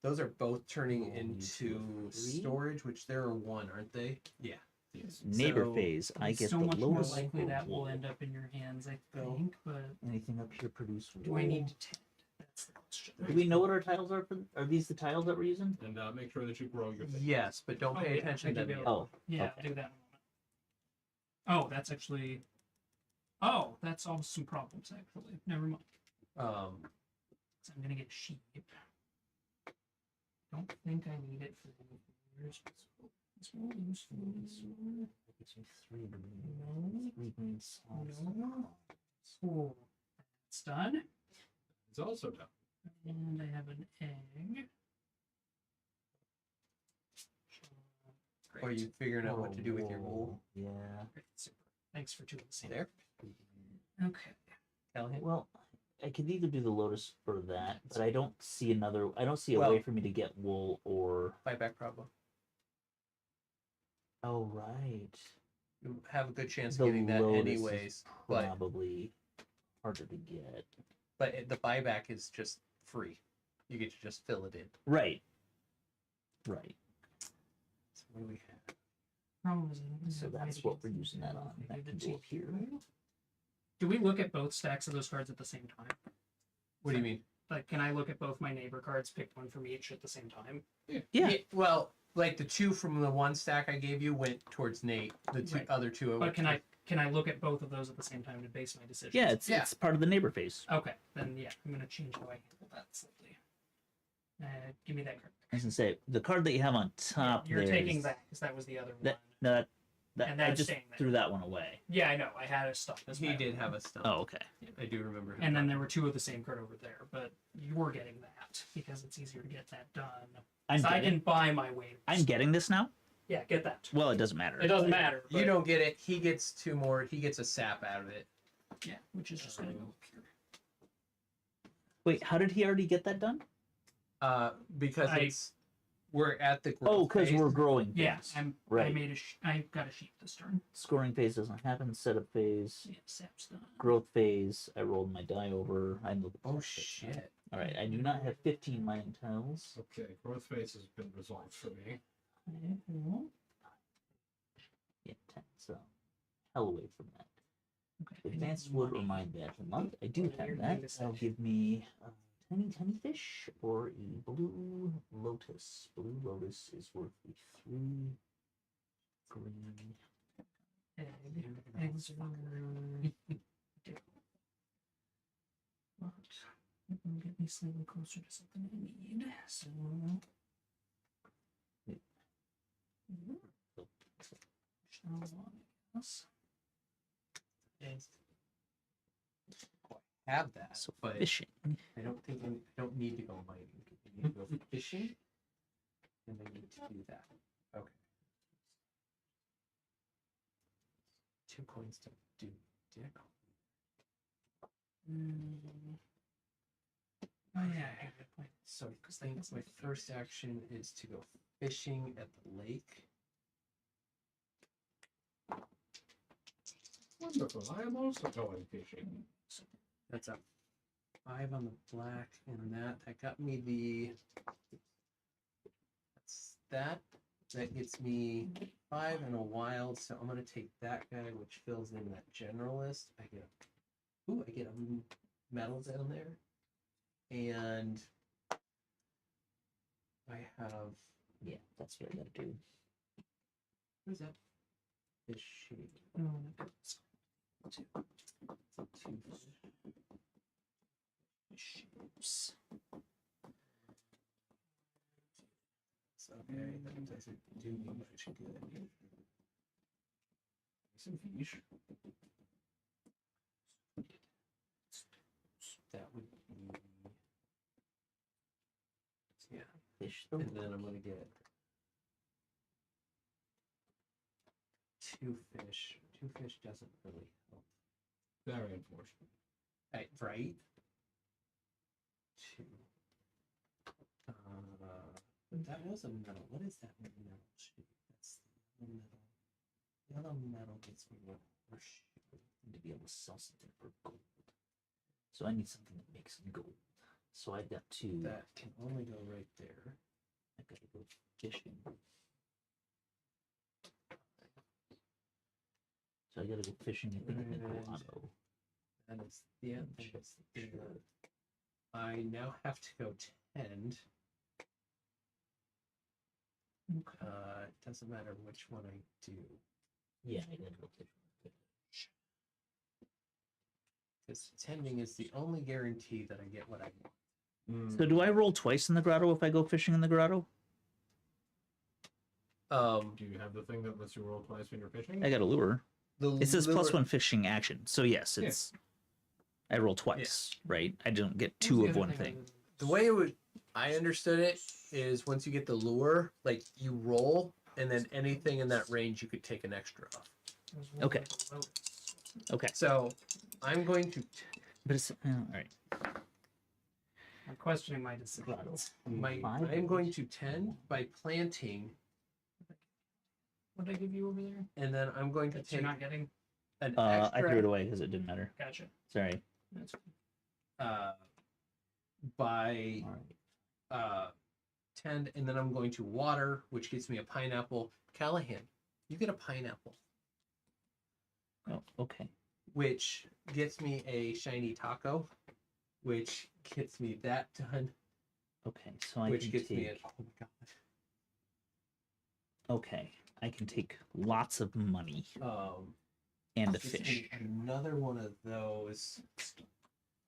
Those are both turning into 3? storage, which there are 1, aren't they? Yeah. Yes. Neighbor So, phase, I It's get so the much more lowest. likely that will roll. end up in your hands, I Go. think, but Anything up here produce. do I need to tend? That's the question. Do we know what our tiles are? Are these the tiles that we're using? And make sure that you grow your thing. Yes, but don't Oh, pay yeah, attention I to can them do yet. Oh, Yeah, okay. I'll do that in a moment. Oh, that's actually... Oh, that solves some problems, actually. Never mind. So I'm gonna get sheep. Don't think I need it for anything. It's more useful. Gives me 3 green. 3 green slots. No. Cool. It's done. It's also done. And I have an egg. Or are you figuring out what to do with your wool? Yeah. Great, super. Thanks for doing this. There. Okay. Callahan? Well, I could either do the lotus for that, but I don't see another. I don't see a Well- way for me to get wool or. Buyback problem. Oh right. You have a good chance The of getting that lotus is anyways. But Probably harder to get. the buyback is just free. you get to just fill it in. Right. Right. So what do we have? Problem is, So that's what we're using that on. That can go up here. Do we look at both stacks of those cards at the same time? What do you mean? Like, can I look at both my neighbor cards, pick one from each at the same time? Yeah. Well, like the 2 from the 1 stack I gave you went towards Nate. The Right. other 2. But can I look at both of those at the same time to base my decision? Yeah, it's part of the neighbor phase. Okay, then yeah, I'm gonna change how I handle that slightly. Give me that card. I was gonna say the card that you have on top. You're there taking is- that because that was the other That one. no, that And I that's just staying there. threw that one away. Yeah, I know. I had a stop as He well. did have a stump. Oh, okay. I do remember. And then there were 2 of the same card over there, but you're getting that because it's easier to get that done. So I can buy my way. I'm getting this now. Yeah, get that. Well, it doesn't matter. It doesn't matter. You but- don't get it. He gets 2 more. He gets a sap out of it. Yeah, which is just gonna go here. Wait, how did he already get that done? Because we're at the growth Oh, because phase. we're growing. Yeah, phase. I right. made I got a sheet this turn. Scoring phase doesn't happen. Setup phase, Yeah, sap's done. growth phase. I rolled my die over. I know the Oh process. shit. All right, I do not have 15 mining tiles. Okay, growth phase has been resolved for me. Yeah, 10. So hell away from that. Okay. Advanced wood or mine badge a month. I do have that. That'll give me a tiny fish or a blue lotus. Blue lotus is worth the 3 green. Eggs are but it will get me slightly closer to something I need. So shall I guess. Have that, So but fishing. I don't think I don't need to go mining. I need to go fishing, and I need to do that. Okay. 2 coins to do dick. Oh yeah, I have a point. So I think my first action is to go fishing at the lake. Wonderful. I am also going fishing. That's a 5 on the black, and that got me the. That's that. That gets me 5 and a wild. So I'm gonna take that guy, which fills in that generalist. I get a metal down there, and I have. Yeah, that's what I gotta do. What is that? Fishing. Oh, that's Two. shapes. It's okay. That doesn't do me much good. Some fish. That would be. Yeah. Fish. And then I'm gonna get 2 fish. 2 fish doesn't really help. Very unfortunate. Right? 2. But that was a metal. What is that metal shape? That's the metal. Yellow metal gets me what horseshoe. To be able to sell something for gold. So I need something that makes gold. So I've got to. That can only go right there. I gotta go fishing. So I gotta go fishing. I think in the And- grotto. That is I now have to go tend. Okay. It doesn't matter which one I do. Yeah, I gotta go fishing. Because tending is the only guarantee that I get what I want. So do I roll twice in the grotto if I go fishing in the grotto? Do you have the thing that lets you roll twice when you're fishing? I got a lure. The It says lure- +1 fishing action. So yes, it's. I roll twice, right? I don't get What's 2 the of other one thing thing. other than The way I understood it is once you get the lure, like you roll, and then anything in that range you could take an extra off. this? It was Okay. like a lotus. Okay, So I'm going to but it's all right. I'm questioning my decisions. I'm going to tend by planting, What did I give you over there? and then I'm going to That you're take not getting? an I extra. threw it away because it didn't matter. Gotcha. Sorry. That's By All right. 10, and then I'm going to water, which gets me a pineapple. Callahan, you get a pineapple, Oh, okay. which gets me a shiny taco, which gets me that done, Okay, so I which can gets take. me an oh my god. Okay, I can take lots of money and a Gets me fish. another one of those.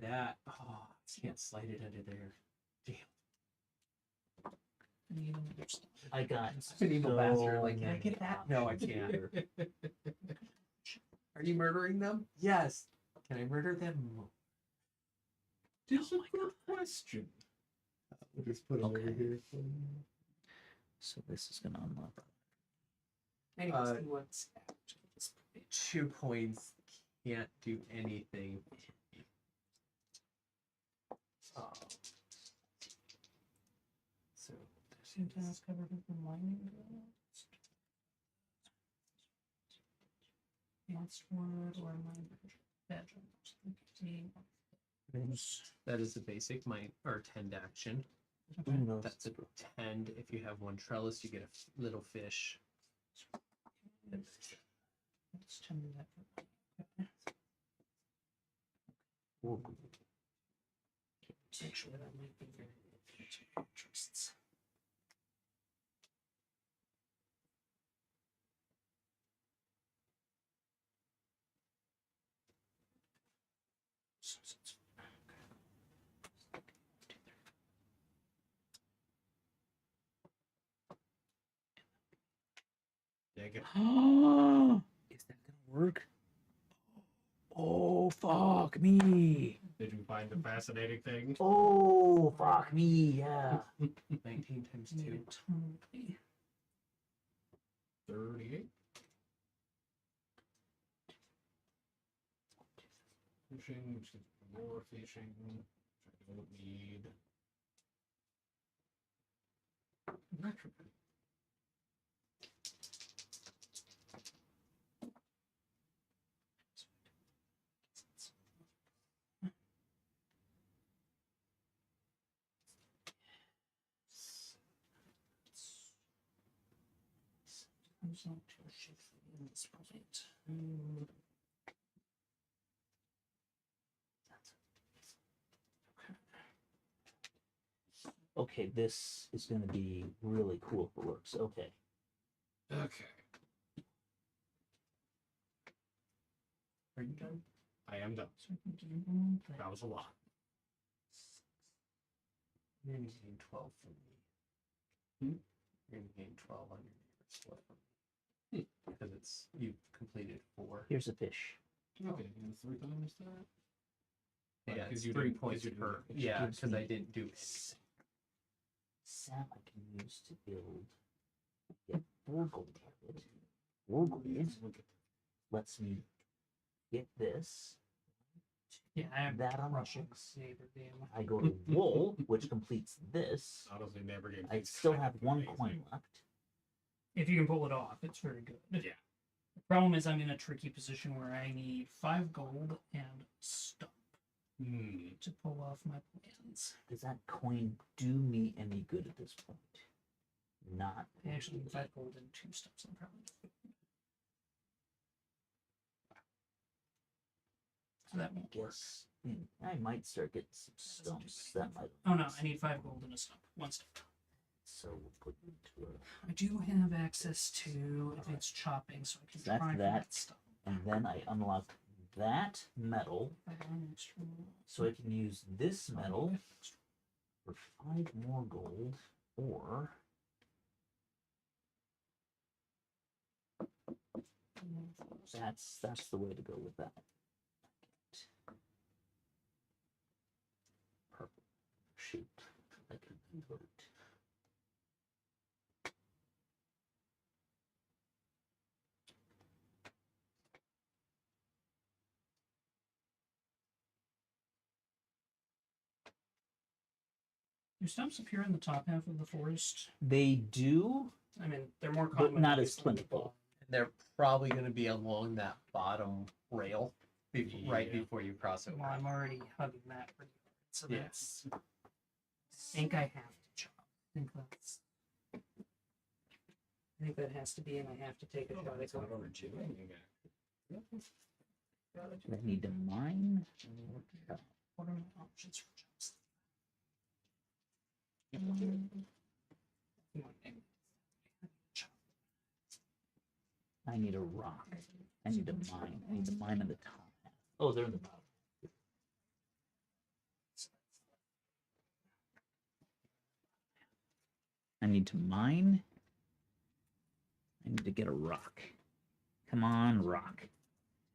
That I can't slide it under there. Damn. I got I'm an evil bastard. Like, so can I many get that? No, I options can't. here. Are you murdering them? Yes. Can I murder them? Just a good question. We'll just put them over Okay. here. So this is gonna unlock. Anyways, what's after this point? 2 coins can't do anything. So Sometimes covered with the mining advanced word or mine badge. that is a basic mine or tend action. Okay. That's a tend. If you have one trellis, you get a little fish. Let's tell me that. Actually, that might be very interests. Yeah, get Is that gonna work? Oh fuck me! Did you find the fascinating thing? Oh fuck me! Yeah. 19 times 2. 38. Fishing, which is more fishing, which I don't need. Naturally. I'm not too shit at this point. Okay, this is gonna be really cool if it works. Okay. Okay. Are you done? I am done. So I can do that. That was a lot. You're gonna gain 12 from me. Hmm? You're gonna gain 12 on your neighbor's split from me. Because it's you've completed 4. Here's a fish. Okay, and 3 times that. Yeah, Right, 'cause it's you 3 didn't- 'cause points you didn't per. get it. Yeah, Gives because I me didn't do anything. Sap I can use to build. Get 4 gold out of it. 4 gold Look at lets me get this. Yeah, I have That crushing unlocks. neighbor game. I go to wool, which completes this. honestly never get. I still have 1 coin left. If you can pull it off, it's very good. Yeah. The problem is I'm in a tricky position where I need 5 gold and stump to pull off my plans. Does that coin do me any good at this point? Not. I actually need 5 gold and 2 stumps. I'm probably. So that won't work. Guess I might start getting some stumps. That might. Oh no, I need 5 gold and a stump. 1 stump. So we'll put into a. I do have access to advanced chopping, so I can So that's try for that. that stump. And then I unlock that metal, so I can use this metal for 5 more gold, or that's the way to go with that. Purple. Shoot. I can convert. Do stumps appear in the top half of the forest? They do, I mean, they're more but common. not as obviously, in the plentiful. bottom. And they're probably going to be along that bottom rail right Yeah. before you cross over. Well, I'm already hugging that pretty hard, so Yeah. that's. I think I have to I think that has to be, and I have to take a shot at It's not going. over two. I need to mine. What are my options for jobs? I need a rock. I need to mine. I need to mine in the top half. Oh, they're in the bottom. I need to mine. I need to get a rock. Come on, rock.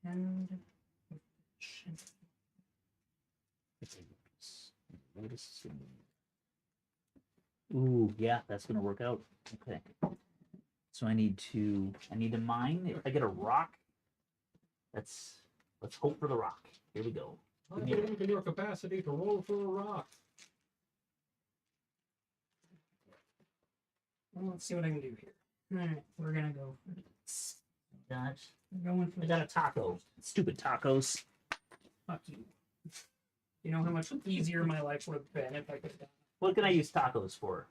And Ooh, yeah, that's gonna work out. Okay. So I need to mine. If I get a rock, let's hope for the rock. Here we go. I believe in your capacity to roll for a rock. well, let's see what I can do here. All right, we're gonna go for this. Gosh, We're going for I got a taco. Stupid tacos. Fuck you. You know how much easier my life would have been if I could have done. What can I use tacos for?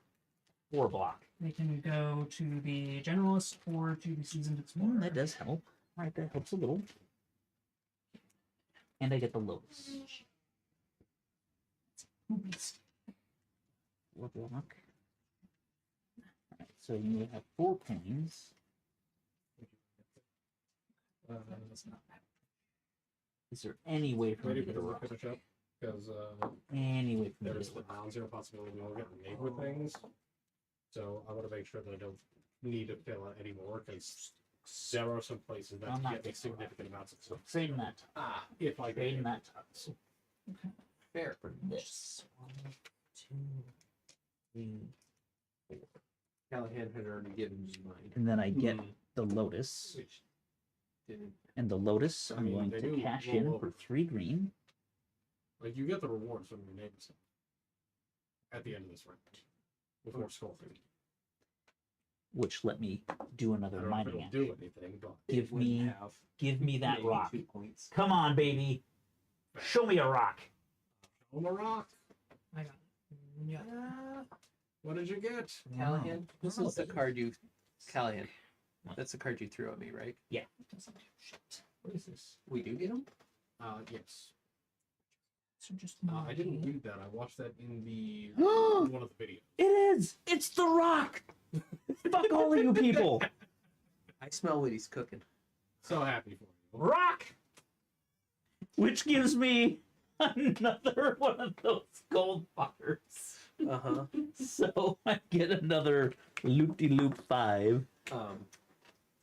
4 block. They can go to the generalist or to the seasoned explorer. That does help. All right, that helps a little. And I get the lotus. Oops. 4 block. All right, so you have 4 coins. That's not bad. Is there any way for me Ready to for get a the rock? finish up? Because Any way for me to there's get a the rock? non-zero possibility we all get made with things. So I want to make sure that I don't need to fill out anymore because there are some places that I'm not get me getting a rock. significant amounts of stuff. Saving that. If I Saving get that. Fair. For this. 1, 2, 3, 4. Callahan had already given me mine. And then I get Hmm. the lotus. Which didn't. And the lotus, I I'm mean, going they to do cash roll in over. for 3 green. Like you get the rewards from your neighbors at the end of this round before scoring. Which let me do I another don't know if mining it'll action. do anything, but Give me, give me that maybe rock. 2 points. Come on, baby. Show me a rock. on the rock. I got it. Yeah. What did you get? Callahan, this Wow. is the card you. Callahan, that's the card you threw at me, right? Doesn't do shit. What is this? We do get them. Yes. So just I didn't read that. I watched that in the It one of the videos. is. It's the rock. Fuck all of you people. I smell what he's cooking. So happy for you. Rock. Which gives me another one of those gold bars. Uh So I get another loop-de-loop 5. huh.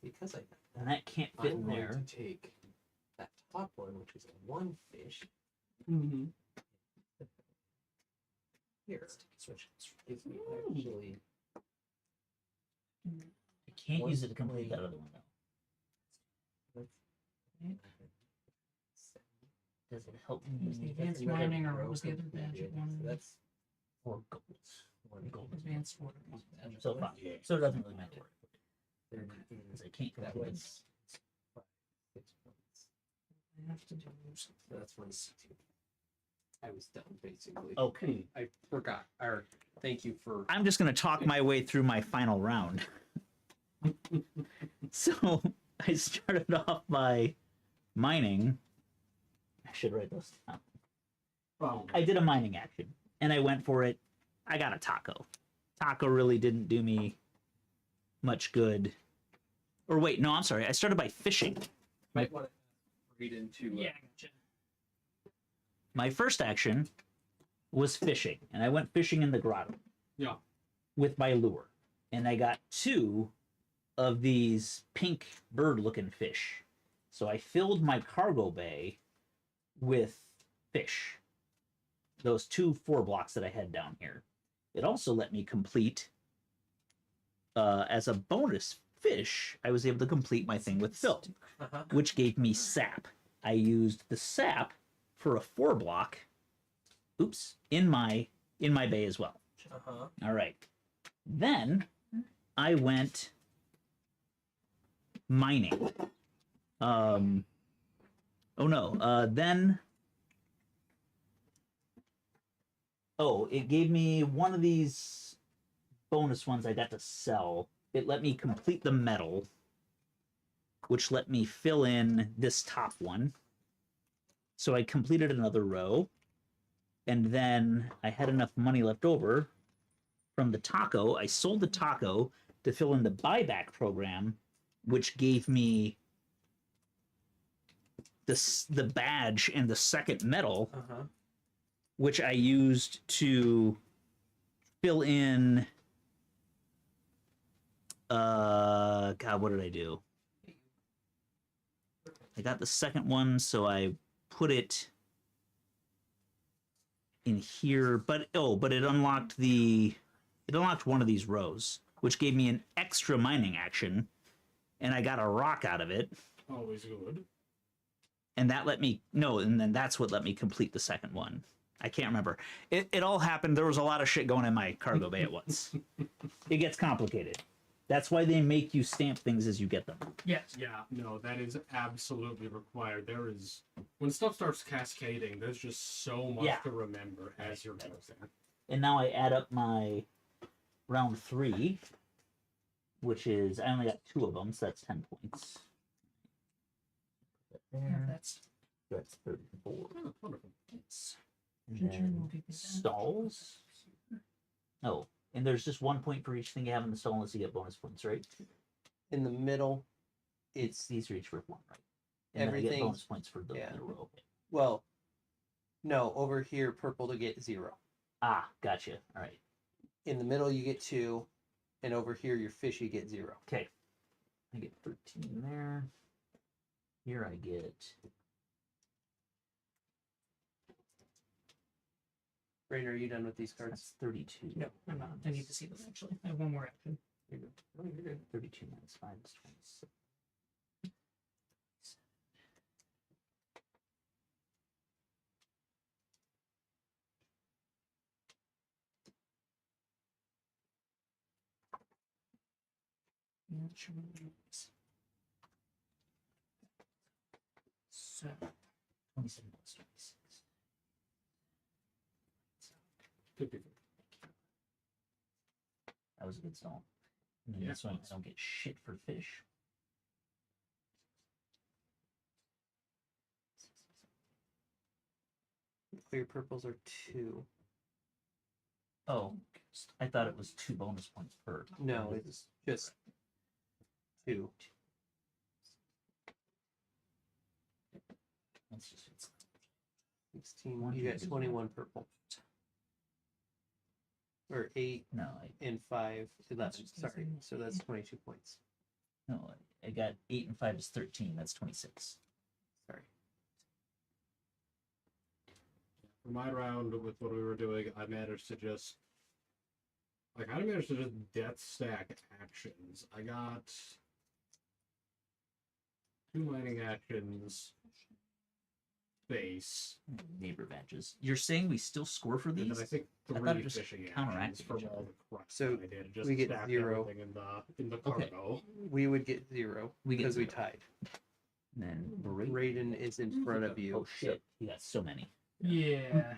Because And that can't fit I'm in going there. to take that top one, which is a 1 fish. Mm-hmm. Here, which gives me actually. I can't use it to complete that other one though. Does it help Was the me? advanced another mining or row what was the other badge completed. it wanted? So that's 4 gold. 1 gold. Advanced order. So fine. So it doesn't really matter. Because I can't That complete it. was 5, 6 points. I have to do something. So that's 162. I was done basically. Okay. I forgot. Or thank you for. I'm just gonna talk my way through my final round. So I started off by mining. I should write those down. Oh, I did a mining action and I went for it. I got a taco. Taco really didn't do me much good. Or wait, no, I'm sorry. I started by fishing. Might want to read into. Yeah, I gotcha. My first action was fishing, and I went fishing in the grotto. Yeah. With my lure, and I got 2 of these pink bird-looking fish. So I filled my cargo bay with fish. Those 2 4 blocks that I had down here. It also let me complete, as a bonus fish, I was able to complete my thing with fill, Uh-huh. which gave me sap. I used the sap for a 4 block. Oops, in my bay as well. Uh-huh. All right. Then I went mining. Oh no. Then. Oh, it gave me one of these bonus ones I got to sell. It let me complete the metal, which let me fill in this top one. So I completed another row, and then I had enough money left over from the taco. I sold the taco to fill in the buyback program, which gave me the badge and the second medal, which I used to fill in. God, what did I do? I got the second one, so I put it in here. But it unlocked one of these rows, which gave me an extra mining action, and I got a rock out of it. Always good. And that let me and then that's what let me complete the second one. I can't remember. It all happened. There was a lot of shit going in my cargo bay at once. It gets complicated. That's why they make you stamp things as you get them. Yes. Yeah, no, that is absolutely required. There is, when stuff starts cascading, there's just so much to remember as you're going. And now I add up my round 3, which is, I only got 2 of them, so that's 10 points. That's 34. Oh, wonderful. And then stalls. Oh, and there's just 1 point for each thing you have in the stall unless you get bonus points, right? In the middle, These are each worth 1, right? And then I get bonus points for the row. Well, no, over here, purple to get 0. Ah, gotcha. All right. In the middle, you get 2, and over here, your fish, you get 0. Okay. I get 13 there. Here I get... Rainer, are you done with these cards? That's 32. no, I'm not. I need to see them actually. I have one more action. You're good. Oh, you're good. 32 minus 5 is 26. Not sure what it is. So 27 plus 26. Could be. That was a good stall. And then Yeah, this one, it was. I don't get shit for fish. Clear purples are 2. Oh, I thought it was 2 bonus points per. No, it's just 2. That's just it's 16. You got 21 purple. Or 8 no, and 5, 11. just Sorry. easy. So that's 22 points. I got 8 and 5 is 13. That's 26. Sorry. For my round with what we were doing, I managed to just death stack actions. I got 2 mining actions, base, Neighbor badges. You're saying we still score for and these? then I think I thought 3 it just fishing counteracted actions from each all other. the crap So that I did. Just we get stacked 0. everything in the Okay. cargo. We would get 0 We get because we 0. tied. And then Raiden is in front of you. Oh shit! You got so many. yeah.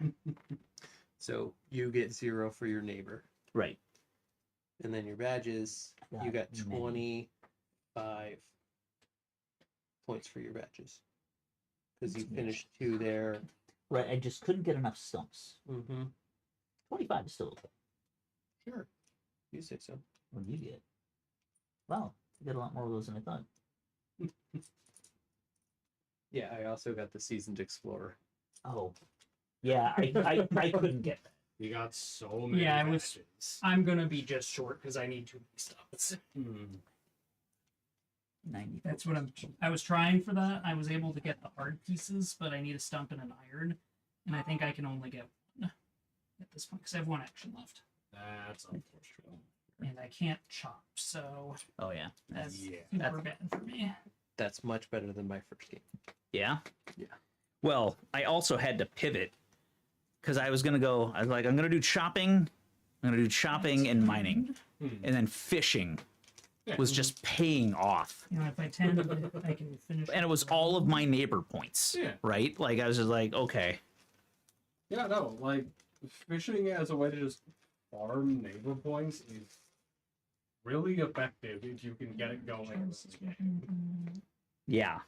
So you get 0 for your neighbor. Right. And then your badges, you got 25 points for your badges. Because you finished 2 there. Right. I just couldn't get enough stumps. Mm-hmm. 25 is still okay. Sure. You say so. What do you get? Wow, you got a lot more of those than I thought. Yeah, I also got the Seasoned Explorer. Oh, yeah. I couldn't get that. You got so many. Yeah, badges. I'm gonna be just short because I need 2 stops. 90. That's what I was trying for that. I was able to get the hard pieces, but I need a stump and an iron, and I think I can only get 1 at this point because I have 1 action left, That's unfortunate. and I can't chop, so Oh yeah. that's Yeah. super bad for me. That's much better than my first game. Yeah. Yeah. Well, I also had to pivot because I was gonna go. I was like, I'm gonna do chopping. I'm gonna do chopping and mining, and then fishing was just paying off. You know, if I tend, I can finish. And it was all of my neighbor points. Yeah. Right? Like I was just like, okay. Yeah, no, like fishing as a way to just farm neighbor points is really effective if you can get it going early in the game. Yeah.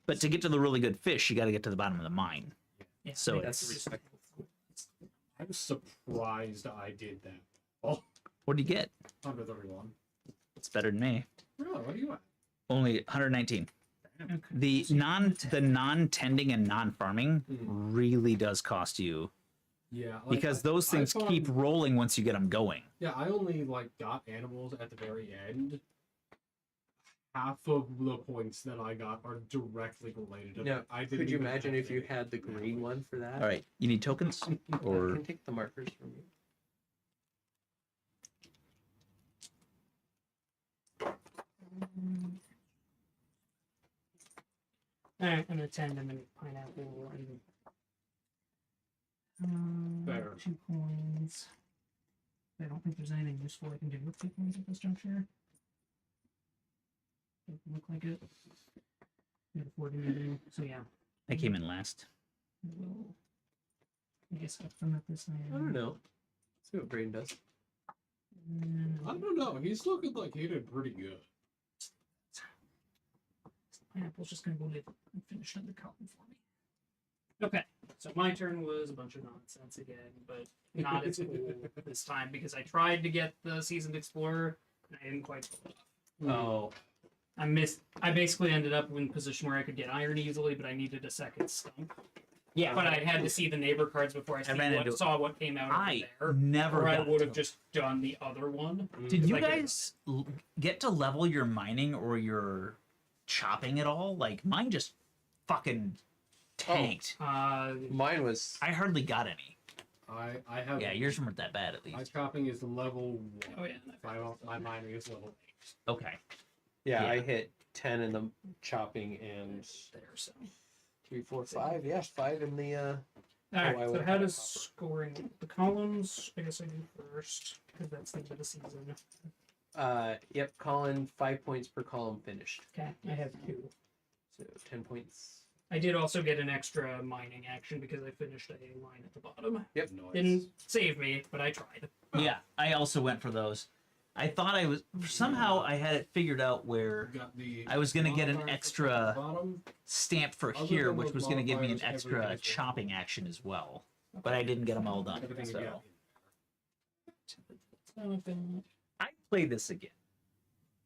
But to get to the really good fish, you got to get to the bottom of the mine. Yeah, So That's it's respectable. I was surprised I did that. Oh, what do you get? 131. It's better than me. Really? What do you at? Only 119. Okay. The non-tending and non-farming really does cost you Yeah, like, because those things I keep found- rolling once you get them going. Yeah, I only like got animals at the very end. Half of the points that I got are directly related to Now, that. I didn't could you even imagine have if you to- had the green one for that? All right, you need tokens I or can take the markers from you. Alright, and a 10 and then pineapple and Fair. 2 coins. I don't think there's anything useful I can do with 2 coins at this juncture. Doesn't look like it. Can't afford anything. So yeah. I came in last. We'll, I guess I'll from it this time. I don't know. Let's see what Braden does. I don't know. He's looking like he did pretty good. Pineapple's just gonna go live and finish another column for me. Okay, so my turn was a bunch of nonsense again, but not as cool this time because I tried to get the Seasoned Explorer and I didn't quite pull it off. Oh, I basically ended up in a position where I could get iron easily, but I needed a second stump. Yeah, But I had to see the neighbor cards before I ran into- saw what came out I over there. never Or I got would have to- just done the other one. Did you like a- guys get to level your mining or your chopping at all? Like mine just fucking tanked. mine was. I hardly got any. I have. Yeah, yours weren't that bad at My least. chopping is level 1. Oh yeah. My mining is level 8. Okay. Yeah, Yeah. I hit 10 in the chopping and There, so. 3, 4, 5. Yeah, 5 in the. All I right. So went how with does copper. scoring the columns? I guess I do first because that's the end of the season. Yep, Colin, 5 points per column finished. Okay, I have 2. So 10 points. I did also get an extra mining action because I finished a line at the bottom. Yep. Noise. Didn't save me, but I tried. Yeah, I also went for those. I thought I was somehow I had it figured out where Got the I was gonna get an modifiers extra at the bottom. stamp for Other here, than which those was going to give me an modifiers, extra everything's chopping action as well. But I didn't get them all done. Everything you So got. I played this again.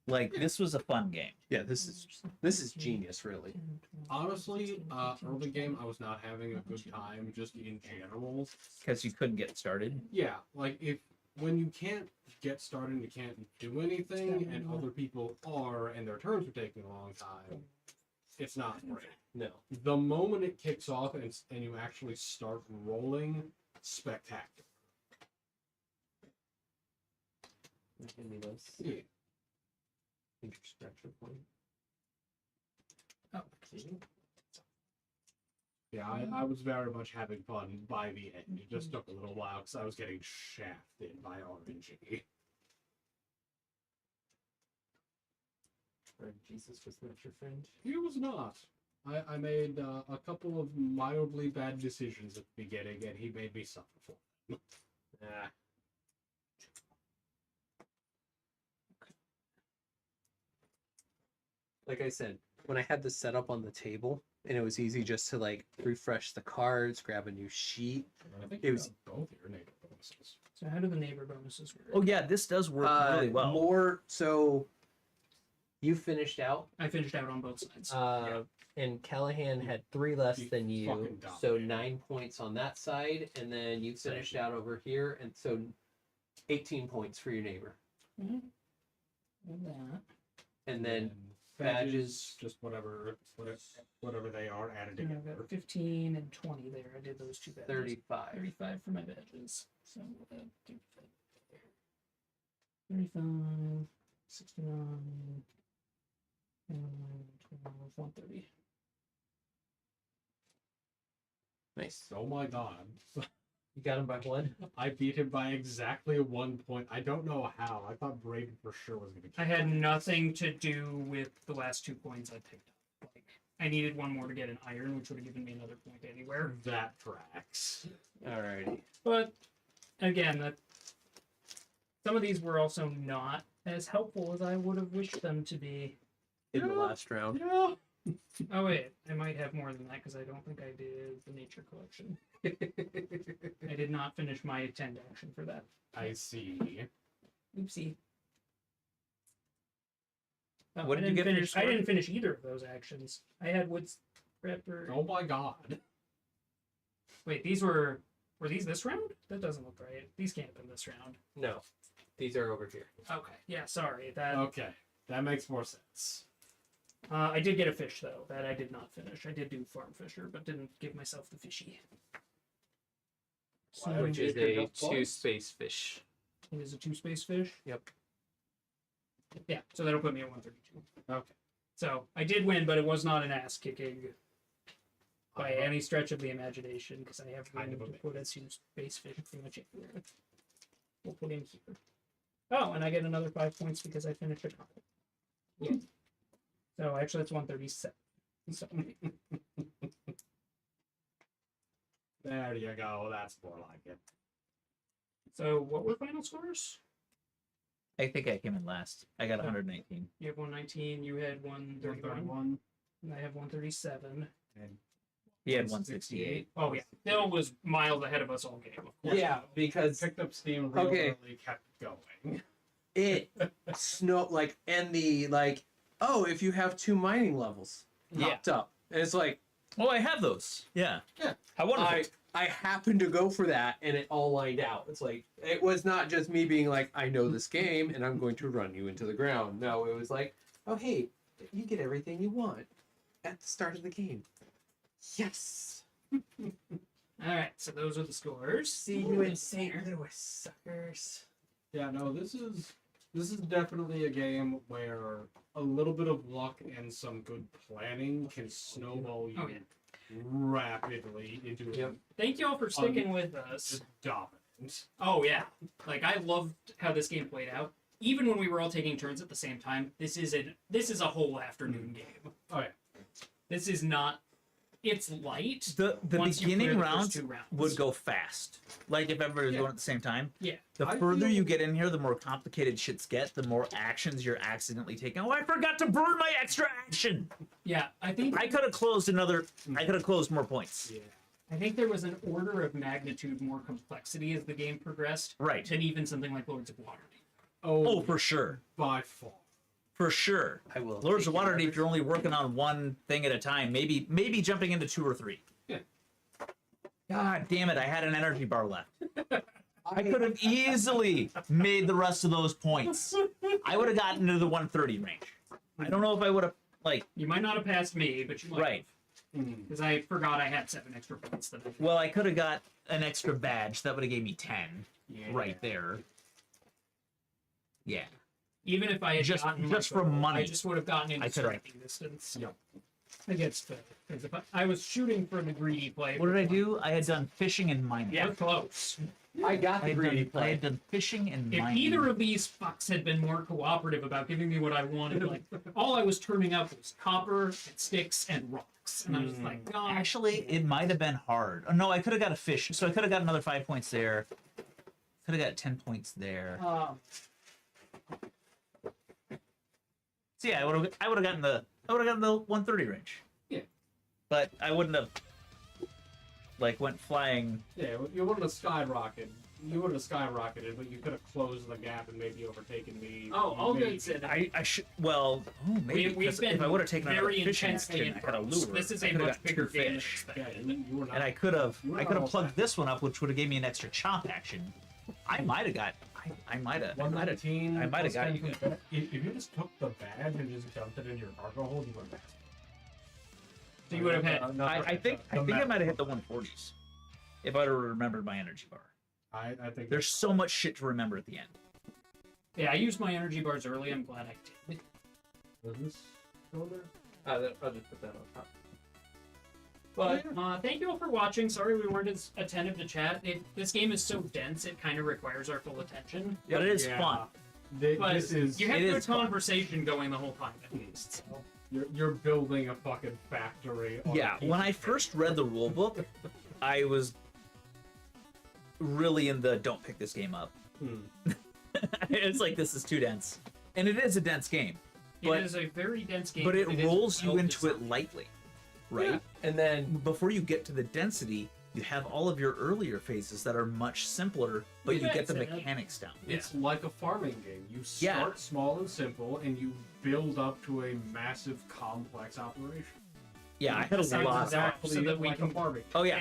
Like this was a fun game. Yeah, this is genius, really. Honestly, early game I was not having a good time just in general. Because you couldn't get started. Yeah, like when you can't get started and you can't do anything, and other people are, and their turns are taking a long time, it's not great. No. The moment it kicks off and you actually start rolling, spectacular. Give me those. Yeah. Introspective point. Oh, Yeah, I was very much having fun by the end. It just took a little while because I was getting shafted by RNG. Jesus was not your friend. He was not. I made a couple of mildly bad decisions at the beginning, and he made me suffer for them. Ah. Like I said, when I had this set up on the table, and it was easy just to like refresh the cards, grab a new sheet. I think It you was- got both your neighbor bonuses. so how do the neighbor bonuses work? Oh yeah, this does work really well. More so, you finished out, I finished out on both sides. and Callahan had 3 less You than you, fucking so dominated. 9 points on that side, and then you finished out over here, and so 18 points for your neighbor, Mhm. And that. and then badges, badges- just whatever they are added And I've together. got 15 and 20 there. I did those 2 badges. 35. 35 for my badges. So we'll do 35, 69, 12, 130. Nice. Oh my god. You got him by 1. I beat him by exactly 1 point. I don't know how. I thought Braden for sure was going to kill I had me. nothing to do with the last 2 coins I picked up. Like, I needed one more to get an iron, which would have given me another point anywhere. That tracks. Alrighty. But again, some of these were also not as helpful as I would have wished them to be. In the last round. Yeah. Oh wait, I might have more than that because I don't think I did the nature collection. I did not finish my attend action for that. I see. Oopsie. Oh, What I did you didn't get for your finish. I sword? didn't finish either of those actions. I had wood prepper. Oh my god. Wait, were these this round? That doesn't look right. These can't have been this round. No. These are over here. Okay. Yeah, sorry. That Okay. That makes more sense. I did get a fish though. That I did not finish. I did do farm fisher, but didn't give myself the fishy. So Which is you pick a up points? 2 space fish. it is a 2-space fish. Yep. Yeah, so that'll put me at 132. Okay. So I did win, but it was not an ass kicking by Uh-huh. any stretch of the imagination because I have Kind room of a to put a 2-space fish pretty much everywhere. We'll put him here. Oh, and I get another 5 points because I finished a combo. Yeah. So actually, it's 137. So, There you go. That's more like it. so what were final scores? I think I came in last. I got 119. You have 119. You had 131. 131. And I have 137. And He had 168. Oh yeah, Bill was miles ahead of us all game. Of course. Yeah, because picked up steam real Okay. early, kept going. it and the oh, if you have 2 mining levels Yeah. popped up. And it's like, Oh, I have those. Yeah. Yeah. How wonderful. I happened to go for that and it all lined out. It's like, it was not just me being like, I know this game and I'm going to run you into the ground. No, it was like, oh hey, you get everything you want at the start of the game. Yes. All right, so those are the scores. See you in St. Louis, suckers. Yeah, no, this is definitely a game where a little bit of luck and some good planning can snowball you Oh, yeah. rapidly into Yep. Thank you all for sticking with us. just dominant. Oh yeah, like I loved how this game played out. Even when we were all taking turns at the same time, this is a whole afternoon game. Oh yeah. This is not. It's light. the once you clear beginning the first rounds 2 rounds would go fast. Like if everybody's Yeah. going at the same time. Yeah. The I further feel- you get in here, the more complicated shits get, the more actions you're accidentally taking. Oh, I forgot to burn my extra action. Yeah, I think I could have closed more points. Yeah. I think there was an order of magnitude more complexity as the game progressed Right. than even something like Lords of Waterdeep. Oh, for sure. By far. For sure. I will. Lords of take your Waterdeep, you're only working on one thing at a time. Maybe jumping into 2 or 3. Yeah. God damn it, I had an energy bar left. I could have easily made the rest of those points. I would have gotten into the 130 range. I don't know if I would have, You might not have passed me, but you might. right. Because I forgot I had 7 extra points that I Well, I could have got an extra badge. That would have gave me 10 Yeah. right there. Yeah. Even if I had Just- gotten just my from goal, money. I just would have gotten into I could've- striking distance. Yep. Against the. Because if I was shooting for the greedy play. What did I do? I had done fishing and mining. Yeah, close. I got I the had, greedy done, I play. had done fishing and If mining. either of these fucks had been more cooperative about giving me what I wanted, like all I was turning up was copper and sticks and rocks, and I was like, gosh. Actually, it might have been hard. Oh, no, I could have got a fish. So I could have got another 5 points there. Could have got 10 points there. So yeah, I would have gotten the 130 range. Yeah. But I wouldn't have went flying. Yeah, you wouldn't have skyrocketed. You would have skyrocketed, but you could have closed the gap and maybe overtaken me. Oh, all maybe. good said. I should maybe We've because been if I would have taken another very fishing intensely action, I had a engrossed. lure. This is I a could have much got bigger 2 game than fish. Yeah, expected. you were not. And I could have You were not plugged all this one up, which would have gave me an extra chop action. I might have got. I might have. 119. I might have got you. If you just took the badge and just dumped it into your cargo hold, you would have. So you would have had. I think I might have hit the 140s if I'd have remembered my energy bar. I think There's so much shit to remember at the end. Yeah, I used my energy bars early. I'm glad I did. Was this over there? I'll just put that on top. But thank you all for watching. Sorry we weren't as attentive to chat. This game is so dense, it kind of requires our full attention. But it is Yeah. fun. But This is. you have it good is fun. conversation going the whole time at least. So. You're building a fucking factory. On Yeah, a piece when of I paper. first read the rule book, I was really in the don't pick this game up. It's like, this is too dense. And it is a dense game. But, it is a very dense game. but it is rolls you well into it designed. lightly, right? Yeah. And then Before you get to the density, you have all of your earlier phases that are much simpler, but you Yeah, get the it's a- mechanics down. It's like a farming game. You Yeah. start small and simple, and you build up to a massive, complex operation. Yeah, I had a Sounds lot. exactly so that we like can a farming. Oh yeah,